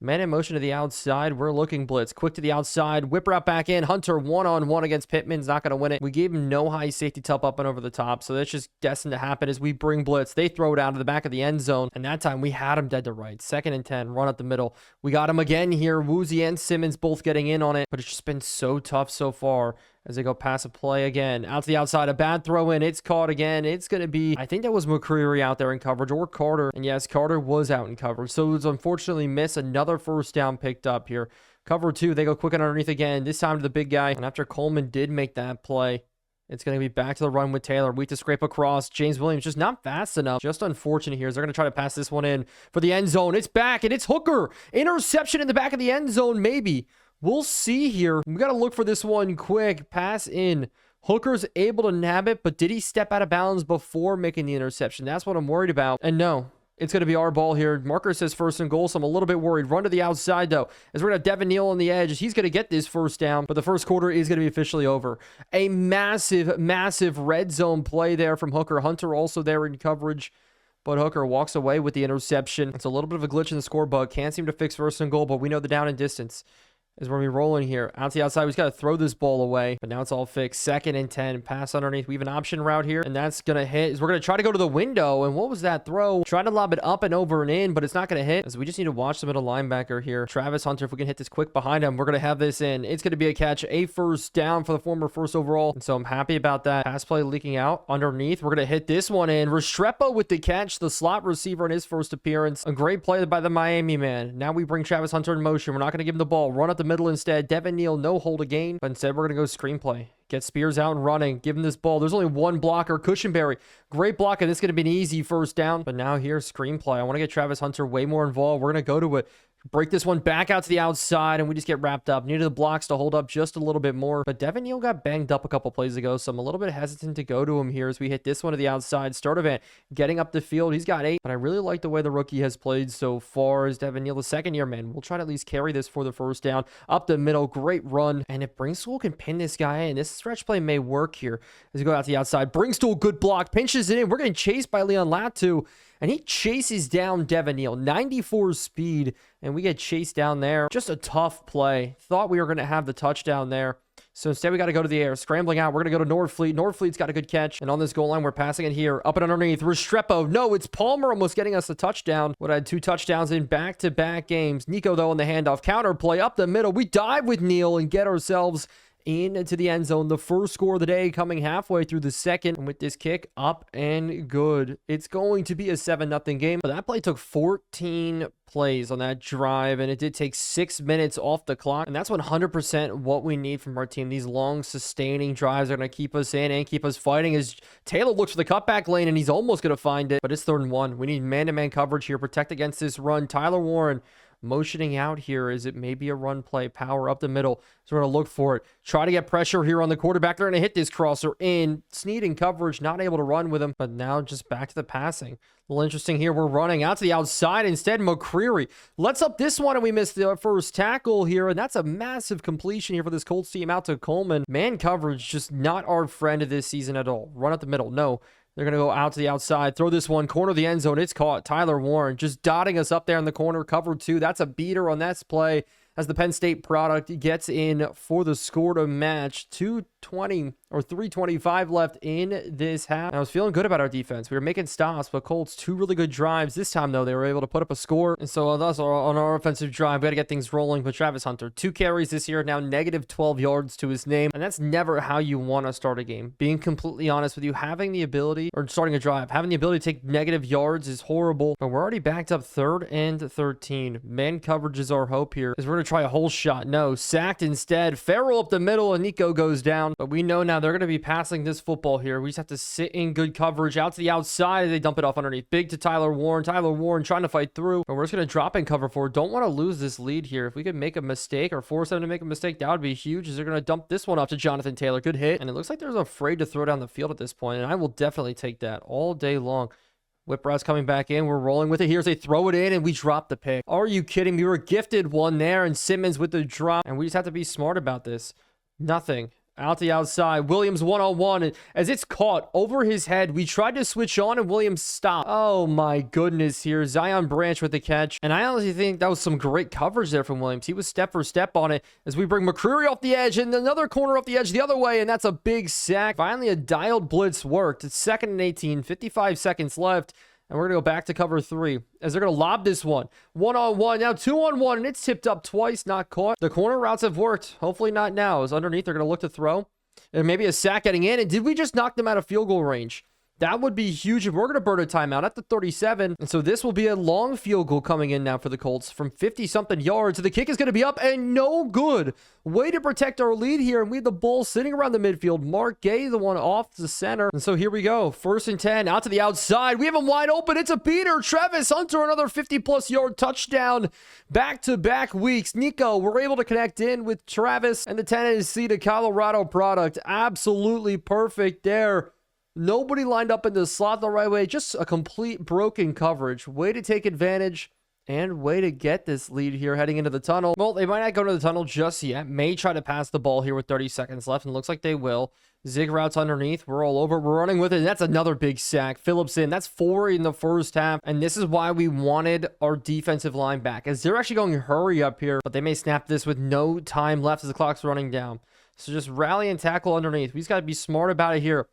Man in motion to the outside. We're looking blitz. Quick to the outside. Whip route back in. Hunter one-on-one against Pittman's not going to win it. We gave him no high safety tup up and over the top. So that's just destined to happen as we bring blitz. They throw it out to the back of the end zone. And that time we had him dead to right. 2nd and 10. Run up the middle. We got him again here. Woozy and Simmons both getting in on it. But it's just been so tough so far. As they go pass a play again. Out to the outside. A bad throw in. It's caught again. It's going to be, I think that was McCreary out there in coverage or Carter. And yes, Carter was out in coverage. So it was unfortunately missed. Another first down picked up here. Cover 2. They go quick and underneath again. This time to the big guy. And after Coleman did make that play, it's going to be back to the run with Taylor. Weak to scrape across. James Williams just not fast enough. Just unfortunate here. They're going to try to pass this one in for the end zone. It's back and it's Hooker. Interception in the back of the end zone, maybe. We'll see here. We got to look for this one quick. Pass in. Hooker's able to nab it, but did he step out of bounds before making the interception? That's what I'm worried about. And no, it's going to be our ball here. Marker says 1st and goal, so I'm a little bit worried. Run to the outside, though, as we're going to have Devin Neal on the edge. He's going to get this first down, but the first quarter is going to be officially over. A massive, massive red zone play there from Hooker. Hunter also there in coverage. But Hooker walks away with the interception. It's a little bit of a glitch in the score bug. Can't seem to fix 1st and goal, but we know the down and distance is where we rolling here. Out to the outside, we just got to throw this ball away. But now it's all fixed. 2nd and 10. Pass underneath. We have an option route here. And that's going to hit. We're going to try to go to the window. And what was that throw? Trying to lob it up and over and in, but it's not going to hit. As we just need to watch the middle linebacker here. Travis Hunter, if we can hit this quick behind him, we're going to have this in. It's going to be a catch. A first down for the former 1st overall. And so I'm happy about that. Pass play leaking out underneath. We're going to hit this one in. Restrepo with the catch. The slot receiver in his first appearance. A great play by the Miami man. Now we bring Travis Hunter in motion. We're not going to give him the ball. Run up the middle instead. Devin Neal, no hold again. But instead, we're going to go screenplay. Get Spears out and running. Give him this ball. There's only one blocker. Cushenberry. Great block, and this could have been an easy first down. But now here's screenplay. I want to get Travis Hunter way more involved. We're going to go to it. Break this one back out to the outside, and we just get wrapped up. Needed the blocks to hold up just a little bit more. But Devin Neal got banged up a couple plays ago, so I'm a little bit hesitant to go to him here as we hit this one to the outside. Start event, getting up the field. He's got 8, but I really like the way the rookie has played so far as Devin Neal, the second-year man. We'll try to at least carry this for the first down. Up the middle, great run. And if Bringstool can pin this guy in, this stretch play may work here as we go out to the outside. Bringstool, good block, pinches it in. We're getting chased by Leon Latu. And he chases down Devin Neal, 94 speed, and we get chased down there. Just a tough play. Thought we were going to have the touchdown there. So instead, we got to go to the air. Scrambling out. We're going to go to Nordfleet. Nordfleet's got a good catch. And on this goal line, we're passing it here. Up and underneath. Restrepo. No, it's Palmer almost getting us a touchdown. Would have had 2 touchdowns in back-to-back games. Nico, though, on the handoff. Counter play up the middle. We dive with Neal and get ourselves into the end zone. The first score of the day coming halfway through the second. And with this kick, up and good. It's going to be a 7-0 game. But that play took 14 plays on that drive, and it did take 6 minutes off the clock. And that's 100% what we need from our team. These long, sustaining drives are going to keep us in and keep us fighting as Taylor looks for the cutback lane, and he's almost going to find it. But it's 3rd and 1. We need man-to-man coverage here. Protect against this run. Tyler Warren motioning out here as it may be a run play. Power up the middle. So we're going to look for it. Try to get pressure here on the quarterback. They're going to hit this crosser in. Snead in coverage, not able to run with him. But now just back to the passing. A little interesting here. We're running out to the outside. Instead, McCreary lets up this one, and we missed the first tackle here. And that's a massive completion here for this Colts team out to Coleman. Man coverage, just not our friend this season at all. Run up the middle. No. They're going to go out to the outside, throw this one, corner of the end zone. It's caught. Tyler Warren just dotting us up there in the corner, cover 2. That's a beater on that play as the Penn State product gets in for the score to match. 2:20 or 3:25 left in this half. I was feeling good about our defense. We were making stops, but Colts 2 really good drives. This time, though, they were able to put up a score. And so thus, on our offensive drive, we got to get things rolling with Travis Hunter. 2 carries this year, now negative 12 yards to his name. And that's never how you want to start a game. Being completely honest with you, having the ability, or starting a drive, having the ability to take negative yards is horrible. But we're already backed up 3rd and 13. Man coverage is our hope here, as we're going to try a whole shot. No, sacked instead. Farrell up the middle, and Nico goes down. But we know now they're going to be passing this football here. We just have to sit in good coverage out to the outside, and they dump it off underneath. Big to Tyler Warren. Tyler Warren trying to fight through. But we're just going to drop in cover 4. Don't want to lose this lead here. If we could make a mistake or force them to make a mistake, that would be huge, as they're going to dump this one off to Jonathan Taylor. Good hit. And it looks like they're afraid to throw down the field at this point, and I will definitely take that all day long. Whip routes coming back in. We're rolling with it. Here's they throw it in, and we drop the pick. Are you kidding me? We were gifted one there, and Simmons with the drop. And we just have to be smart about this. Nothing. Out the outside. Williams one-on-one. And as it's caught over his head, we tried to switch on, and Williams stopped. Oh, my goodness here. Zion Branch with the catch. And I honestly think that was some great coverage there from Williams. He was step for step on it as we bring McCreary off the edge and another corner off the edge the other way, and that's a big sack. Finally, a dialed blitz worked. It's 2nd and 18. 55 seconds left. And we're going to go back to cover 3 as they're going to lob this one. 1-on-1, now 2-on-1, and it's tipped up twice, not caught. The corner routes have worked. Hopefully not now. As underneath, they're going to look to throw. And maybe a sack getting in. And did we just knock them out of field goal range? That would be huge if we're going to burn a timeout at the 37. And so this will be a long field goal coming in now for the Colts from 50-something yards. The kick is going to be up and no good. Way to protect our lead here. And we have the ball sitting around the midfield. Mark Gay, the one off the center. And so here we go. 1st and 10 out to the outside. We have him wide open. It's a beater. Travis Hunter, another 50-plus yard touchdown. Back-to-back weeks. Nico, we're able to connect in with Travis and the Tennessee to Colorado product. Absolutely perfect there. Nobody lined up in the slot the right way. Just a complete broken coverage. Way to take advantage and way to get this lead here heading into the tunnel. Well, they might not go to the tunnel just yet. May try to pass the ball here with 30 seconds left, and it looks like they will. Zig routes underneath. We're all over. We're running with it. And that's another big sack. Phillips in. That's 4 in the first half. And this is why we wanted our defensive line back, as they're actually going to hurry up here, but they may snap this with no time left as the clock's running down. So just rally and tackle underneath. We just got to be smart about it here.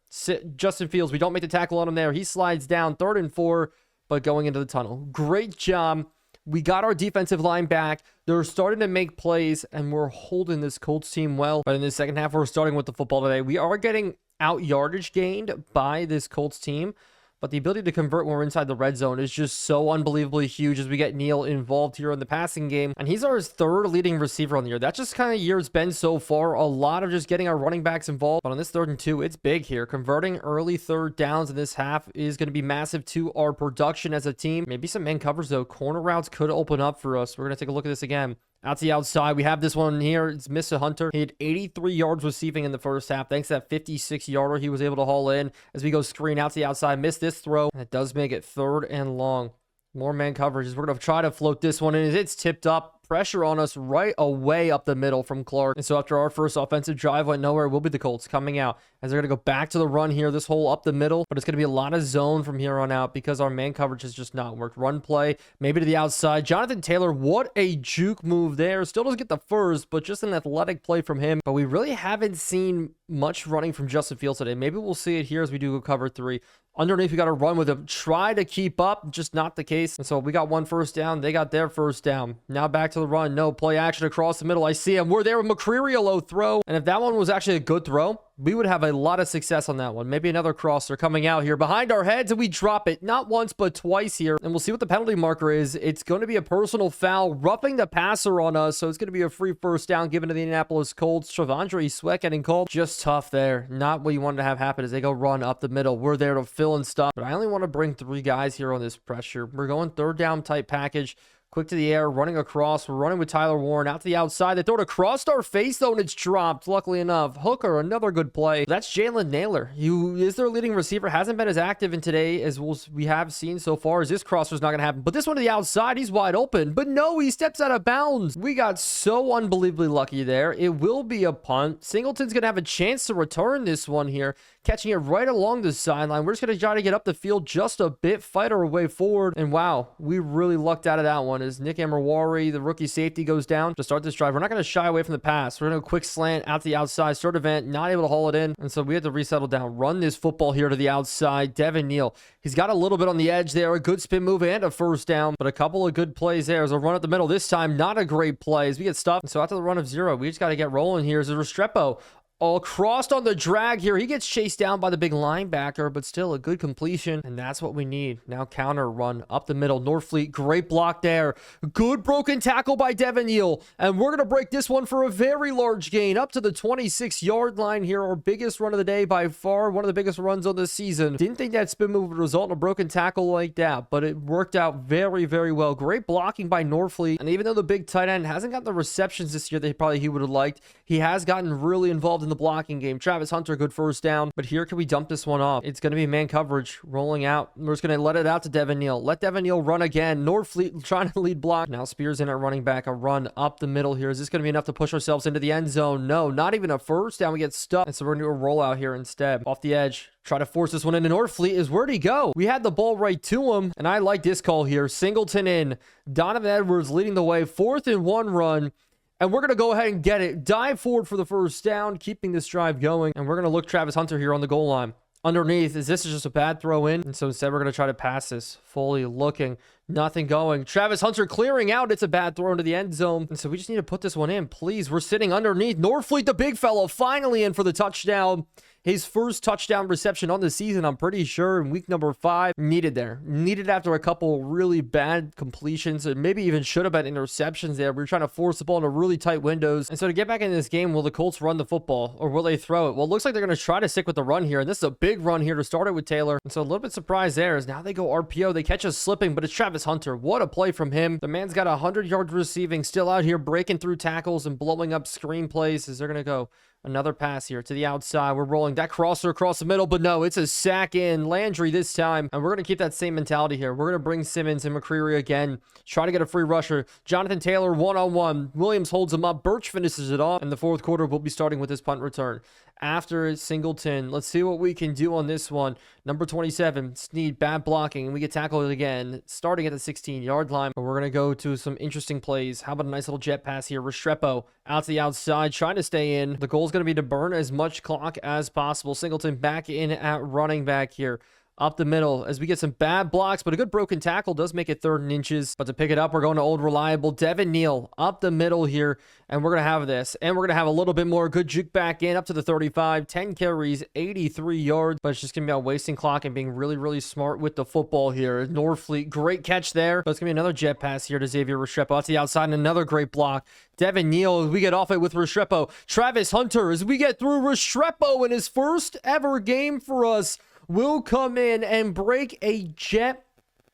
Justin Fields, we don't make the tackle on him there. He slides down 3rd and 4, but going into the tunnel. Great job. We got our defensive line back. They're starting to make plays, and we're holding this Colts team well. But in the second half, we're starting with the football today. We are getting out yardage gained by this Colts team, but the ability to convert when we're inside the red zone is just so unbelievably huge as we get Neal involved here in the passing game. And he's our third leading receiver on the year. That's just kind of year it's been so far. A lot of just getting our running backs involved. But on this 3rd and 2, it's big here. Converting early 3rd downs in this half is going to be massive to our production as a team. Maybe some man covers though. Corner routes could open up for us. We're going to take a look at this again. Out to the outside, we have this one here. It's Mr. Hunter. He had 83 yards receiving in the first half. Thanks to that 56-yarder he was able to haul in as we go screen out to the outside. Missed this throw, and it does make it 3rd and long. More man coverages. We're going to try to float this one in. It's tipped up. Pressure on us right away up the middle from Clark. And so after our first offensive drive went nowhere, it will be the Colts coming out as they're going to go back to the run here, this hole up the middle. But it's going to be a lot of zone from here on out because our man coverage has just not worked. Run play, maybe to the outside. Jonathan Taylor, what a juke move there. Still doesn't get the first, but just an athletic play from him. But we really haven't seen much running from Justin Fields today. Maybe we'll see it here as we do go cover 3. Underneath, we got to run with him. Try to keep up, just not the case. And so we got 1 first down. They got their first down. Now back to the run. No play action across the middle. I see him. We're there with McCreary, a low throw. And if that one was actually a good throw, we would have a lot of success on that one. Maybe another crosser coming out here behind our heads, and we drop it not once but twice here. And we'll see what the penalty marker is. It's going to be a personal foul, roughing the passer on us. So it's going to be a free first down given to the Indianapolis Colts. Travandre Sweat getting called. Just tough there. Not what you wanted to have happen as they go run up the middle. We're there to fill and stuff. But I only want to bring 3 guys here on this pressure. We're going 3rd down type package. Quick to the air, running across. We're running with Tyler Warren out to the outside. They throw it across our face, though, and it's dropped. Luckily enough. Hooker, another good play. That's Jalen Naylor, who is their leading receiver. Hasn't been as active in today as we have seen so far, as this crosser's not going to happen. But this one to the outside, he's wide open. But no, he steps out of bounds. We got so unbelievably lucky there. It will be a punt. Singleton's going to have a chance to return this one here, catching it right along the sideline. We're just going to try to get up the field just a bit, fight our way forward. And wow, we really lucked out of that one as Nick Amrawari, the rookie safety, goes down to start this drive. We're not going to shy away from the pass. We're going to go quick slant out to the outside, short event, not able to haul it in. And so we have to resettle down, run this football here to the outside. Devin Neal, he's got a little bit on the edge there, a good spin move and a first down, but a couple of good plays there as a run up the middle. This time, not a great play as we get stuffed. And so after the run of 0, we just got to get rolling here as a Restrepo all crossed on the drag here. He gets chased down by the big linebacker, but still a good completion. And that's what we need. Now counter run up the middle. Norfleet, great block there. Good broken tackle by Devin Neal. And we're going to break this one for a very large gain up to the 26-yard line here. Our biggest run of the day by far. One of the biggest runs on the season. Didn't think that spin move would result in a broken tackle like that, but it worked out very, very well. Great blocking by Norfleet. And even though the big tight end hasn't got the receptions this year that he would have liked, he has gotten really involved in the blocking game. Travis Hunter, good first down. But here, can we dump this one off? It's going to be man coverage rolling out. We're just going to let it out to Devin Neal. Let Devin Neal run again. Norfleet trying to lead block. Now Spears in at running back. A run up the middle here. Is this going to be enough to push ourselves into the end zone? No, not even a first down. We get stuck. And so we're going to do a rollout here instead. Off the edge. Try to force this one in. And Norfleet is, where'd he go? We had the ball right to him. And I like this call here. Singleton in. Donovan Edwards leading the way. 4th and 1 run. And we're going to go ahead and get it. Dive forward for the first down, keeping this drive going. And we're going to look Travis Hunter here on the goal line. Underneath, is this just a bad throw in? And so instead, we're going to try to pass this. Fully looking. Nothing going. Travis Hunter clearing out. It's a bad throw into the end zone. And so we just need to put this one in. Please, we're sitting underneath. Norfleet, the big fellow, finally in for the touchdown. His first touchdown reception on the season, I'm pretty sure, in week number 5. Needed there. Needed after a couple really bad completions, and maybe even should have been interceptions there. We were trying to force the ball into really tight windows. And so to get back in this game, will the Colts run the football, or will they throw it? Well, it looks like they're going to try to stick with the run here, and this is a big run here to start it with Taylor. And so a little bit surprised there is now they go RPO. They catch us slipping, but it's Travis Hunter. What a play from him. The man's got 100 yards receiving, still out here breaking through tackles and blowing up screen plays as they're going to go. Another pass here to the outside. We're rolling that crosser across the middle, but no, it's a sack in. Landry this time. And we're going to keep that same mentality here. We're going to bring Simmons and McCreary again. Try to get a free rusher. Jonathan Taylor, one-on-one. Williams holds him up. Birch finishes it off. And the fourth quarter, we'll be starting with this punt return. After Singleton, let's see what we can do on this one. Number 27, Snead, bad blocking, and we get tackled again, starting at the 16-yard line. But we're going to go to some interesting plays. How about a nice little jet pass here? Restrepo out to the outside, trying to stay in. The goal is going to be to burn as much clock as possible. Singleton back in at running back here. up the middle as we get some bad blocks, but a good broken tackle does make it 3rd and inches. But to pick it up, we're going to old reliable Devin Neal up the middle here, and we're going to have this. And we're going to have a little bit more good juke back in up to the 35, 10 carries, 83 yards. But it's just going to be on wasting clock and being really, really smart with the football here. Norfleet, great catch there. But it's going to be another jet pass here to Xavier Restrepo. Out to the outside, and another great block. Devin Neal, as we get off it with Restrepo. Travis Hunter, as we get through Restrepo in his first ever game for us, will come in and break a jet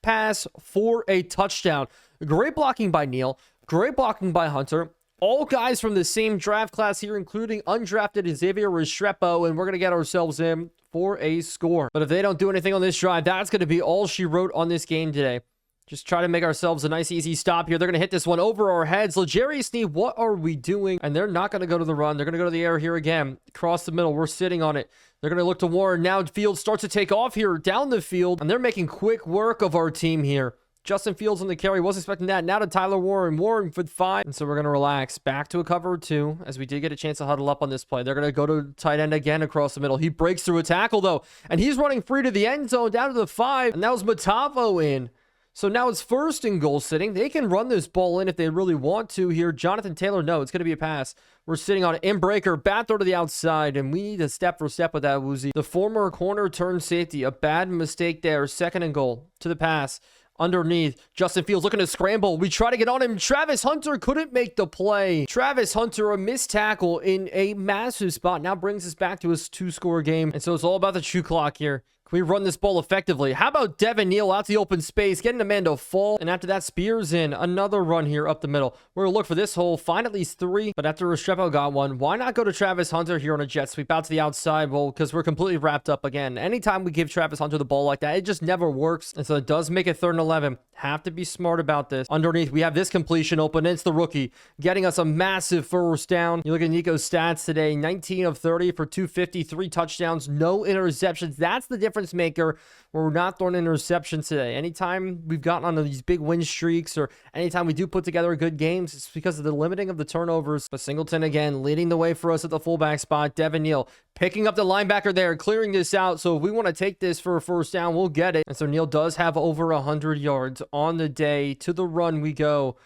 pass for a touchdown. Great blocking by Neal. Great blocking by Hunter. All guys from the same draft class here, including undrafted Xavier Restrepo, and we're going to get ourselves in for a score. But if they don't do anything on this drive, that's going to be all she wrote on this game today. Just try to make ourselves a nice, easy stop here. They're going to hit this one over our heads. L'Jarius Sneed, what are we doing? And they're not going to go to the run. They're going to go to the air here again. Across the middle. We're sitting on it. They're going to look to Warren. Now Fields starts to take off here down the field. And they're making quick work of our team here. Justin Fields on the carry. Wasn't expecting that. Now to Tyler Warren. Warren for 5. And so we're going to relax. Back to a cover 2 as we did get a chance to huddle up on this play. They're going to go to tight end again across the middle. He breaks through a tackle, though. And he's running free to the end zone down to the 5. And that was Matavo in. So now it's 1st and goal sitting. They can run this ball in if they really want to here. Jonathan Taylor, no, it's going to be a pass. We're sitting on in breaker, bat throw to the outside, and we need a step for step with that, Woozy. The former corner turned safety, a bad mistake there. 2nd and goal to the pass. Underneath, Justin Fields looking to scramble. We try to get on him. Travis Hunter couldn't make the play. Travis Hunter, a missed tackle in a massive spot. Now brings us back to his 2-score game. And so it's all about the chew clock here. Can we run this ball effectively? How about Devin Neal out to the open space, getting a man to fall? And after that, Spears in. Another run here up the middle. We're going to look for this hole, find at least 3. But after Restrepo got one, why not go to Travis Hunter here on a jet sweep out to the outside? Well, because we're completely wrapped up again. Anytime we give Travis Hunter the ball like that, it just never works. And so it does make it 3rd and 11. Have to be smart about this. Underneath, we have this completion open. It's the rookie getting us a massive 1st down. You look at Nico's stats today, 19 of 30 for 250, 3 touchdowns, no interceptions. That's the difference maker. We're not throwing interceptions today. Anytime we've gotten on these big win streaks or anytime we do put together good games, it's because of the limiting of the turnovers. But Singleton again leading the way for us at the fullback spot. Devin Neal picking up the linebacker there, clearing this out. So if we want to take this for a 1st down, we'll get it. And so Neal does have over 100 yards on the day. To the run we go.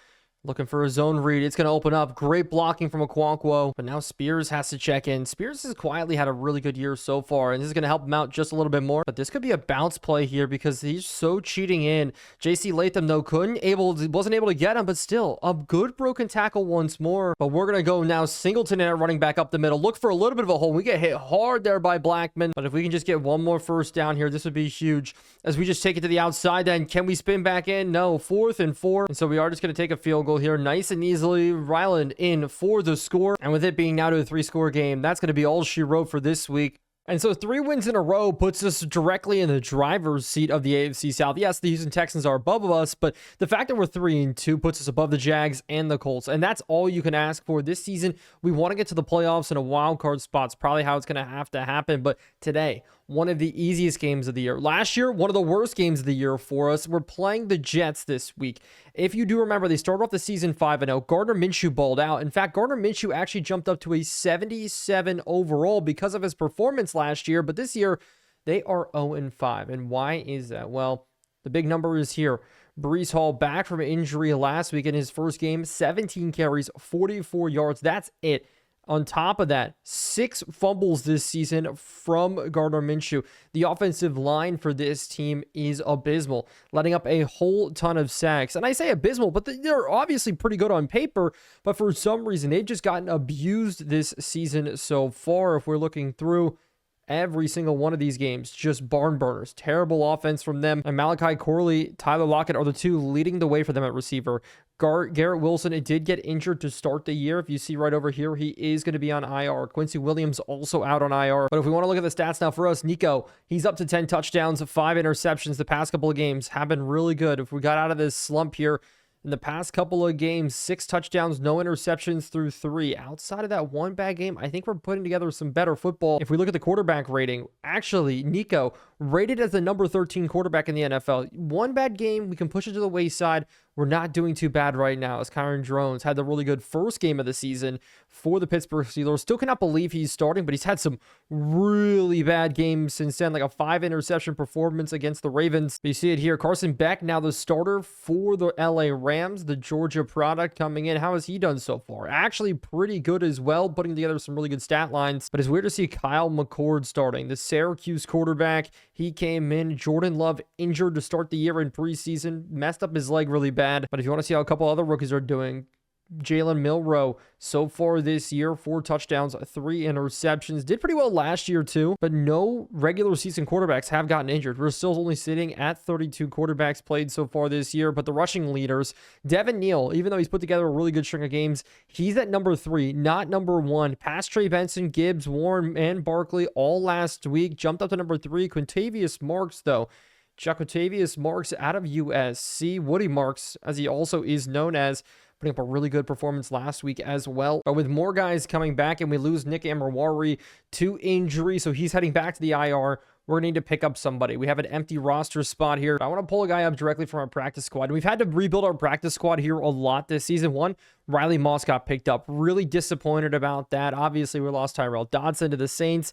Looking for a zone read. It's going to open up. Great blocking from Okonkwo. But now Spears has to check in. Spears has quietly had a really good year so far, and this is going to help him out just a little bit more. But this could be a bounce play here because he's so cheating in. JC Latham, though, wasn't able to get him, but still, a good broken tackle once more. But we're going to go now Singleton and running back up the middle. Look for a little bit of a hole. We get hit hard there by Blackman. But if we can just get one more 1st down here, this would be huge. As we just take it to the outside, then can we spin back in? No. 4th and 4. And so we are just going to take a field goal here. Nice and easily. Ryland in for the score. And with it being now to a 3-score game, that's going to be all she wrote for this week. And so 3 wins in a row puts us directly in the driver's seat of the AFC South. Yes, the Houston Texans are above us, but the fact that we're 3-2 puts us above the Jags and the Colts. And that's all you can ask for this season. We want to get to the playoffs and a wild card spot. It's probably how it's going to have to happen. But today, one of the easiest games of the year. Last year, one of the worst games of the year for us. We're playing the Jets this week. If you do remember, they started off the season 5-0. Gardner Minshew balled out. In fact, Gardner Minshew actually jumped up to a 77 overall because of his performance last year. But this year, they are 0-5. And why is that? Well, the big number is here. Breece Hall back from injury last week in his first game. 17 carries, 44 yards. That's it. On top of that, 6 fumbles this season from Gardner Minshew. The offensive line for this team is abysmal, letting up a whole ton of sacks. And I say abysmal, but they're obviously pretty good on paper. But for some reason, they've just gotten abused this season so far. If we're looking through every single one of these games, just barn burners. Terrible offense from them. And Malachi Corley, Tyler Lockett are the 2 leading the way for them at receiver. Garrett Wilson, it did get injured to start the year. If you see right over here, he is going to be on IR. Quincy Williams also out on IR. But if we want to look at the stats now for us, Nico, he's up to 10 touchdowns, 5 interceptions. The past couple of games have been really good. If we got out of this slump here, in the past couple of games, 6 touchdowns, no interceptions through 3. Outside of that one bad game, I think we're putting together some better football. If we look at the quarterback rating, actually, Nico, rated as the number 13 quarterback in the NFL. One bad game, we can push it to the wayside. We're not doing too bad right now, as Kyron Drones had the really good first game of the season for the Pittsburgh Steelers. Still cannot believe he's starting, but he's had some really bad games since then, like a 5-interception performance against the Ravens. You see it here. Carson Beck, now the starter for the LA Rams, the Georgia product coming in. How has he done so far? Actually pretty good as well, putting together some really good stat lines. But it's weird to see Kyle McCord starting, the Syracuse quarterback. He came in. Jordan Love injured to start the year in preseason, messed up his leg really bad. But if you want to see how a couple other rookies are doing, Jalen Milroe, so far this year, 4 touchdowns, 3 interceptions. Did pretty well last year too, but no regular season quarterbacks have gotten injured. We're still only sitting at 32 quarterbacks played so far this year, but the rushing leaders, Devin Neal, even though he's put together a really good string of games, he's at number 3, not number 1. Past Trey Benson, Gibbs, Warren, and Barkley all last week. Jumped up to number 3. Quintavious Marks, though. Quintavious Marks out of USC. Woody Marks, as he also is known as, putting up a really good performance last week as well. But with more guys coming back, and we lose Nick Amrawari to injury, so he's heading back to the IR, we're going to need to pick up somebody. We have an empty roster spot here. I want to pull a guy up directly from our practice squad. We've had to rebuild our practice squad here a lot this season. One, Riley Moss got picked up. Really disappointed about that. Obviously, we lost Tyrell Dodson to the Saints.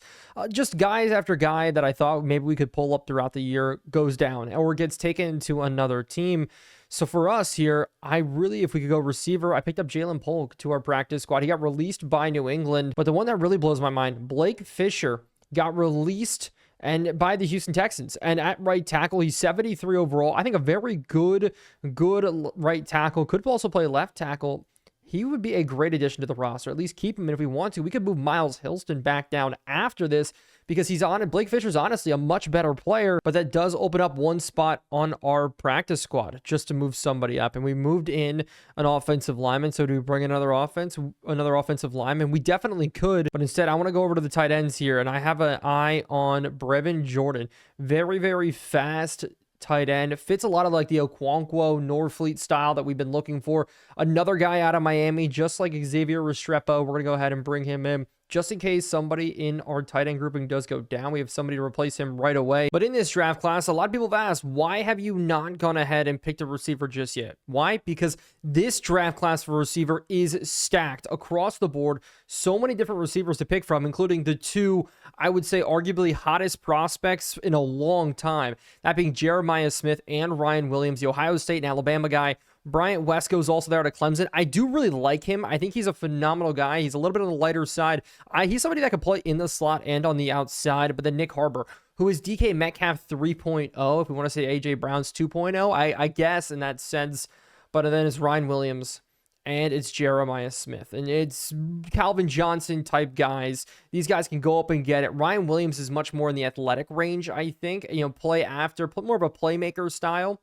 Just guys after guy that I thought maybe we could pull up throughout the year goes down or gets taken to another team. So for us here, if we could go receiver, I picked up Jalen Polk to our practice squad. He got released by New England. But the one that really blows my mind, Blake Fisher got released and by the Houston Texans. And at right tackle, he's 73 overall. I think a very good right tackle. Could also play left tackle. He would be a great addition to the roster. At least keep him. And if we want to, we could move Miles Hilston back down after this, because he's on it. Blake Fisher's honestly a much better player, but that does open up one spot on our practice squad just to move somebody up. And we moved in an offensive lineman. So do we bring another offensive lineman? We definitely could, but instead I want to go over to the tight ends here, and I have an eye on Brevin Jordan. Very, very fast tight end. Fits a lot of like the Okonkwo, Norfleet style that we've been looking for. Another guy out of Miami, just like Xavier Restrepo. We're going to go ahead and bring him in just in case somebody in our tight end grouping does go down. We have somebody to replace him right away. But in this draft class, a lot of people have asked, why have you not gone ahead and picked a receiver just yet? Why? Because this draft class for receiver is stacked across the board. So many different receivers to pick from, including the two, I would say, arguably hottest prospects in a long time. That being Jeremiah Smith and Ryan Williams, the Ohio State and Alabama guy. Bryant Wesco's also there at Clemson. I do really like him. I think he's a phenomenal guy. He's a little bit on the lighter side. He's somebody that can play in the slot and on the outside. But then Nick Harbor, who is DK Metcalf 3.0, if we want to say AJ Brown's 2.0, I guess in that sense. But then it's Ryan Williams and it's Jeremiah Smith. And it's Calvin Johnson type guys. These guys can go up and get it. Ryan Williams is much more in the athletic range, I think. Play after, more of a playmaker style.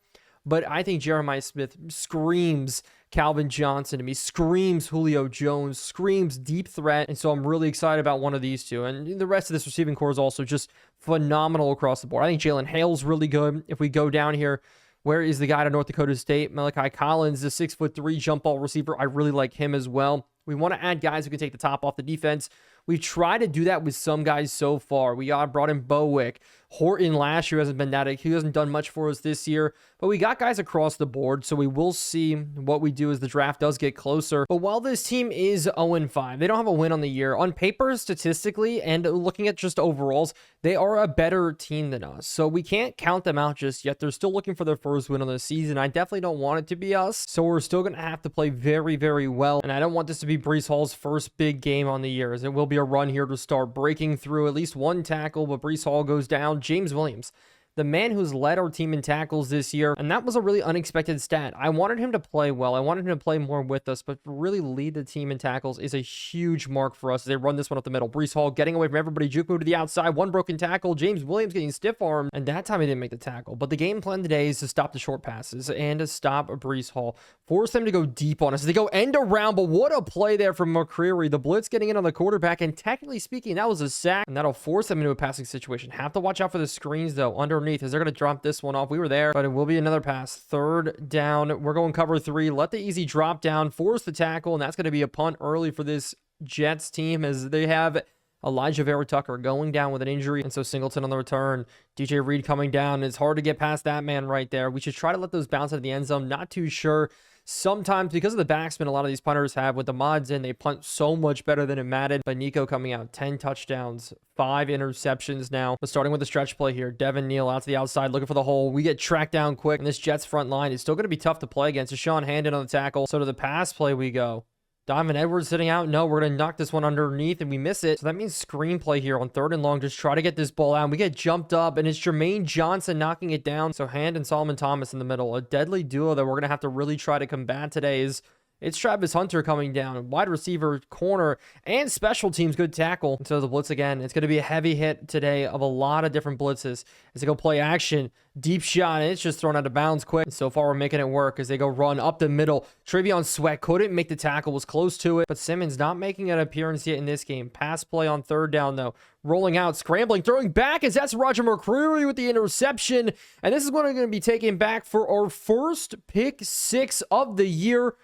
But I think Jeremiah Smith screams Calvin Johnson to me, screams Julio Jones, screams deep threat. And so I'm really excited about one of these two. And the rest of this receiving core is also just phenomenal across the board. I think Jalen Hale's really good. If we go down here, where is the guy to North Dakota State? Malachi Collins, the 6'3" jump ball receiver. I really like him as well. We want to add guys who can take the top off the defense. We've tried to do that with some guys so far. We brought in Bowick. Horton last year hasn't been that. He hasn't done much for us this year. But we got guys across the board, so we will see what we do as the draft does get closer. But while this team is 0-5, they don't have a win on the year. On paper, statistically, and looking at just overalls, they are a better team than us. So we can't count them out just yet. They're still looking for their first win on the season. I definitely don't want it to be us. So we're still going to have to play very, very well. And I don't want this to be Breece Hall's first big game on the year, as it will be a run here to start breaking through at least one tackle, but Breece Hall goes down. James Williams, the man who's led our team in tackles this year, and that was a really unexpected stat. I wanted him to play well. I wanted him to play more with us, but really lead the team in tackles is a huge mark for us. They run this one up the middle. Breece Hall getting away from everybody. Juke move to the outside. One broken tackle. James Williams getting stiff-armed, and that time he didn't make the tackle. But the game plan today is to stop the short passes and to stop Breece Hall. Force them to go deep on us. They go end around, but what a play there from McCreary. The blitz getting in on the quarterback, and technically speaking, that was a sack, and that'll force them into a passing situation. Have to watch out for the screens, though, underneath, as they're going to drop this one off. We were there, but it will be another pass. Third down. We're going cover 3. Let the easy drop down, force the tackle, and that's going to be a punt early for this Jets team, as they have Elijah Vera Tucker going down with an injury, and so Singleton on the return. DJ Reed coming down. It's hard to get past that man right there. We should try to let those bounce out of the end zone. Not too sure. Sometimes, because of the backspin a lot of these punters have with the mods in, they punt so much better than in Madden. But Nico coming out, 10 touchdowns, 5 interceptions now. But starting with the stretch play here, Devin Neal out to the outside looking for the hole. We get tracked down quick, and this Jets front line is still going to be tough to play against. Deshaun Handon on the tackle. So to the pass play we go. Donovan Edwards sitting out. No, we're going to knock this one underneath, and we miss it. So that means screenplay here on 3rd and long. Just try to get this ball out. And we get jumped up, and it's Jermaine Johnson knocking it down. So Hand and Solomon Thomas in the middle. A deadly duo that we're going to have to really try to combat today is it's Travis Hunter coming down. Wide receiver, corner, and special teams. Good tackle. And so the blitz again. It's going to be a heavy hit today of a lot of different blitzes. As they go play action, deep shot, and it's just thrown out of bounds quick. And so far, we're making it work as they go run up the middle. Travion Sweat couldn't make the tackle, was close to it. But Simmons not making an appearance yet in this game. Pass play on 3rd down, though. Rolling out, scrambling, throwing back as that's Roger McCreary with the interception. And this is going to be taken back for our first pick 6 of the year.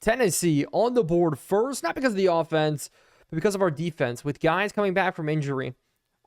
Tennessee on the board first, not because of the offense, but because of our defense. With guys coming back from injury,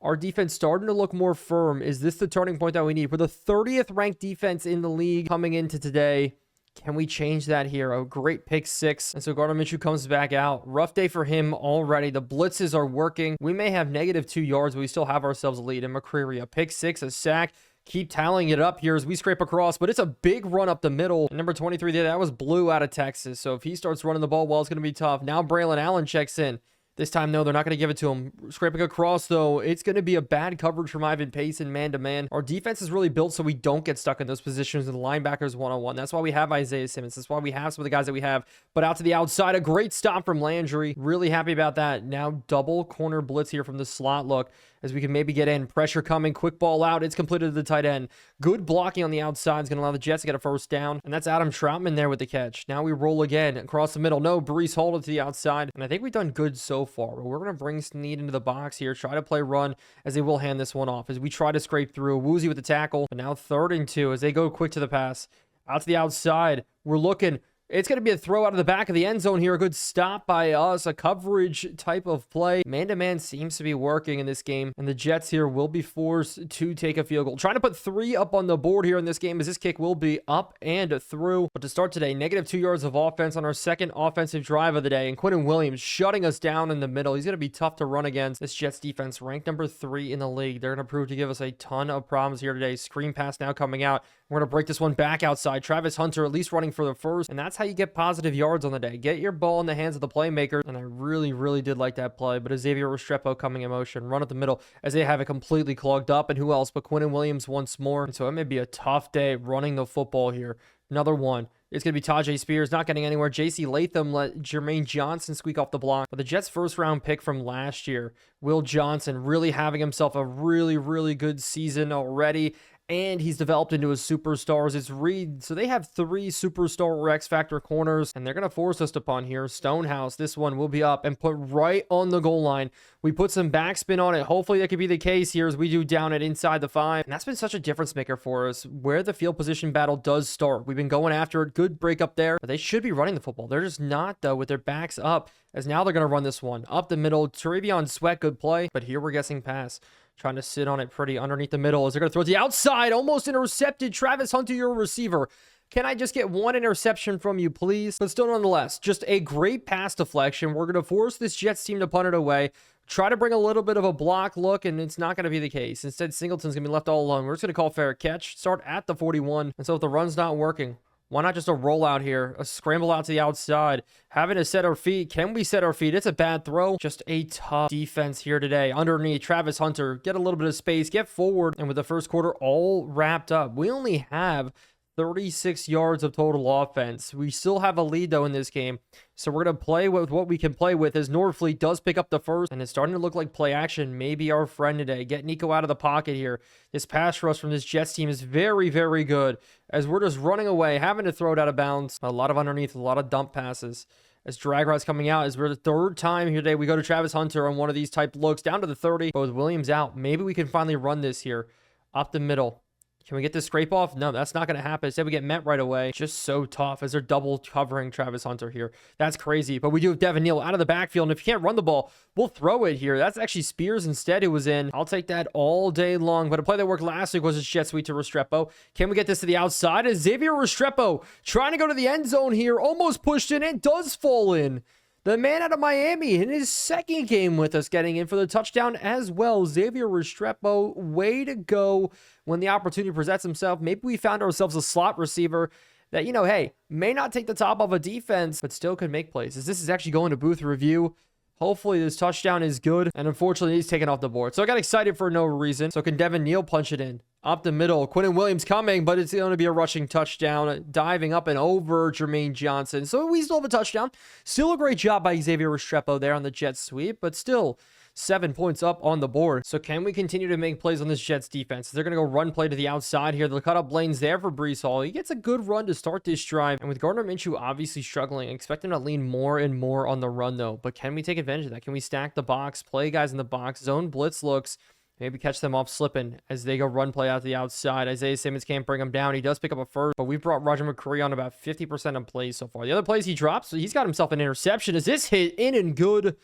our defense starting to look more firm. Is this the turning point that we need? We're the 30th ranked defense in the league coming into today. Can we change that here? A great pick 6. And so Gardner Minshew comes back out. Rough day for him already. The blitzes are working. We may have -2 yards, but we still have ourselves a lead. And McCreary, a pick 6, a sack. Keep tallying it up here as we scrape across, but it's a big run up the middle. Number 23 there, that was Blue out of Texas. So if he starts running the ball well, it's going to be tough. Now Braylon Allen checks in. This time, no, they're not going to give it to him. Scraping across, though, it's going to be a bad coverage from Ivan Pace in man-to-man. Our defense is really built so we don't get stuck in those positions with the linebackers one-on-one. That's why we have Isaiah Simmons. That's why we have some of the guys that we have. But out to the outside, a great stop from Landry. Really happy about that. Now double corner blitz here from the slot look as we can maybe get in. Pressure coming, quick ball out. It's completed to the tight end. Good blocking on the outside is going to allow the Jets to get a first down. And that's Adam Troutman there with the catch. Now we roll again across the middle. No, Brees Hall to the outside. And I think we've done good so far. But we're going to bring Snead into the box here. Try to play run as they will hand this one off. As we try to scrape through. Woozy with the tackle. But now 3rd and 2 as they go quick to the pass. Out to the outside. We're looking. It's going to be a throw out of the back of the end zone here. A good stop by us. A coverage type of play. Man-to-man seems to be working in this game. And the Jets here will be forced to take a field goal. Trying to put 3 up on the board here in this game as this kick will be up and through. But to start today, -2 yards of offense on our second offensive drive of the day. And Quentin Williams shutting us down in the middle. He's going to be tough to run against. This Jets defense ranked number 3 in the league. They're going to prove to give us a ton of problems here today. Screen pass now coming out. We're going to break this one back outside. Travis Hunter at least running for the first. And that's how you get positive yards on the day. Get your ball in the hands of the playmaker. And I really, really did like that play. But Xavier Restrepo coming in motion. Run up the middle as they have it completely clogged up. And who else but Quentin Williams once more. And so it may be a tough day running the football here. Another one. It's going to be Tajay Spears not getting anywhere. J.C. Latham let Jermaine Johnson squeak off the block. But the Jets' first-round pick from last year, Will Johnson, really having himself a really, really good season already. And he's developed into a superstar. It's Reed. So they have 3 superstar or X Factor corners. And they're going to force us to punt here. Stonehouse, this one will be up and put right on the goal line. We put some backspin on it. Hopefully that could be the case here as we do down it inside the 5. And that's been such a difference maker for us where the field position battle does start. We've been going after it. Good break up there. But they should be running the football. They're just not, though, with their backs up. As now they're going to run this one up the middle. Travion Sweat, good play. But here we're guessing pass. Trying to sit on it pretty underneath the middle. As they're going to throw it to the outside. Almost intercepted. Travis Hunter, your receiver. Can I just get one interception from you, please? But still, nonetheless, just a great pass deflection. We're going to force this Jets team to punt it away. Try to bring a little bit of a block look, and it's not going to be the case. Instead, Singleton's going to be left all alone. We're just going to call fair catch. Start at the 41. And so if the run's not working, why not just a rollout here? A scramble out to the outside. Having to set our feet. Can we set our feet? It's a bad throw. Just a tough defense here today. Underneath, Travis Hunter. Get a little bit of space. Get forward. And with the first quarter all wrapped up, we only have 36 yards of total offense. We still have a lead, though, in this game. So we're going to play with what we can play with as Norfleet does pick up the first. And it's starting to look like play action may be our friend today. Get Nico out of the pocket here. This pass rush from this Jets team is very, very good. As we're just running away, having to throw it out of bounds. A lot of underneath, a lot of dump passes. As drag routes coming out, as we're the 3rd time here today, we go to Travis Hunter on one of these type looks down to the 30. But with Williams out, maybe we can finally run this here. Up the middle. Can we get this scrape off? No, that's not going to happen. Instead, we get met right away. Just so tough as they're double covering Travis Hunter here. That's crazy. But we do have Devin Neal out of the backfield. And if you can't run the ball, we'll throw it here. That's actually Spears instead who was in. I'll take that all day long. But a play that worked last week was a jet sweep to Restrepo. Can we get this to the outside? As Xavier Restrepo trying to go to the end zone here. Almost pushed in and does fall in. The man out of Miami in his second game with us getting in for the touchdown as well. Xavier Restrepo, way to go when the opportunity presents himself. Maybe we found ourselves a slot receiver that, you know, hey, may not take the top of a defense, but still could make plays. As this is actually going to booth review. Hopefully this touchdown is good. And unfortunately, he's taken off the board. So I got excited for no reason. So can Devin Neal punch it in? Up the middle. Quinton Williams coming, but it's going to be a rushing touchdown. Diving up and over Jermaine Johnson. So we still have a touchdown. Still a great job by Xavier Restrepo there on the jet sweep, but still 7 points up on the board. So can we continue to make plays on this Jets defense? They're going to go run play to the outside here. The cut up lane's there for Breece Hall. He gets a good run to start this drive. And with Gardner Minshew obviously struggling, I expect him to lean more and more on the run though. But can we take advantage of that? Can we stack the box, play guys in the box, zone blitz looks, maybe catch them off slipping as they go run play out to the outside. Isaiah Simmons can't bring him down. He does pick up a first, but we've brought Roger McCreary on about 50% of plays so far. The other plays he drops, he's got himself an interception. Is this hit in and good?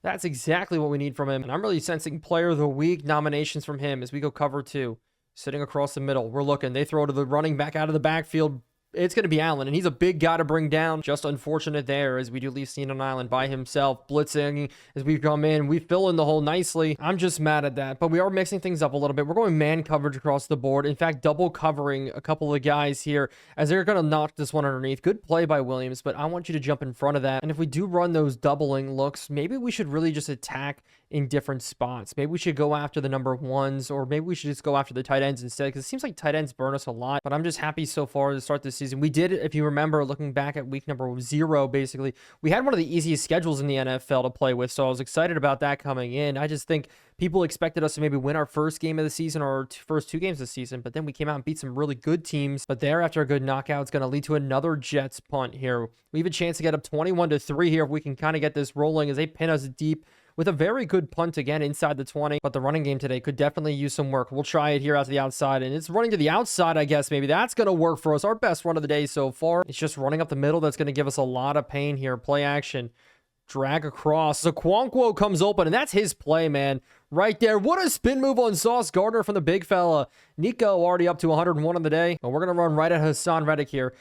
That's exactly what we need from him. And I'm really sensing player of the week nominations from him as we go cover 2. Sitting across the middle. We're looking. They throw to the running back out of the backfield. It's going to be Allen, and he's a big guy to bring down. Just unfortunate there as we do leave Keenan Allen by himself, blitzing as we come in. We fill in the hole nicely. I'm just mad at that, but we are mixing things up a little bit. We're going man coverage across the board. In fact, double covering a couple of guys here as they're going to knock this one underneath. Good play by Williams, but I want you to jump in front of that. And if we do run those doubling looks, maybe we should really just attack in different spots. Maybe we should go after the number ones, or maybe we should just go after the tight ends instead, because it seems like tight ends burn us a lot. But I'm just happy so far to start this season. We did, if you remember, looking back at week number 0, basically, we had one of the easiest schedules in the NFL to play with, so I was excited about that coming in. I just think people expected us to maybe win our first game of the season or first 2 games of the season, but then we came out and beat some really good teams. But there, after a good knockout, it's going to lead to another Jets punt here. We have a chance to get up 21-3 here if we can kind of get this rolling as they pin us deep with a very good punt again inside the 20. But the running game today could definitely use some work. We'll try it here out to the outside, and it's running to the outside, I guess. Maybe that's going to work for us. Our best run of the day so far. It's just running up the middle that's going to give us a lot of pain here. Play action. Drag across. Zaquanquo comes open, and that's his play, man. Right there. What a spin move on Sauce Gardner from the big fella. Nico already up to 101 on the day. But we're going to run right at Hassan Reddick here.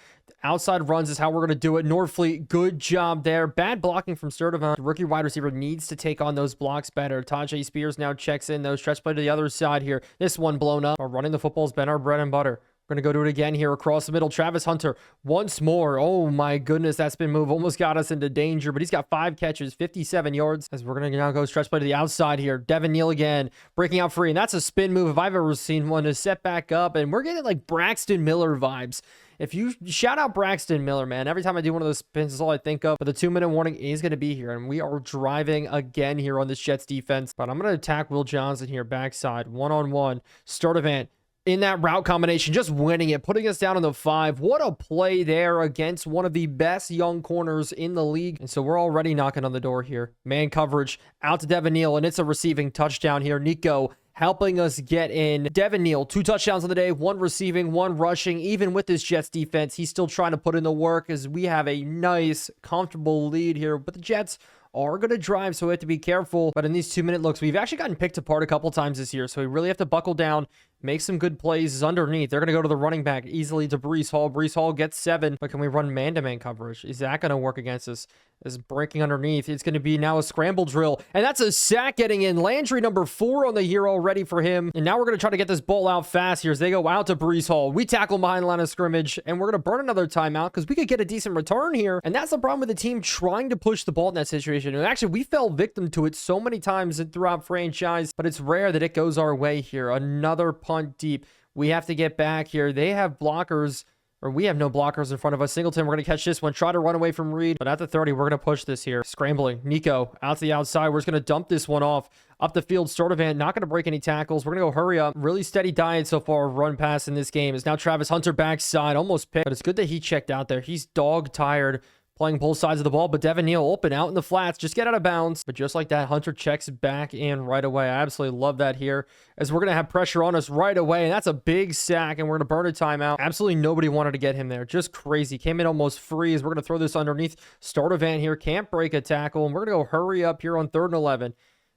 Outside runs is how we're going to do it. Norfleet, good job there. Bad blocking from Sturdivant. The rookie wide receiver needs to take on those blocks better. Tajay Spears now checks in those stretch play to the other side here. This one blown up. Running the football's been our bread and butter. We're going to go do it again here across the middle. Travis Hunter once more. Oh my goodness, that spin move almost got us into danger, but he's got 5 catches, 57 yards. As we're going to now go stretch play to the outside here. Devin Neal again, breaking out free, and that's a spin move if I've ever seen one to set back up, and we're getting like Braxton Miller vibes. If you shout out Braxton Miller, man, every time I do one of those spins, that's all I think of. But the 2-minute warning is going to be here, and we are driving again here on this Jets defense. But I'm going to attack Will Johnson here, backside, one-on-one. Sturdivant in that route combination, just winning it, putting us down on the 5. What a play there against one of the best young corners in the league. And so we're already knocking on the door here. Man coverage out to Devin Neal, and it's a receiving touchdown here. Nico helping us get in. Devin Neal, 2 touchdowns on the day, 1 receiving, 1 rushing. Even with this Jets defense, he's still trying to put in the work as we have a nice, comfortable lead here. But the Jets are going to drive, so we have to be careful. But in these 2-minute looks, we've actually gotten picked apart a couple times this year, so we really have to buckle down, make some good plays underneath. They're going to go to the running back easily to Breece Hall. Breece Hall gets 7, but can we run man-to-man coverage? Is that going to work against us? Is breaking underneath. It's going to be now a scramble drill, and that's a sack getting in. Landry number 4 on the year already for him, and now we're going to try to get this ball out fast here as they go out to Breece Hall. We tackle behind the line of scrimmage, and we're going to burn another timeout because we could get a decent return here, and that's the problem with the team trying to push the ball in that situation. And actually, we fell victim to it so many times throughout franchise, but it's rare that it goes our way here. Another punt deep. We have to get back here. They have blockers, or we have no blockers in front of us. Singleton, we're going to catch this one. Try to run away from Reed, but at the 30, we're going to push this here. Scrambling. Nico out to the outside. We're just going to dump this one off. Up the field, Sturdivant, not going to break any tackles. We're going to go hurry up. Really steady diet so far. Run pass in this game is now Travis Hunter backside. Almost picked, but it's good that he checked out there. He's dog tired. playing both sides of the ball, but Devin Neal open out in the flats, just get out of bounds. But just like that, Hunter checks back in right away. I absolutely love that here, as we're going to have pressure on us right away, and that's a big sack, and we're going to burn a timeout. Absolutely nobody wanted to get him there. Just crazy. Came in almost free, as we're going to throw this underneath. Start event here, can't break a tackle, and we're going to go hurry up here on 3rd and 11.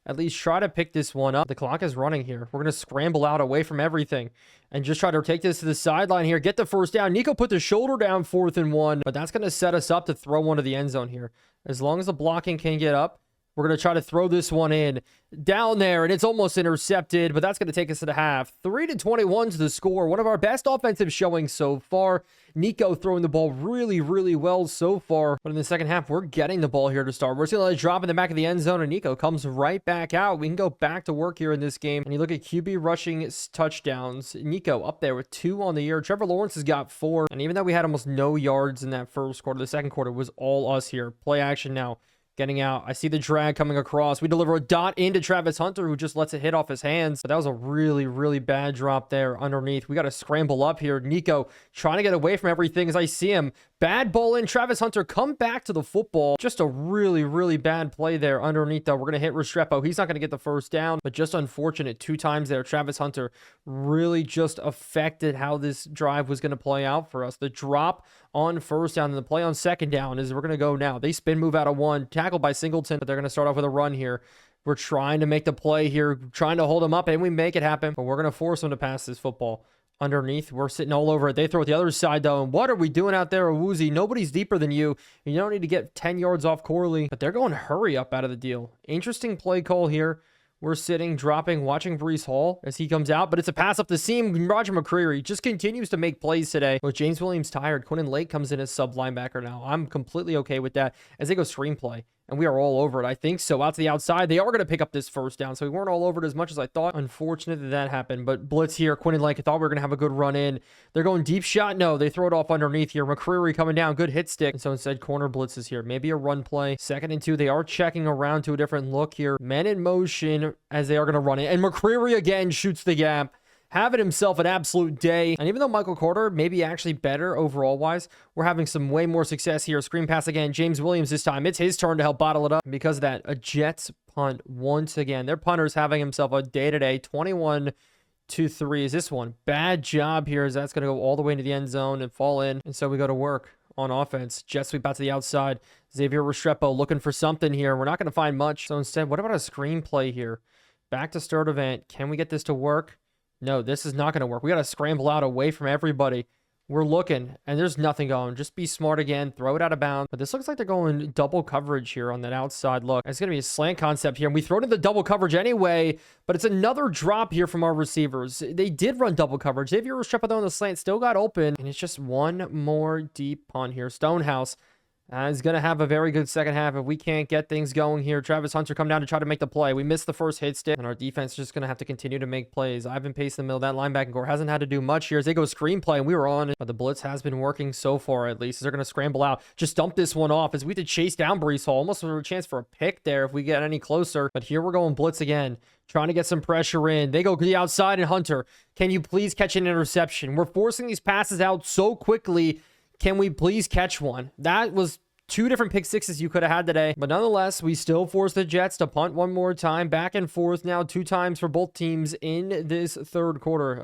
At least try to pick this one up. The clock is running here. We're going to scramble out away from everything and just try to take this to the sideline here. Get the first down. Nico put the shoulder down, 4th and 1, but that's going to set us up to throw one to the end zone here. As long as the blocking can get up, we're going to try to throw this one in down there, and it's almost intercepted, but that's going to take us to the half. 3-21 to the score. One of our best offensive showings so far. Nico throwing the ball really, really well so far. But in the second half, we're getting the ball here to start. We're just going to let it drop in the back of the end zone, and Nico comes right back out. We can go back to work here in this game. And you look at QB rushing touchdowns. Nico up there with 2 on the year. Trevor Lawrence has got 4. And even though we had almost no yards in that first quarter, the second quarter was all us here. Play action now. Getting out. I see the drag coming across. We deliver a dot into Travis Hunter, who just lets it hit off his hands. But that was a really, really bad drop there underneath. We got to scramble up here. Nico trying to get away from everything as I see him. Bad ball in. Travis Hunter come back to the football. Just a really, really bad play there underneath, though. We're going to hit Restrepo. He's not going to get the first down, but just unfortunate 2 times there. Travis Hunter really just affected how this drive was going to play out for us. The drop on first down and the play on second down is we're going to go now. They spin move out of 1, tackled by Singleton, but they're going to start off with a run here. We're trying to make the play here, trying to hold him up, and we make it happen, but we're going to force him to pass this football. Underneath, we're sitting all over it. They throw it the other side, though. And what are we doing out there, Woozy? Nobody's deeper than you. You don't need to get 10 yards off Corley. But they're going hurry up out of the deal. Interesting play call here. We're sitting, dropping, watching Breece Hall as he comes out, but it's a pass up the seam. Roger McCreary just continues to make plays today. With James Williams tired, Quinton Lake comes in as sub linebacker now. I'm completely okay with that as they go screenplay. And we are all over it. I think so. Out to the outside. They are going to pick up this first down. So we weren't all over it as much as I thought. Unfortunate that happened. But blitz here. Quinton Lake, I thought we were going to have a good run in. They're going deep shot. No, they throw it off underneath here. McCreary coming down. Good hit stick. And so instead, corner blitzes here. Maybe a run play. 2nd and 2. They are checking around to a different look here. Men in motion as they are going to run it. And McCreary again shoots the gap. Having himself an absolute day. And even though Michael Carter may be actually better overall wise, we're having some way more success here. Screen pass again. James Williams this time. It's his turn to help bottle it up. And because of that, a Jets punt once again. Their punter's having himself a day today. 21-3 is this one. Bad job here as that's going to go all the way into the end zone and fall in. And so we go to work on offense. Jet sweep out to the outside. Xavier Restrepo looking for something here. We're not going to find much. So instead, what about a screenplay here? Back to start event. Can we get this to work? No, this is not going to work. We got to scramble out away from everybody. We're looking, and there's nothing going. Just be smart again. Throw it out of bounds. But this looks like they're going double coverage here on that outside look. It's going to be a slant concept here. And we throw it in the double coverage anyway, but it's another drop here from our receivers. They did run double coverage. Xavier Restrepo on the slant still got open, and it's just one more deep punt here. Stonehouse is going to have a very good second half if we can't get things going here. Travis Hunter come down to try to make the play. We missed the first hit stick, and our defense is just going to have to continue to make plays. Ivan Pace in the middle. That linebacking core hasn't had to do much here as they go screenplay, and we were on it. But the blitz has been working so far, at least. They're going to scramble out. Just dump this one off as we had to chase down Breece Hall. Almost a chance for a pick there if we get any closer. But here we're going blitz again, trying to get some pressure in. They go to the outside, and Hunter, can you please catch an interception? We're forcing these passes out so quickly. Can we please catch one? That was 2 different pick sixes you could have had today. But nonetheless, we still force the Jets to punt one more time. Back and forth now 2 times for both teams in this third quarter.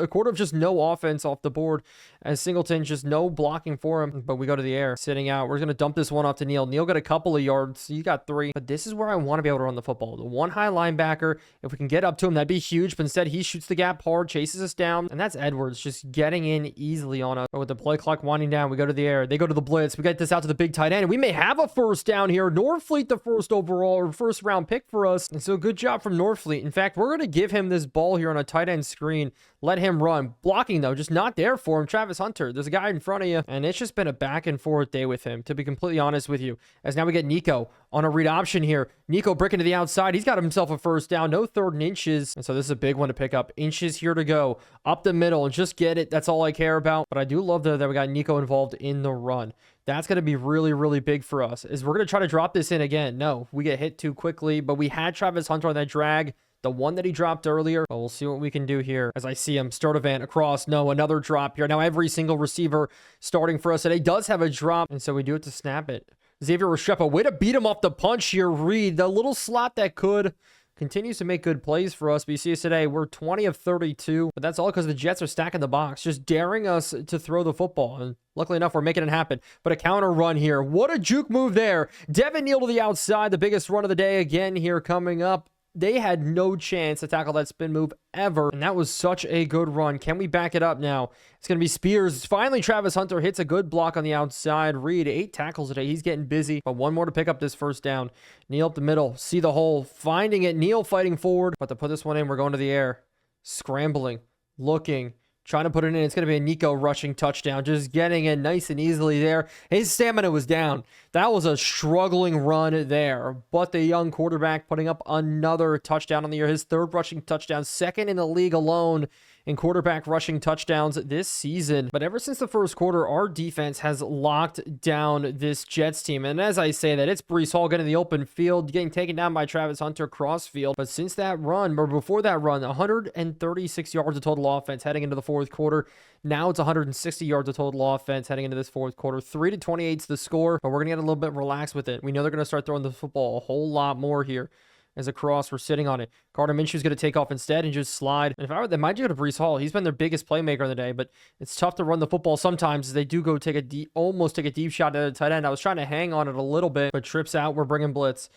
A quarter of just no offense off the board as Singleton just no blocking for him. But we go to the air. Sitting out. We're going to dump this one off to Neal. Neal got a couple of yards. He got 3. But this is where I want to be able to run the football. The one high linebacker. If we can get up to him, that'd be huge. But instead, he shoots the gap hard, chases us down. And that's Edwards just getting in easily on us. But with the play clock winding down, we go to the air. They go to the blitz. We get this out to the big tight end. And we may have a first down here. Norfleet, the first overall or first round pick for us. And so good job from Norfleet. In fact, we're going to give him this ball here on a tight end screen. Let him run. Blocking, though, just not there for him. Travis Hunter, there's a guy in front of you. And it's just been a back and forth day with him, to be completely honest with you. As now we get Nico on a read option here. Nico breaking to the outside. He's got himself a first down. No 3rd and inches. And so this is a big one to pick up. Inches here to go. Up the middle and just get it. That's all I care about. But I do love that we got Nico involved in the run. That's going to be really, really big for us. Is we're going to try to drop this in again. No, we get hit too quickly, but we had Travis Hunter on that drag. the one that he dropped earlier. But we'll see what we can do here as I see him. Sturdivant across. No, another drop here. Now every single receiver starting for us today does have a drop, and so we do it to snap it. Xavier Restrepo, way to beat him off the punch here. Reed, the little slot that could, continues to make good plays for us. But you see us today, we're 20 of 32. But that's all because the Jets are stacking the box, just daring us to throw the football. And luckily enough, we're making it happen. But a counter run here. What a juke move there. Devin Neal to the outside, the biggest run of the day again here coming up. They had no chance to tackle that spin move ever, and that was such a good run. Can we back it up now? It's going to be Spears. Finally, Travis Hunter hits a good block on the outside. Reed, 8 tackles today. He's getting busy, but one more to pick up this first down. Neal up the middle. See the hole. Finding it. Neal fighting forward, but to put this one in, we're going to the air. Scrambling. Looking. Trying to put it in. It's going to be a Nico rushing touchdown. Just getting in nice and easily there. His stamina was down. That was a struggling run there. But the young quarterback putting up another touchdown on the year. His 3rd rushing touchdown. 2nd in the league alone in quarterback rushing touchdowns this season. But ever since the first quarter, our defense has locked down this Jets team. And as I say that, it's Breece Hall getting the open field, getting taken down by Travis Hunter crossfield. But since that run, or before that run, 136 yards of total offense heading into the fourth quarter. Now it's 160 yards of total offense heading into this fourth quarter. 3-28 is the score, but we're going to get a little bit relaxed with it. We know they're going to start throwing the football a whole lot more here. As a cross, we're sitting on it. Gardner Minshew's going to take off instead and just slide. And if I were, they might go to Breece Hall. He's been their biggest playmaker of the day, but it's tough to run the football sometimes. They do go take a almost take a deep shot at the tight end. I was trying to hang on it a little bit, but trips out. We're bringing blitz.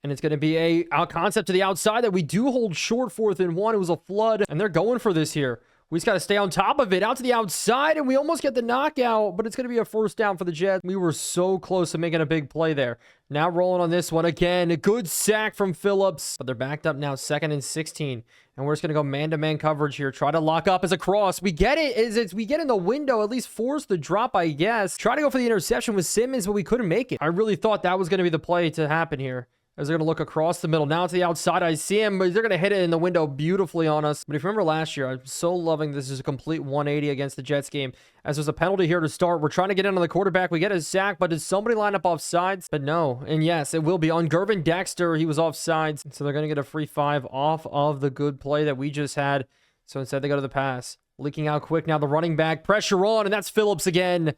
And it's going to be a out concept to the outside that we do hold short 4th and 1. It was a flood, and they're going for this here. We just got to stay on top of it. Out to the outside, and we almost get the knockout, but it's going to be a first down for the Jets. We were so close to making a big play there. Now rolling on this one again. A good sack from Phillips, but they're backed up now, 2nd and 16. And we're just going to go man-to-man coverage here. Try to lock up as a cross. We get it. We get in the window, at least force the drop, I guess. Try to go for the interception with Simmons, but we couldn't make it. I really thought that was going to be the play to happen here. As they're going to look across the middle. Now to the outside, I see him, but they're going to hit it in the window beautifully on us. But if you remember last year, I'm so loving this is a complete 180 against the Jets game. As there's a penalty here to start. We're trying to get in on the quarterback. We get a sack, but does somebody line up off sides? But no. And yes, it will be on Gervin Dexter. He was off sides. So they're going to get a free 5 off of the good play that we just had. So instead, they go to the pass. Leaking out quick now. The running back. Pressure on, and that's Phillips again.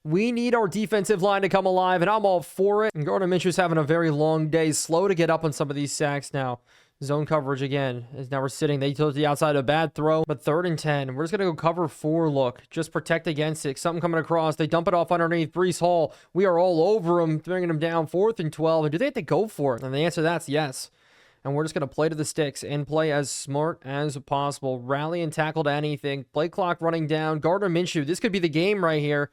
We need our defensive line to come alive, and I'm all for it. And Gardner Minshew's having a very long day. Slow to get up on some of these sacks now. Zone coverage again. As now we're sitting. They took the outside, a bad throw. But 3rd and 10. We're just going to go cover 4 look. Just protect against it. Something coming across. They dump it off underneath Breece Hall. We are all over him, bringing him down 4th and 12. And do they have to go for it? And the answer to that's yes. And we're just going to play to the sticks and play as smart as possible. Rally and tackle to anything. Play clock running down. Gardner Minshew. This could be the game right here.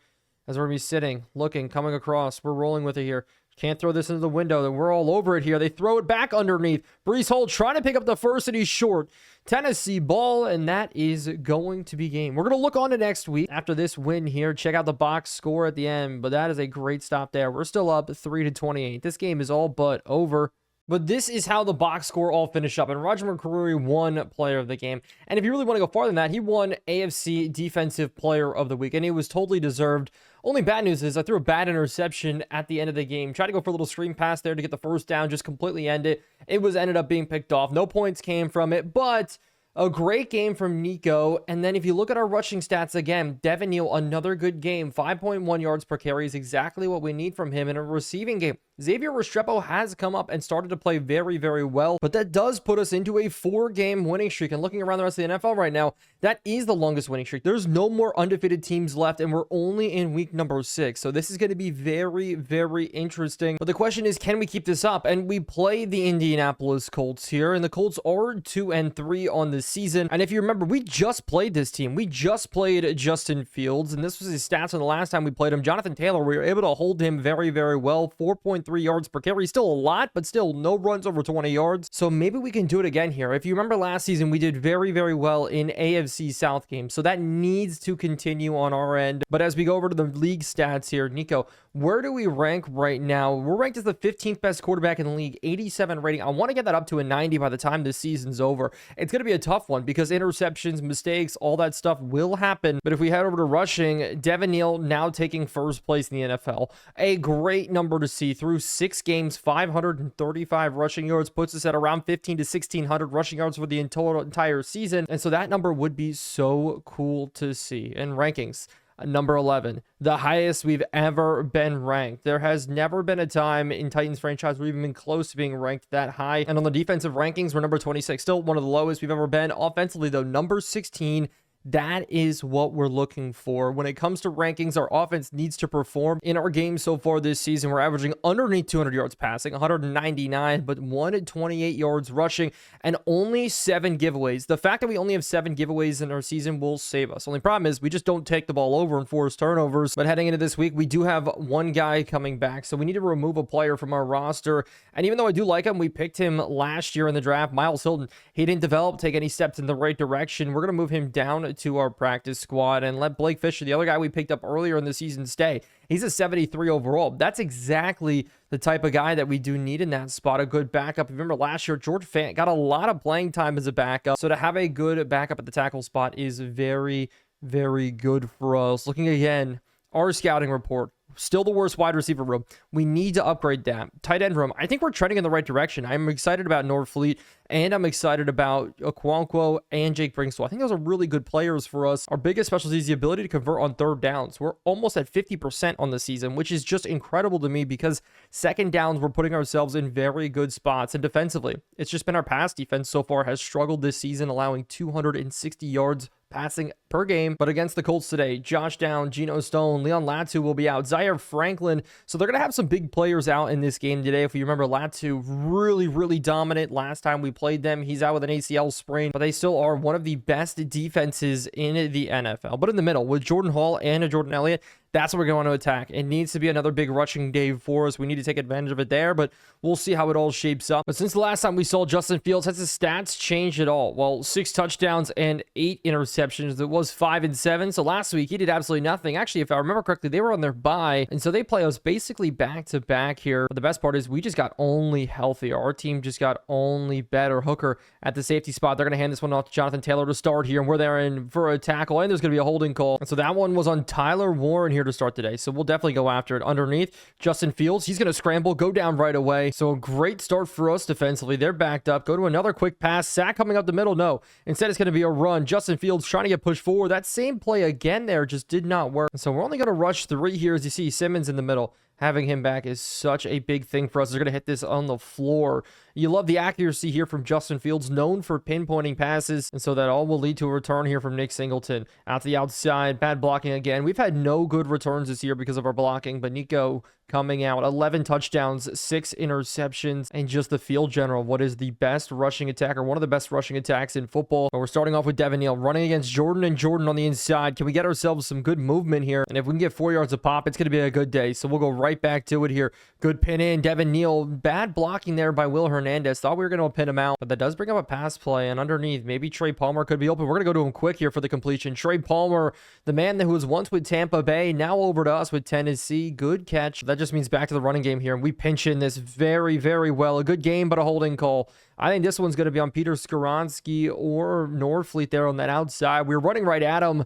As we're going to be sitting, looking, coming across. We're rolling with it here. Can't throw this into the window. Then we're all over it here. They throw it back underneath. Breece Hall trying to pick up the first, and he's short. Tennessee ball, and that is going to be game. We're going to look on to next week after this win here. Check out the box score at the end, but that is a great stop there. We're still up 3-28. This game is all but over. But this is how the box score all finished up. And Roger McCreary won player of the game. And if you really want to go farther than that, he won AFC Defensive Player of the Week. And he was totally deserved. Only bad news is I threw a bad interception at the end of the game. Tried to go for a little screen pass there to get the first down, just completely end it. It was ended up being picked off. No points came from it, but a great game from Nico. And then if you look at our rushing stats again, Devin Neal, another good game. 5.1 yards per carry is exactly what we need from him in a receiving game. Xavier Restrepo has come up and started to play very, very well, but that does put us into a 4-game winning streak. And looking around the rest of the NFL right now, that is the longest winning streak. There's no more undefeated teams left, and we're only in week number 6. So this is going to be very, very interesting. But the question is, can we keep this up? And we play the Indianapolis Colts here, and the Colts are 2-3 on the season. And if you remember, we just played this team. We just played Justin Fields, and this was his stats from the last time we played him. Jonathan Taylor, we were able to hold him very, very well. 4.3 yards per carry. Still a lot, but still no runs over 20 yards. So maybe we can do it again here. If you remember last season, we did very, very well in AFC South games. So that needs to continue on our end. But as we go over to the league stats here, Nico, where do we rank right now? We're ranked as the 15th best quarterback in the league, 87 rating. I want to get that up to a 90 by the time this season's over. It's going to be a tough one because interceptions, mistakes, all that stuff will happen. But if we head over to rushing, Devin Neal now taking first place in the NFL. A great number to see through through 6 games, 535 rushing yards, puts us at around 15 to 1600 rushing yards for the entire season. And so that number would be so cool to see. In rankings, number 11, the highest we've ever been ranked. There has never been a time in Titans franchise where we've even been close to being ranked that high. And on the defensive rankings, we're number 26, still one of the lowest we've ever been. Offensively, though, number 16. That is what we're looking for. When it comes to rankings, our offense needs to perform. In our games so far this season, we're averaging underneath 200 yards passing, 199, but 128 yards rushing, and only 7 giveaways. The fact that we only have 7 giveaways in our season will save us. Only problem is we just don't take the ball over and force turnovers. But heading into this week, we do have one guy coming back, so we need to remove a player from our roster. And even though I do like him, we picked him last year in the draft, Miles Hilton. He didn't develop, take any steps in the right direction. We're going to move him down to our practice squad and let Blake Fisher, the other guy we picked up earlier in the season, stay. He's a 73 overall. That's exactly the type of guy that we do need in that spot, a good backup. Remember last year, George Fant got a lot of playing time as a backup. So to have a good backup at the tackle spot is very, very good for us. Looking again, our scouting report. Still the worst wide receiver room. We need to upgrade that. Tight end room, I think we're trending in the right direction. I'm excited about Norfleet, and I'm excited about Okonkwo and Jake Brinkstool. I think those are really good players for us. Our biggest specialty is the ability to convert on third downs. We're almost at 50% on the season, which is just incredible to me because second downs, we're putting ourselves in very good spots. And defensively, it's just been our pass defense so far has struggled this season, allowing 260 yards passing per game. But against the Colts today, Josh Down, Geno Stone, Leon Latu will be out, Zaire Franklin. So they're going to have some big players out in this game today. If you remember, Latu really dominant last time we played them. He's out with an ACL sprain, but they still are one of the best defenses in the NFL. But in the middle, with Jordan Hall and Jordan Elliott, that's what we're going to attack. It needs to be another big rushing day for us. We need to take advantage of it there, but we'll see how it all shapes up. But since the last time we saw Justin Fields, has his stats changed at all? Well, 6 touchdowns and 8 interceptions. It was 5 and 7. So last week, he did absolutely nothing. Actually, if I remember correctly, they were on their bye, and so they play us basically back-to-back here. But the best part is we just got only healthier. Our team just got only better. Hooker at the safety spot. They're going to hand this one off to Jonathan Taylor to start here, and we're there in for a tackle, and there's going to be a holding call. And so that one was on Tyler Warren here to start today. So we'll definitely go after it. Underneath, Justin Fields, he's going to scramble, go down right away. So a great start for us defensively. They're backed up. Go to another quick pass. Sack coming up the middle. No. Instead, it's going to be a run. Justin Fields trying to get pushed forward. That same play again there just did not work. So we're only going to rush 3 here as you see Simmons in the middle. Having him back is such a big thing for us. They're going to hit this on the floor. You love the accuracy here from Justin Fields, known for pinpointing passes. And so that all will lead to a return here from Nick Singleton. Out to the outside, bad blocking again. We've had no good returns this year because of our blocking, but Nico coming out, 11 touchdowns, 6 interceptions, and just the field general. What is the best rushing attack, or one of the best rushing attacks in football? But we're starting off with Devin Neal running against Jordan and Jordan on the inside. Can we get ourselves some good movement here? And if we can get 4 yards a pop, it's going to be a good day. So we'll go right back to it here. Good pin in. Devin Neal, bad blocking there by Will Hernandez. Thought we were going to pin him out, but that does bring up a pass play. And underneath, maybe Trey Palmer could be open. We're going to go to him quick here for the completion. Trey Palmer, the man who was once with Tampa Bay, now over to us with Tennessee. Good catch. That just means back to the running game here, and we pinch in this very well. A good game, but a holding call. I think this one's going to be on Peter Skoronski or Norfleet there on that outside. We were running right at him.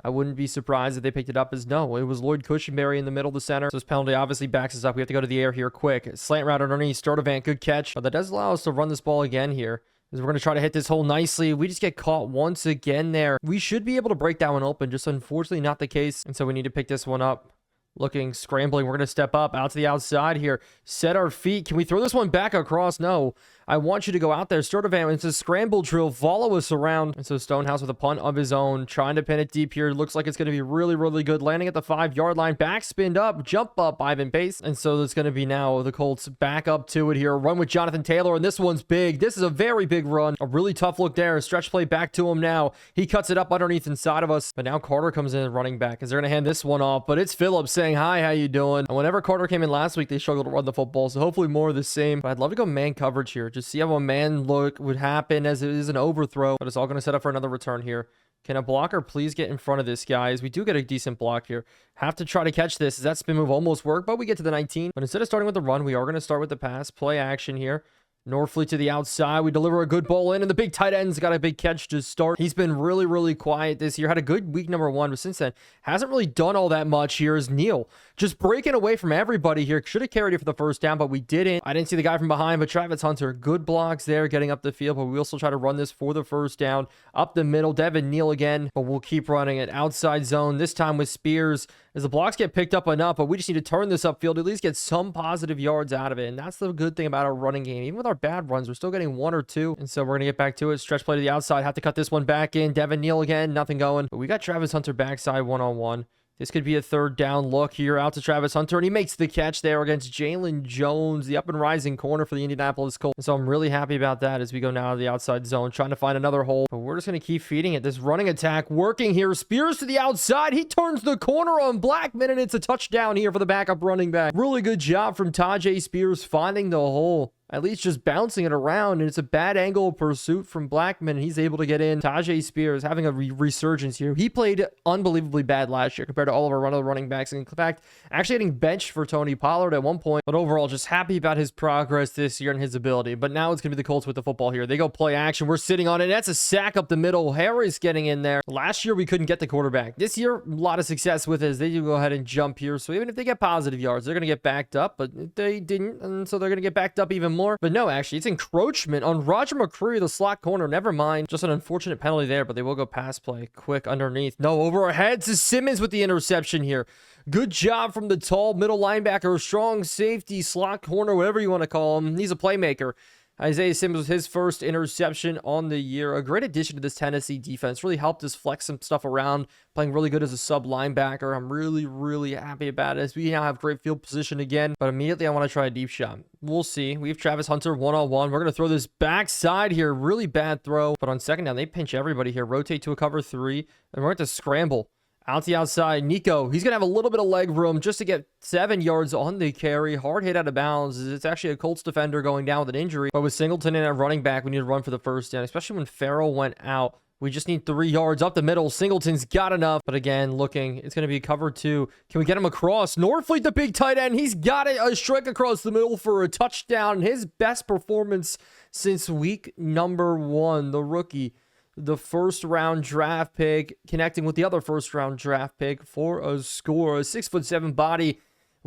I wouldn't be surprised if they picked it up as no. It was Lloyd Cushenberry in the middle of the center. So this penalty obviously backs us up. We have to go to the air here quick. Slant route underneath. Sturdivant, good catch. But that does allow us to run this ball again here. As we're going to try to hit this hole nicely. We just get caught once again there. We should be able to break that one open. Just unfortunately not the case. And so we need to pick this one up. Looking, scrambling. We're going to step up out to the outside here. Set our feet. Can we throw this one back across? No. I want you to go out there. Sturdivant, it's a scramble drill. Follow us around. And so Stonehouse with a punt of his own. Trying to pin it deep here. Looks like it's going to be really good. Landing at the 5-yard line. Backspinned up. Jump up, Ivan Pace. And so it's going to be now the Colts back up to it here. Run with Jonathan Taylor. And this one's big. This is a very big run. A really tough look there. Stretch play back to him now. He cuts it up underneath inside of us. But now Carter comes in running back. As they're going to hand this one off. But it's Phillips saying, hi, how you doing? And whenever Carter came in last week, they struggled to run the football. So hopefully more of the same. But I'd love to go man coverage here. Just see how a man look would happen as it is an overthrow, but it's all going to set up for another return here. Can a blocker please get in front of this, guys? We do get a decent block here. Have to try to catch this. That spin move almost worked, but we get to the 19. But instead of starting with the run, we are going to start with the pass. Play action here. Norfleet to the outside. We deliver a good ball in, and the big tight end's got a big catch to start. He's been really, really quiet this year. Had a good week number 1, but since then, hasn't really done all that much here. Is Neal just breaking away from everybody here. Should have carried it for the first down, but we didn't. I didn't see the guy from behind, but Travis Hunter, good blocks there, getting up the field, but we also try to run this for the first down. Up the middle, Devin Neal again, but we'll keep running it. Outside zone, this time with Spears, as the blocks get picked up enough, but we just need to turn this upfield, at least get some positive yards out of it, and that's the good thing about our running game. Even with our bad runs, we're still getting 1 or 2, and so we're going to get back to it. Stretch play to the outside, have to cut this one back in. Devin Neal again, nothing going, but we got Travis Hunter backside one-on-one. This could be a third down look here out to Travis Hunter, and he makes the catch there against Jalen Jones, the up and rising corner for the Indianapolis Colts. And so I'm really happy about that as we go now to the outside zone, trying to find another hole. But we're just going to keep feeding it. This running attack working here. Spears to the outside. He turns the corner on Blackman, and it's a touchdown here for the backup running back. Really good job from Tajay Spears finding the hole. At least just bouncing it around, and it's a bad angle of pursuit from Blackman, and he's able to get in. Tajay Spears having a resurgence here. He played unbelievably bad last year compared to all of our other running backs. In fact, actually getting benched for Tony Pollard at one point, but overall just happy about his progress this year and his ability. But now it's going to be the Colts with the football here. They go play action. We're sitting on it. That's a sack up the middle. Harris getting in there. Last year, we couldn't get the quarterback. This year, a lot of success with it as they do go ahead and jump here. So even if they get positive yards, they're going to get backed up, but they didn't, and so they're going to get backed up even more. But no, actually, it's encroachment on Roger McCreary, the slot corner. Never mind. Just an unfortunate penalty there, but they will go pass play. Quick underneath. No, over our heads to Simmons with the interception here. Good job from the tall middle linebacker, strong safety, slot corner, whatever you want to call him. He's a playmaker. Isaiah Simmons was his first interception on the year. A great addition to this Tennessee defense. Really helped us flex some stuff around, playing really good as a sub linebacker. I'm really, really happy about it as we now have great field position again. But immediately I want to try a deep shot. We'll see. We have Travis Hunter one-on-one. We're going to throw this backside here. Really bad throw. But on second down, they pinch everybody here. Rotate to a cover 3. And we're going to scramble. Out the outside, Nico, he's going to have a little bit of leg room just to get 7 yards on the carry. Hard hit out of bounds. It's actually a Colts defender going down with an injury. But with Singleton in at running back, we need to run for the first down, especially when Farrell went out. We just need 3 yards up the middle. Singleton's got enough. But again, looking, it's going to be cover 2. Can we get him across? Norfleet, the big tight end, he's got a strike across the middle for a touchdown. His best performance since week number 1, the rookie. The first round draft pick connecting with the other first round draft pick for a score. A 6'7" body.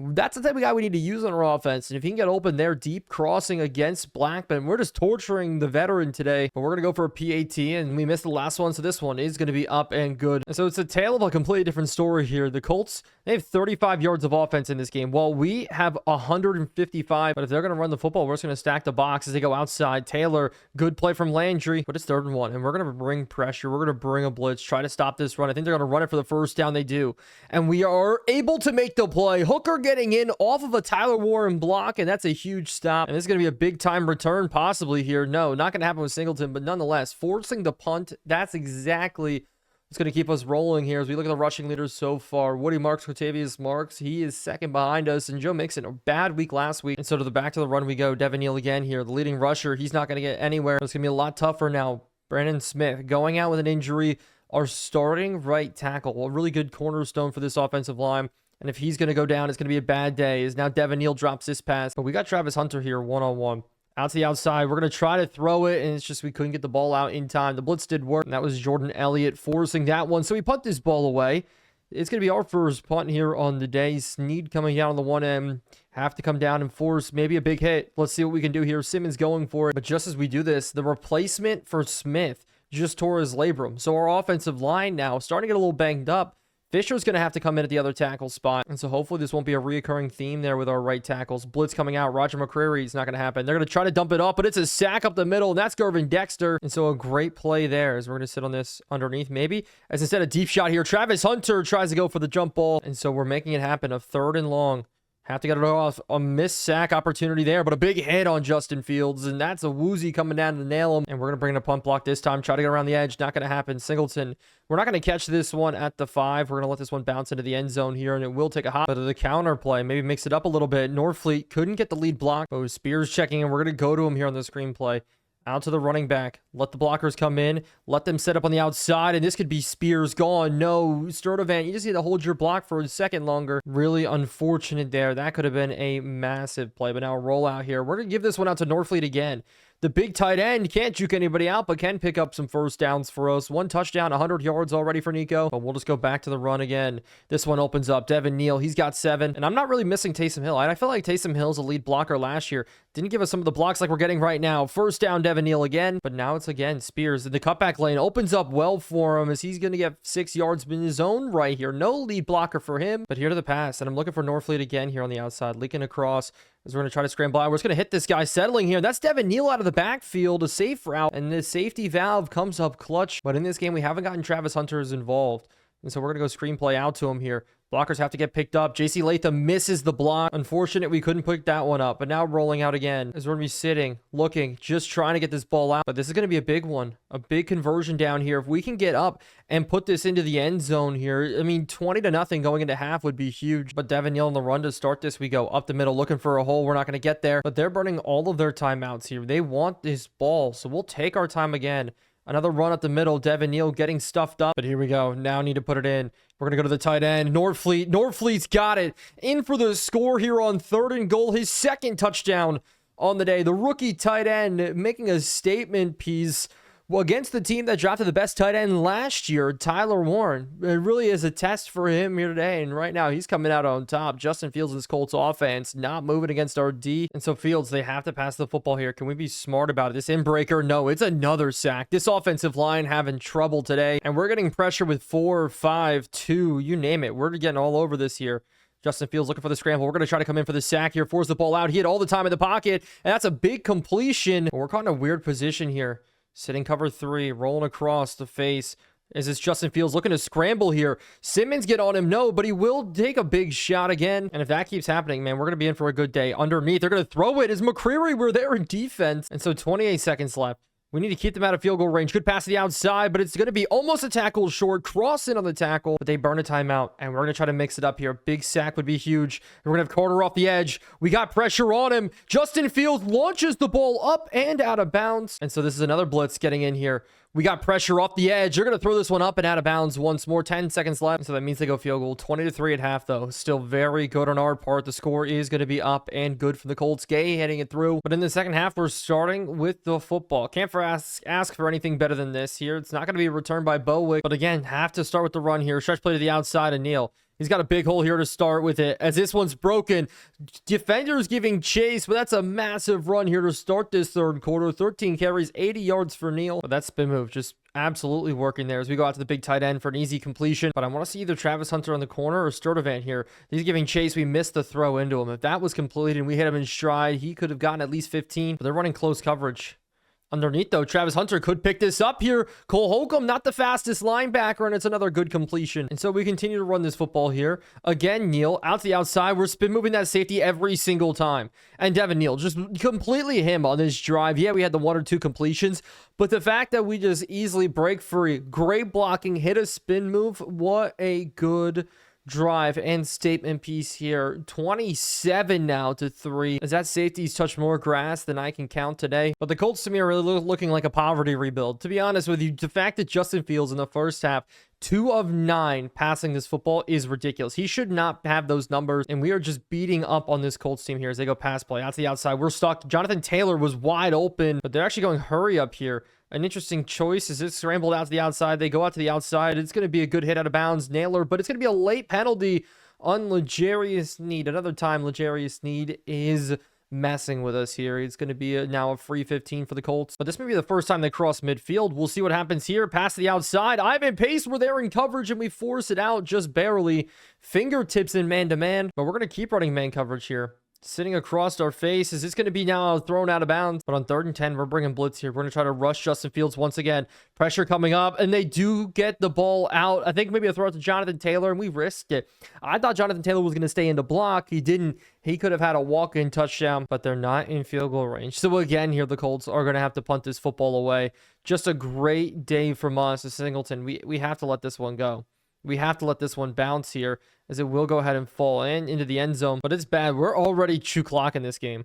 That's the type of guy we need to use on our offense. And if he can get open there, deep crossing against Blackman, we're just torturing the veteran today. But we're going to go for a PAT, and we missed the last one, so this one is going to be up and good. And so it's a tale of a completely different story here. The Colts, they have 35 yards of offense in this game, while we have 155. But if they're going to run the football, we're just going to stack the box as they go outside. Taylor, good play from Landry, but it's 3rd and 1. And we're going to bring pressure. We're going to bring a blitz, try to stop this run. I think they're going to run it for the first down. They do. And we are able to make the play. Hooker getting in off of a Tyler Warren block, and that's a huge stop. And this is going to be a big time return possibly here. No, not going to happen with Singleton, but nonetheless, forcing the punt, that's exactly what's going to keep us rolling here as we look at the rushing leaders so far. Woody Marks, Cortavius Marks, he is second behind us, and Joe Mixon, a bad week last week. And so to the back to the run we go. Devin Neal again here, the leading rusher. He's not going to get anywhere. It's going to be a lot tougher now. Brandon Smith going out with an injury. Our starting right tackle, a really good cornerstone for this offensive line. And if he's going to go down, it's going to be a bad day. As now Devin Neal drops this pass. But we got Travis Hunter here one-on-one. Out to the outside. We're going to try to throw it, and it's just we couldn't get the ball out in time. The blitz did work, and that was Jordan Elliott forcing that one. So we punt this ball away. It's going to be our first punt here on the day. Snead coming down on the one end. Have to come down and force maybe a big hit. Let's see what we can do here. Simmons going for it. But just as we do this, the replacement for Smith just tore his labrum. So our offensive line now starting to get a little banged up. Fisher's going to have to come in at the other tackle spot. And so hopefully this won't be a reoccurring theme there with our right tackles. Blitz coming out. Roger McCreary is not going to happen. They're going to try to dump it off, but it's a sack up the middle, and that's Gervin Dexter. And so a great play there as we're going to sit on this underneath maybe. As instead of deep shot here, Travis Hunter tries to go for the jump ball. And so we're making it happen. A 3rd and long. Have to get it off. A missed sack opportunity there, but a big hit on Justin Fields, and that's a woozy coming down to nail him. And we're going to bring in a punt block this time. Try to get around the edge. Not going to happen. Singleton, we're not going to catch this one at the 5. We're going to let this one bounce into the end zone here, and it will take a hop. But the counter play, maybe mix it up a little bit. Norfleet couldn't get the lead block, but with Spears checking in, we're going to go to him here on the screenplay. Out to the running back. Let the blockers come in. Let them set up on the outside. And this could be Spears gone. No, Sturdivant, you just need to hold your block for a second longer. Really unfortunate there. That could have been a massive play. But now a rollout here. We're going to give this one out to Norfleet again. The big tight end can't juke anybody out, but can pick up some first downs for us. 1 touchdown, 100 yards already for Nico. But we'll just go back to the run again. This one opens up. Devin Neal, he's got 7. And I'm not really missing Taysom Hill. I feel like Taysom Hill's a lead blocker last year. Didn't give us some of the blocks like we're getting right now. First down, Devin Neal again. But now it's again Spears. The cutback lane opens up well for him as he's going to get 6 yards in his own right here. No lead blocker for him. But here to the pass. And I'm looking for Norfleet again here on the outside. Leaking across. As we're going to try to scramble out. We're just going to hit this guy settling here. That's Devin Neal out of the backfield. A safe route. And the safety valve comes up clutch. But in this game, we haven't gotten Travis Hunters involved. And so we're going to go screenplay out to him here. Blockers have to get picked up. JC Latham misses the block. Unfortunate we couldn't pick that one up. But now rolling out again. As we're going to be sitting, looking, just trying to get this ball out. But this is going to be a big one. A big conversion down here. If we can get up and put this into the end zone here, I mean, 20-0 going into half would be huge. But Devin Neal on the run to start this. We go up the middle looking for a hole. We're not going to get there. But they're burning all of their timeouts here. They want this ball. So we'll take our time again. Another run up the middle. Devin Neal getting stuffed up. But here we go. Now need to put it in. We're going to go to the tight end. Norfleet's got it. In for the score here on 3rd and goal. His 2nd touchdown on the day. The rookie tight end making a statement piece. Well, against the team that drafted the best tight end last year, Tyler Warren. It really is a test for him here today. And right now, he's coming out on top. Justin Fields' and Colts offense not moving against our D. And so Fields, they have to pass the football here. Can we be smart about it? This inbreaker, no, it's another sack. This offensive line having trouble today. And we're getting pressure with 4, 5, 2, you name it. We're getting all over this here. Justin Fields looking for the scramble. We're going to try to come in for the sack here. Force the ball out. He had all the time in the pocket. And that's a big completion. We're caught in a weird position here. Sitting cover 3, rolling across the face. Is this Justin Fields looking to scramble here? Simmons get on him? No, but he will take a big shot again. And if that keeps happening, man, we're going to be in for a good day. Underneath, they're going to throw it. Is McCreary? We're there in defense. And so 28 seconds left. We need to keep them out of field goal range. Good pass to the outside, but it's going to be almost a tackle short. Cross in on the tackle, but they burn a timeout, and we're going to try to mix it up here. Big sack would be huge. We're going to have Carter off the edge. We got pressure on him. Justin Fields launches the ball up and out of bounds. And so this is another blitz getting in here. We got pressure off the edge. They're going to throw this one up and out of bounds once more. 10 seconds left. So that means they go field goal. 20-3 at half, though. Still very good on our part. The score is going to be up and good for the Colts. Gay heading it through. But in the second half, we're starting with the football. Can't ask for anything better than this here. It's not going to be a return by Bowick. But again, have to start with the run here. Stretch play to the outside of Neal. He's got a big hole here to start with it. As this one's broken, defenders giving chase, but that's a massive run here to start this third quarter. 13 carries, 80 yards for Neal. But that spin move just absolutely working there as we go out to the big tight end for an easy completion. But I want to see either Travis Hunter on the corner or Sturdivant here. He's giving chase. We missed the throw into him. If that was completed and we hit him in stride, he could have gotten at least 15. But they're running close coverage. Underneath, though, Travis Hunter could pick this up here. Cole Holcomb, not the fastest linebacker, and it's another good completion. And so we continue to run this football here. Again, Neal, out to the outside. We're spin moving that safety every single time. And Devin Neal, just completely him on this drive. Yeah, we had the 1 or 2 completions, but the fact that we just easily break free, great blocking, hit a spin move, what a good drive and statement piece here. 27 now to 3 as that safety's touched more grass than I can count today. But the Colts to me are really looking like a poverty rebuild. To be honest with you, the fact that Justin Fields in the first half 2 of 9 passing this football is ridiculous. He should not have those numbers, and we are just beating up on this Colts team here as they go pass play out to the outside. We're stuck. Jonathan Taylor was wide open, but they're actually going hurry up here. An interesting choice is it's scrambled out to the outside. They go out to the outside. It's going to be a good hit out of bounds, Naylor, but it's going to be a late penalty on L'Jarius Sneed. Another time L'Jarius Sneed is messing with us here. It's going to be now a free 15 for the Colts. But this may be the first time they cross midfield. We'll see what happens here. Pass to the outside. Ivan Pace, we're there in coverage, and we force it out just barely. Fingertips in man-to-man, but we're going to keep running man coverage here. Sitting across our face. Is this going to be now thrown out of bounds? But on 3rd and 10, we're bringing blitz here. We're going to try to rush Justin Fields once again. Pressure coming up, and they do get the ball out. I think maybe a throw out to Jonathan Taylor, and we risked it. I thought Jonathan Taylor was going to stay in the block. He didn't. He could have had a walk-in touchdown, but they're not in field goal range. So again, here the Colts are going to have to punt this football away. Just a great day from us, Singleton. We have to let this one go. We have to let this one bounce here, as it will go ahead and fall into the end zone. But it's bad. We're already 2 clock in this game.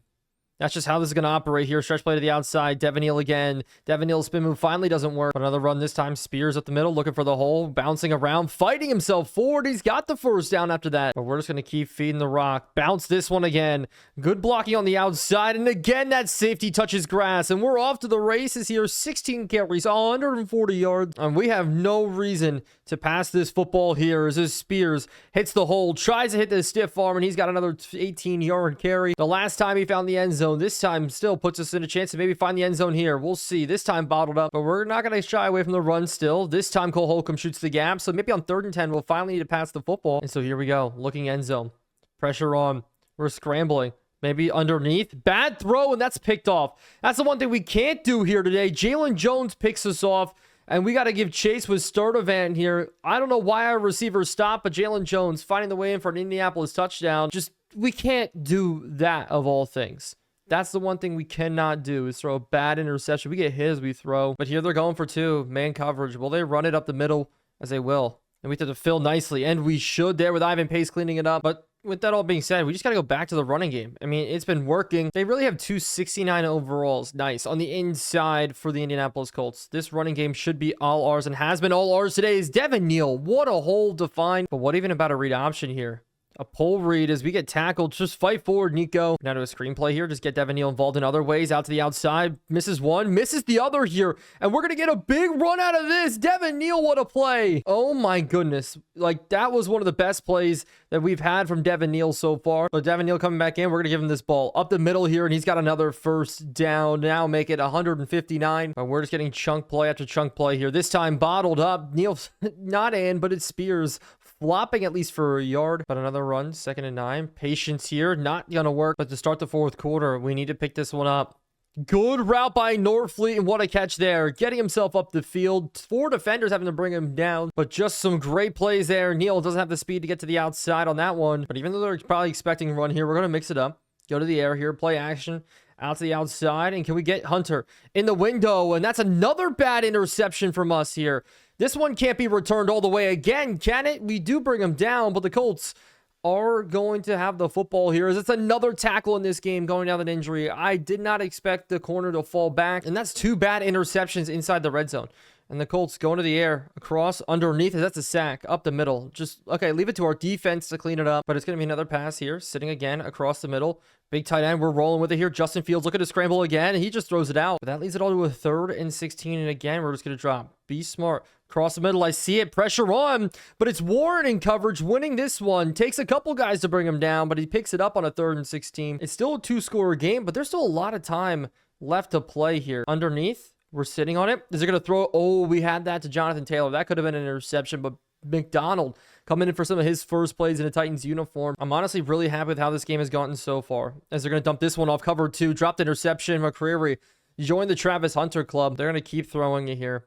That's just how this is going to operate here. Stretch play to the outside. Devin Neal again. Devin Neal's spin move finally doesn't work. But another run this time. Spears up the middle, looking for the hole. Bouncing around, fighting himself forward. He's got the first down after that. But we're just going to keep feeding the rock. Bounce this one again. Good blocking on the outside. And again, that safety touches grass. And we're off to the races here. 16 carries, 140 yards. And we have no reason to pass this football here as this Spears hits the hole. Tries to hit the stiff arm. And he's got another 18-yard carry. The last time he found the end zone. This time still puts us in a chance to maybe find the end zone here. We'll see. This time bottled up, but we're not going to shy away from the run still. This time Cole Holcomb shoots the gap, so maybe on 3rd and 10 we'll finally need to pass the football. And so here we go, looking end zone. Pressure on. We're scrambling. Maybe underneath. Bad throw, and that's picked off. That's the one thing we can't do here today. Jalen Jones picks us off, and we got to give chase with Sturdivant here. I don't know why our receivers stopped, but Jalen Jones finding the way in for an Indianapolis touchdown. Just, we can't do that of all things. That's the one thing we cannot do is throw a bad interception. We get hit as we throw. But here they're going for 2. Man coverage. Will they run it up the middle? As they will. And we have to fill nicely. And we should there with Ivan Pace cleaning it up. But with that all being said, we just got to go back to the running game. I mean, it's been working. They really have 269 overalls. Nice. On the inside for the Indianapolis Colts. This running game should be all ours and has been all ours today is Devin Neal. What a hole to find. But what even about a read option here? A pull read as we get tackled. Just fight forward, Nico. Now to a screenplay here. Just get Devin Neal involved in other ways. Out to the outside. Misses one. Misses the other here. And we're going to get a big run out of this. Devin Neal, what a play. Oh my goodness. Like, that was one of the best plays that we've had from Devin Neal so far. But Devin Neal coming back in. We're going to give him this ball up the middle here. And he's got another first down. Now make it 159. But we're just getting chunk play after chunk play here. This time bottled up. Neal's not in, but it's Spears. Flopping at least for a yard, but another run, 2nd and 9. Patience here, not gonna work, but to start the 4th quarter, we need to pick this one up. Good route by Norfleet, and what a catch there. Getting himself up the field. 4 defenders having to bring him down, but just some great plays there. Neal doesn't have the speed to get to the outside on that one, but even though they're probably expecting a run here, we're gonna mix it up. Go to the air here, play action. Out to the outside, and can we get Hunter in the window? And that's another bad interception from us here. This one can't be returned all the way again, can it? We do bring him down, but the Colts are going to have the football here as it's another tackle in this game going down with an injury. I did not expect the corner to fall back, and that's 2 bad interceptions inside the red zone. And the Colts going to the air, across, underneath. That's a sack, up the middle. Just, okay, leave it to our defense to clean it up. But it's going to be another pass here, sitting again across the middle. Big tight end, we're rolling with it here. Justin Fields looking to scramble again. He just throws it out. But that leads it all to a 3rd and 16. And again, we're just going to drop. Be smart. Across the middle, I see it. Pressure on. But it's Warren in coverage, winning this one. Takes a couple guys to bring him down, but he picks it up on a 3rd and 16. It's still a 2-score game, but there's still a lot of time left to play here. Underneath. We're sitting on it. Is it going to throw? Oh, we had that to Jonathan Taylor. That could have been an interception, but McDonald coming in for some of his first plays in a Titans uniform. I'm honestly really happy with how this game has gotten so far. As they're going to dump this one off cover 2. Dropped interception. McCreary joined the Travis Hunter club. They're going to keep throwing it here.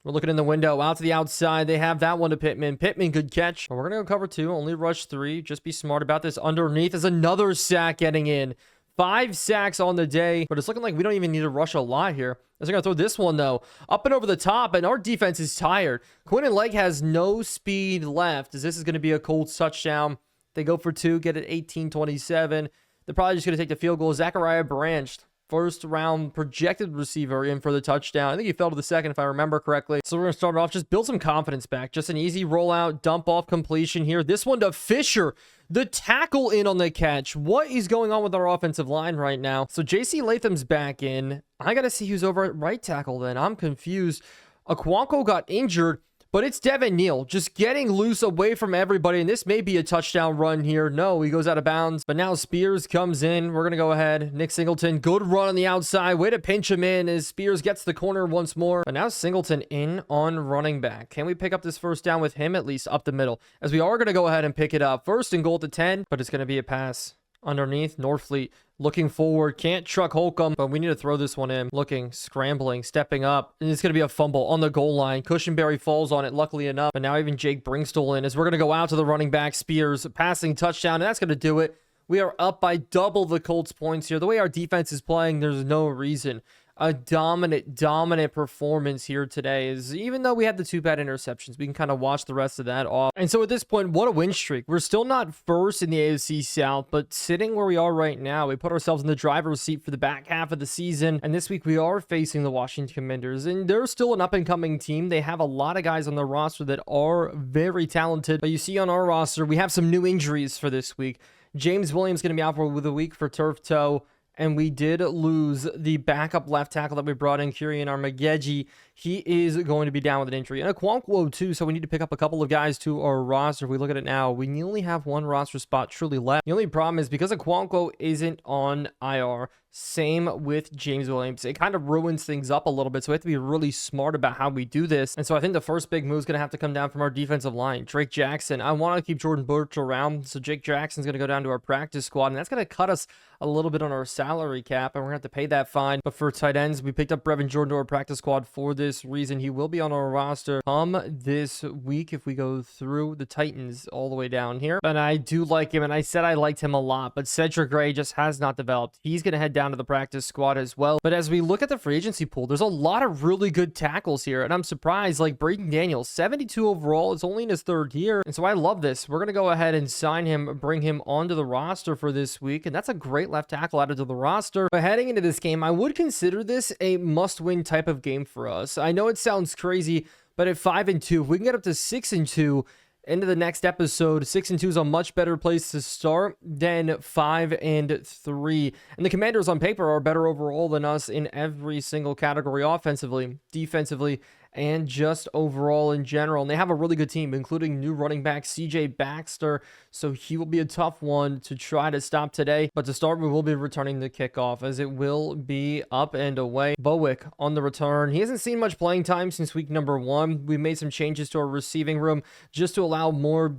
We're looking in the window. Out to the outside. They have that one to Pittman. Pittman, good catch. But we're going to go cover 2. Only rush 3. Just be smart about this. Underneath is another sack getting in. 5 sacks on the day, but it's looking like we don't even need to rush a lot here. As they're going to throw this one, though, up and over the top, and our defense is tired. Quinn and Lake has no speed left, as this is going to be a Colts touchdown. They go for 2, get it 18-27. They're probably just going to take the field goal. Zachariah Branched, first-round projected receiver, in for the touchdown. I think he fell to the 2nd, if I remember correctly. So we're going to start off, just build some confidence back. Just an easy rollout, dump-off completion here. This one to Fisher. The tackle in on the catch. What is going on with our offensive line right now? So J.C. Latham's back in. I got to see who's over at right tackle then. I'm confused. Aquanko got injured, but it's Devin Neal just getting loose away from everybody. And this may be a touchdown run here. No, he goes out of bounds. But now Spears comes in. We're going to go ahead. Nick Singleton, good run on the outside. Way to pinch him in as Spears gets the corner once more. But now Singleton in on running back. Can we pick up this first down with him at least up the middle? As we are going to go ahead and pick it up. 1st and goal at the 10, but it's going to be a pass. Underneath, Norfleet looking forward. Can't truck Holcomb, but we need to throw this one in. Looking, scrambling, stepping up. And it's going to be a fumble on the goal line. Cushenberry falls on it, luckily enough. But now even Jake Brinkstall in as we're going to go out to the running back. Spears, passing touchdown, and that's going to do it. We are up by double the Colts points here. The way our defense is playing, there's no reason a dominant performance here today. Is even though we had the 2 bad interceptions, we can kind of wash the rest of that off. And so at this point, what a win streak. We're still not first in the AFC South, but sitting where we are right now, we put ourselves in the driver's seat for the back half of the season. And this week we are facing the Washington Commanders, and they're still an up-and-coming team. They have a lot of guys on their roster that are very talented, but you see on our roster, we have some new injuries for this week. James Williams going to be out for the week for turf toe. And we did lose the backup left tackle that we brought in, Kirian Armageddon. He is going to be down with an injury. And a Quanquo too, so we need to pick up a couple of guys to our roster. If we look at it now, we only have 1 roster spot truly left. The only problem is because a Quanquo isn't on IR, same with James Williams. It kind of ruins things up a little bit, so we have to be really smart about how we do this. And so I think the first big move is going to have to come down from our defensive line. Drake Jackson. I want to keep Jordan Birch around, so Jake Jackson's going to go down to our practice squad, and that's going to cut us a little bit on our salary cap, and we're going to have to pay that fine. But for tight ends, we picked up Brevin Jordan to our practice squad for this reason. He will be on our roster come this week if we go through the Titans all the way down here. But I do like him, and I said I liked him a lot, but Cedric Gray just has not developed. He's going to head down to the practice squad as well. But as we look at the free agency pool, there's a lot of really good tackles here, and I'm surprised, like Braden Daniels, 72 overall. It's only in his 3rd year, and so I love this. We're going to go ahead and sign him, bring him onto the roster for this week, and that's a great left tackle added to the roster. But heading into this game, I would consider this a must-win type of game for us. I know it sounds crazy, but at 5-2, if we can get up to 6-2 into the next episode, 6-2 is a much better place to start than 5-3. And the Commanders on paper are better overall than us in every single category, offensively, defensively, and just overall in general. And they have a really good team, including new running back CJ Baxter. So he will be a tough one to try to stop today. But to start, we will be returning the kickoff, as it will be up and away. Bowick on the return. He hasn't seen much playing time since week number 1. We made some changes to our receiving room just to allow more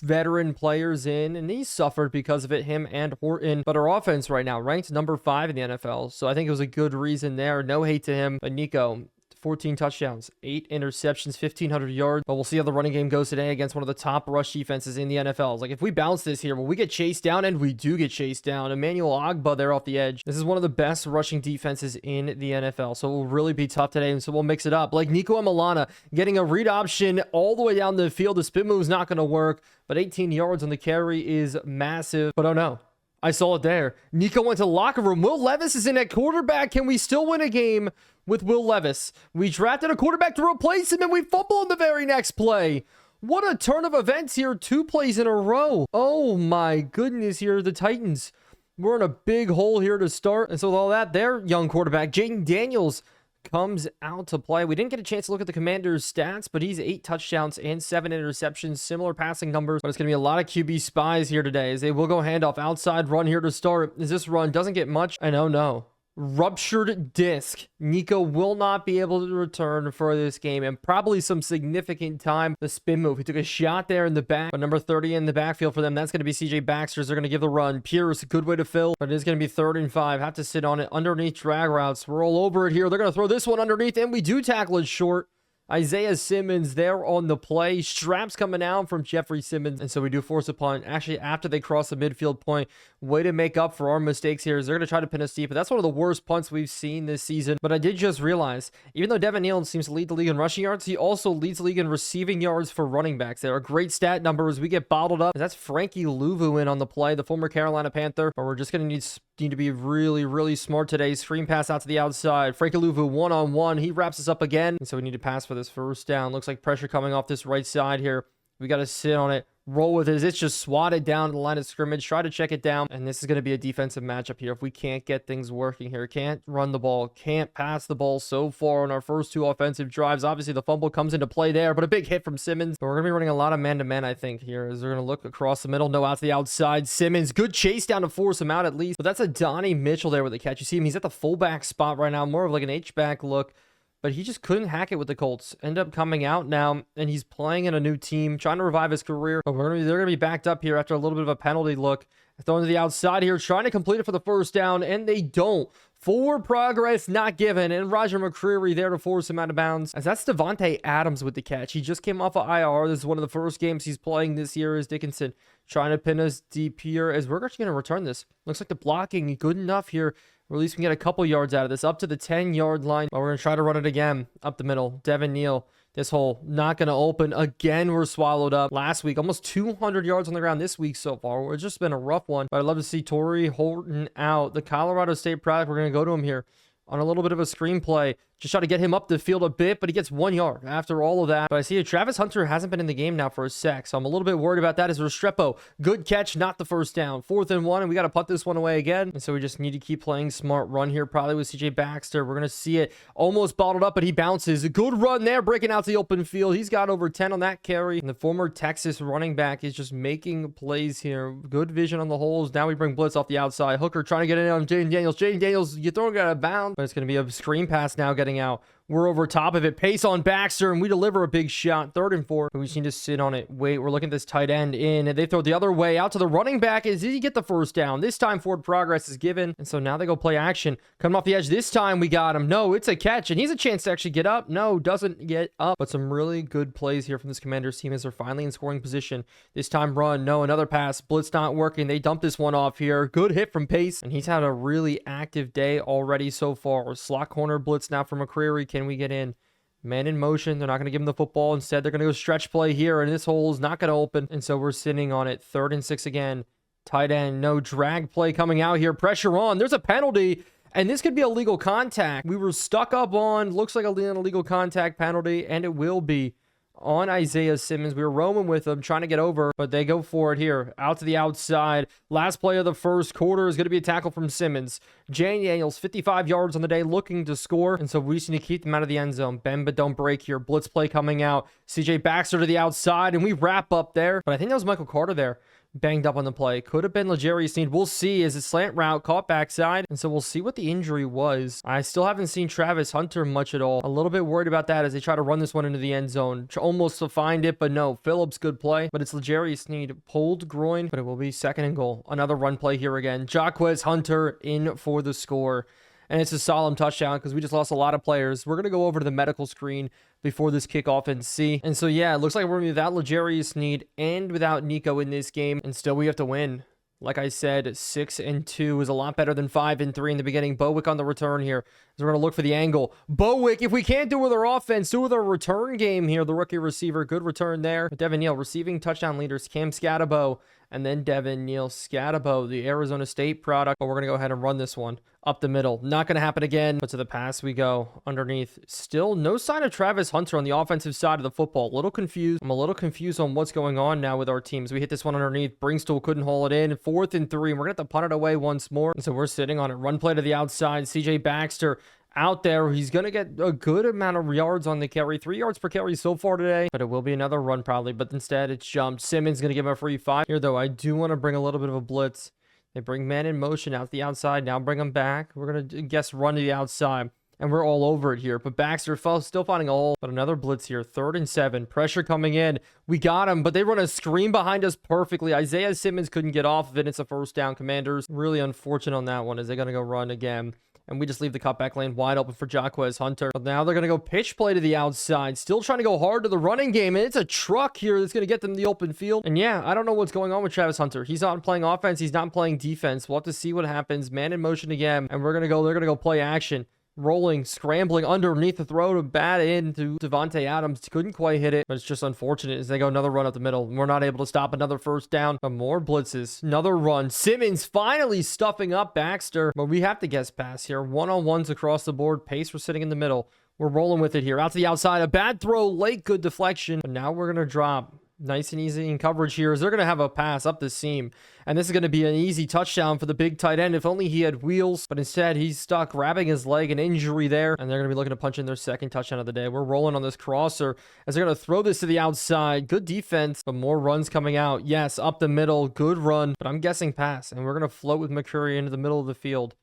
veteran players in, and he suffered because of it, him and Horton. But our offense right now ranked number 5 in the NFL, so I think it was a good reason there. No hate to him. But Nico, 14 touchdowns, 8 interceptions, 1,500 yards. But we'll see how the running game goes today against one of the top rush defenses in the NFL. Like, if we bounce this here, will we get chased down? And we do get chased down. Emmanuel Ogbah there off the edge. This is one of the best rushing defenses in the NFL, so it will really be tough today, and so we'll mix it up. Like Nico Amalana getting a read option all the way down the field. The spin move is not going to work, but 18 yards on the carry is massive. But oh no, I saw it there. Nico went to the locker room. Will Levis is in at quarterback. Can we still win a game with Will Levis? We drafted a quarterback to replace him, and we fumble in the very next play. What a turn of events here. 2 plays in a row. Oh my goodness, here are the Titans. We're in a big hole here to start. And so with all that, their young quarterback, Jaden Daniels, comes out to play. We didn't get a chance to look at the Commanders' stats, but he's 8 touchdowns and 7 interceptions, similar passing numbers. But it's going to be a lot of QB spies here today, as they will go handoff, outside run here to start. As this run doesn't get much, and oh no, ruptured disc. Nico will not be able to return for this game, and probably some significant time. The spin move, he took a shot there in the back, but number 30 in the backfield for them, that's going to be CJ Baxter. They're going to give the run. Pierce, a good way to fill, but it is going to be 3rd and 5. Have to sit on it underneath drag routes. Roll over it here. They're going to throw this one underneath, and we do tackle it short. Isaiah Simmons there on the play. Straps coming out from Jeffrey Simmons. And so we do force a punt. Actually, after they cross the midfield point, way to make up for our mistakes here, is they're going to try to pin us deep. But that's one of the worst punts we've seen this season. But I did just realize, even though Devin Neal seems to lead the league in rushing yards, he also leads the league in receiving yards for running backs. There are great stat numbers. We get bottled up. That's Frankie Louvu in on the play, the former Carolina Panther. But we're just going to need to be really smart today. Screen pass out to the outside. Frankie Louvu one-on-one. He wraps us up again. And so we need to pass for this first down. Looks like pressure coming off this right side here. We got to sit on it, roll with it. It's just swatted down to the line of scrimmage. Try to check it down. And this is going to be a defensive matchup here. If we can't get things working here, can't run the ball, can't pass the ball so far on our first 2 offensive drives. Obviously, the fumble comes into play there, but a big hit from Simmons. But we're going to be running a lot of man-to-man, I think, here, as they're going to look across the middle. No, out to the outside. Simmons, good chase down to force him out at least. But that's a Donnie Mitchell there with the catch. You see him, he's at the fullback spot right now, more of like an H-back look. But he just couldn't hack it with the Colts. End up coming out now, and he's playing in a new team, trying to revive his career. But they're going to be backed up here after a little bit of a penalty look. Throwing to the outside here, trying to complete it for the first down, and they don't. Forward progress not given, and Roger McCreary there to force him out of bounds. As that's Devontae Adams with the catch. He just came off of IR. This is one of the first games he's playing this year, as Dickinson trying to pin us deep here, as we're actually going to return this. Looks like the blocking good enough here Or at least we can get a couple yards out of this, up to the 10-yard line. But we're going to try to run it again. Up the middle. Devin Neal. This hole not going to open. Again, we're swallowed up. Last week, almost 200 yards on the ground this week so far. It's just been a rough one. But I'd love to see Torrey Horton out. The Colorado State product, we're going to go to him here on a little bit of a screenplay. Just try to get him up the field a bit, but he gets 1 yard after all of that. But I see Travis Hunter hasn't been in the game now for a sec, so I'm a little bit worried about that. As Restrepo, good catch, not the first down. 4th and 1, and we got to punt this one away again. And so we just need to keep playing smart run here, probably with CJ Baxter. We're going to see it almost bottled up, but he bounces. A good run there, breaking out to the open field. He's got over 10 on that carry. And the former Texas running back is just making plays here. Good vision on the holes. Now we bring blitz off the outside. Hooker trying to get in on Jaden Daniels. Jaden Daniels, you're throwing it out of bounds, but it's going to be a screen pass now getting out. We're over top of it. Pace on Baxter, and we deliver a big shot. 3rd and 4. We just need to sit on it. Wait, we're looking at this tight end in. And they throw it the other way out to the running back. Did he get the first down? This time, forward progress is given. And so now they go play action. Coming off the edge. This time, we got him. No, it's a catch. And he's a chance to actually get up. No, doesn't get up. But some really good plays here from this Commanders team as they're finally in scoring position. This time, run. No, another pass. Blitz not working. They dump this one off here. Good hit from Pace. And he's had a really active day already so far. Slot corner blitz now from McCreary. Can we get in? Man in motion. They're not going to give him the football. Instead, they're going to go stretch play here, and this hole is not going to open. And so we're sitting on it. 3rd and 6 again. Tight end. No drag play coming out here. Pressure on. There's a penalty, and this could be a legal contact. We were stuck up on, looks like a legal contact penalty, and it will be on Isaiah Simmons. We were roaming with them, trying to get over, but they go for it here. Out to the outside. Last play of the first quarter is going to be a tackle from Simmons. Jane Daniels, 55 yards on the day, looking to score. And so we just need to keep them out of the end zone. Bend but don't break here. Blitz play coming out. CJ Baxter to the outside, and we wrap up there. But I think that was Michael Carter there. Banged up on the play. Could have been L'Jarius Sneed. We'll see as a slant route caught backside. And so we'll see what the injury was. I still haven't seen Travis Hunter much at all. A little bit worried about that as they try to run this one into the end zone. Almost to find it, but no. Phillips, good play. But it's L'Jarius Sneed. Pulled groin, but it will be 2nd and goal. Another run play here again. Jaquez Hunter in for the score. And it's a solemn touchdown because we just lost a lot of players. We're going to go over to the medical screen before this kickoff and see. And so, yeah, it looks like we're going to be without L'Jarius Sneed and without Nico in this game. And still, we have to win. Like I said, 6-2 is a lot better than 5-3 in the beginning. Bowick on the return here. So we're going to look for the angle. Bowick, if we can't do it with our offense, do it with our return game here. The rookie receiver, good return there. Devin Neal, receiving touchdown leaders. Cam Scatabo, and then Devin Neal. Scatabo, the Arizona State product. But we're going to go ahead and run this one up the middle. Not going to happen again. But to the pass we go underneath. Still no sign of Travis Hunter on the offensive side of the football. A little confused. I'm a little confused on what's going on now with our teams. We hit this one underneath. Bringstool couldn't haul it in. 4th and 3. And we're going to have to punt it away once more. And so we're sitting on it. Run play to the outside. CJ Baxter out there. He's going to get a good amount of yards on the carry. 3 yards per carry so far today. But it will be another run probably. But instead it's jumped. Simmons going to give him a free 5. Here though, I do want to bring a little bit of a blitz. They bring man in motion out the outside. Now bring them back. We're going to guess run to the outside. And we're all over it here. But Baxter still finding a hole. But another blitz here. 3rd and 7. Pressure coming in. We got him. But they run a screen behind us perfectly. Isaiah Simmons couldn't get off of it. It's a first down, Commanders. Really unfortunate on that one as they're going to go run again. And we just leave the cutback lane wide open for Jaquez Hunter. But now they're going to go pitch play to the outside. Still trying to go hard to the running game. And it's a truck here that's going to get them the open field. And yeah, I don't know what's going on with Travis Hunter. He's not playing offense. He's not playing defense. We'll have to see what happens. Man in motion again. And they're going to go play action. Rolling, scrambling underneath the throw to bat in to Devontae Adams. Couldn't quite hit it, but it's just unfortunate as they go another run up the middle. We're not able to stop another first down. But more blitzes. Another run. Simmons finally stuffing up Baxter. But we have to guess pass here. One-on-ones across the board. Pace, we're sitting in the middle. We're rolling with it here. Out to the outside. A bad throw. Late, good deflection. But now we're going to drop. Nice and easy in coverage here as they're going to have a pass up the seam. And this is going to be an easy touchdown for the big tight end. If only he had wheels. But instead, he's stuck grabbing his leg, an injury there. And they're going to be looking to punch in their 2nd touchdown of the day. We're rolling on this crosser as they're going to throw this to the outside. Good defense, but more runs coming out. Yes, up the middle. Good run. But I'm guessing pass. And we're going to float with McCurry into the middle of the field.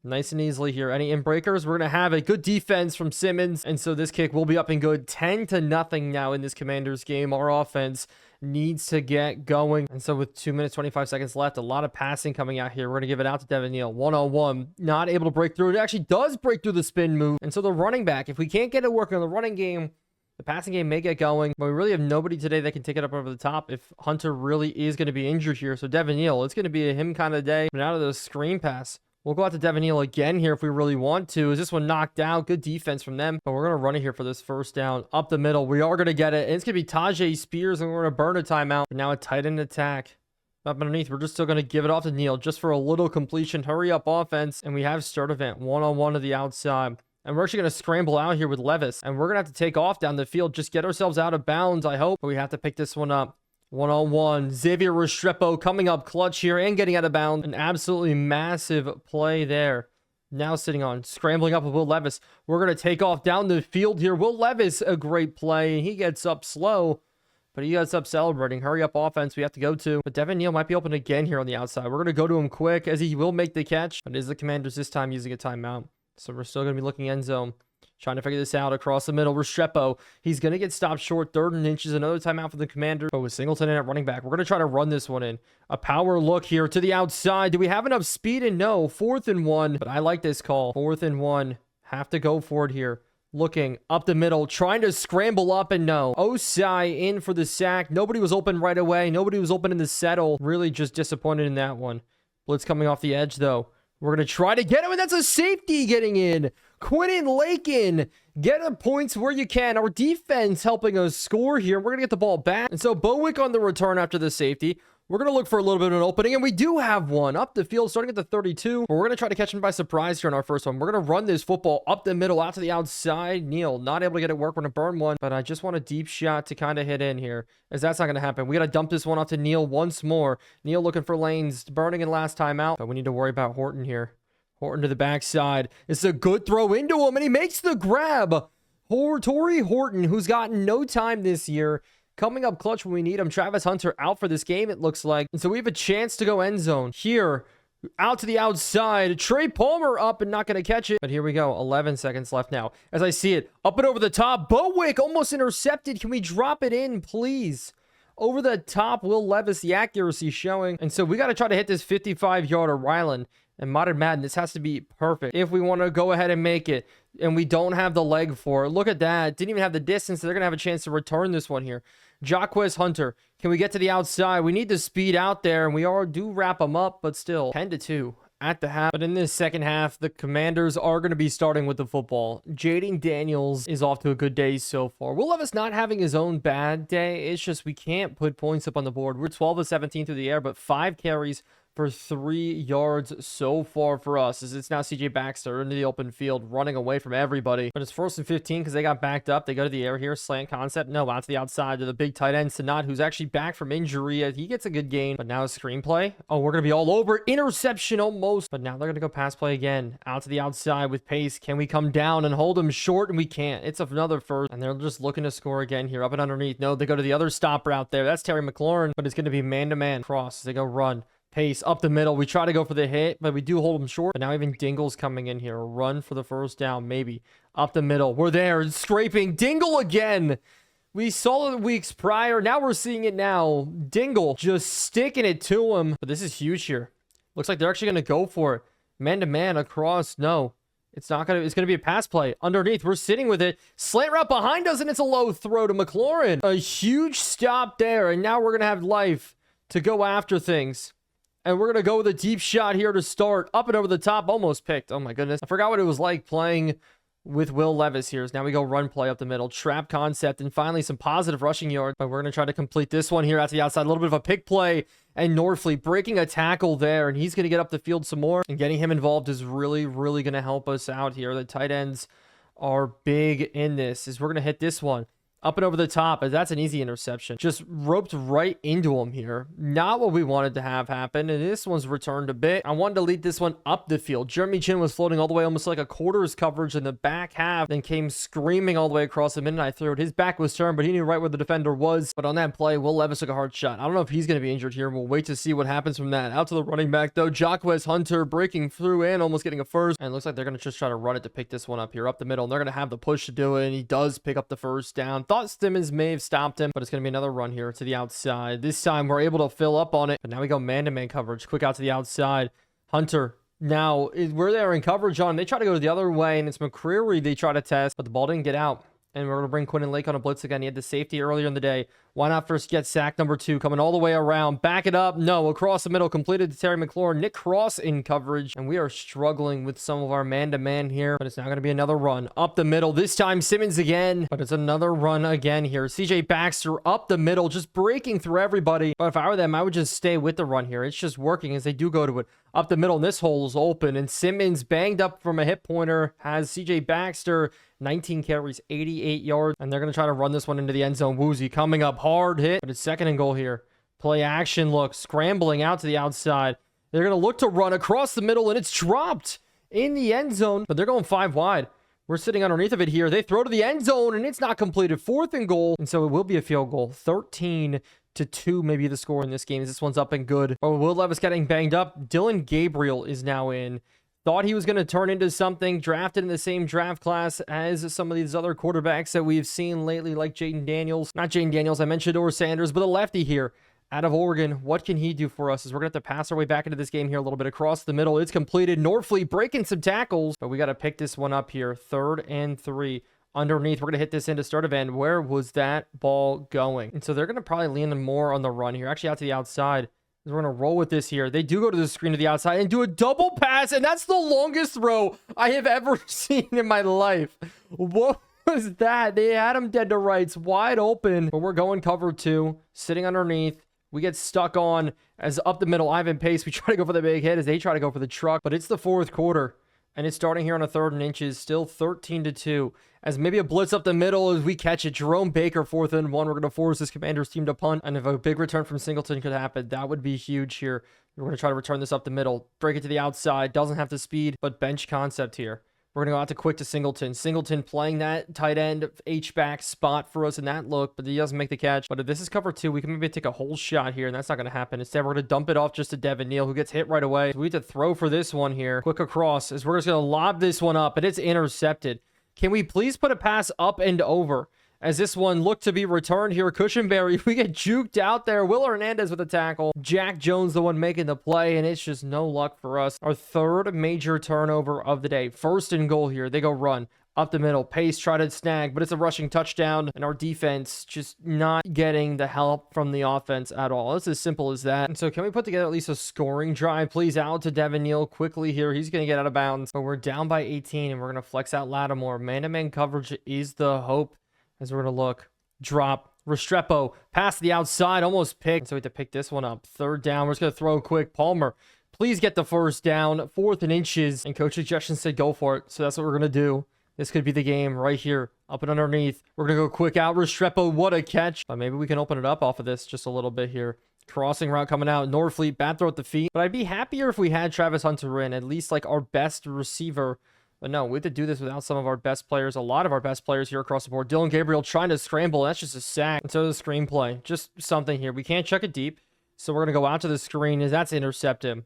Nice and easily here. Any in breakers? We're going to have a good defense from Simmons. And so this kick will be up and good. 10-0 now in this Commanders game. Our offense needs to get going. And so with 2 minutes, 25 seconds left, a lot of passing coming out here. We're going to give it out to Devin Neal. One-on-one. Not able to break through. It actually does break through the spin move. And so the running back, if we can't get it working on the running game, the passing game may get going, but we really have nobody today that can take it up over the top if Hunter really is going to be injured here. So Devin Neal, it's going to be a him kind of day. But out of the screen pass. We'll go out to Devin Neal again here if we really want to. Is this one knocked out? Good defense from them. But we're going to run it here for this first down. Up the middle. We are going to get it. And it's going to be Tajay Spears, and we're going to burn a timeout. But now a tight end attack. Up underneath, we're just still going to give it off to Neal just for a little completion. Hurry up offense. And we have start event one-on-one to the outside. And we're actually going to scramble out here with Levis. And we're going to have to take off down the field. Just get ourselves out of bounds, I hope. But we have to pick this one up. One-on-one. Xavier Restrepo coming up clutch here and getting out of bounds. An absolutely massive play there. Now sitting on, scrambling up with Will Levis. We're going to take off down the field here. Will Levis, a great play. He gets up slow, but he gets up celebrating. Hurry up offense we have to go to. But Devin Neal might be open again here on the outside. We're going to go to him quick as he will make the catch. But it is the Commanders this time using a timeout. So we're still going to be looking end zone. Trying to figure this out across the middle. Restrepo. He's going to get stopped short. 3rd and inches. Another timeout for the Commander. But with Singleton in at running back, we're going to try to run this one in. A power look here to the outside. Do we have enough speed? And no. 4th and 1. But I like this call. 4th and 1. Have to go for it here. Looking up the middle. Trying to scramble up and no. Osai in for the sack. Nobody was open right away. Nobody was open in the settle. Really just disappointed in that one. Blitz coming off the edge though. We're going to try to get him, and that's a safety getting in. Quinton Lakin, get the points where you can. Our defense helping us score here. We're going to get the ball back. And so Bowick on the return after the safety. We're going to look for a little bit of an opening, and we do have one up the field starting at the 32. But we're going to try to catch him by surprise here on our first one. We're going to run this football up the middle, out to the outside. Neal, not able to get it work. We're going to burn one, but I just want a deep shot to kind of hit in here, as that's not going to happen. We got to dump this one off to Neal once more. Neal looking for lanes, burning in last time out, but we need to worry about Horton here. Horton to the backside. It's a good throw into him, and he makes the grab. Torrey Horton, who's gotten no time this year, coming up clutch when we need him. Travis Hunter out for this game, it looks like. And so we have a chance to go end zone. Here, out to the outside. Trey Palmer up and not going to catch it. But here we go. 11 seconds left now. As I see it, up and over the top. Bowick almost intercepted. Can we drop it in, please? Over the top, Will Levis, the accuracy showing. And so we got to try to hit this 55-yarder. Ryland. And Modern Madden, this has to be perfect if we want to go ahead and make it. And we don't have the leg for it. Look at that. Didn't even have the distance. So they're going to have a chance to return this one here. Jaquez Hunter. Can we get to the outside? We need the speed out there. And we do wrap them up, but still 10-2 at the half. But in this second half, the Commanders are going to be starting with the football. Jaden Daniels is off to a good day so far. Will Levis not having his own bad day. It's just we can't put points up on the board. We're 12 of 17 through the air, but 5 carries for 3 yards so far for us, as it's now CJ Baxter into the open field, running away from everybody. But it's 1st and 15 because they got backed up. They go to the air here, slant concept. No, out to the outside to the big tight end, Sanat, who's actually back from injury. He gets a good gain, but now a screenplay. Oh, we're going to be all over. Interception almost, but now they're going to go pass play again. Out to the outside with pace. Can we come down and hold them short? And we can't. It's another first, and they're just looking to score again here, up and underneath. No, they go to the other stop route there. That's Terry McLaurin, but it's going to be man-to-man cross. They go run. Pace up the middle. We try to go for the hit, but we do hold them short. But now even Dingle's coming in here. Run for the first down, maybe. Up the middle. We're there. Scraping. Dingle again. We saw it weeks prior. Now we're seeing it now. Dingle just sticking it to him. But this is huge here. Looks like they're actually going to go for it. Man-to-man across. No. It's not going to. It's going to be a pass play. Underneath. We're sitting with it. Slant route behind us, and it's a low throw to McLaurin. A huge stop there. And now we're going to have life to go after things. And we're going to go with a deep shot here to start. Up and over the top. Almost picked. Oh my goodness. I forgot what it was like playing with Will Levis here. Now we go run play up the middle. Trap concept. And finally some positive rushing yards. But we're going to try to complete this one here at the outside. A little bit of a pick play. And Norfleet breaking a tackle there. And he's going to get up the field some more. And getting him involved is really, really going to help us out here. The tight ends are big in this. As we're going to hit this one. Up and over the top, as that's an easy interception. Just roped right into him here. Not what we wanted to have happen, and this one's returned a bit. I wanted to lead this one up the field. Jeremy Chin was floating all the way almost like a quarters coverage in the back half, then came screaming all the way across the minute I threw it. His back was turned, but he knew right where the defender was. But on that play, Will Levis took a hard shot. I don't know if he's going to be injured here. We'll wait to see what happens from that. Out to the running back, though. Jaquez Hunter breaking through and almost getting a first. And it looks like they're going to just try to run it to pick this one up here up the middle. And they're going to have the push to do it, and he does pick up the first down. Thought Simmons may have stopped him, but it's going to be another run here to the outside. This time we're able to fill up on it, but now we go man-to-man coverage. Quick out to the outside. Hunter now we're there in coverage on him. They try to go the other way, and it's McCreary they try to test, but the ball didn't get out. And we're going to bring Quinton Lake on a blitz again. He had the safety earlier in the day. Why not first get sack number 2, coming all the way around, back it up, no, across the middle, completed to Terry McLaurin, Nick Cross in coverage, and we are struggling with some of our man-to-man here, but it's now going to be another run up the middle, this time Simmons again, but it's another run again here. CJ Baxter up the middle, just breaking through everybody, but if I were them, I would just stay with the run here. It's just working as they do go to it. Up the middle, and this hole is open, and Simmons banged up from a hip pointer, has CJ Baxter 19 carries, 88 yards, and they're going to try to run this one into the end zone. Woozy coming up, hard hit, but it's 2nd and goal here. Play action look, scrambling out to the outside. They're going to look to run across the middle, and it's dropped in the end zone, but they're going 5 wide. We're sitting underneath of it here. They throw to the end zone, and it's not completed. 4th and goal, and so it will be a field goal. 13-2 maybe the score in this game. This one's up and good. Oh, Will Levis getting banged up. Dylan Gabriel is now in. Thought he was going to turn into something, drafted in the same draft class as some of these other quarterbacks that we've seen lately, like Jaden Daniels. Not Jaden Daniels, I mentioned Or Sanders, but a lefty here out of Oregon. What can he do for us? As we're going to have to pass our way back into this game here a little bit across the middle. It's completed. Norfleet breaking some tackles, but we got to pick this one up here. 3rd and 3. Underneath, we're going to hit this into start of end. Where was that ball going? And so they're going to probably lean more on the run here, actually out to the outside. We're going to roll with this here. They do go to the screen to the outside and do a double pass, and that's the longest throw I have ever seen in my life. What was that? They had him dead to rights, wide open, but we're going cover 2, sitting underneath. We get stuck on as up the middle, Ivan Pace. We try to go for the big hit as they try to go for the truck, but it's the 4th quarter, and it's starting here on a 3rd and inches, still 13-2. As maybe a blitz up the middle as we catch it. Jerome Baker, 4th and 1. We're going to force this Commanders team to punt. And if a big return from Singleton could happen, that would be huge here. We're going to try to return this up the middle. Break it to the outside. Doesn't have the speed, but bench concept here. We're going to go out to quick to Singleton. Singleton playing that tight end H-back spot for us in that look, but he doesn't make the catch. But if this is cover 2, we can maybe take a whole shot here, and that's not going to happen. Instead, we're going to dump it off just to Devin Neal, who gets hit right away. So we need to throw for this one here. Quick across as we're just going to lob this one up, and it's intercepted. Can we please put a pass up and over? As this one looked to be returned here. Cushenberry, we get juked out there. Will Hernandez with a tackle. Jack Jones, the one making the play, and it's just no luck for us. Our 3rd major turnover of the day. 1st and goal here. They go run. Up the middle, Pace try to snag, but it's a rushing touchdown, and our defense just not getting the help from the offense at all. It's as simple as that. And so can we put together at least a scoring drive, please? Out to Devin Neal quickly here. He's going to get out of bounds, but we're down by 18, and we're going to flex out Lattimore. Man-to-man coverage is the hope as we're going to look. Drop. Restrepo, pass to the outside, almost picked. So we have to pick this one up. 3rd down. We're just going to throw quick. Palmer, please get the 1st down. 4th and inches, and coach suggestion said go for it. So that's what we're going to do. This could be the game right here, up and underneath. We're going to go quick out. Restrepo, what a catch. But maybe we can open it up off of this just a little bit here. Crossing route coming out. Norfleet, bad throw at the feet. But I'd be happier if we had Travis Hunter in, at least like our best receiver. But no, we have to do this without some of our best players. A lot of our best players here across the board. Dylan Gabriel trying to scramble. That's just a sack. And so the screenplay. Just something here. We can't check it deep. So we're going to go out to the screen as that's intercept him.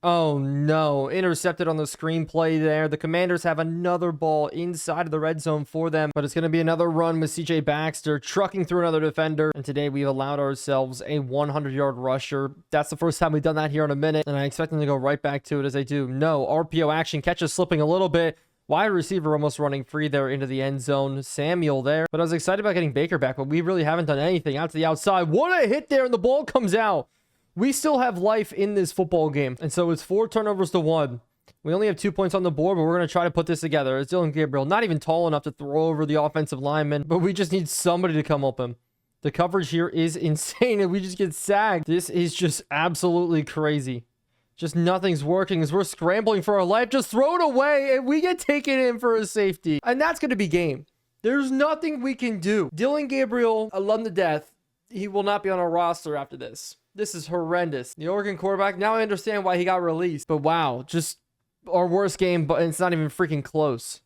Oh no, intercepted on the screenplay there. The Commanders have another ball inside of the red zone for them, but it's going to be another run with CJ Baxter trucking through another defender. And today we've allowed ourselves a 100-yard rusher. That's the first time we've done that here in a minute, and I expect them to go right back to it as they do. No, RPO action, catches slipping a little bit. Wide receiver almost running free there into the end zone. Samuel there. But I was excited about getting Baker back, but we really haven't done anything. Out to the outside. What a hit there, and the ball comes out. We still have life in this football game. And so it's 4 turnovers to 1. We only have 2 points on the board, but we're going to try to put this together. It's Dylan Gabriel, not even tall enough to throw over the offensive lineman, but we just need somebody to come open. The coverage here is insane, and we just get sagged. This is just absolutely crazy. Just nothing's working as we're scrambling for our life. Just throw it away, and we get taken in for a safety. And that's going to be game. There's nothing we can do. Dylan Gabriel, I love him to death. He will not be on our roster after this. This is horrendous. The Oregon quarterback, now I understand why he got released. But wow, just our worst game, but it's not even freaking close.